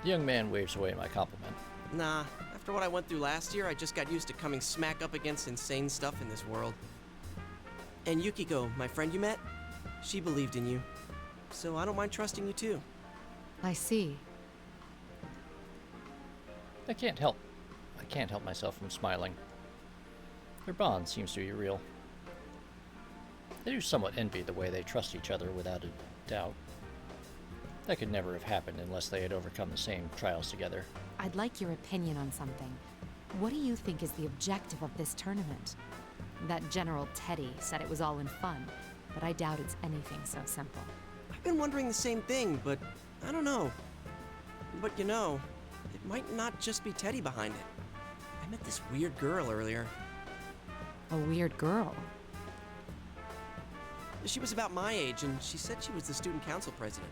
The young man waves away my compliment. Nah, after what I went through last year, I just got used to coming smack up against insane stuff in this world. And Yukiko, my friend you met, she believed in you. So I don't mind trusting you too. I see. I can't help myself from smiling. Their bond seems to be real. I do somewhat envy the way they trust each other without a doubt. That could never have happened unless they had overcome the same trials together. I'd like your opinion on something. What do you think is the objective of this tournament? That General Teddy said it was all in fun. but I doubt it's anything so simple. I've been wondering the same thing, but I don't know. But you know, it might not just be Teddy behind it. I met this weird girl earlier. A weird girl? She was about my age, and she said she was the student council president.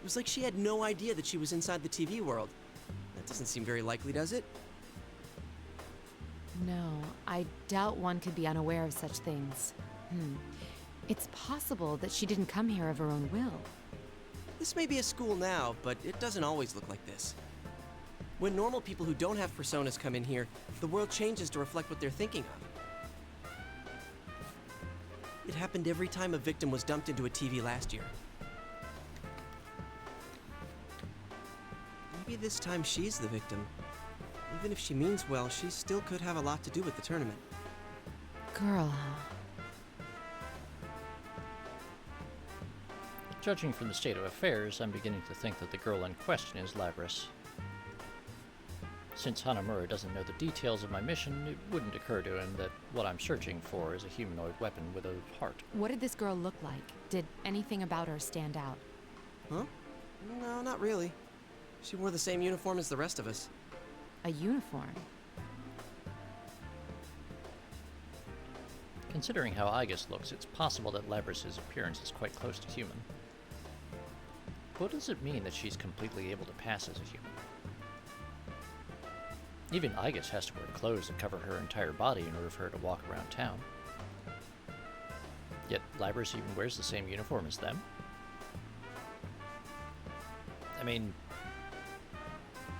It was like she had no idea that she was inside the TV world. That doesn't seem very likely, does it? No, I doubt one could be unaware of such things. It's possible that she didn't come here of her own will. This may be a school now, but it doesn't always look like this. When normal people who don't have personas come in here, the world changes to reflect what they're thinking of. It happened every time a victim was dumped into a TV last year. Maybe this time she's the victim. Even if she means well, she still could have a lot to do with the tournament. Girl, huh? Judging from the state of affairs, I'm beginning to think that the girl in question is Labrys. Since Hanamura doesn't know the details of my mission, it wouldn't occur to him that what I'm searching for is a humanoid weapon with a heart. What did this girl look like? Did anything about her stand out? Huh? No, not really. She wore the same uniform as the rest of us. A uniform? Considering how Aigis looks, it's possible that Labrys' appearance is quite close to human. What does it mean that she's completely able to pass as a human? Even Aigis has to wear clothes that cover her entire body in order for her to walk around town. Yet Labrys even wears the same uniform as them? I mean,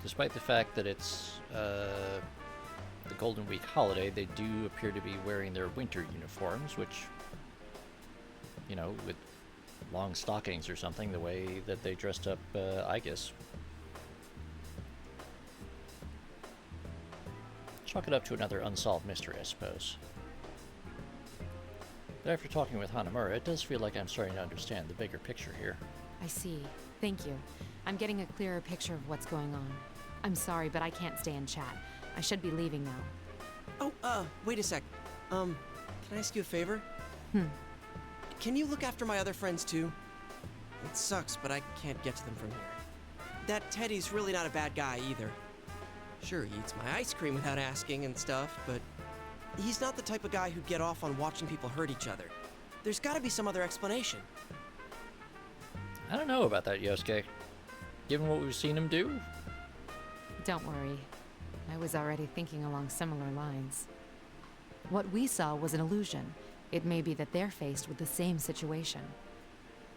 despite the fact that it's the Golden Week holiday, they do appear to be wearing their winter uniforms, which, you know, with long stockings or something, the way that they dressed up Aigis. Chalk it up to another unsolved mystery, I suppose. But after talking with Hanamura, it does feel like I'm starting to understand the bigger picture here. I see. Thank you. I'm getting a clearer picture of what's going on. I'm sorry, but I can't stay and chat. I should be leaving now. Oh, wait a sec. Can I ask you a favor? Can you look after my other friends too? It sucks, but I can't get to them from here. That Teddy's really not a bad guy either. Sure, he eats my ice cream without asking and stuff, but he's not the type of guy who'd get off on watching people hurt each other. There's gotta be some other explanation. I don't know about that, Yosuke. Given what we've seen him do? Don't worry. I was already thinking along similar lines. What we saw was an illusion. It may be that they're faced with the same situation.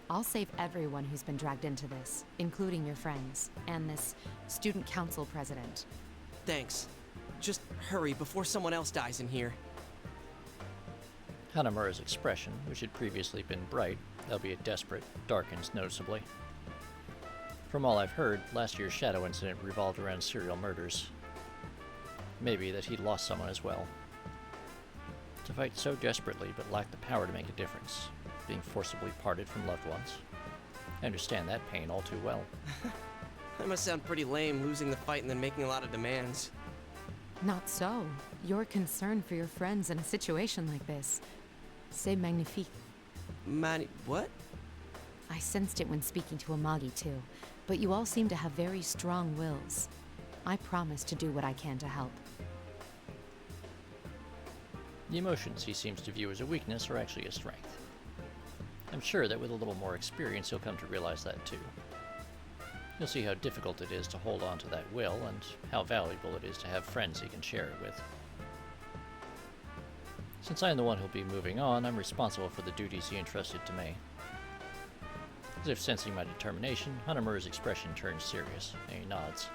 I'll save everyone who's been dragged into this, including your friends, and this student council president. Thanks. Just hurry before someone else dies in here. Hanamura's expression, which had previously been bright, albeit desperate, darkens noticeably. From all I've heard, last year's Shadow incident revolved around serial murders. Maybe that he'd lost someone as well. To fight so desperately but lack the power to make a difference, being forcibly parted from loved ones. I understand that pain all too well. That must sound pretty lame, losing the fight and then making a lot of demands. Not so. Your concern for your friends in a situation like this. C'est magnifique. What? I sensed it when speaking to Amagi too, but you all seem to have very strong wills. I promise to do what I can to help. The emotions he seems to view as a weakness are actually a strength. I'm sure that with a little more experience he'll come to realize that too. You'll see how difficult it is to hold on to that will, and how valuable it is to have friends he can share it with. Since I'm the one who'll be moving on, I'm responsible for the duties he entrusted to me. As if sensing my determination, Hanamura's expression turns serious, and he nods.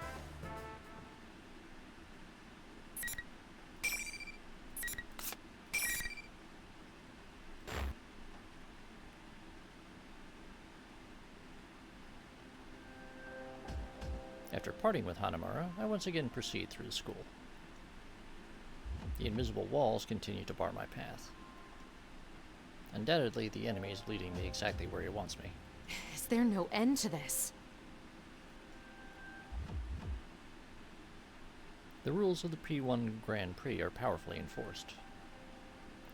After parting with Hanamura, I once again proceed through the school. The invisible walls continue to bar my path. Undoubtedly, the enemy is leading me exactly where he wants me. Is there no end to this? The rules of the P1 Grand Prix are powerfully enforced.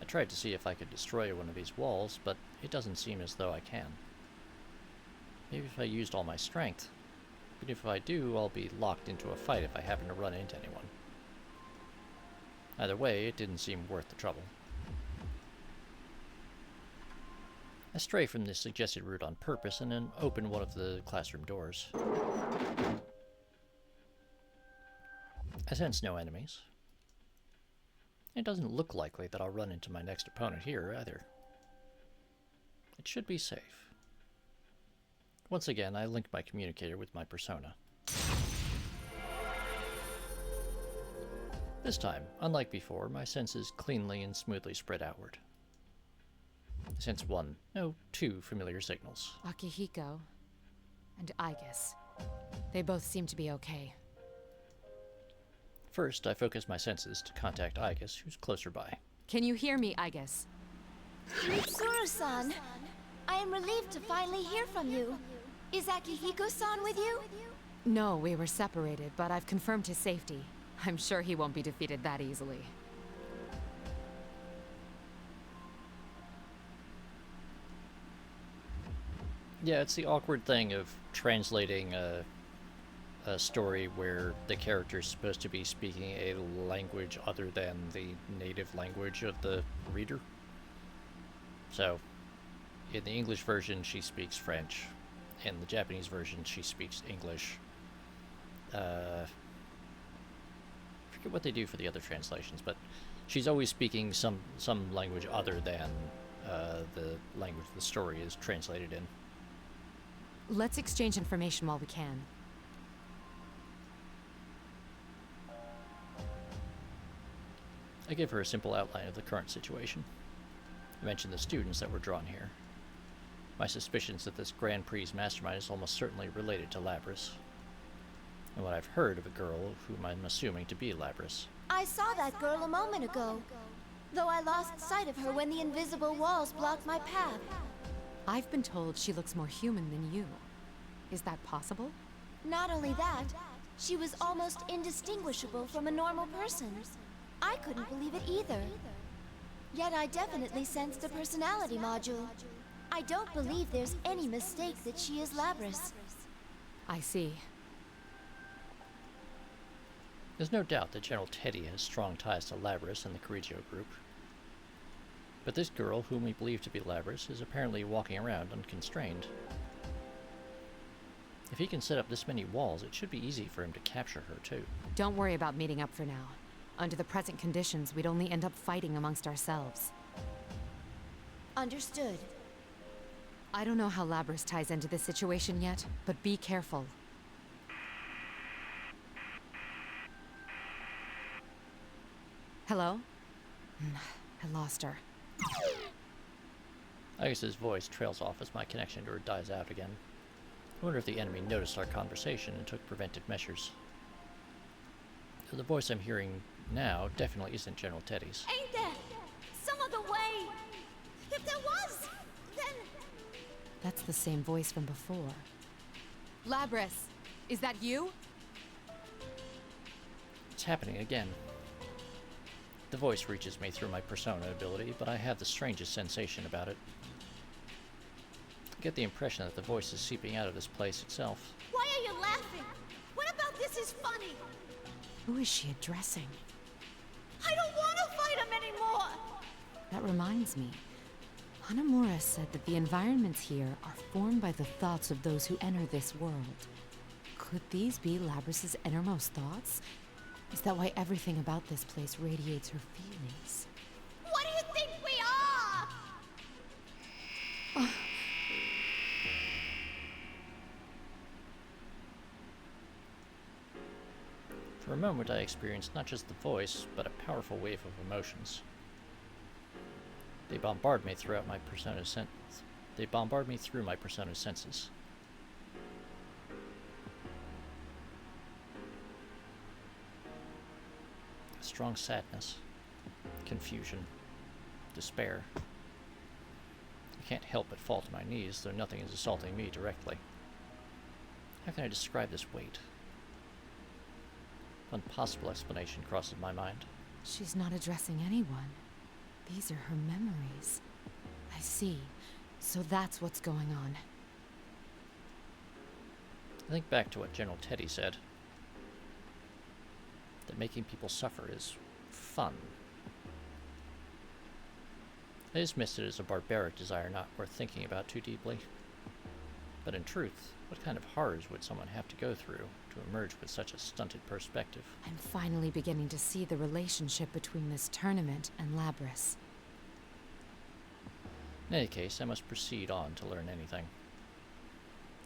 I tried to see if I could destroy one of these walls, but it doesn't seem as though I can. Maybe if I used all my strength. But if I do, I'll be locked into a fight if I happen to run into anyone. Either way, it didn't seem worth the trouble. I stray from the suggested route on purpose and then open one of the classroom doors. I sense no enemies. It doesn't look likely that I'll run into my next opponent here either. It should be safe. Once again, I link my communicator with my persona. This time, unlike before, my senses cleanly and smoothly spread outward. I sense one, no, two familiar signals. Akihiko and Aigis. They both seem to be okay. First, I focus my senses to contact Aigis, who's closer by. Can you hear me, Aigis? Mitsuru-san, I am relieved to finally hear from you. Is Akihiko-san with you? No, we were separated, but I've confirmed his safety. I'm sure he won't be defeated that easily. Yeah, it's the awkward thing of translating a story where the character's supposed to be speaking a language other than the native language of the reader. So, in the English version, she speaks French. In the Japanese version, she speaks English. I forget what they do for the other translations, but she's always speaking some language other than the language the story is translated in. Let's exchange information while we can. I give her a simple outline of the current situation. I mention the students that were drawn here. My suspicions that this Grand Prix mastermind is almost certainly related to Labrys. And what I've heard of a girl whom I'm assuming to be Labrys. I saw that girl a moment ago, though I lost sight of her when the invisible walls blocked my path. I've been told she looks more human than you. Is that possible? Not only that, she was almost indistinguishable from a normal person. I couldn't believe it either. Yet I definitely sensed a personality module. I don't believe there's any mistake that she is Labrys. I see. There's no doubt that General Teddy has strong ties to Labrys and the Correggio group. But this girl, whom we believe to be Labrys, is apparently walking around unconstrained. If he can set up this many walls, it should be easy for him to capture her, too. Don't worry about meeting up for now. Under the present conditions, we'd only end up fighting amongst ourselves. Understood. I don't know how Labrys ties into this situation yet, but be careful. Hello? I lost her. Agis's voice trails off as my connection to her dies out again. I wonder if the enemy noticed our conversation and took preventive measures. The voice I'm hearing now definitely isn't General Teddy's. Ain't there some other way? If there was, then... That's the same voice from before. Labrys, is that you? It's happening again. The voice reaches me through my persona ability, but I have the strangest sensation about it. I get the impression that the voice is seeping out of this place itself. Why are you laughing? What about this is funny? Who is she addressing? I don't want to fight him anymore! That reminds me. Hanamura said that the environments here are formed by the thoughts of those who enter this world. Could these be Labrys' innermost thoughts? Is that why everything about this place radiates her feelings? What do you think we are? For a moment I experienced not just the voice, but a powerful wave of emotions. They bombard me through my persona's senses. Strong sadness, confusion, despair. I can't help but fall to my knees, though nothing is assaulting me directly. How can I describe this weight? One possible explanation crosses my mind. She's not addressing anyone. These are her memories. I see. So that's what's going on. I think back to what General Teddy said. That making people suffer is fun. I dismissed it as a barbaric desire not worth thinking about too deeply. But in truth, what kind of horrors would someone have to go through to emerge with such a stunted perspective? I'm finally beginning to see the relationship between this tournament and Labris. In any case, I must proceed on to learn anything.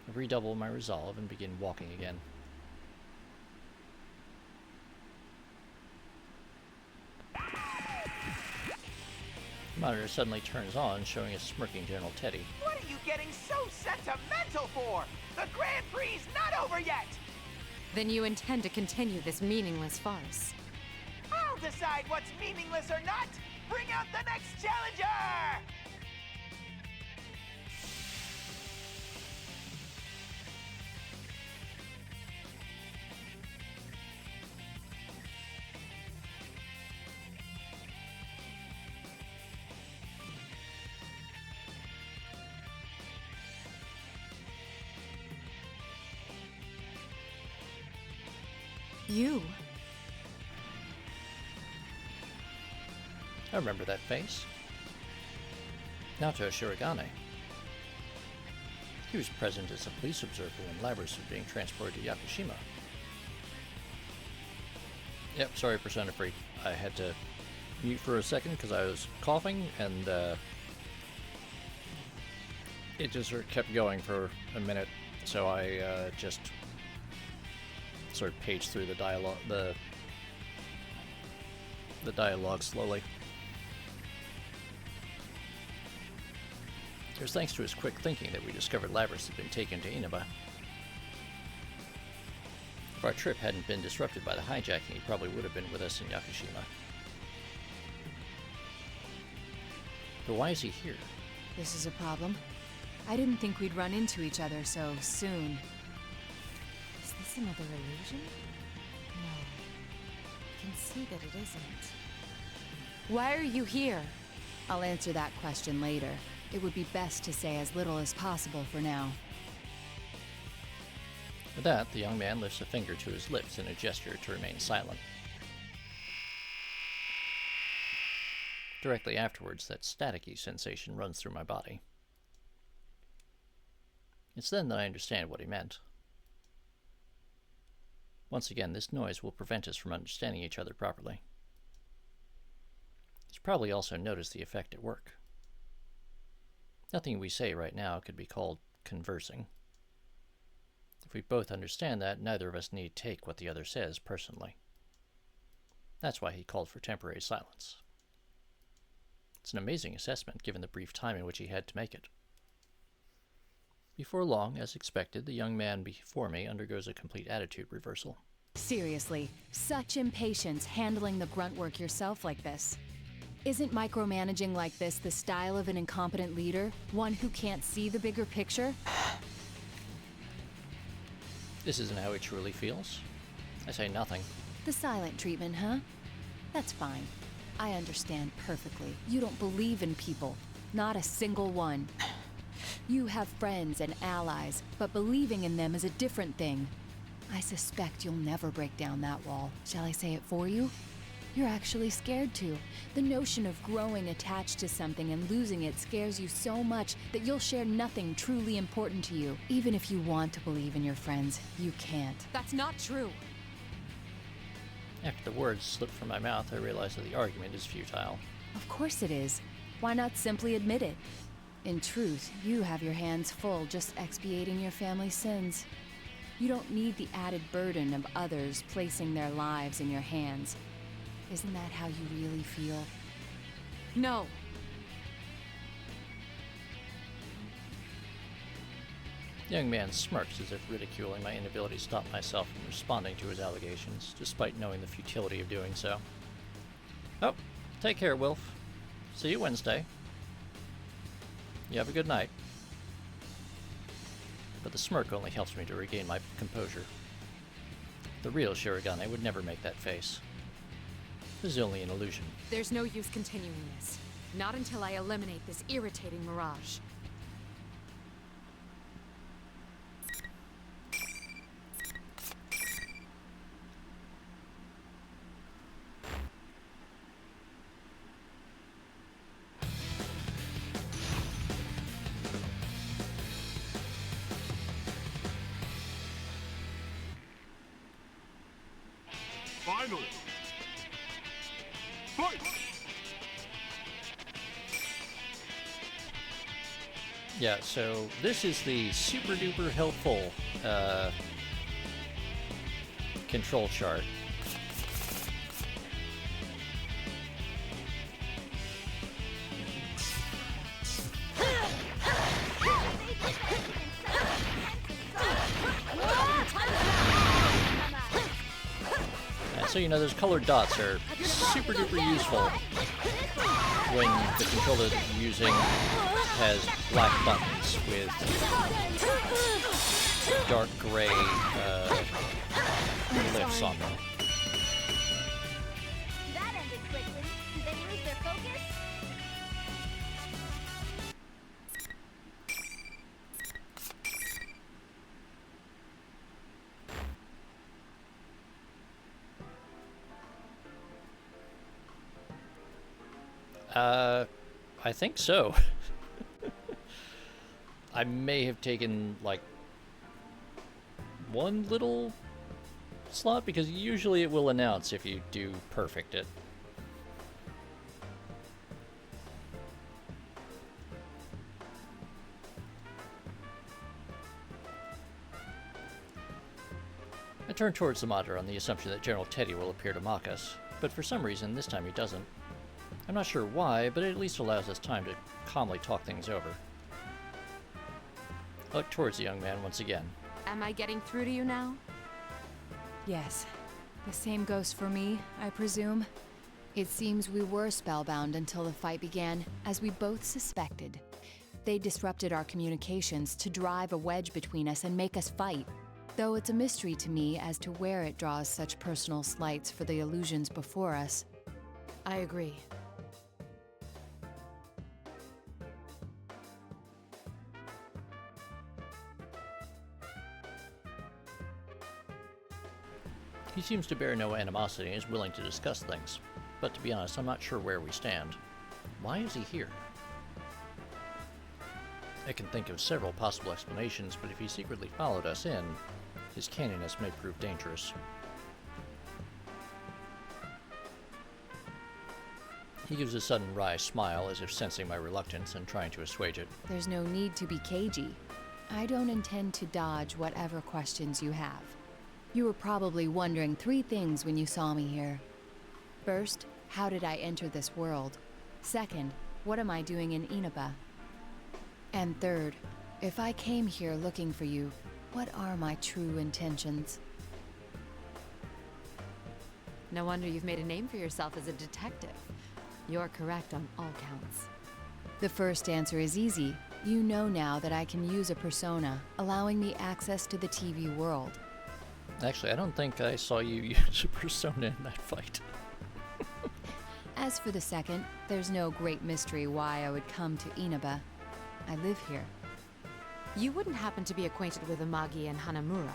I redouble my resolve and begin walking again. The monitor suddenly turns on, showing a smirking General Teddy. What are you getting so sentimental for? The Grand Prix's not over yet! Then you intend to continue this meaningless farce. I'll decide what's meaningless or not! Bring out the next challenger! You? I remember that face. Naoto Shirogane. He was present as a police observer when Labris was being transported to Yakushima. Yep, sorry, Persona Freak. I had to mute for a second because I was coughing, and it just sort of kept going for a minute, so I just sort of paged through the dialogue, the dialogue slowly. It was thanks to his quick thinking that we discovered Labris had been taken to Inaba. If our trip hadn't been disrupted by the hijacking, he probably would have been with us in Yakushima. But why is he here? This is a problem. I didn't think we'd run into each other so soon. Is this another illusion? No. I can see that it isn't. Why are you here? I'll answer that question later. It would be best to say as little as possible for now. With that, the young man lifts a finger to his lips in a gesture to remain silent. Directly afterwards, that staticky sensation runs through my body. It's then that I understand what he meant. Once again, this noise will prevent us from understanding each other properly. He's probably also noticed the effect at work. Nothing we say right now could be called conversing. If we both understand that, neither of us need take what the other says personally. That's why he called for temporary silence. It's an amazing assessment given the brief time in which he had to make it. Before long, as expected, the young man before me undergoes a complete attitude reversal. Seriously, such impatience handling the grunt work yourself like this. Isn't micromanaging like this the style of an incompetent leader? One who can't see the bigger picture? This isn't how he truly feels. I say nothing. The silent treatment, huh? That's fine. I understand perfectly. You don't believe in people. Not a single one. You have friends and allies, but believing in them is a different thing. I suspect you'll never break down that wall. Shall I say it for you? You're actually scared to. The notion of growing attached to something and losing it scares you so much that you'll share nothing truly important to you. Even if you want to believe in your friends, you can't. That's not true. After the words slipped from my mouth, I realized that the argument is futile. Of course it is. Why not simply admit it? In truth, you have your hands full just expiating your family's sins. You don't need the added burden of others placing their lives in your hands. Isn't that how you really feel? No. The young man smirks as if ridiculing my inability to stop myself from responding to his allegations, despite knowing the futility of doing so. Oh, take care, Wilf. See you Wednesday. You have a good night. But the smirk only helps me to regain my composure. The real Shirogane would never make that face. This is only an illusion. There's no use continuing this. Not until I eliminate this irritating mirage. Final. Fight! Yeah, so this is the super duper helpful control chart. So, you know, those colored dots are super duper useful when the controller that you're using has black buttons with dark gray glyphs on them. That ended quickly. Did they lose their focus? I think so. I may have taken, like, one little slot, because usually it will announce if you do perfect it. I turn towards the monitor on the assumption that General Teddy will appear to mock us, but for some reason this time he doesn't. I'm not sure why, but it at least allows us time to calmly talk things over. I look towards the young man once again. Am I getting through to you now? Yes. The same goes for me, I presume. It seems we were spellbound until the fight began, as we both suspected. They disrupted our communications to drive a wedge between us and make us fight. Though it's a mystery to me as to where it draws such personal slights for the illusions before us. I agree. He seems to bear no animosity and is willing to discuss things. But to be honest, I'm not sure where we stand. Why is he here? I can think of several possible explanations, but if he secretly followed us in, his canniness may prove dangerous. He gives a sudden wry smile, as if sensing my reluctance and trying to assuage it. There's no need to be cagey. I don't intend to dodge whatever questions you have. You were probably wondering 3 things when you saw me here. First, how did I enter this world? Second, what am I doing in Inaba? And third, if I came here looking for you, what are my true intentions? No wonder you've made a name for yourself as a detective. You're correct on all counts. The first answer is easy. You know now that I can use a persona, allowing me access to the TV world. Actually, I don't think I saw you use a persona in that fight. As for the second, there's no great mystery why I would come to Inaba. I live here. You wouldn't happen to be acquainted with Amagi and Hanamura?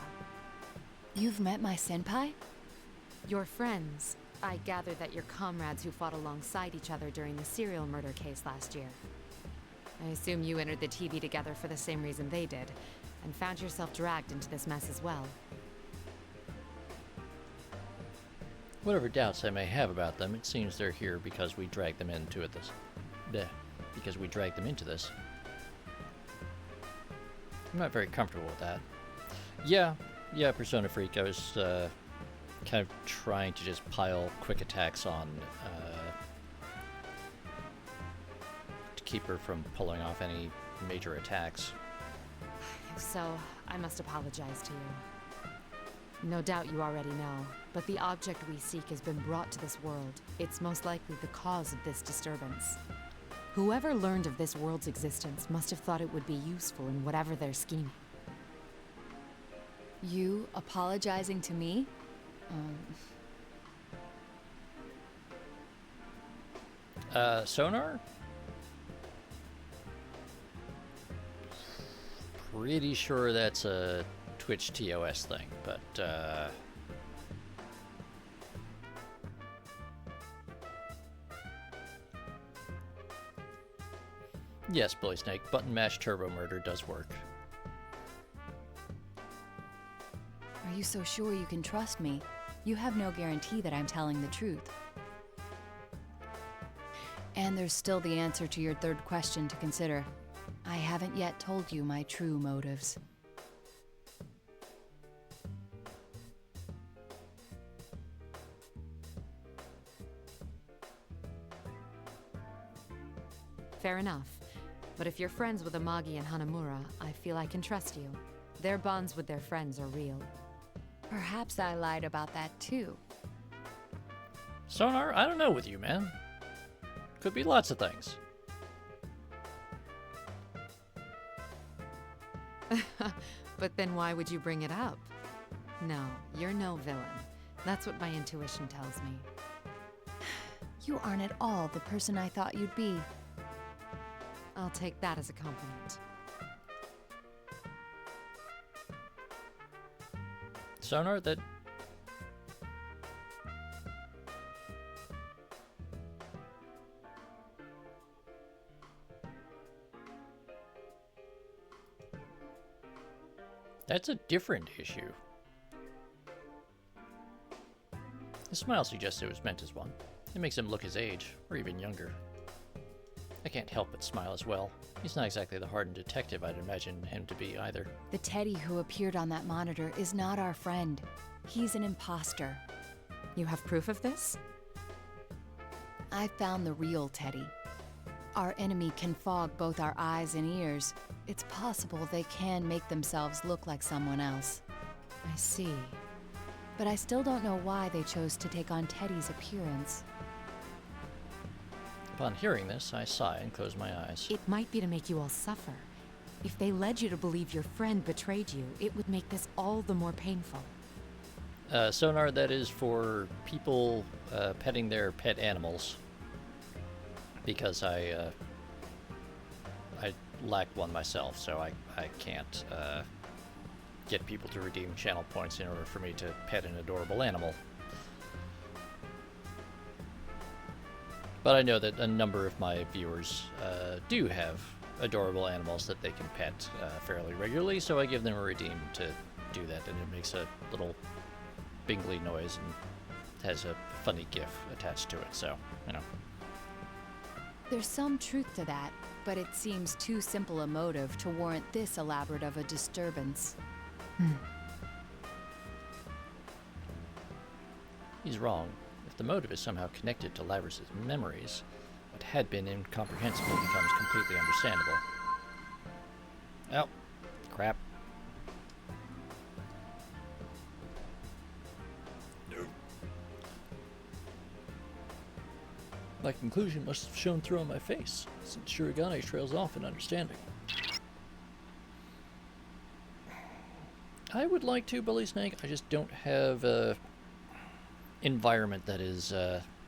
You've met my senpai? Your friends. I gather that you're comrades who fought alongside each other during the serial murder case last year. I assume you entered the TV together for the same reason they did, and found yourself dragged into this mess as well. Whatever doubts I may have about them, it seems they're here because we dragged them into this. Because we dragged them into this. I'm not very comfortable with that. Yeah, Persona Freak. I was kind of trying to just pile quick attacks on to keep her from pulling off any major attacks. So, I must apologize to you. No doubt you already know, but the object we seek has been brought to this world. It's most likely the cause of this disturbance. Whoever learned of this world's existence must have thought it would be useful in whatever they're scheming. You apologizing to me? Sonar? pretty sure that's a Twitch TOS thing, but yes, Bully Snake, button mash turbo murder does work. Are you so sure you can trust me? You have no guarantee that I'm telling the truth. And there's still the answer to your third question to consider. I haven't yet told you my true motives. Fair enough. But if you're friends with Amagi and Hanamura, I feel I can trust you. Their bonds with their friends are real. Perhaps I lied about that too. Sonar, I don't know with you, man. Could be lots of things. But then why would you bring it up? No, you're no villain. That's what my intuition tells me. You aren't at all the person I thought you'd be. I'll take that as a compliment. Sonar, that... That's a different issue. His smile suggests it was meant as one. It makes him look his age, or even younger. I can't help but smile as well. He's not exactly the hardened detective I'd imagine him to be either. The Teddy who appeared on that monitor is not our friend. He's an imposter. You have proof of this? I found the real Teddy. Our enemy can fog both our eyes and ears. It's possible they can make themselves look like someone else. I see. But I still don't know why they chose to take on Teddy's appearance. Upon hearing this, I sigh and close my eyes. It might be to make you all suffer. If they led you to believe your friend betrayed you, it would make this all the more painful. Sonar, that is for people petting their pet animals. Because I lack one myself, so I can't get people to redeem channel points in order for me to pet an adorable animal. But I know that a number of my viewers do have adorable animals that they can pet fairly regularly, so I give them a redeem to do that, and it makes a little bingly noise and has a funny gif attached to it, so, you know. There's some truth to that, but it seems too simple a motive to warrant this elaborate of a disturbance. He's wrong. If the motive is somehow connected to Labrys' memories, what had been incomprehensible becomes completely understandable. Oh, crap. My conclusion must have shown through on my face, since Shirogane trails off in understanding. I would like to, Bully Snake, I just don't have a environment that is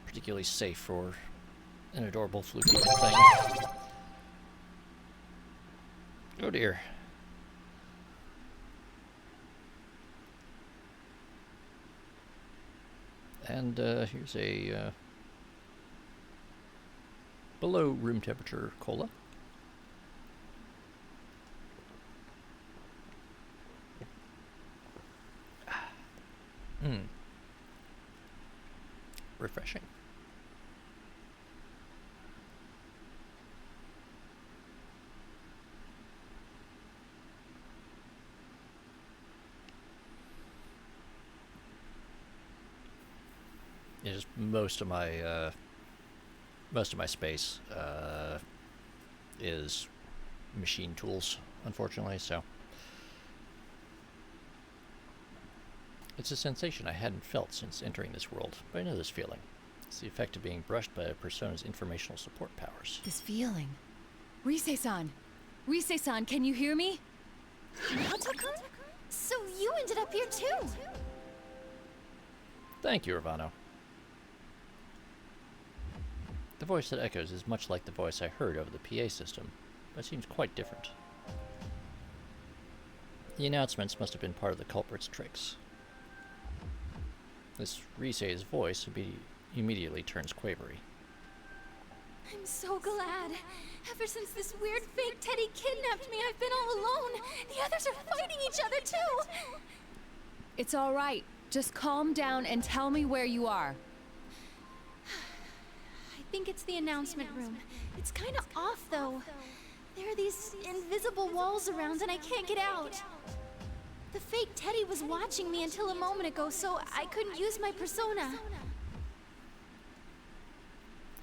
particularly safe for an adorable fluky thing. Oh dear. And here's a below room temperature cola. Refreshing. Yeah, just most of my space is machine tools, unfortunately, so it's a sensation I hadn't felt since entering this world, but I know this feeling. It's the effect of being brushed by a persona's informational support powers. This feeling. Rise-san! Rise-san, can you hear me? Naoto-kun? So you ended up here too! Thank you, Ravano. The voice that echoes is much like the voice I heard over the PA system, but seems quite different. The announcements must have been part of the culprit's tricks. This Risei's voice immediately turns quavery. I'm so glad. Ever since this weird fake Teddy kidnapped me, I've been all alone. The others are fighting each other too. It's all right. Just calm down and tell me where you are. I think it's the announcement room. It's kind of off though. There are these invisible walls around and I can't get out. The fake Teddy was watching me until a moment ago, so I couldn't use my persona.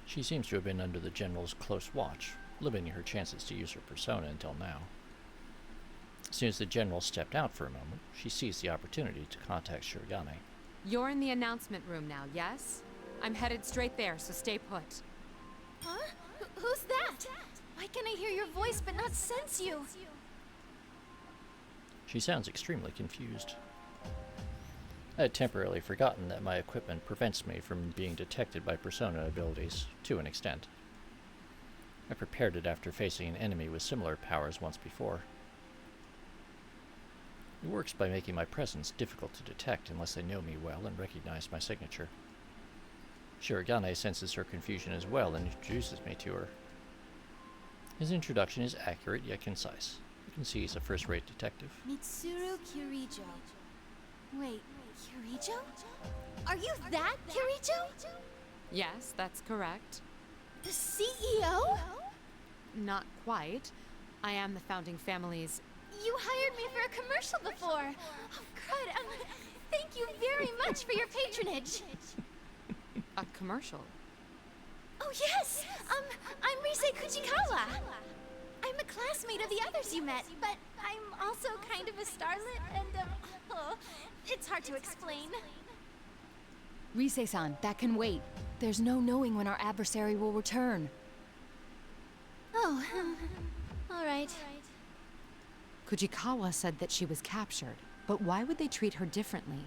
She seems to have been under the General's close watch, limiting her chances to use her persona until now. As soon as the General stepped out for a moment, she seized the opportunity to contact Shirogane. You're in the announcement room now, yes? I'm headed straight there, so stay put. Huh? Who's that? Why can I hear your voice but not sense you? She sounds extremely confused. I had temporarily forgotten that my equipment prevents me from being detected by persona abilities, to an extent. I prepared it after facing an enemy with similar powers once before. It works by making my presence difficult to detect unless they know me well and recognize my signature. Shirogane senses her confusion as well and introduces me to her. His introduction is accurate yet concise. You can see he's a first-rate detective. Mitsuru Kirijo. Wait, Kirijo? Are you that Kirijo? Yes, that's correct. The CEO? Not quite. I am the founding family's... You hired me for a commercial before. Oh, crud. Thank you very much for your patronage. A commercial? Oh, yes! I'm Risei Kuchikawa. I'm a classmate of the others you met, but I'm also kind of a starlet, and, it's hard to explain. Risei-san, that can wait. There's no knowing when our adversary will return. Oh, all right. Kujikawa said that she was captured, but why would they treat her differently?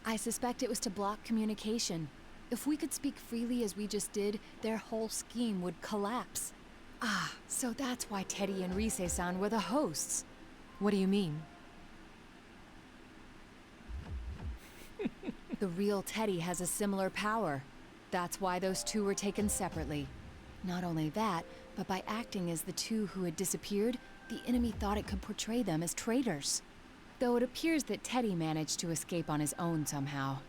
I suspect it was to block communication. If we could speak freely as we just did, their whole scheme would collapse. Ah, so that's why Teddy and Risei-san were the hosts. What do you mean? The real Teddy has a similar power. That's why those two were taken separately. Not only that, but by acting as the two who had disappeared, the enemy thought it could portray them as traitors. Though it appears that Teddy managed to escape on his own somehow.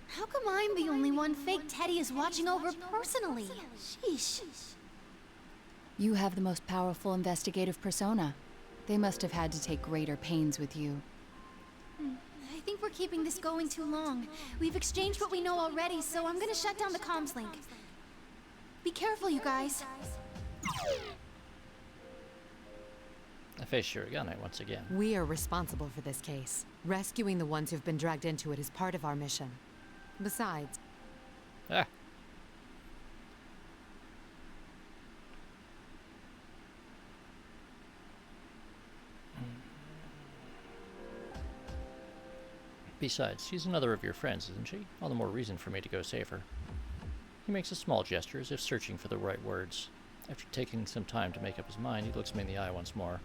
How come I'm the only one fake Teddy is watching over personally? Sheesh. You have the most powerful investigative persona. They must have had to take greater pains with you. I think we're keeping this going too long. We've exchanged what we know already, so I'm gonna shut down the comms link. Be careful, you guys. I face Shirogane once again. We are responsible for this case. Rescuing the ones who've been dragged into it is part of our mission. Besides... Ah. Besides, she's another of your friends, isn't she? All the more reason for me to go save her. He makes a small gesture as if searching for the right words. After taking some time to make up his mind, he looks me in the eye once more.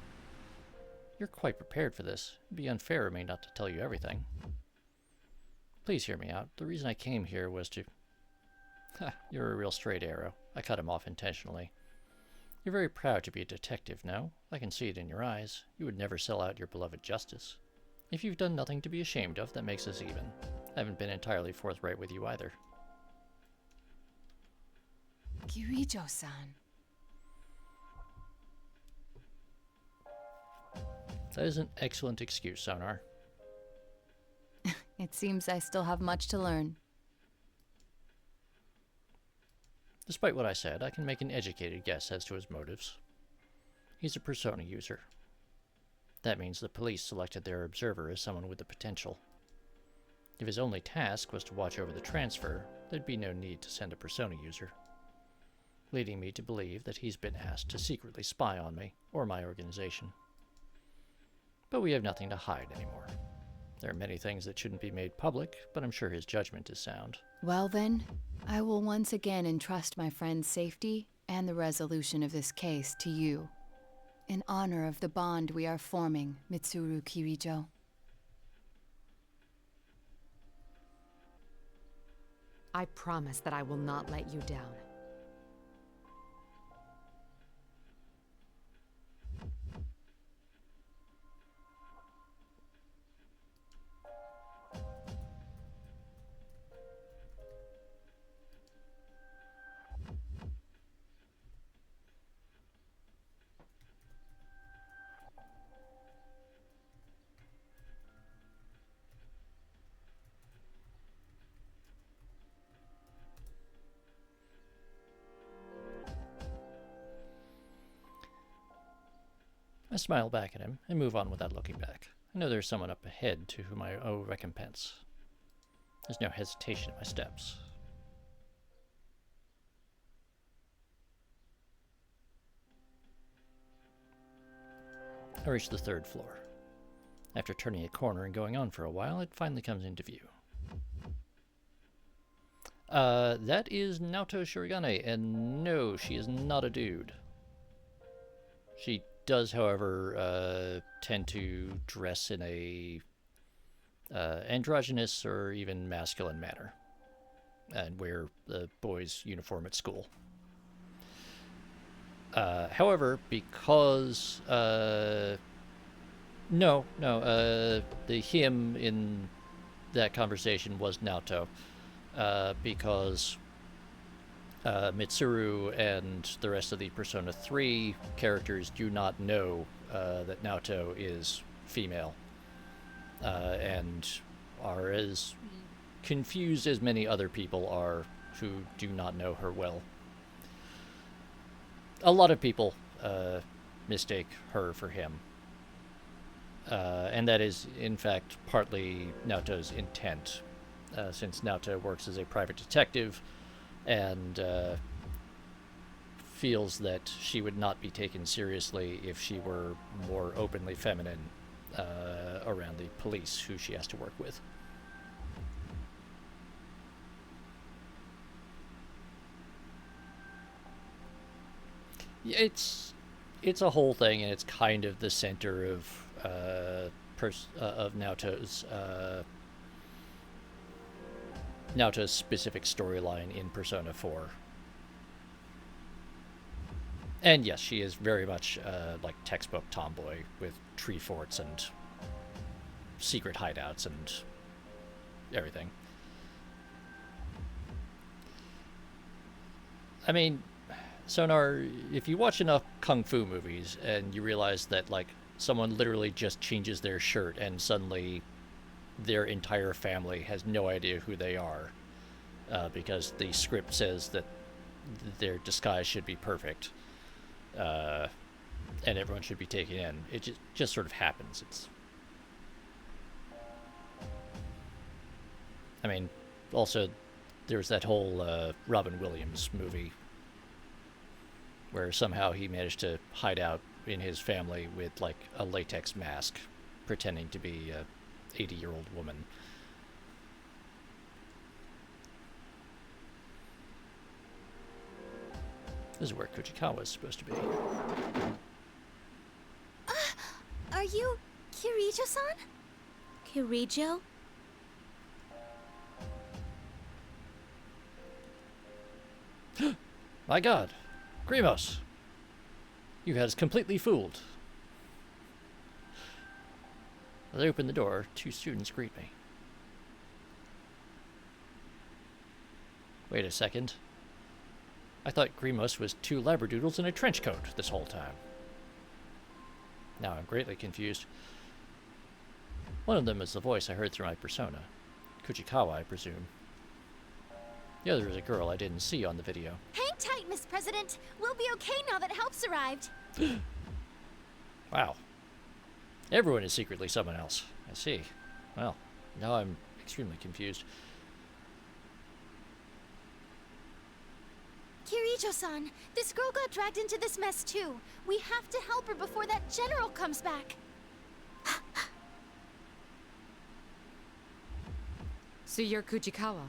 You're quite prepared for this. It'd be unfair of me not to tell you everything. Please hear me out. The reason I came here was to... Ha, you're a real straight arrow. I cut him off intentionally. You're very proud to be a detective, no? I can see it in your eyes. You would never sell out your beloved justice. If you've done nothing to be ashamed of, that makes us even. I haven't been entirely forthright with you either. Kirijo-san. That is an excellent excuse, Sonar. It seems I still have much to learn. Despite what I said, I can make an educated guess as to his motives. He's a persona user. That means the police selected their observer as someone with the potential. If his only task was to watch over the transfer, there'd be no need to send a persona user. Leading me to believe that he's been asked to secretly spy on me, or my organization. But we have nothing to hide anymore. There are many things that shouldn't be made public, but I'm sure his judgment is sound. Well then, I will once again entrust my friend's safety and the resolution of this case to you. in honor of the bond we are forming, Mitsuru Kirijo. I promise that I will not let you down. I smile back at him and move on without looking back. I know there's someone up ahead to whom I owe recompense. There's no hesitation in my steps. I reach the 3rd floor. After turning a corner and going on for a while, it finally comes into view. That is Naoto Shirogane, and no, she is not a dude. She does, however, tend to dress in a androgynous or even masculine manner, and wear the boys' uniform at school. However, because the him in that conversation was Naoto, because Mitsuru and the rest of the Persona 3 characters do not know that Naoto is female, and are as confused as many other people are who do not know her well. A lot of people mistake her for him, and that is, in fact, partly Naoto's intent, since Naoto works as a private detective and feels that she would not be taken seriously if she were more openly feminine around the police who she has to work with. It's a whole thing, and it's kind of the center of Naoto's specific storyline in Persona 4. And yes, she is very much like textbook tomboy with tree forts and secret hideouts and everything. I mean, Sonar, if you watch enough kung fu movies and you realize that, like, someone literally just changes their shirt and suddenly their entire family has no idea who they are, because the script says that their disguise should be perfect, and everyone should be taken in. It just sort of happens. I mean, also, there's that whole Robin Williams movie where somehow he managed to hide out in his family with, like, a latex mask, pretending to be a 80-year-old woman. This is where Kuchikawa is supposed to be. Are you Kirijo-san? Kirijo? My god! Grimos! You had us completely fooled. As I open the door, 2 students greet me. Wait a second. I thought Grimos was 2 labradoodles in a trench coat this whole time. Now I'm greatly confused. One of them is the voice I heard through my persona. Kuchikawa, I presume. The other is a girl I didn't see on the video. Hang tight, Miss President. We'll be okay now that help's arrived. Wow. Everyone is secretly someone else. I see. Well, now I'm extremely confused. Kirijo-san, this girl got dragged into this mess too. We have to help her before that general comes back. So you're Kuchikawa.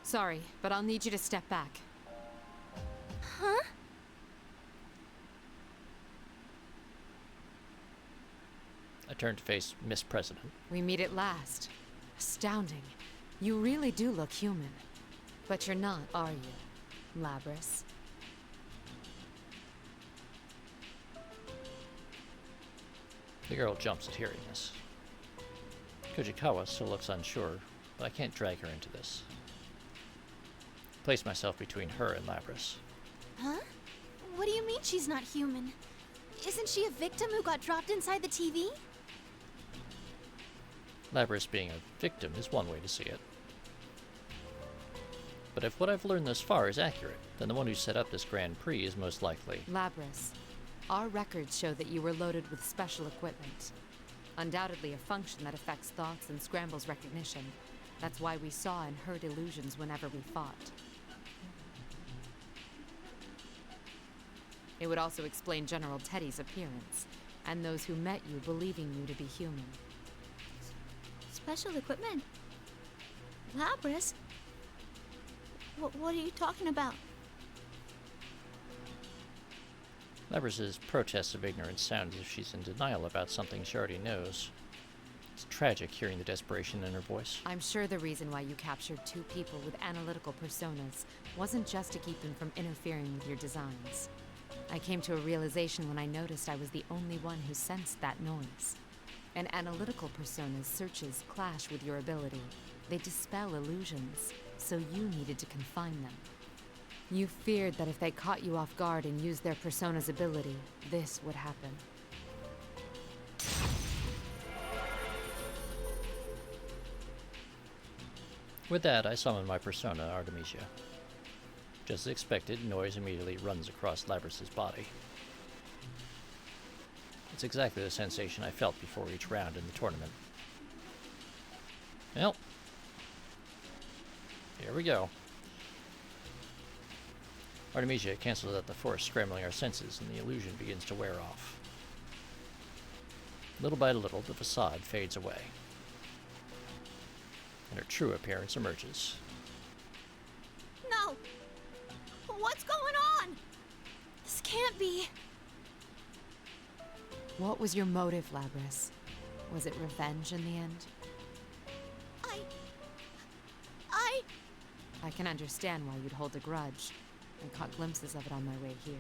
Sorry, but I'll need you to step back. Huh? turn to face Miss President. We meet at last. Astounding. You really do look human. But you're not, are you, Labrys? The girl jumps at hearing this. Kujikawa still looks unsure, but I can't drag her into this. Place myself between her and Labrys. Huh? What do you mean she's not human? Isn't she a victim who got dropped inside the TV? Labrys being a victim is one way to see it. But if what I've learned thus far is accurate, then the one who set up this Grand Prix is most likely... Labrys, our records show that you were loaded with special equipment. Undoubtedly a function that affects thoughts and scrambles recognition. That's why we saw and heard illusions whenever we fought. It would also explain General Teddy's appearance, and those who met you believing you to be human. Special equipment? Labrys? What are you talking about? Labrys' protests of ignorance sound as if she's in denial about something she already knows. It's tragic hearing the desperation in her voice. I'm sure the reason why you captured two people with analytical personas wasn't just to keep them from interfering with your designs. I came to a realization when I noticed I was the only one who sensed that noise. An analytical persona's searches clash with your ability. They dispel illusions, so you needed to confine them. You feared that if they caught you off guard and used their persona's ability, this would happen. With that, I summon my persona, Artemisia. Just as expected, noise immediately runs across Labrys' body. It's exactly the sensation I felt before each round in the tournament. Well, here we go. Artemisia cancels out the force scrambling our senses, and the illusion begins to wear off. Little by little, the facade fades away, and her true appearance emerges. No! What's going on? This can't be. What was your motive, Labrys? Was it revenge in the end? I can understand why you'd hold a grudge. I caught glimpses of it on my way here.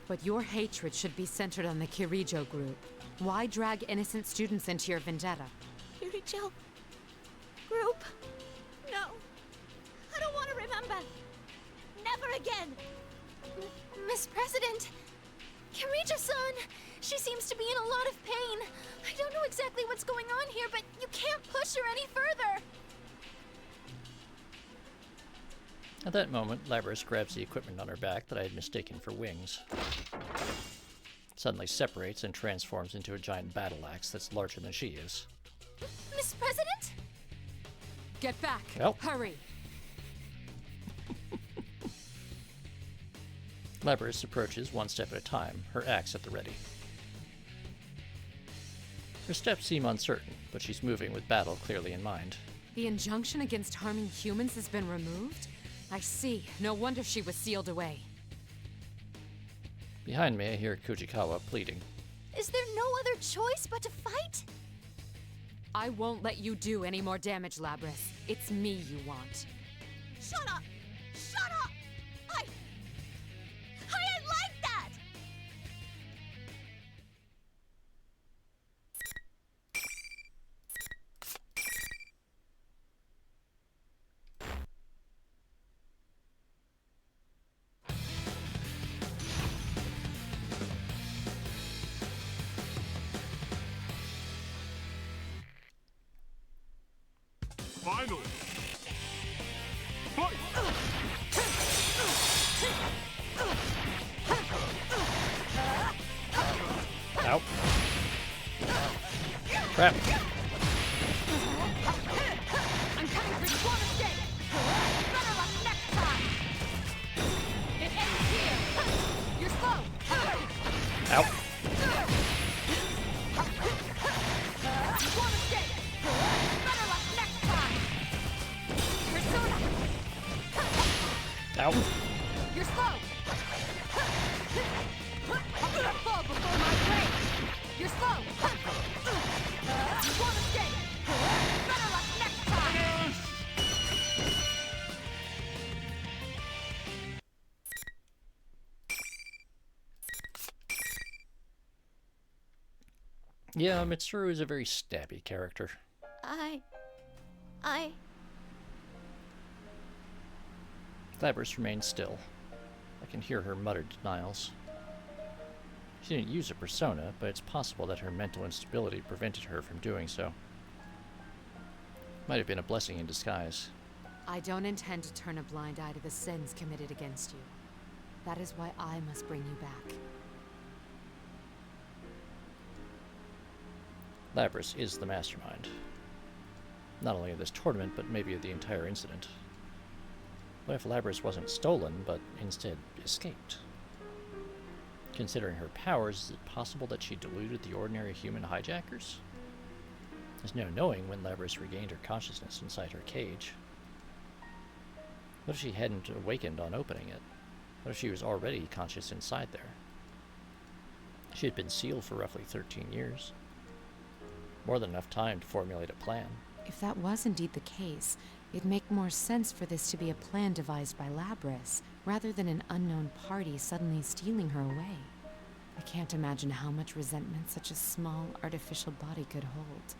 But your hatred should be centered on the Kirijo group. Why drag innocent students into your vendetta? Kirijo group? No. I don't want to remember. Never again. Miss President! Kirijo-san! She seems to be in a lot of pain. I don't know exactly what's going on here, but you can't push her any further. At that moment, Labrys grabs the equipment on her back that I had mistaken for wings. It suddenly separates and transforms into a giant battle axe that's larger than she is. Miss President? Get back! Well. Hurry! Labrys approaches one step at a time, her axe at the ready. Her steps seem uncertain, but she's moving with battle clearly in mind. The injunction against harming humans has been removed? I see. No wonder she was sealed away. Behind me, I hear Kujikawa pleading. Is there no other choice but to fight? I won't let you do any more damage, Labrys. It's me you want. Shut up! Shut up! I didn't like that! Final. Fight! Ow. Crap. I'm coming for you. Want to stay? Better luck next time. It ends here. You're slow. Hurry. Ow. You want to stay? Better luck next time. Persona. Ow. You're slow. I'm gonna fall before my blade. You're slow. Yeah, Mitsuru is a very stabby character. Labrys remains still. I can hear her muttered denials. She didn't use a persona, but it's possible that her mental instability prevented her from doing so. Might have been a blessing in disguise. I don't intend to turn a blind eye to the sins committed against you. That is why I must bring you back. Labrys is the mastermind. Not only of this tournament, but maybe of the entire incident. What if Labrys wasn't stolen, but instead escaped? Considering her powers, is it possible that she deluded the ordinary human hijackers? There's no knowing when Labrys regained her consciousness inside her cage. What if she hadn't awakened on opening it? What if she was already conscious inside there? She had been sealed for roughly 13 years. More than enough time to formulate a plan. If that was indeed the case, it'd make more sense for this to be a plan devised by Labrys, rather than an unknown party suddenly stealing her away. I can't imagine how much resentment such a small, artificial body could hold.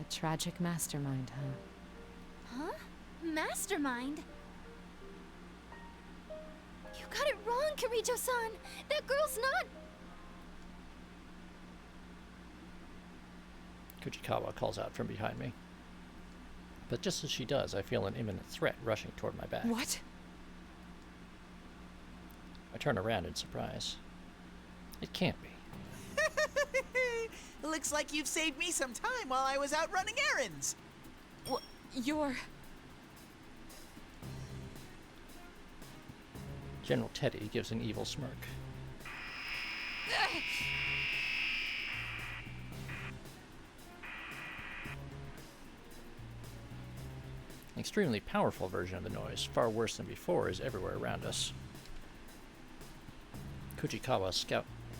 A tragic mastermind, huh? Huh? Mastermind? You got it wrong, Kirijo-san! That girl's not... Kuchikawa calls out from behind me. But just as she does, I feel an imminent threat rushing toward my back. What? I turn around in surprise. It can't be. Looks like you've saved me some time while I was out running errands. You're... General Teddy gives an evil smirk. An extremely powerful version of the noise, far worse than before, is everywhere around us. Kuchikawa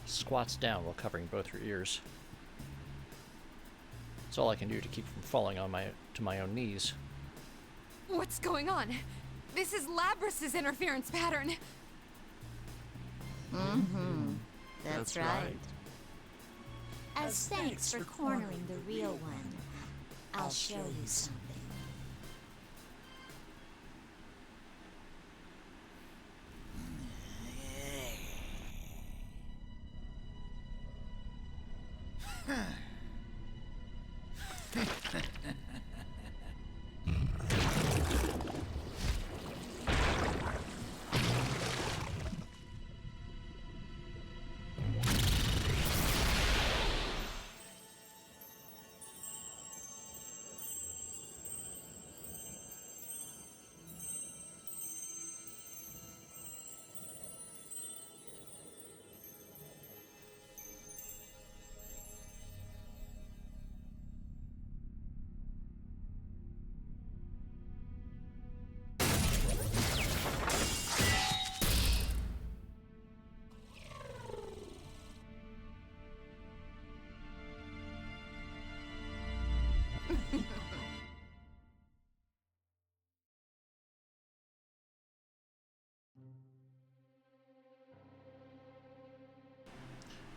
squats down while covering both her ears. It's all I can do to keep from falling on to my own knees. What's going on? This is Labrys' interference pattern. Mm-hmm. That's right. As thanks for cornering the real one, I'll show you something.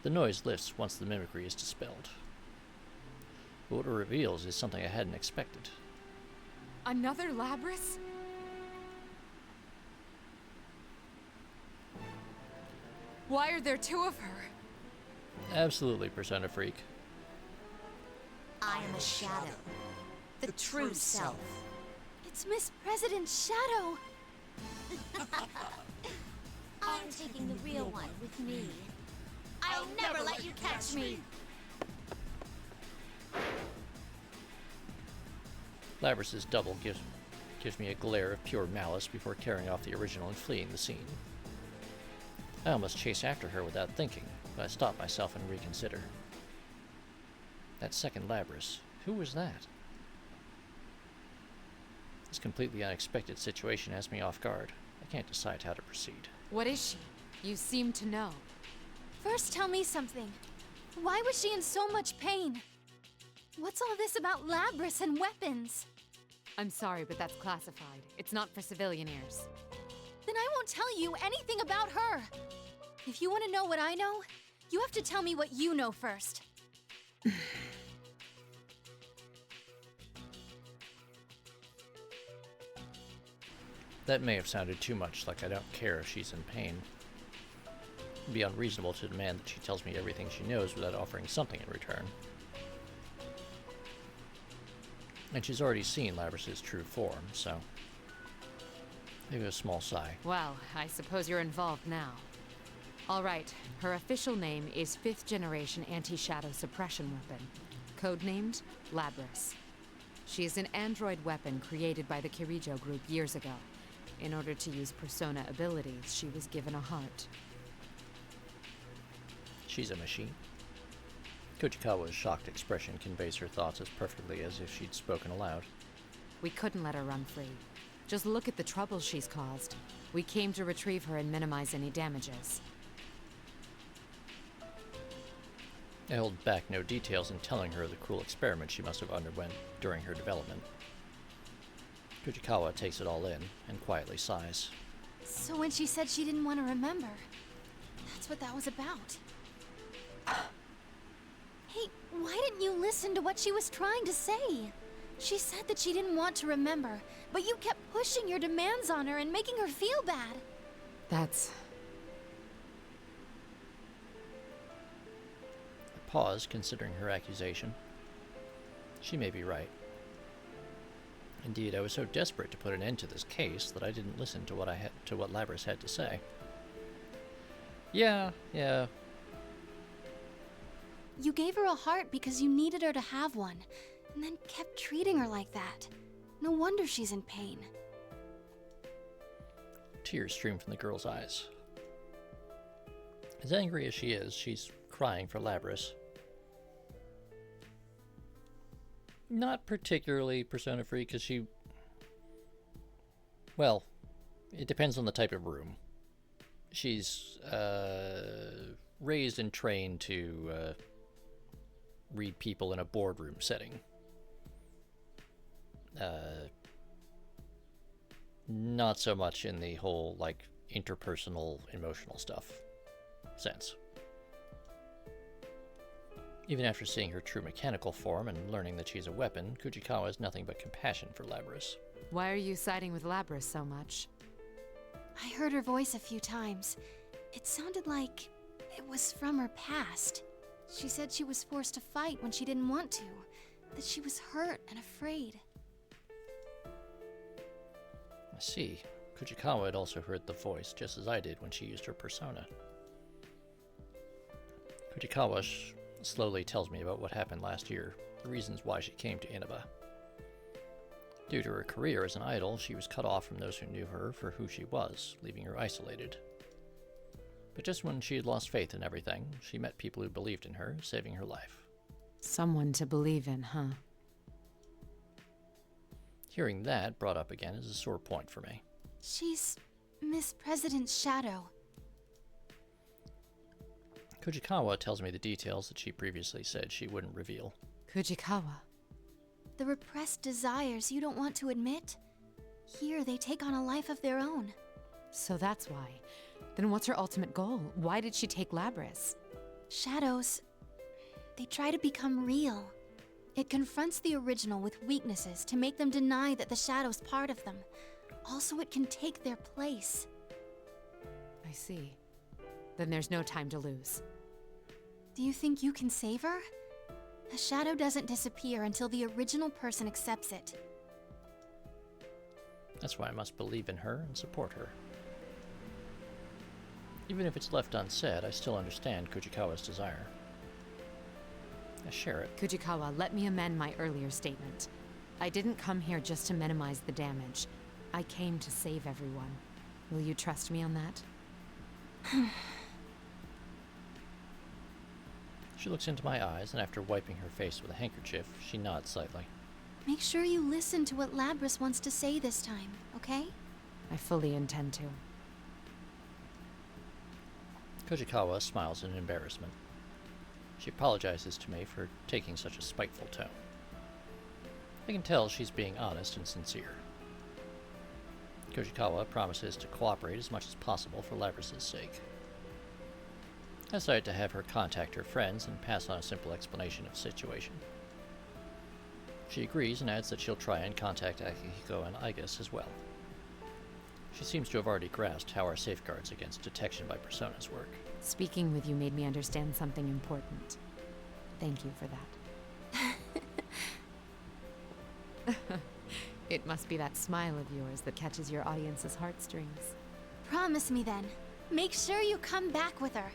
The noise lifts once the mimicry is dispelled. But what it reveals is something I hadn't expected. Another Labrys? Why are there two of her? Absolutely, Persona Freak. I am a shadow. The true self. It's Miss President's shadow! I'm taking the real one with me. I'll never let you catch me! Labrys' double gives me a glare of pure malice before carrying off the original and fleeing the scene. I almost chase after her without thinking, but I stop myself and reconsider. That second Labrys, who was that? This completely unexpected situation has me off guard. I can't decide how to proceed. What is she? You seem to know. First tell me something. Why was she in so much pain? What's all this about Labrys and weapons? I'm sorry, but that's classified. It's not for civilian ears. Then I won't tell you anything about her. If you want to know what I know, you have to tell me what you know first. That may have sounded too much like I don't care if she's in pain. It'd be unreasonable to demand that she tells me everything she knows without offering something in return. And she's already seen Labrys's true form, so... maybe a small sigh. Well, I suppose you're involved now. All right, her official name is 5th Generation Anti-Shadow Suppression Weapon, codenamed Labrys. She is an android weapon created by the Kirijo group years ago. In order to use persona abilities, she was given a heart. She's a machine. Kojikawa's shocked expression conveys her thoughts as perfectly as if she'd spoken aloud. We couldn't let her run free. Just look at the trouble she's caused. We came to retrieve her and minimize any damages. I hold back no details in telling her the cruel experiment she must have underwent during her development. Kojikawa takes it all in and quietly sighs. So when she said she didn't want to remember, that's what that was about. Hey, why didn't you listen to what she was trying to say? She said that she didn't want to remember, but you kept pushing your demands on her and making her feel bad. That's... I pause, considering her accusation. She may be right. Indeed, I was so desperate to put an end to this case that I didn't listen to what Labrys had to say. Yeah. You gave her a heart because you needed her to have one, and then kept treating her like that. No wonder she's in pain. Tears stream from the girl's eyes. As angry as she is, she's crying for Labrys. Not particularly persona-free, because she... well, it depends on the type of room. She's raised and trained to read people in a boardroom setting. Not so much in the whole, like, interpersonal, emotional stuff sense. Even after seeing her true mechanical form and learning that she's a weapon, Kujikawa has nothing but compassion for Labrys. Why are you siding with Labrys so much? I heard her voice a few times. It sounded like it was from her past. She said she was forced to fight when she didn't want to, that she was hurt and afraid. I see. Kujikawa had also heard the voice, just as I did when she used her persona. Kujikawa slowly tells me about what happened last year, the reasons why she came to Inaba. Due to her career as an idol, she was cut off from those who knew her for who she was, leaving her isolated. But just when she had lost faith in everything, she met people who believed in her, saving her life. Someone to believe in, huh? Hearing that brought up again is a sore point for me. She's Miss President's shadow. Kujikawa tells me the details that she previously said she wouldn't reveal. Kujikawa? The repressed desires you don't want to admit? Here, they take on a life of their own. So that's why. Then what's her ultimate goal? Why did she take Labrys? Shadows, they try to become real. It confronts the original with weaknesses to make them deny that the shadow's part of them. Also, it can take their place. I see. Then there's no time to lose. Do you think you can save her? A shadow doesn't disappear until the original person accepts it. That's why I must believe in her and support her. Even if it's left unsaid, I still understand Kujikawa's desire. I share it. Kujikawa, let me amend my earlier statement. I didn't come here just to minimize the damage. I came to save everyone. Will you trust me on that? She looks into my eyes, and after wiping her face with a handkerchief, she nods slightly. Make sure you listen to what Labrys wants to say this time, okay? I fully intend to. Kojikawa smiles in embarrassment. She apologizes to me for taking such a spiteful tone. I can tell she's being honest and sincere. Kojikawa promises to cooperate as much as possible for Labrys' sake. I decided to have her contact her friends and pass on a simple explanation of the situation. She agrees and adds that she'll try and contact Akihiko and Igus as well. She seems to have already grasped how our safeguards against detection by personas work. Speaking with you made me understand something important. Thank you for that. It must be that smile of yours that catches your audience's heartstrings. Promise me then. Make sure you come back with her.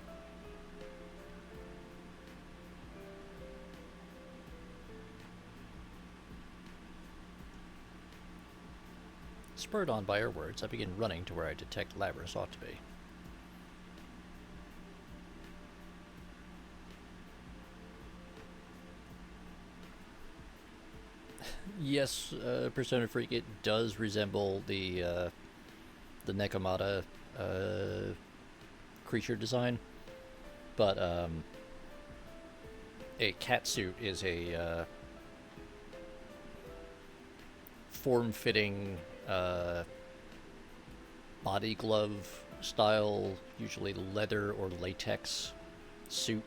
Spurred on by her words, I begin running to where I detect Labrys ought to be. Yes, Persona Freak, it does resemble the Nekomata creature design, but a catsuit is a form-fitting body glove style, usually leather or latex suit,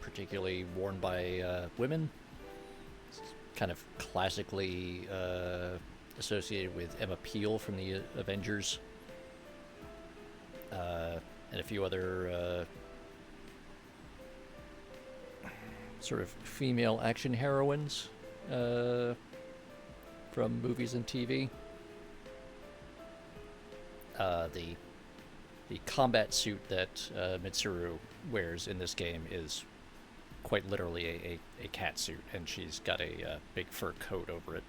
particularly worn by women. It's kind of classically associated with Emma Peel from the Avengers, and a few other sort of female action heroines from movies and TV. The combat suit that Mitsuru wears in this game is quite literally a cat suit, and she's got a big fur coat over it.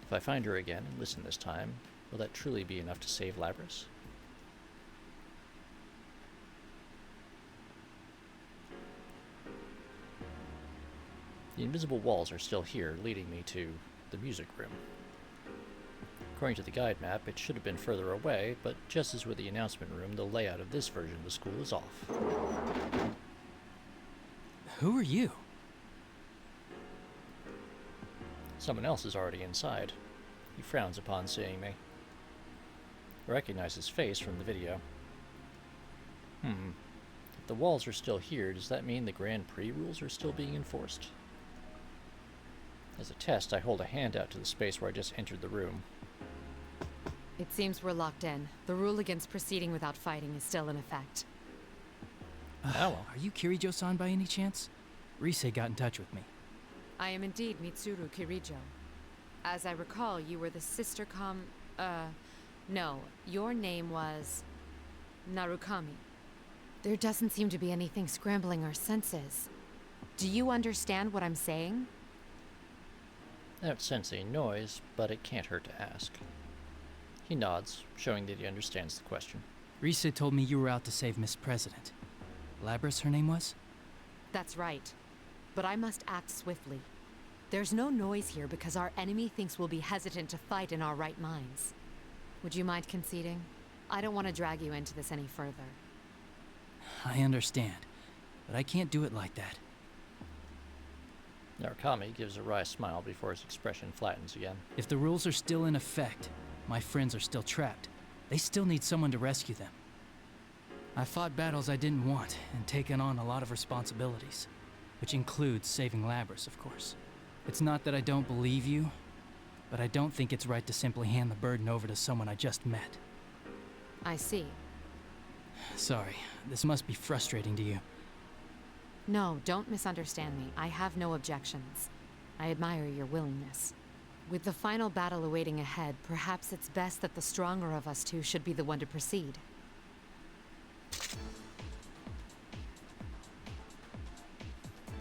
If I find her again and listen this time, will that truly be enough to save Labrys? The invisible walls are still here, leading me to the music room. According to the guide map, it should have been further away, but just as with the announcement room, the layout of this version of the school is off. Who are you? Someone else is already inside. He frowns upon seeing me. I recognize his face from the video. If the walls are still here, does that mean the Grand Prix rules are still being enforced? As a test, I hold a hand out to the space where I just entered the room. It seems we're locked in. The rule against proceeding without fighting is still in effect. Are you Kirijo-san by any chance? Rise got in touch with me. I am indeed Mitsuru Kirijo. As I recall, you were the sister no, your name was Narukami. There doesn't seem to be anything scrambling our senses. Do you understand what I'm saying? I don't sense any noise, but it can't hurt to ask. He nods, showing that he understands the question. Rise told me you were out to save Miss President. Labrys, her name was? That's right. But I must act swiftly. There's no noise here because our enemy thinks we'll be hesitant to fight in our right minds. Would you mind conceding? I don't want to drag you into this any further. I understand, but I can't do it like that. Narukami gives a wry smile before his expression flattens again. If the rules are still in effect, my friends are still trapped. They still need someone to rescue them. I fought battles I didn't want and taken on a lot of responsibilities, which includes saving Labrys, of course. It's not that I don't believe you, but I don't think it's right to simply hand the burden over to someone I just met. I see. Sorry, this must be frustrating to you. No, don't misunderstand me. I have no objections. I admire your willingness. With the final battle awaiting ahead, perhaps it's best that the stronger of us two should be the one to proceed.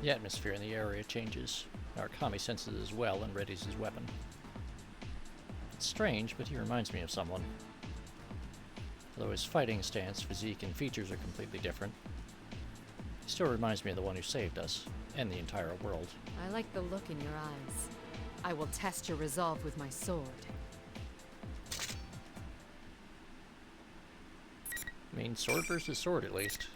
The atmosphere in the area changes. Narukami senses it as well and readies his weapon. It's strange, but he reminds me of someone. Although his fighting stance, physique, and features are completely different, he still reminds me of the one who saved us, and the entire world. I like the look in your eyes. I will test your resolve with my sword. I mean, sword versus sword, at least.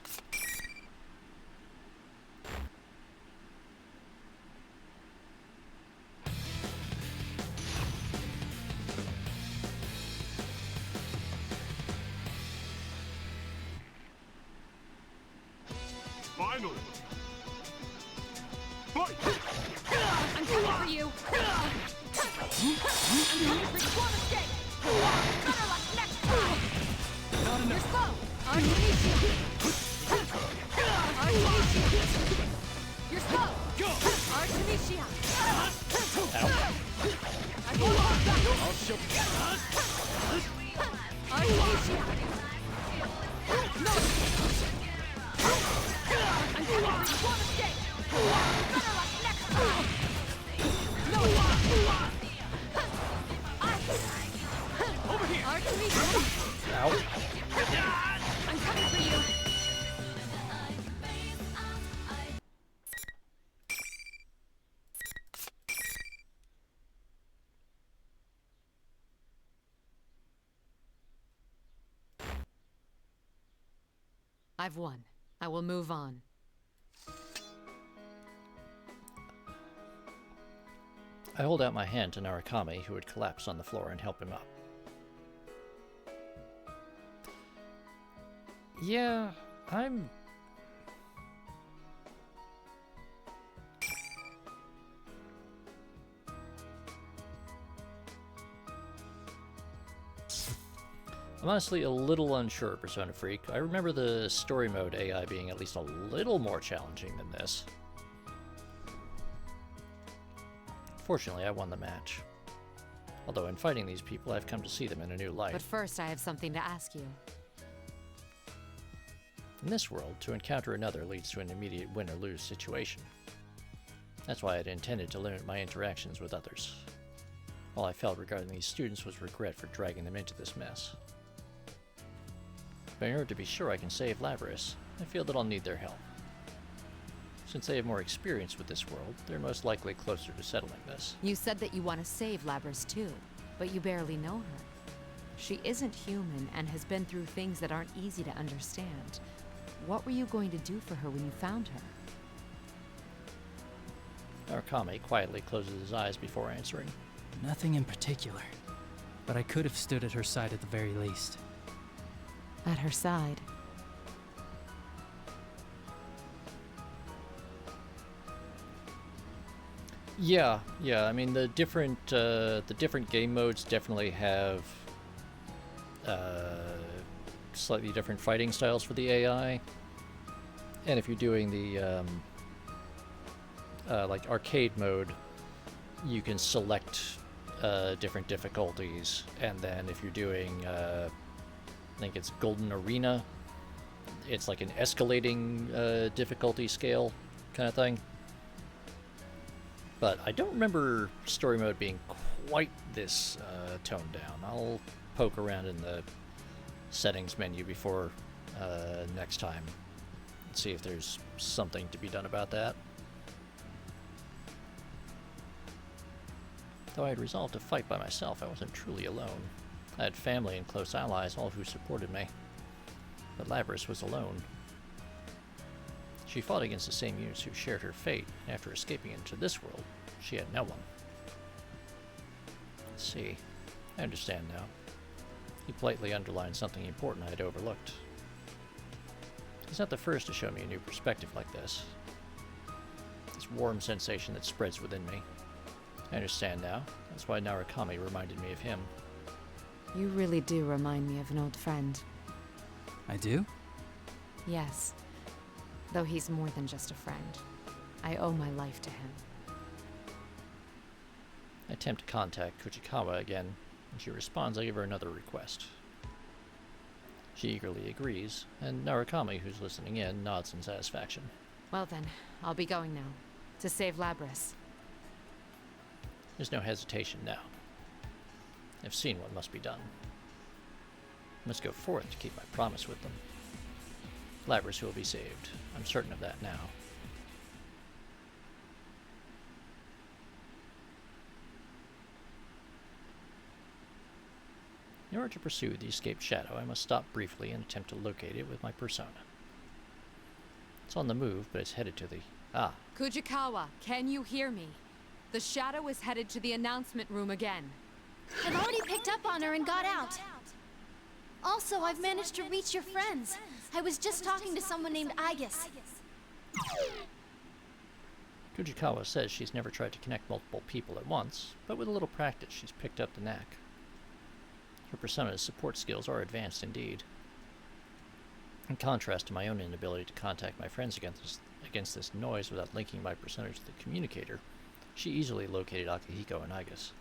Final! Fight! I'm coming for you! I'm coming for you! One escape! Better luck next time! Not enough. You're slow! Artemisia! Artemisia! You're slow! Artemisia! I won't hold back! I'll show Artemisia! No! I'm coming for you! One escape! Better luck next time! No! Over here! Artemisia! Ow. I'm coming for you! I've won. I will move on. I hold out my hand to Narukami, who had collapsed on the floor, and help him up. Yeah, I'm... I'm honestly a little unsure, Persona Freak. I remember the story mode AI being at least a little more challenging than this. Fortunately, I won the match. Although in fighting these people, I've come to see them in a new light. But first, I have something to ask you. In this world, to encounter another leads to an immediate win or lose situation. That's why I'd intended to limit my interactions with others. All I felt regarding these students was regret for dragging them into this mess. But in order to be sure I can save Labrys, I feel that I'll need their help. Since they have more experience with this world, they're most likely closer to settling this. You said that you want to save Labrys too, but you barely know her. She isn't human and has been through things that aren't easy to understand. What were you going to do for her when you found her? Narukami quietly closes his eyes before answering. Nothing in particular, but I could have stood at her side at the very least. At her side? Yeah. I mean, the different game modes definitely have slightly different fighting styles for the AI. And if you're doing the like arcade mode, you can select different difficulties, and then if you're doing I think it's Golden Arena, it's like an escalating difficulty scale kind of thing. But I don't remember story mode being quite this toned down. I'll poke around in the settings menu before next time and see if there's something to be done about that. Though I had resolved to fight by myself, I wasn't truly alone. I had family and close allies, all who supported me. But Labrys was alone. She fought against the same units who shared her fate, and after escaping into this world, she had no one. Let's see. I understand now. He politely underlined something important I had overlooked. He's not the first to show me a new perspective like this. This warm sensation that spreads within me. I understand now. That's why Narukami reminded me of him. You really do remind me of an old friend. I do? Yes. Though he's more than just a friend. I owe my life to him. I attempt to contact Kuchikawa again. When she responds, I give her another request. She eagerly agrees, and Narukami, who's listening in, nods in satisfaction. Well then, I'll be going now. To save Labrys. There's no hesitation now. I've seen what must be done. I must go forth to keep my promise with them. Labrys will be saved. I'm certain of that now. In order to pursue the escaped shadow, I must stop briefly and attempt to locate it with my persona. It's on the move, but it's headed to the... Ah. Kujikawa, can you hear me? The shadow is headed to the announcement room again. I've already picked up on her and got out. Also, I've managed to reach your friends. I was just talking to someone named Aegis. Fujikawa says she's never tried to connect multiple people at once, but with a little practice she's picked up the knack. Her persona's support skills are advanced indeed. In contrast to my own inability to contact my friends against this noise without linking my persona to the communicator, she easily located Akihiko and Igus.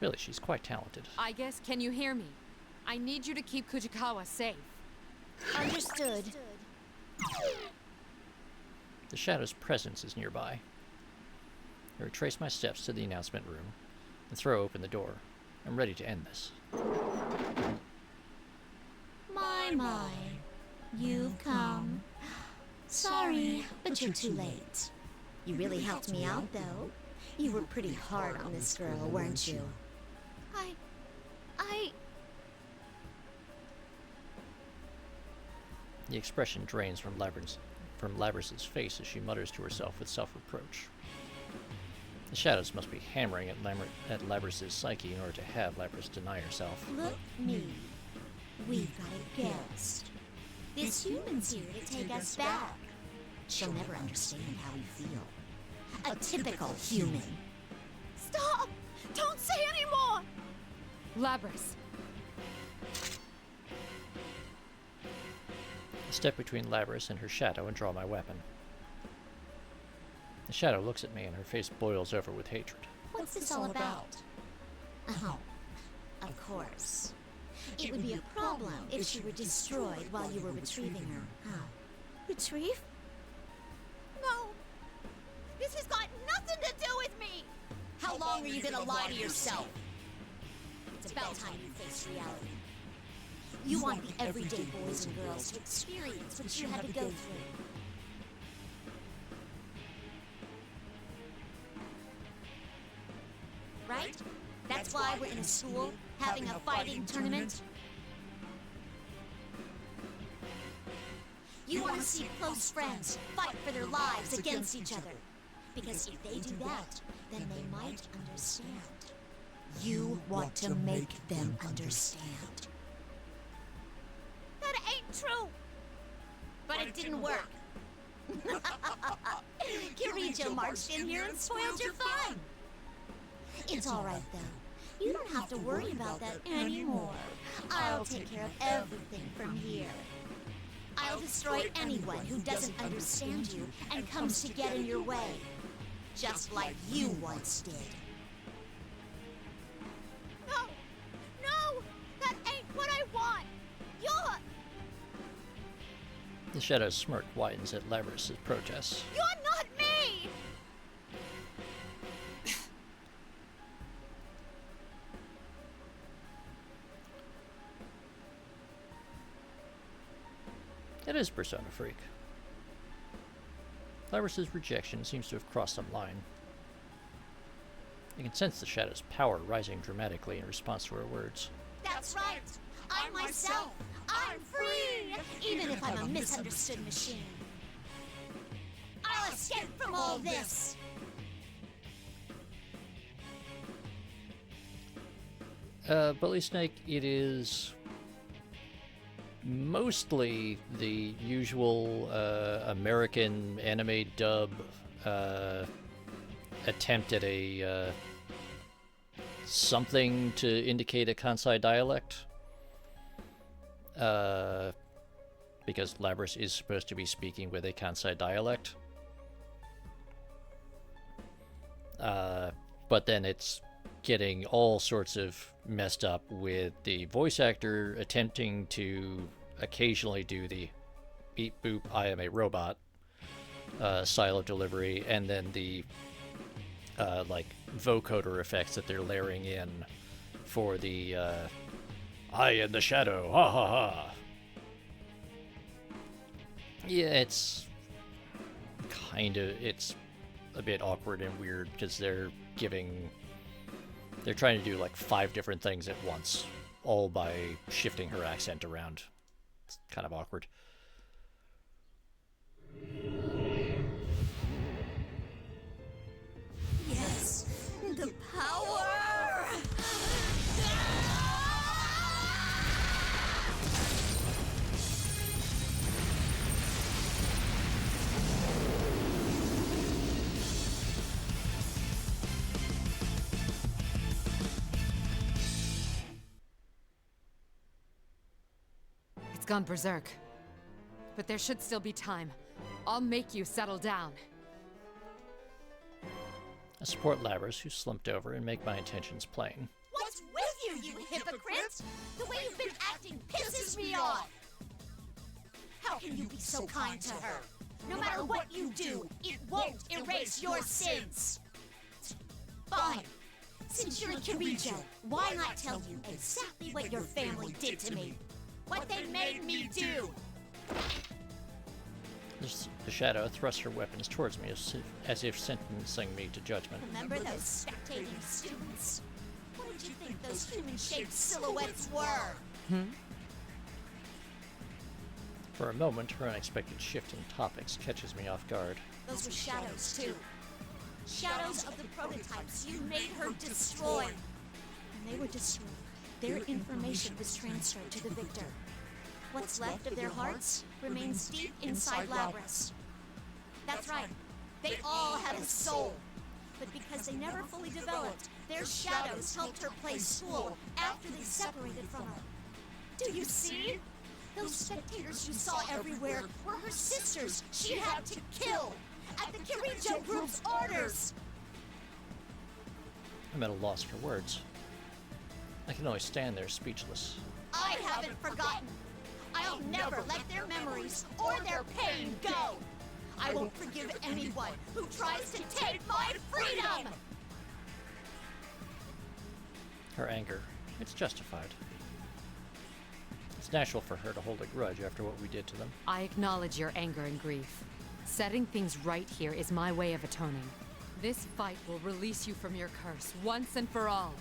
Really, she's quite talented. Igus, can you hear me? I need you to keep Fujikawa safe. Understood. The Shadow's presence is nearby. I retrace my steps to the announcement room and throw open the door. I'm ready to end this. My. You've come. Sorry, but you're too late. You really helped me out, though. You were pretty hard on this girl, weren't you? The expression drains from Labrys's face as she mutters to herself with self-reproach. The shadows must be hammering at Labrys's psyche in order to have Labrys deny herself. Look me. We've got a guest. This human's here to take us back. She'll never understand how we feel. A typical human. Stop! Don't say any more! Labrys. I step between Labrys and her shadow and draw my weapon. The shadow looks at me and her face boils over with hatred. What's this all about? Oh, of course. It would be a problem if she were destroyed while you were retrieving her, huh? Retrieve? No! This has got nothing to do with me! How long are you gonna lie to yourself? It's about time you face reality. You want the everyday boys and girls to experience what you had to go through. Right? That's why we're in a school, having a fighting tournament. You want to see close friends fight for their lives against each other. Because if they do that, then they might understand. You want to make them understand. That ain't true! But it didn't work. Kirijo marched in here and spoiled your fun. It's all right, though. You don't have to worry about that anymore. I'll take care of everything from here. I'll destroy anyone who doesn't understand you and comes to get in your way. Just like you once did. No! No! That ain't what I want! You're... The shadow's smirk widens at Labrys' protests. You're not me! It is Persona Freak. Labrys' rejection seems to have crossed some line. You can sense the shadow's power rising dramatically in response to her words. That's right! I'm myself! I'm free! Even if I'm a misunderstood machine. I'll escape from all this! Bully Snake, it is mostly the usual American anime dub attempt at a something to indicate a Kansai dialect. Because Labrys is supposed to be speaking with a Kansai dialect. But then it's getting all sorts of messed up with the voice actor attempting to occasionally do the beep boop I am a robot style of delivery, and then the like vocoder effects that they're layering in for the I am the shadow, ha ha ha. Yeah, it's a bit awkward and weird because they're trying to do like 5 different things at once, all by shifting her accent around. It's kind of awkward. Yes, the power! gone berserk. But there should still be time. I'll make you settle down. I support Labrys, who slumped over, and make my intentions plain. What's with you, you hypocrite? The way you've been acting pisses me off! How can you be so kind to her? No matter what you do, it won't erase your sins! Fine. Since you're a Kirijo, why not tell you exactly what your family did to me? What they made me do! The shadow thrusts her weapons towards me as if sentencing me to judgment. Remember those spectating students? What did you think those human-shaped silhouettes were? For a moment, her unexpected shift in topics catches me off guard. Those were shadows, too. Shadows of the prototypes you made her destroy. When they were destroyed, their information was transferred to the victor. What's left of their hearts remains deep inside Labrys. That's right. They all had a soul. But because they never fully developed, their shadows helped her play school after they separated from her. Do you see? Those spectators you saw everywhere were her sisters she had to kill at the Kirijo group's orders. I'm at a loss for words. I can only stand there speechless. I haven't forgotten. I'll never let their memories or their pain go. I won't forgive anyone who tries to take my freedom! Her anger, it's justified. It's natural for her to hold a grudge after what we did to them. I acknowledge your anger and grief. Setting things right here is my way of atoning. This fight will release you from your curse once and for all.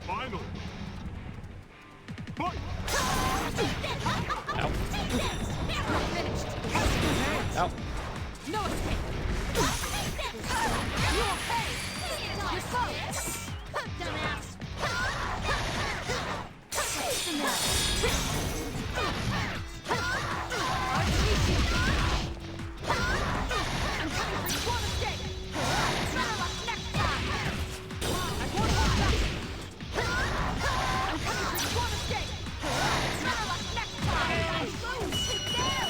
Final. Fight! Ow. Ow. No escape! You'll pay! You're close! Dumbass! I'm coming for you! Won't escape! Better luck next time! I won't hold back! I'm coming for you! Won't escape! Better luck next time! I lose! There!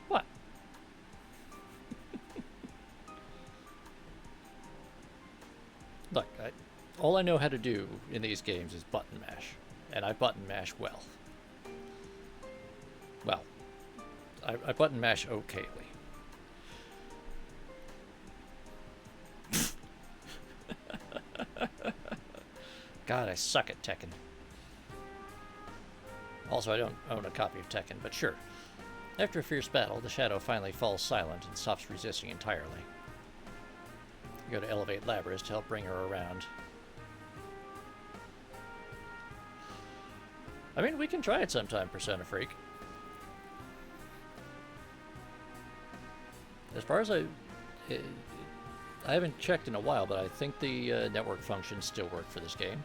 What? Look, all I know how to do in these games is button mash, and I button mash well. Well, I button mash okayly. God, I suck at Tekken. Also, I don't own a copy of Tekken, but sure. After a fierce battle, the shadow finally falls silent and stops resisting entirely. You go to elevate Labrys to help bring her around. I mean, we can try it sometime, Persona Freak. As far as I haven't checked in a while, but I think the network functions still work for this game.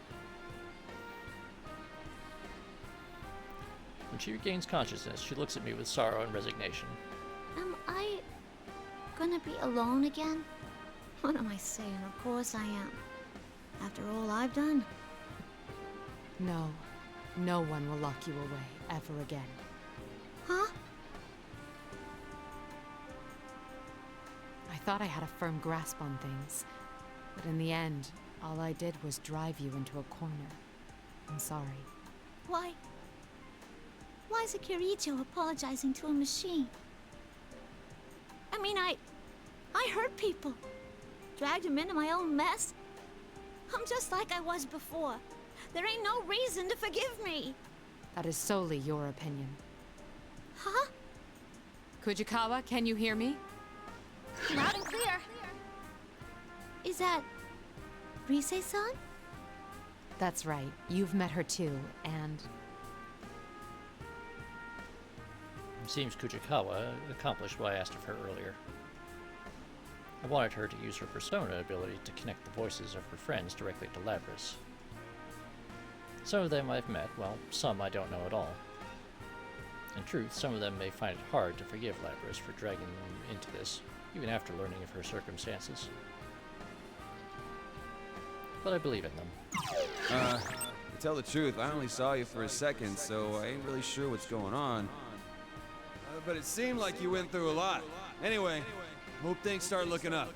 When she regains consciousness, she looks at me with sorrow and resignation. Am I gonna be alone again? What am I saying? Of course I am. After all I've done. No. No one will lock you away ever again. Huh? I thought I had a firm grasp on things, but in the end, all I did was drive you into a corner. I'm sorry. Why is a Kirijo apologizing to a machine? I mean, I hurt people. Dragged them into my own mess. I'm just like I was before. There ain't no reason to forgive me. That is solely your opinion. Huh? Kujikawa, can you hear me? Loud and clear. Is that Rise-san? That's right. You've met her too, and It seems Kujikawa accomplished what I asked of her earlier. I wanted her to use her persona ability to connect the voices of her friends directly to Labris. Some of them I've met, while some I don't know at all. In truth, some of them may find it hard to forgive Labris for dragging them into this, even after learning of her circumstances. But I believe in them. To tell the truth, I only saw you for a second, so I ain't really sure what's going on. But it seemed like you went through a lot. Anyway, hope things start looking up.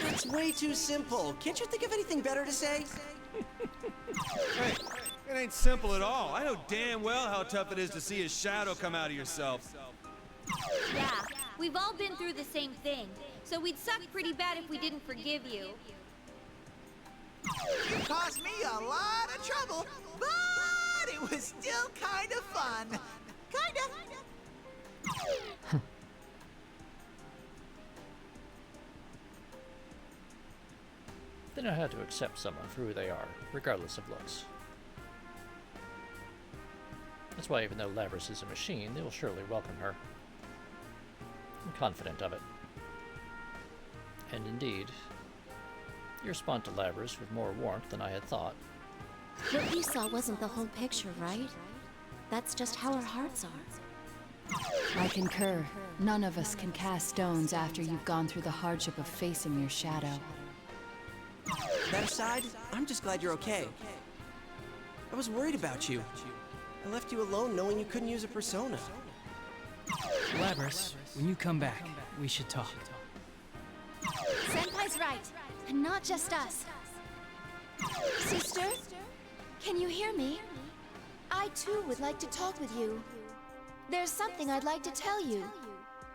It's way too simple. Can't you think of anything better to say? Hey, it ain't simple at all. I know damn well how tough it is to see a shadow come out of yourself. Yeah, we've all been through the same thing, so we'd suck pretty bad if we didn't forgive you. You caused me a lot of trouble, but it was still kind of fun. Kinda. They know how to accept someone for who they are, regardless of looks. That's why even though Labris is a machine, they will surely welcome her. I'm confident of it. And indeed, you respond to Labris with more warmth than I had thought. What you saw wasn't the whole picture, right? That's just how our hearts are. I concur. None of us can cast stones after you've gone through the hardship of facing your shadow. That aside, I'm just glad you're okay. I was worried about you. I left you alone knowing you couldn't use a persona. Labris, when you come back, we should talk. Senpai's right, and not just us. Sister, can you hear me? I too would like to talk with you. There's something I'd like to tell you.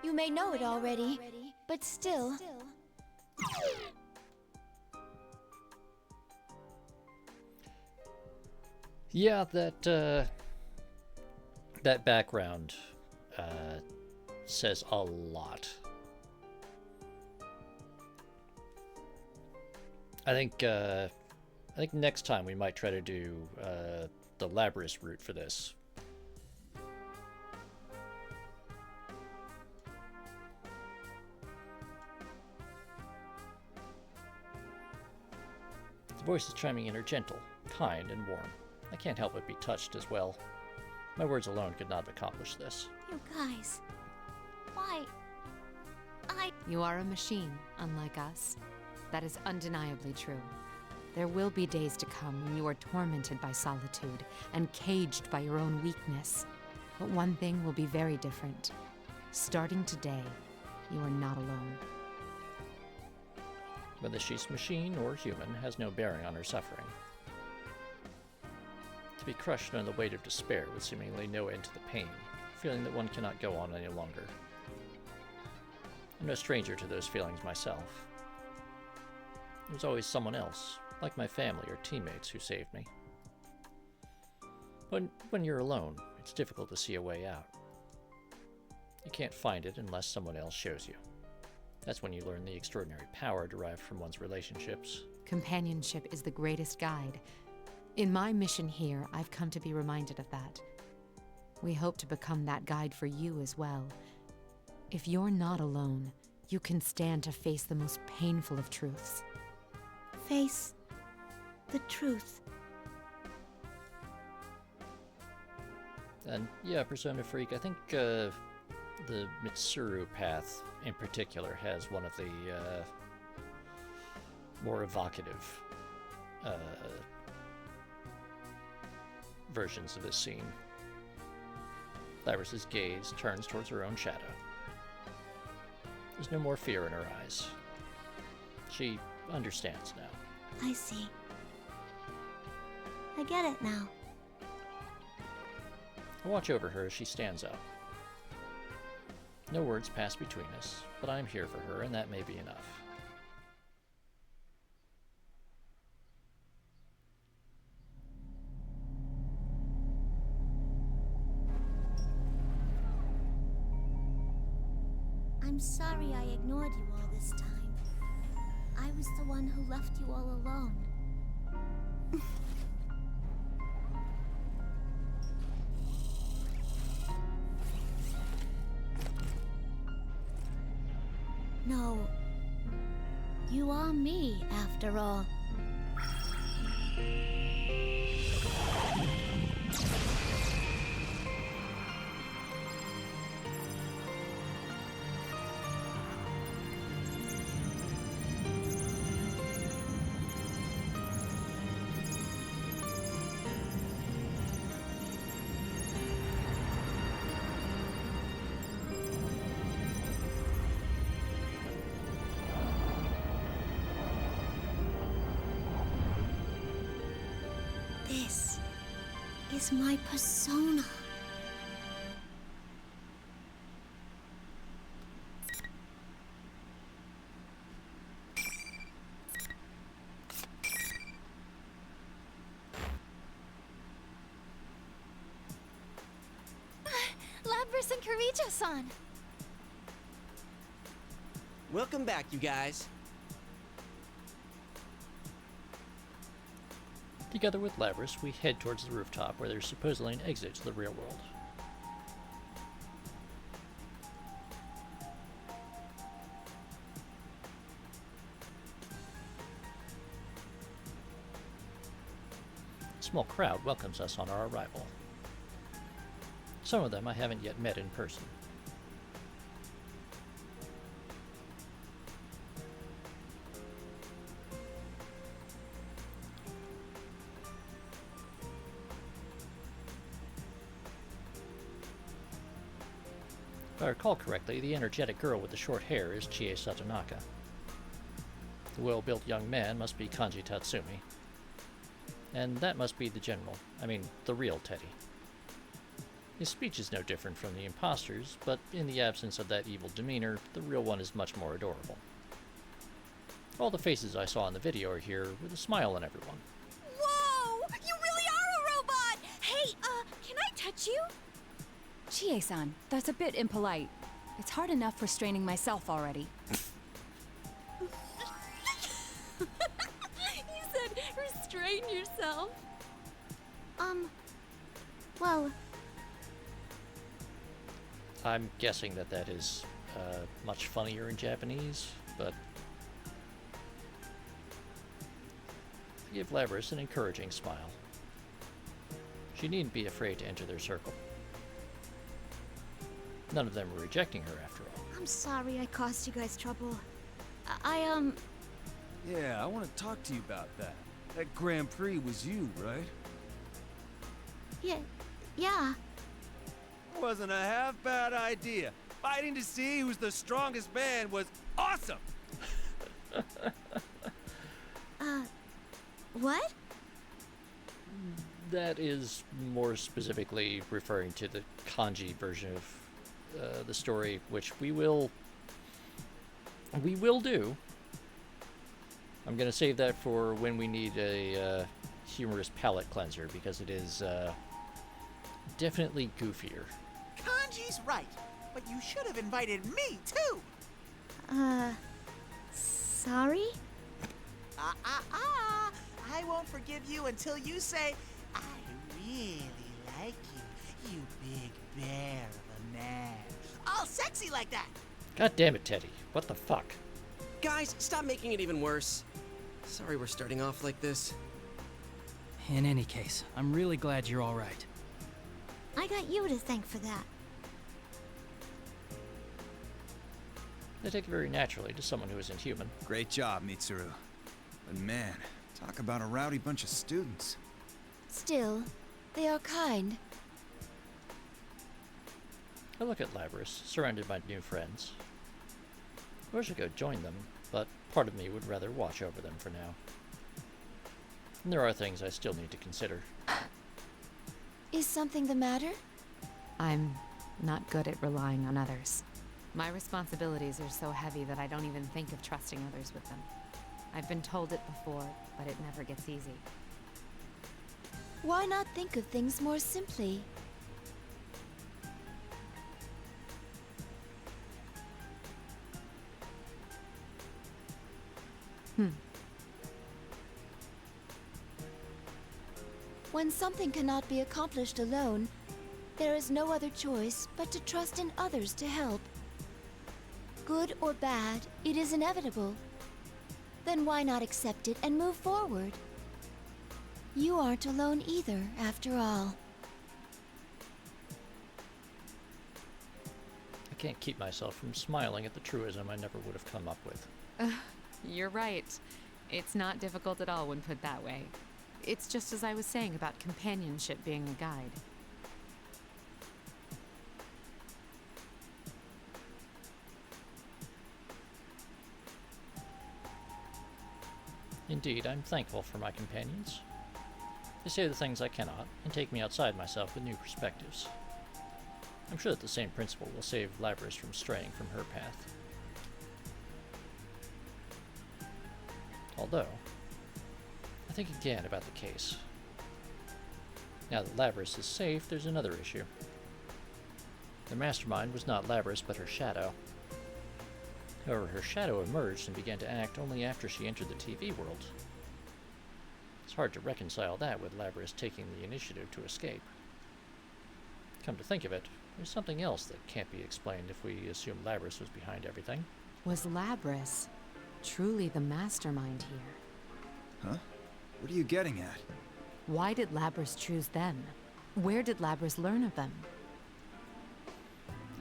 You may know it already, but still. Yeah, that background says a lot. I think next time we might try to do the Labris route for this. The voices chiming in are gentle, kind, and warm. I can't help but be touched as well. My words alone could not have accomplished this. You guys, why? You are a machine, unlike us. That is undeniably true. There will be days to come when you are tormented by solitude and caged by your own weakness. But one thing will be very different. Starting today, you are not alone. Whether she's machine or human has no bearing on her suffering. To be crushed under the weight of despair with seemingly no end to the pain, feeling that one cannot go on any longer. I'm no stranger to those feelings myself. There's always someone else, like my family or teammates, who saved me. When you're alone, it's difficult to see a way out. You can't find it unless someone else shows you. That's when you learn the extraordinary power derived from one's relationships. Companionship is the greatest guide. In my mission here, I've come to be reminded of that. We hope to become that guide for you as well. If you're not alone, you can stand to face the most painful of truths. Face the truth. And yeah, Persona Freak, I think the Mitsuru path in particular has one of the more evocative versions of this scene. Labris's gaze turns towards her own shadow. There's no more fear in her eyes. She understands now. I see. I get it now. I watch over her as she stands up. No words pass between us, but I'm here for her, and that may be enough. I'm sorry I ignored you all this time. I was the one who left you all alone. No. You are me, after all. This is my persona. Lapras and Kirijo-san! Welcome back, you guys. Together with Lapras, we head towards the rooftop where there's supposedly an exit to the real world. A small crowd welcomes us on our arrival. Some of them I haven't yet met in person. If I recall correctly, the energetic girl with the short hair is Chie Satonaka. The well-built young man must be Kanji Tatsumi. And that must be the general, the real Teddy. His speech is no different from the imposter's, but in the absence of that evil demeanor, the real one is much more adorable. All the faces I saw in the video are here with a smile on everyone. Whoa! You really are a robot! Hey, can I touch you? Chie-san, that's a bit impolite. It's hard enough restraining myself already. You said restrain yourself. Well... I'm guessing that is much funnier in Japanese, but I give Lapras an encouraging smile. She needn't be afraid to enter their circle. None of them are rejecting her, after all. I'm sorry I caused you guys trouble. Yeah, I want to talk to you about that. That Grand Prix was you, right? Yeah. Wasn't a half bad idea. Fighting to see who's the strongest man was awesome! What? That is more specifically referring to the kanji version of the story, which we will do. I'm gonna save that for when we need a humorous palate cleanser, because it is definitely goofier. Kanji's right, but you should have invited me too. Sorry? I won't forgive you until you say, I really like you, you big bear of a man. All sexy like that. God damn it, Teddy. What the fuck? Guys, stop making it even worse. Sorry we're starting off like this. In any case, I'm really glad you're all right. I got you to thank for that. They take it very naturally to someone who isn't human. Great job, Mitsuru. But man, talk about a rowdy bunch of students. Still, they are kind. I look at Lapras, surrounded by new friends. I wish I could join them, but part of me would rather watch over them for now. And there are things I still need to consider. Is something the matter? I'm not good at relying on others. My responsibilities are so heavy that I don't even think of trusting others with them. I've been told it before, but it never gets easy. Why not think of things more simply? When something cannot be accomplished alone, there is no other choice but to trust in others to help. Good or bad, it is inevitable. Then why not accept it and move forward? You aren't alone either, after all. I can't keep myself from smiling at the truism I never would have come up with. You're right. It's not difficult at all when put that way. It's just as I was saying about companionship being a guide. Indeed, I'm thankful for my companions. They say the things I cannot, and take me outside myself with new perspectives. I'm sure that the same principle will save Labrys from straying from her path. Although, I think again about the case. Now that Labrys is safe, there's another issue. The mastermind was not Labrys, but her shadow. However, her shadow emerged and began to act only after she entered the TV world. It's hard to reconcile that with Labrys taking the initiative to escape. Come to think of it, there's something else that can't be explained if we assume Labrys was behind everything. Was Labrys truly the mastermind here? Huh? What are you getting at? Why did Labrys choose them? Where did Labrys learn of them?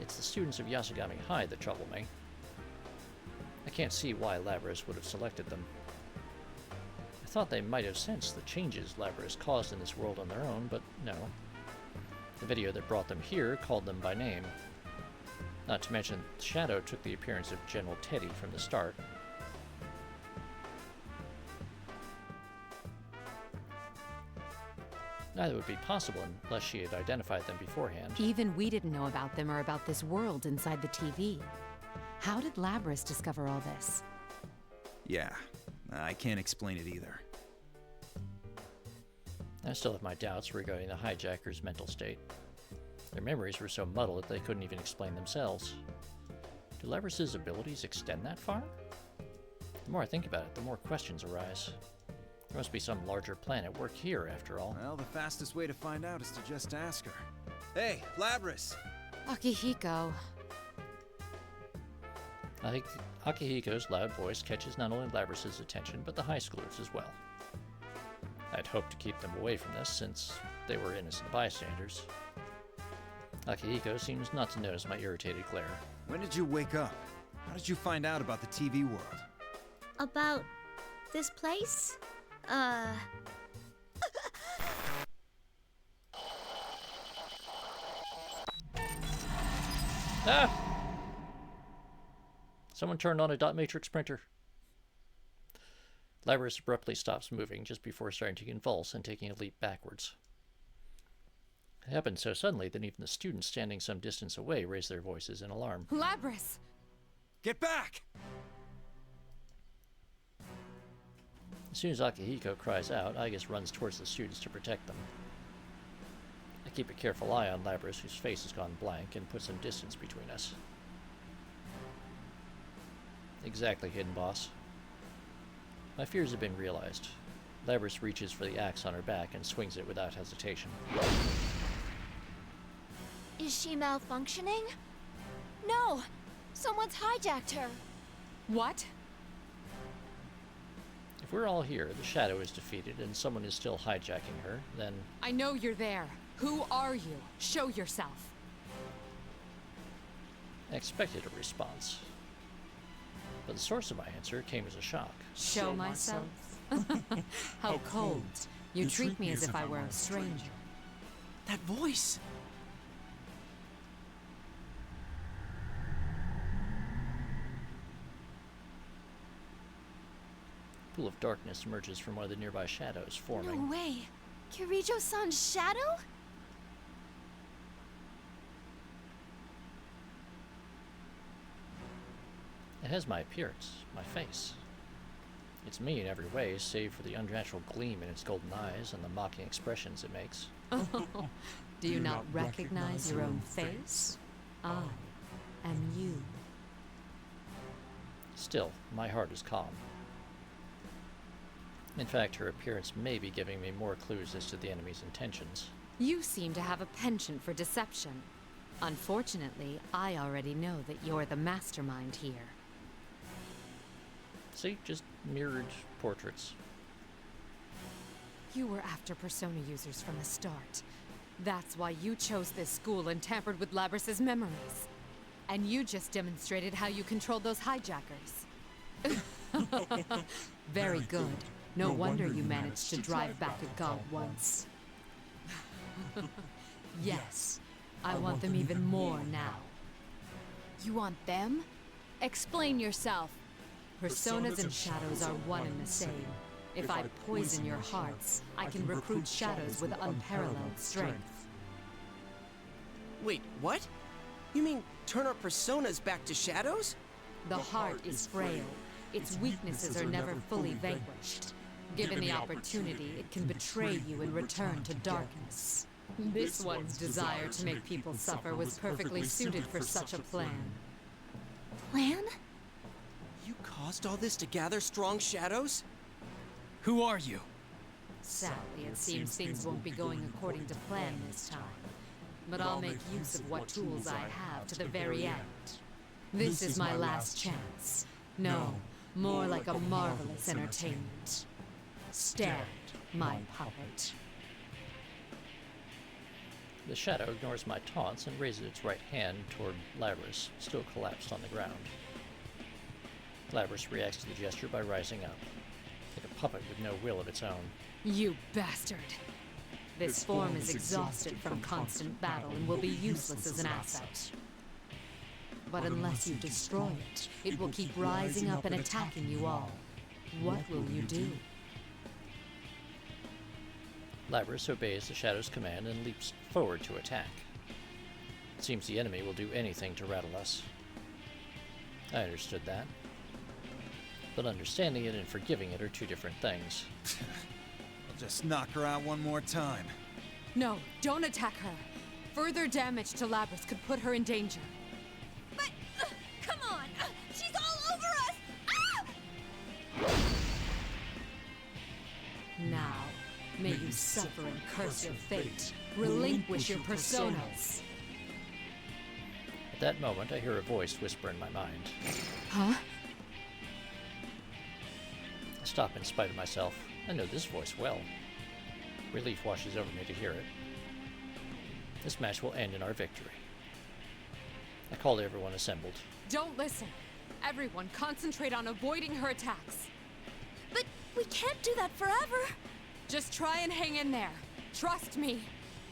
It's the students of Yasugami High that trouble me. I can't see why Labrys would have selected them. I thought they might have sensed the changes Labrys caused in this world on their own, but no. The video that brought them here called them by name. Not to mention, Shadow took the appearance of General Teddy from the start. Neither would be possible unless she had identified them beforehand. Even we didn't know about them or about this world inside the TV. How did Labrys discover all this? Yeah, I can't explain it either. I still have my doubts regarding the hijackers' mental state. Their memories were so muddled that they couldn't even explain themselves. Do Labrys' abilities extend that far? The more I think about it, the more questions arise. There must be some larger plan at work here, after all. Well, the fastest way to find out is to just ask her. Hey, Labrys! Akihiko. I think Akihiko's loud voice catches not only Labrys' attention, but the high schoolers as well. I'd hoped to keep them away from this, since they were innocent bystanders. Akihiko seems not to notice my irritated glare. When did you wake up? How did you find out about the TV world? About this place? Ah! Someone turned on a dot matrix printer. Labrys abruptly stops moving just before starting to convulse and taking a leap backwards. It happened so suddenly that even the students standing some distance away raised their voices in alarm. Labrys! Get back! As soon as Akihiko cries out, Agus runs towards the students to protect them. I keep a careful eye on Labrys, whose face has gone blank, and put some distance between us. Exactly, Hidden Boss. My fears have been realized. Labrys reaches for the axe on her back and swings it without hesitation. Is she malfunctioning? No! Someone's hijacked her! What? If we're all here, the Shadow is defeated, and someone is still hijacking her, then... I know you're there. Who are you? Show yourself. I expected a response. But the source of my answer came as a shock. Show myself? How cold. You treat me as if I were a stranger. That voice! A pool of darkness emerges from one of the nearby shadows, forming. No way! Kirijo-san's shadow? It has my appearance, my face. It's me in every way, save for the unnatural gleam in its golden eyes and the mocking expressions it makes. Do you not recognize your own face? I am you. Still, my heart is calm. In fact, her appearance may be giving me more clues as to the enemy's intentions. You seem to have a penchant for deception. Unfortunately, I already know that you're the mastermind here. See, just mirrored portraits. You were after Persona users from the start. That's why you chose this school and tampered with Labrys's memories. And you just demonstrated how you controlled those hijackers. Very good. No wonder you managed to drive back a god once. Yes, I want them even more now. You want them? Explain yourself. Personas and shadows are one and the same. If I poison your hearts, I can recruit shadows with unparalleled strength. Wait, what? You mean turn our personas back to shadows? The heart is frail. Its weaknesses are never fully vanquished. Given the opportunity, it can betray you and return to darkness. This one's desire to make people suffer was perfectly suited for such a plan. Plan? You caused all this to gather strong shadows? Who are you? Sadly, it seems things won't be going according to plan this time. But I'll make use of what tools I have to the very end. This is my last chance. No, more like a marvelous entertainment. Stand, my puppet. The shadow ignores my taunts and raises its right hand toward Labrys, still collapsed on the ground. Labrys reacts to the gesture by rising up, like a puppet with no will of its own. You bastard! This form is exhausted from constant battle and will be useless as an asset. But unless you destroy it, it will keep rising up and attacking you all. What will you do? Labrys obeys the shadow's command and leaps forward to attack. It seems the enemy will do anything to rattle us. I understood that. But understanding it and forgiving it are two different things. I'll just knock her out one more time. No, don't attack her. Further damage to Labrys could put her in danger. But, come on! She's all over us! Ah! Now, may you suffer and curse your fate. Relinquish your personas. At that moment, I hear a voice whisper in my mind. Huh? I stop in spite of myself. I know this voice well. Relief washes over me to hear it. This match will end in our victory. I called everyone assembled. Don't listen. Everyone, concentrate on avoiding her attacks. But we can't do that forever. Just try and hang in there. Trust me.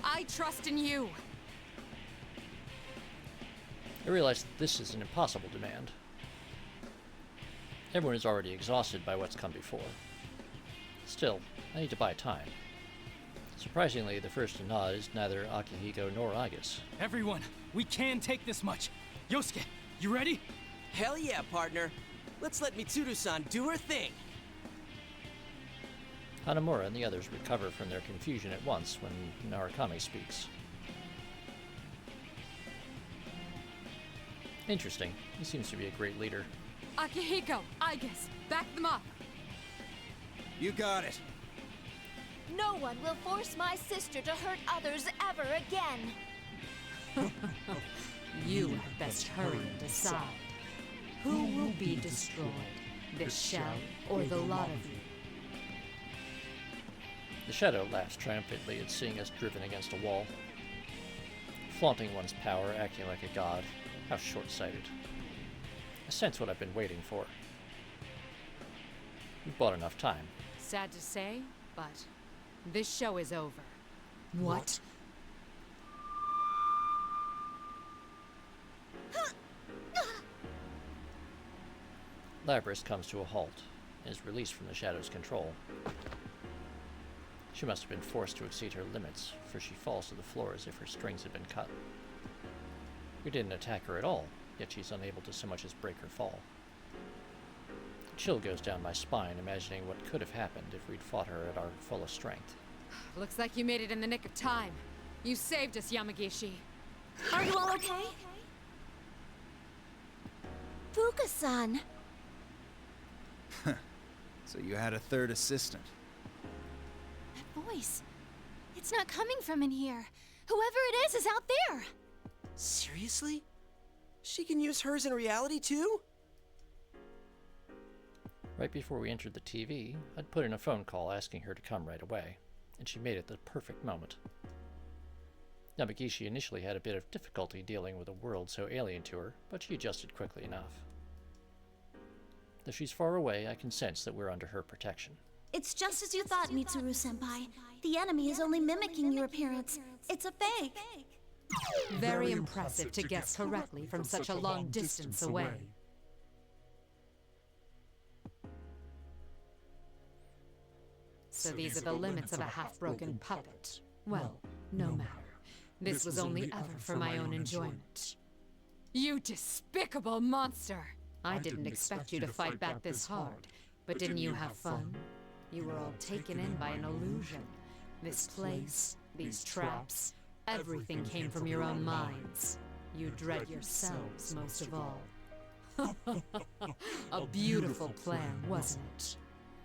I trust in you. I realize that this is an impossible demand. Everyone is already exhausted by what's come before. Still, I need to buy time. Surprisingly, the first to nod is neither Akihiko nor Agus. Everyone, we can take this much. Yosuke, you ready? Hell yeah, partner. Let's let Mitsuru-san do her thing. Hanamura and the others recover from their confusion at once when Narukami speaks. Interesting. He seems to be a great leader. Akihiko, Agus, back them up. You got it. No one will force my sister to hurt others ever again. You had best hurry and decide. Who will be destroyed? This shell or the lot of you? The shadow laughs triumphantly at seeing us driven against a wall. Flaunting one's power, acting like a god. How short-sighted. I sense what I've been waiting for. We've bought enough time. Sad to say, but this show is over. What? Labrys comes to a halt and is released from the shadow's control. She must have been forced to exceed her limits, for she falls to the floor as if her strings had been cut. We didn't attack her at all, yet she's unable to so much as break her fall. A chill goes down my spine, imagining what could have happened if we'd fought her at our fullest strength. Looks like you made it in the nick of time. You saved us, Yamagishi. Are you all okay? Fuka-san. So you had a third assistant. That voice. It's not coming from in here. Whoever it is out there. Seriously? She can use hers in reality too? Right before we entered the TV, I'd put in a phone call asking her to come right away, and she made it the perfect moment. Yamagishi initially had a bit of difficulty dealing with a world so alien to her, but she adjusted quickly enough. Though she's far away, I can sense that we're under her protection. It's just as you thought, Mitsuru-senpai. The enemy is only mimicking your appearance. It's a fake. Very impressive to guess correctly from such a long distance away. So these are the limits of a half-broken puppet. Well, no matter. This was only ever for my own enjoyment. You despicable monster! I didn't expect you to fight back this hard, but didn't you have fun? You were all taken in by an illusion. This place, these traps, everything came from your own minds. You dread yourselves most of all. A beautiful plan, wasn't it?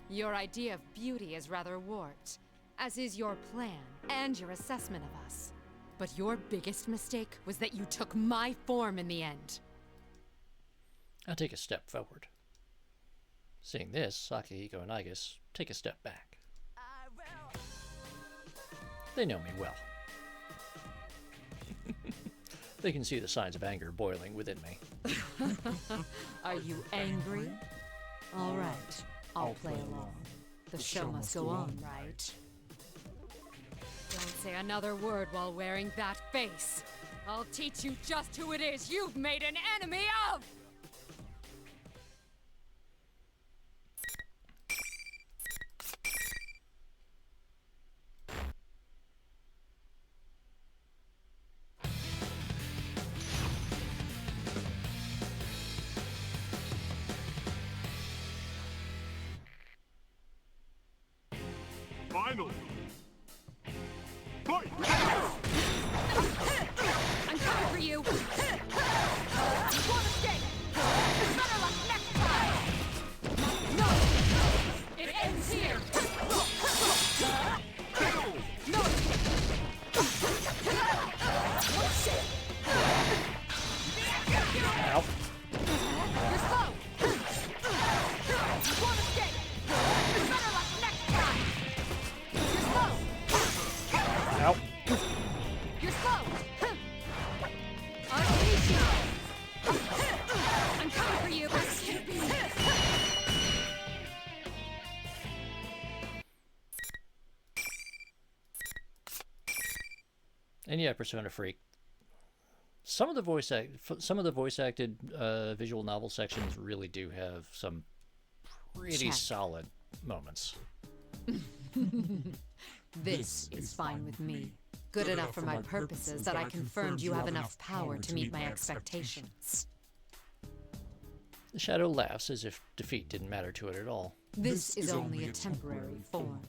Your idea of beauty is rather warped, as is your plan and your assessment of us. But your biggest mistake was that you took my form in the end. I'll take a step forward. Seeing this, Sakihiko and Igus take a step back. They know me well. They can see the signs of anger boiling within me. Are you angry? All right, I'll play along. The show must go on, right? Don't say another word while wearing that face. I'll teach you just who it is you've made an enemy of! Final. Fight! I'm coming for you! Won't escape! Better luck next time! No! It ends here! No! Ow. You're slow! Won't escape! Better luck next time! You're slow! Ow. You're slow! Unleash you! I'm coming for you! And yeah, Persona Freak. Some of the voice acted visual novel sections really do have some pretty solid moments. This is fine with me. Good enough for my purposes that I confirmed you have enough power to meet my expectations. The Shadow laughs as if defeat didn't matter to it at all. This is only a temporary form.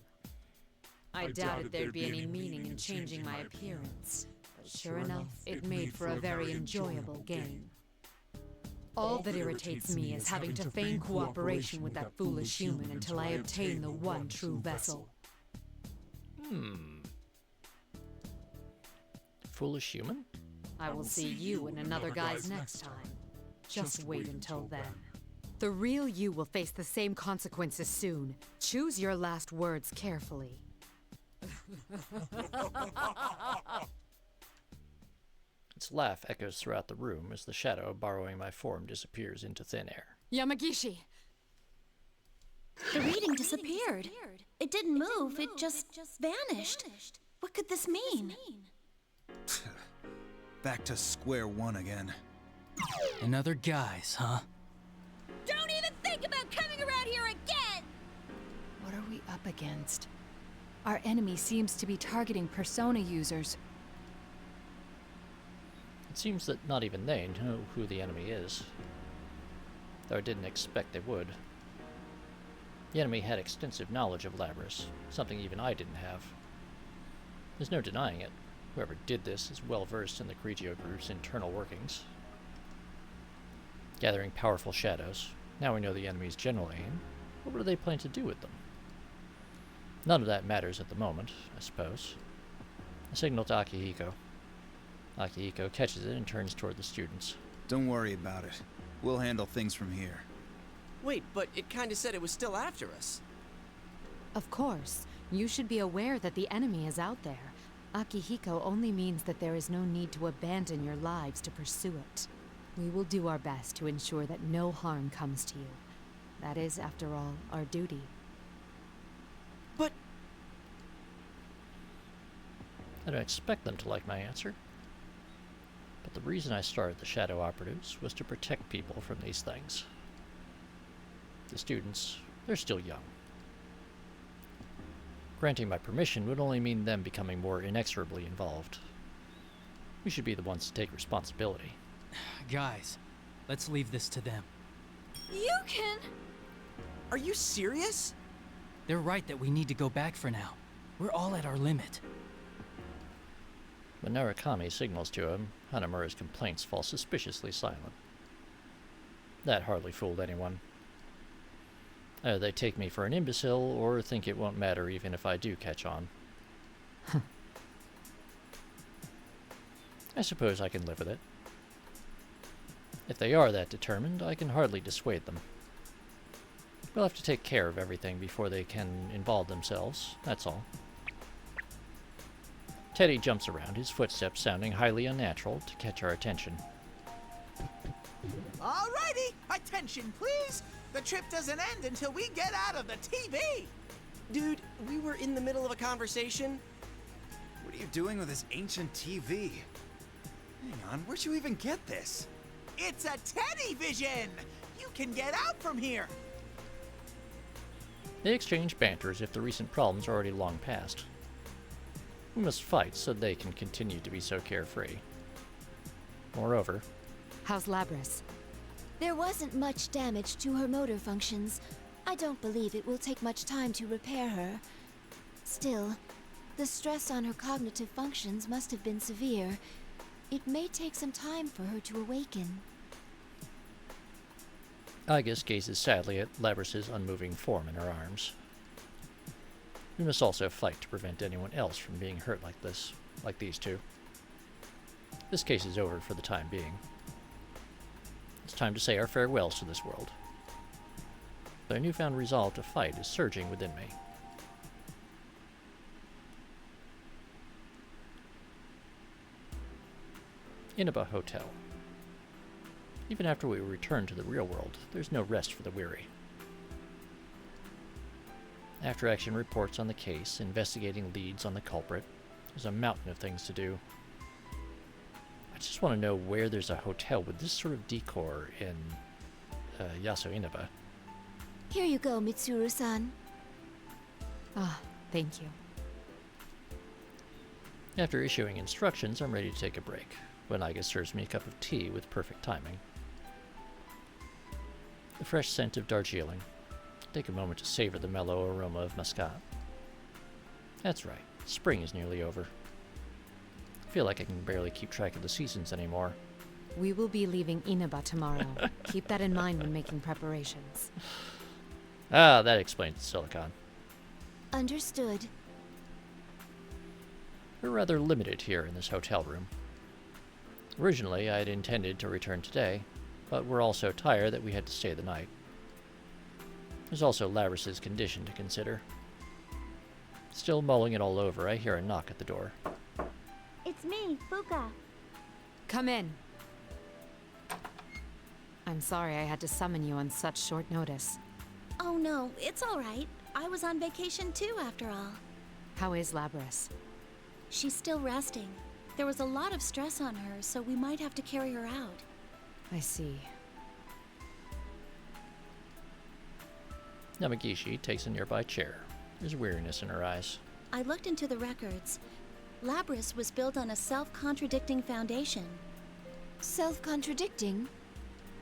I doubted there'd be any meaning in changing my appearance, but sure enough, it made for a very enjoyable game. All that irritates me is having to feign cooperation with that foolish human until I obtain the one true vessel. Foolish human? I will see you and another guy's next time. Just wait until then. The real you will face the same consequences soon. Choose your last words carefully. Its laugh echoes throughout the room as the shadow borrowing my form disappears into thin air. Yamagishi! The reading disappeared. It didn't move, it just vanished. What could this mean? Back to square one again. And other guys, huh? Don't even think about coming around here again! What are we up against? Our enemy seems to be targeting Persona users. It seems that not even they know who the enemy is. Though I didn't expect they would. The enemy had extensive knowledge of Labris, something even I didn't have. There's no denying it. Whoever did this is well versed in the Grigio group's internal workings. Gathering powerful shadows. Now we know the enemy's general aim. What do they plan to do with them? None of that matters at the moment, I suppose. I signal to Akihiko. Akihiko catches it and turns toward the students. Don't worry about it. We'll handle things from here. Wait, but it kinda said it was still after us. Of course. You should be aware that the enemy is out there. Akihiko only means that there is no need to abandon your lives to pursue it. We will do our best to ensure that no harm comes to you. That is, after all, our duty. But... I don't expect them to like my answer. But the reason I started the Shadow Operatives was to protect people from these things. The students, they're still young. Granting my permission would only mean them becoming more inexorably involved. We should be the ones to take responsibility. Guys, let's leave this to them. You can... Are you serious? They're right that we need to go back for now. We're all at our limit. When Narukami signals to him, Hanamura's complaints fall suspiciously silent. That hardly fooled anyone. Either they take me for an imbecile, or think it won't matter even if I do catch on. I suppose I can live with it. If they are that determined, I can hardly dissuade them. We'll have to take care of everything before they can involve themselves, that's all. Teddy jumps around, his footsteps sounding highly unnatural, to catch our attention. Alrighty, attention please! The trip doesn't end until we get out of the TV! Dude, we were in the middle of a conversation. What are you doing with this ancient TV? Hang on, where'd you even get this? It's a Teddy Vision! You can get out from here! They exchange banter as if the recent problems are already long past. We must fight so they can continue to be so carefree. Moreover... How's Labris? There wasn't much damage to her motor functions. I don't believe it will take much time to repair her. Still, the stress on her cognitive functions must have been severe. It may take some time for her to awaken. Agus gazes sadly at Labris's unmoving form in her arms. We must also fight to prevent anyone else from being hurt like this, like these two. This case is over for the time being. It's time to say our farewells to this world. But a newfound resolve to fight is surging within me. Inaba Hotel. Even after we return to the real world, there's no rest for the weary. After-action reports on the case, investigating leads on the culprit. There's a mountain of things to do. I just want to know where there's a hotel with this sort of decor in Yaso Inaba. Here you go, Mitsuru-san. Ah, thank you. After issuing instructions, I'm ready to take a break, when Agus serves me a cup of tea with perfect timing. The fresh scent of Darjeeling. Take a moment to savor the mellow aroma of muscat. That's right, spring is nearly over. I feel like I can barely keep track of the seasons anymore. We will be leaving Inaba tomorrow. Keep that in mind when making preparations. Ah, that explains the silicon. Understood. We're rather limited here in this hotel room. Originally, I had intended to return today, but we're all so tired that we had to stay the night. There's also Labris's condition to consider. Still mulling it all over, I hear a knock at the door. It's me, Fuka. Come in. I'm sorry I had to summon you on such short notice. Oh no, it's all right. I was on vacation too, after all. How is Labris? She's still resting. There was a lot of stress on her, so we might have to carry her out. I see. Yamagishi takes a nearby chair. There's weariness in her eyes. I looked into the records. Labris was built on a self-contradicting foundation. Self-contradicting?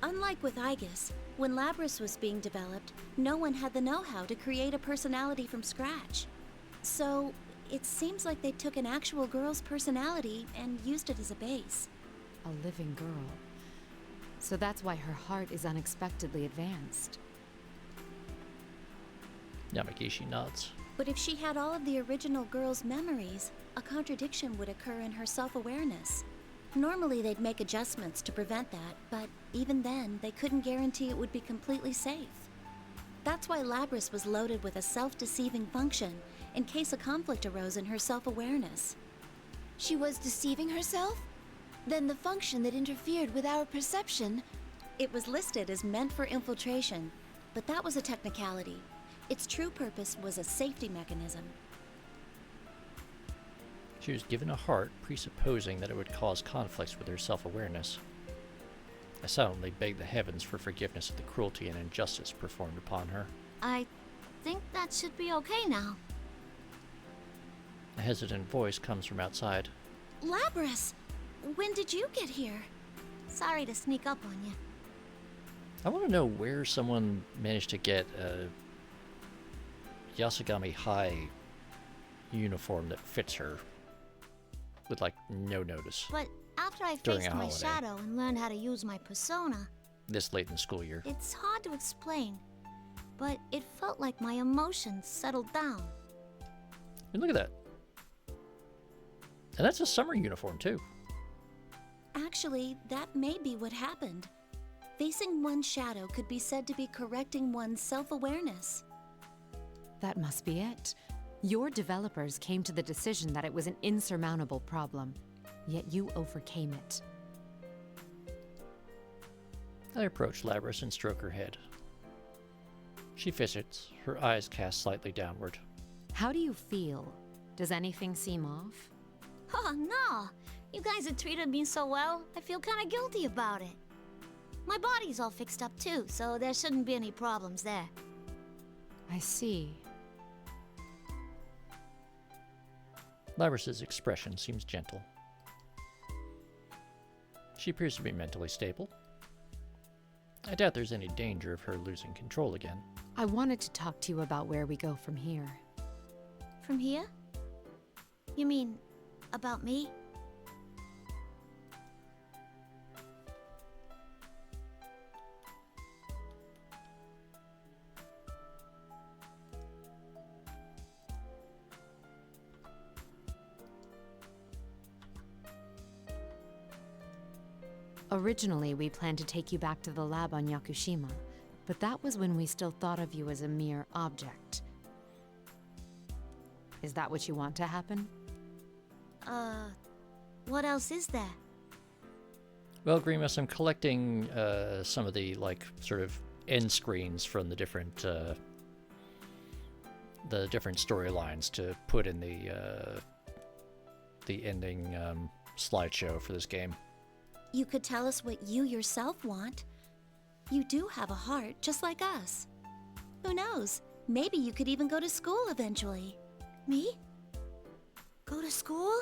Unlike with Aegis, when Labris was being developed, no one had the know-how to create a personality from scratch. So, it seems like they took an actual girl's personality and used it as a base. A living girl. So that's why her heart is unexpectedly advanced. Yamagishi nods. But if she had all of the original girl's memories, a contradiction would occur in her self-awareness. Normally they'd make adjustments to prevent that, but even then, they couldn't guarantee it would be completely safe. That's why Labrys was loaded with a self-deceiving function, in case a conflict arose in her self-awareness. She was deceiving herself? Then the function that interfered with our perception... It was listed as meant for infiltration, but that was a technicality. Its true purpose was a safety mechanism. She was given a heart, presupposing that it would cause conflicts with her self-awareness. I silently begged the heavens for forgiveness of the cruelty and injustice performed upon her. I think that should be okay now. A hesitant voice comes from outside. Labrys! When did you get here? Sorry to sneak up on you. I want to know where someone managed to get a Yasugami High uniform that fits her with, like, no notice. But after I During faced a my holiday. shadow and learned how to use my persona, This late in the school year. it's hard to explain, but it felt like my emotions settled down. And look at that. And that's a summer uniform, too. Actually, that may be what happened. Facing one's shadow could be said to be correcting one's self-awareness. That must be it. Your developers came to the decision that it was an insurmountable problem, yet you overcame it. I approach Labrys and stroke her head. She fidgets, her eyes cast slightly downward. How do you feel? Does anything seem off? Oh, no! You guys have treated me so well, I feel kinda guilty about it. My body's all fixed up too, so there shouldn't be any problems there. I see. Labrys' expression seems gentle. She appears to be mentally stable. I doubt there's any danger of her losing control again. I wanted to talk to you about where we go from here. From here? You mean, about me? Originally, we planned to take you back to the lab on Yakushima, but that was when we still thought of you as a mere object. Is that what you want to happen? What else is there? Well, Grimace, I'm collecting some of the, like, sort of end screens from the different storylines to put in the ending slideshow for this game. You could tell us what you yourself want. You do have a heart, just like us. Who knows? Maybe you could even go to school eventually. Me? Go to school?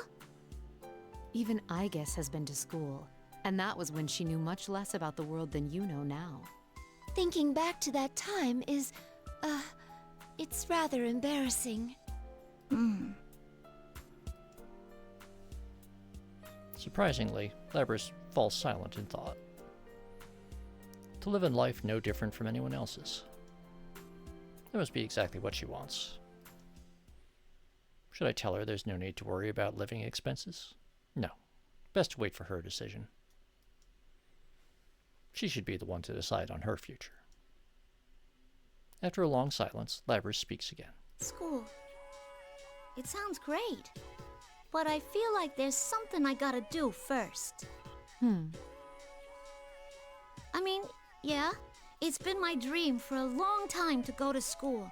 Even Aigis has been to school, and that was when she knew much less about the world than you know now. Thinking back to that time is, it's rather embarrassing. Surprisingly, Labrys falls silent in thought. To live a life no different from anyone else's. That must be exactly what she wants. Should I tell her there's no need to worry about living expenses? No. Best to wait for her decision. She should be the one to decide on her future. After a long silence, Labrys speaks again. School. It sounds great. But I feel like there's something I gotta do first. I mean, yeah, it's been my dream for a long time to go to school.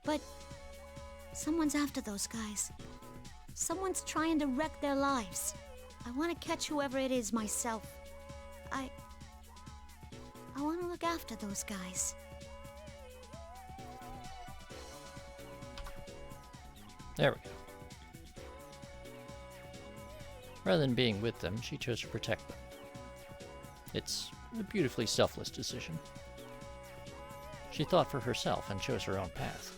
But someone's after those guys. Someone's trying to wreck their lives. I want to catch whoever it is myself. I want to look after those guys. There we go. Rather than being with them, she chose to protect them. It's a beautifully selfless decision. She thought for herself and chose her own path.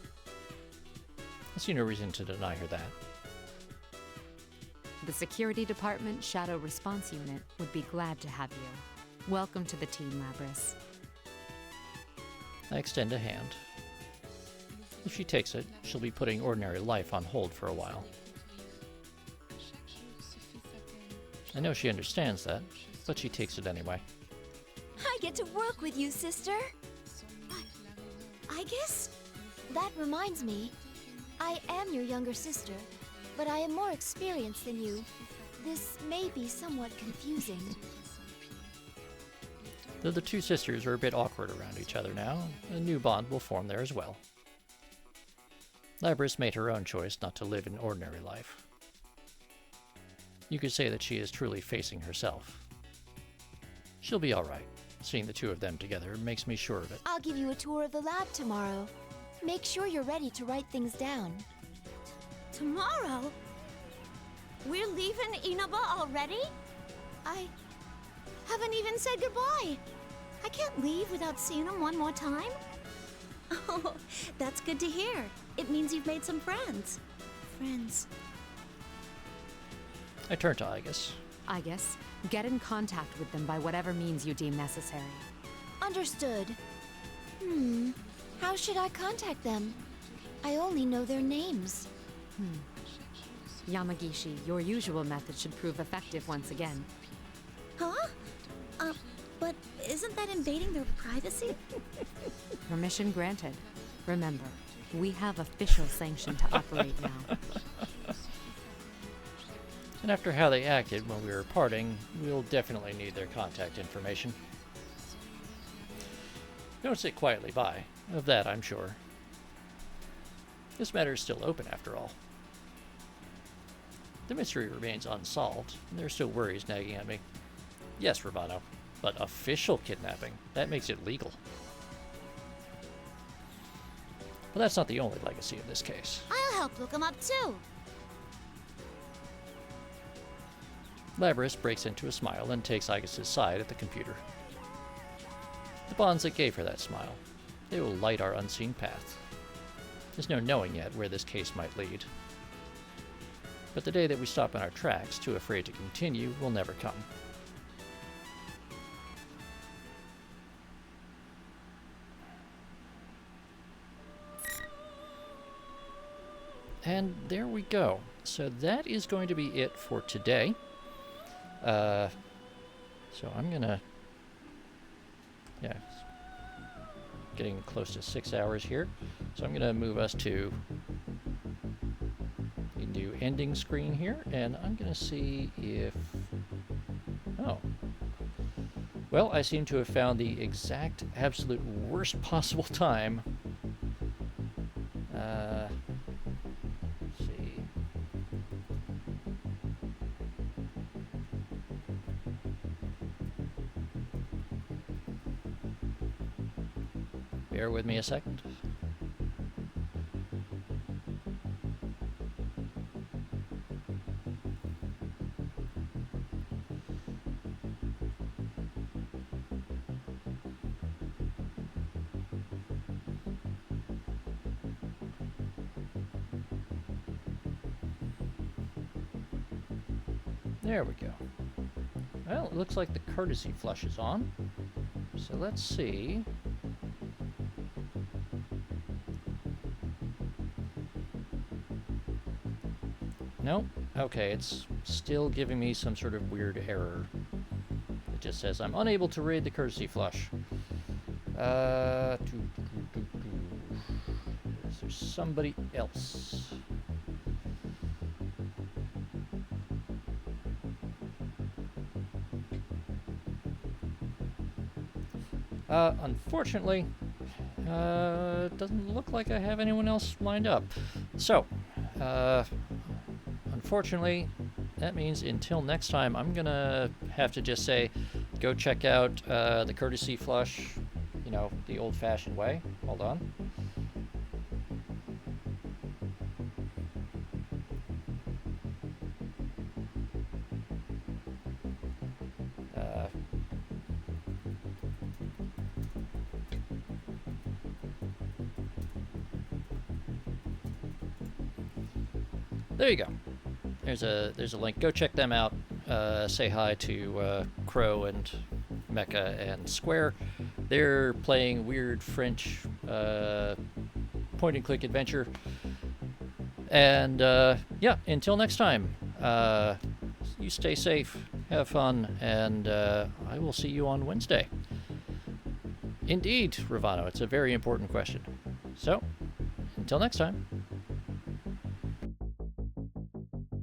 I see no reason to deny her that. The Security Department Shadow Response Unit would be glad to have you. Welcome to the team, Labrys. I extend a hand. If she takes it, she'll be putting ordinary life on hold for a while. I know she understands that, but she takes it anyway. I get to work with you, sister. I guess that reminds me. I am your younger sister, but I am more experienced than you. This may be somewhat confusing. Though the two sisters are a bit awkward around each other now, a new bond will form there as well. Labrys made her own choice not to live an ordinary life. You could say that she is truly facing herself. She'll be alright. Seeing the two of them together makes me sure of it. I'll give you a tour of the lab tomorrow. Make sure you're ready to write things down. Tomorrow? We're leaving Inaba already? I haven't even said goodbye. I can't leave without seeing him one more time. Oh, that's good to hear. It means you've made some friends. Friends. I turn to Aigis. Aigis, get in contact with them by whatever means you deem necessary. Understood. How should I contact them? I only know their names. Yamagishi, your usual method should prove effective once again. Huh? But isn't that invading their privacy? Permission granted. Remember, we have official sanction to operate now. And after how they acted when we were parting, we'll definitely need their contact information. Don't sit quietly by, of that I'm sure. This matter is still open after all. The mystery remains unsolved, and there are still worries nagging at me. Yes, Romano, but official kidnapping, that makes it legal. But that's not the only legacy of this case. I'll help look him up too. Labrys breaks into a smile and takes Aigis' side at the computer. The bonds that gave her that smile, they will light our unseen path. There's no knowing yet where this case might lead. But the day that we stop in our tracks, too afraid to continue, will never come. And there we go. So that is going to be it for today. So I'm gonna, getting close to 6 hours here. So I'm gonna move us to the new ending screen here, and I'm gonna see if, well, I seem to have found the exact, absolute worst possible time. Let's see. Bear with me a second. There we go. Well, it looks like the courtesy flush is on. So let's see. Nope. Okay, it's still giving me some sort of weird error. It just says I'm unable to raid the courtesy flush. Is there somebody else? Unfortunately, it doesn't look like I have anyone else lined up. So, unfortunately, that means until next time, I'm gonna have to just say, go check out the courtesy flush, you know, the old-fashioned way. Hold on. There you go. There's a link. Go check them out. Say hi to Crow and Mecha and Square. They're playing weird French point-and-click adventure. And yeah, until next time, you stay safe, have fun, and I will see you on Wednesday. Indeed, Ravano, it's a very important question. So, until next time.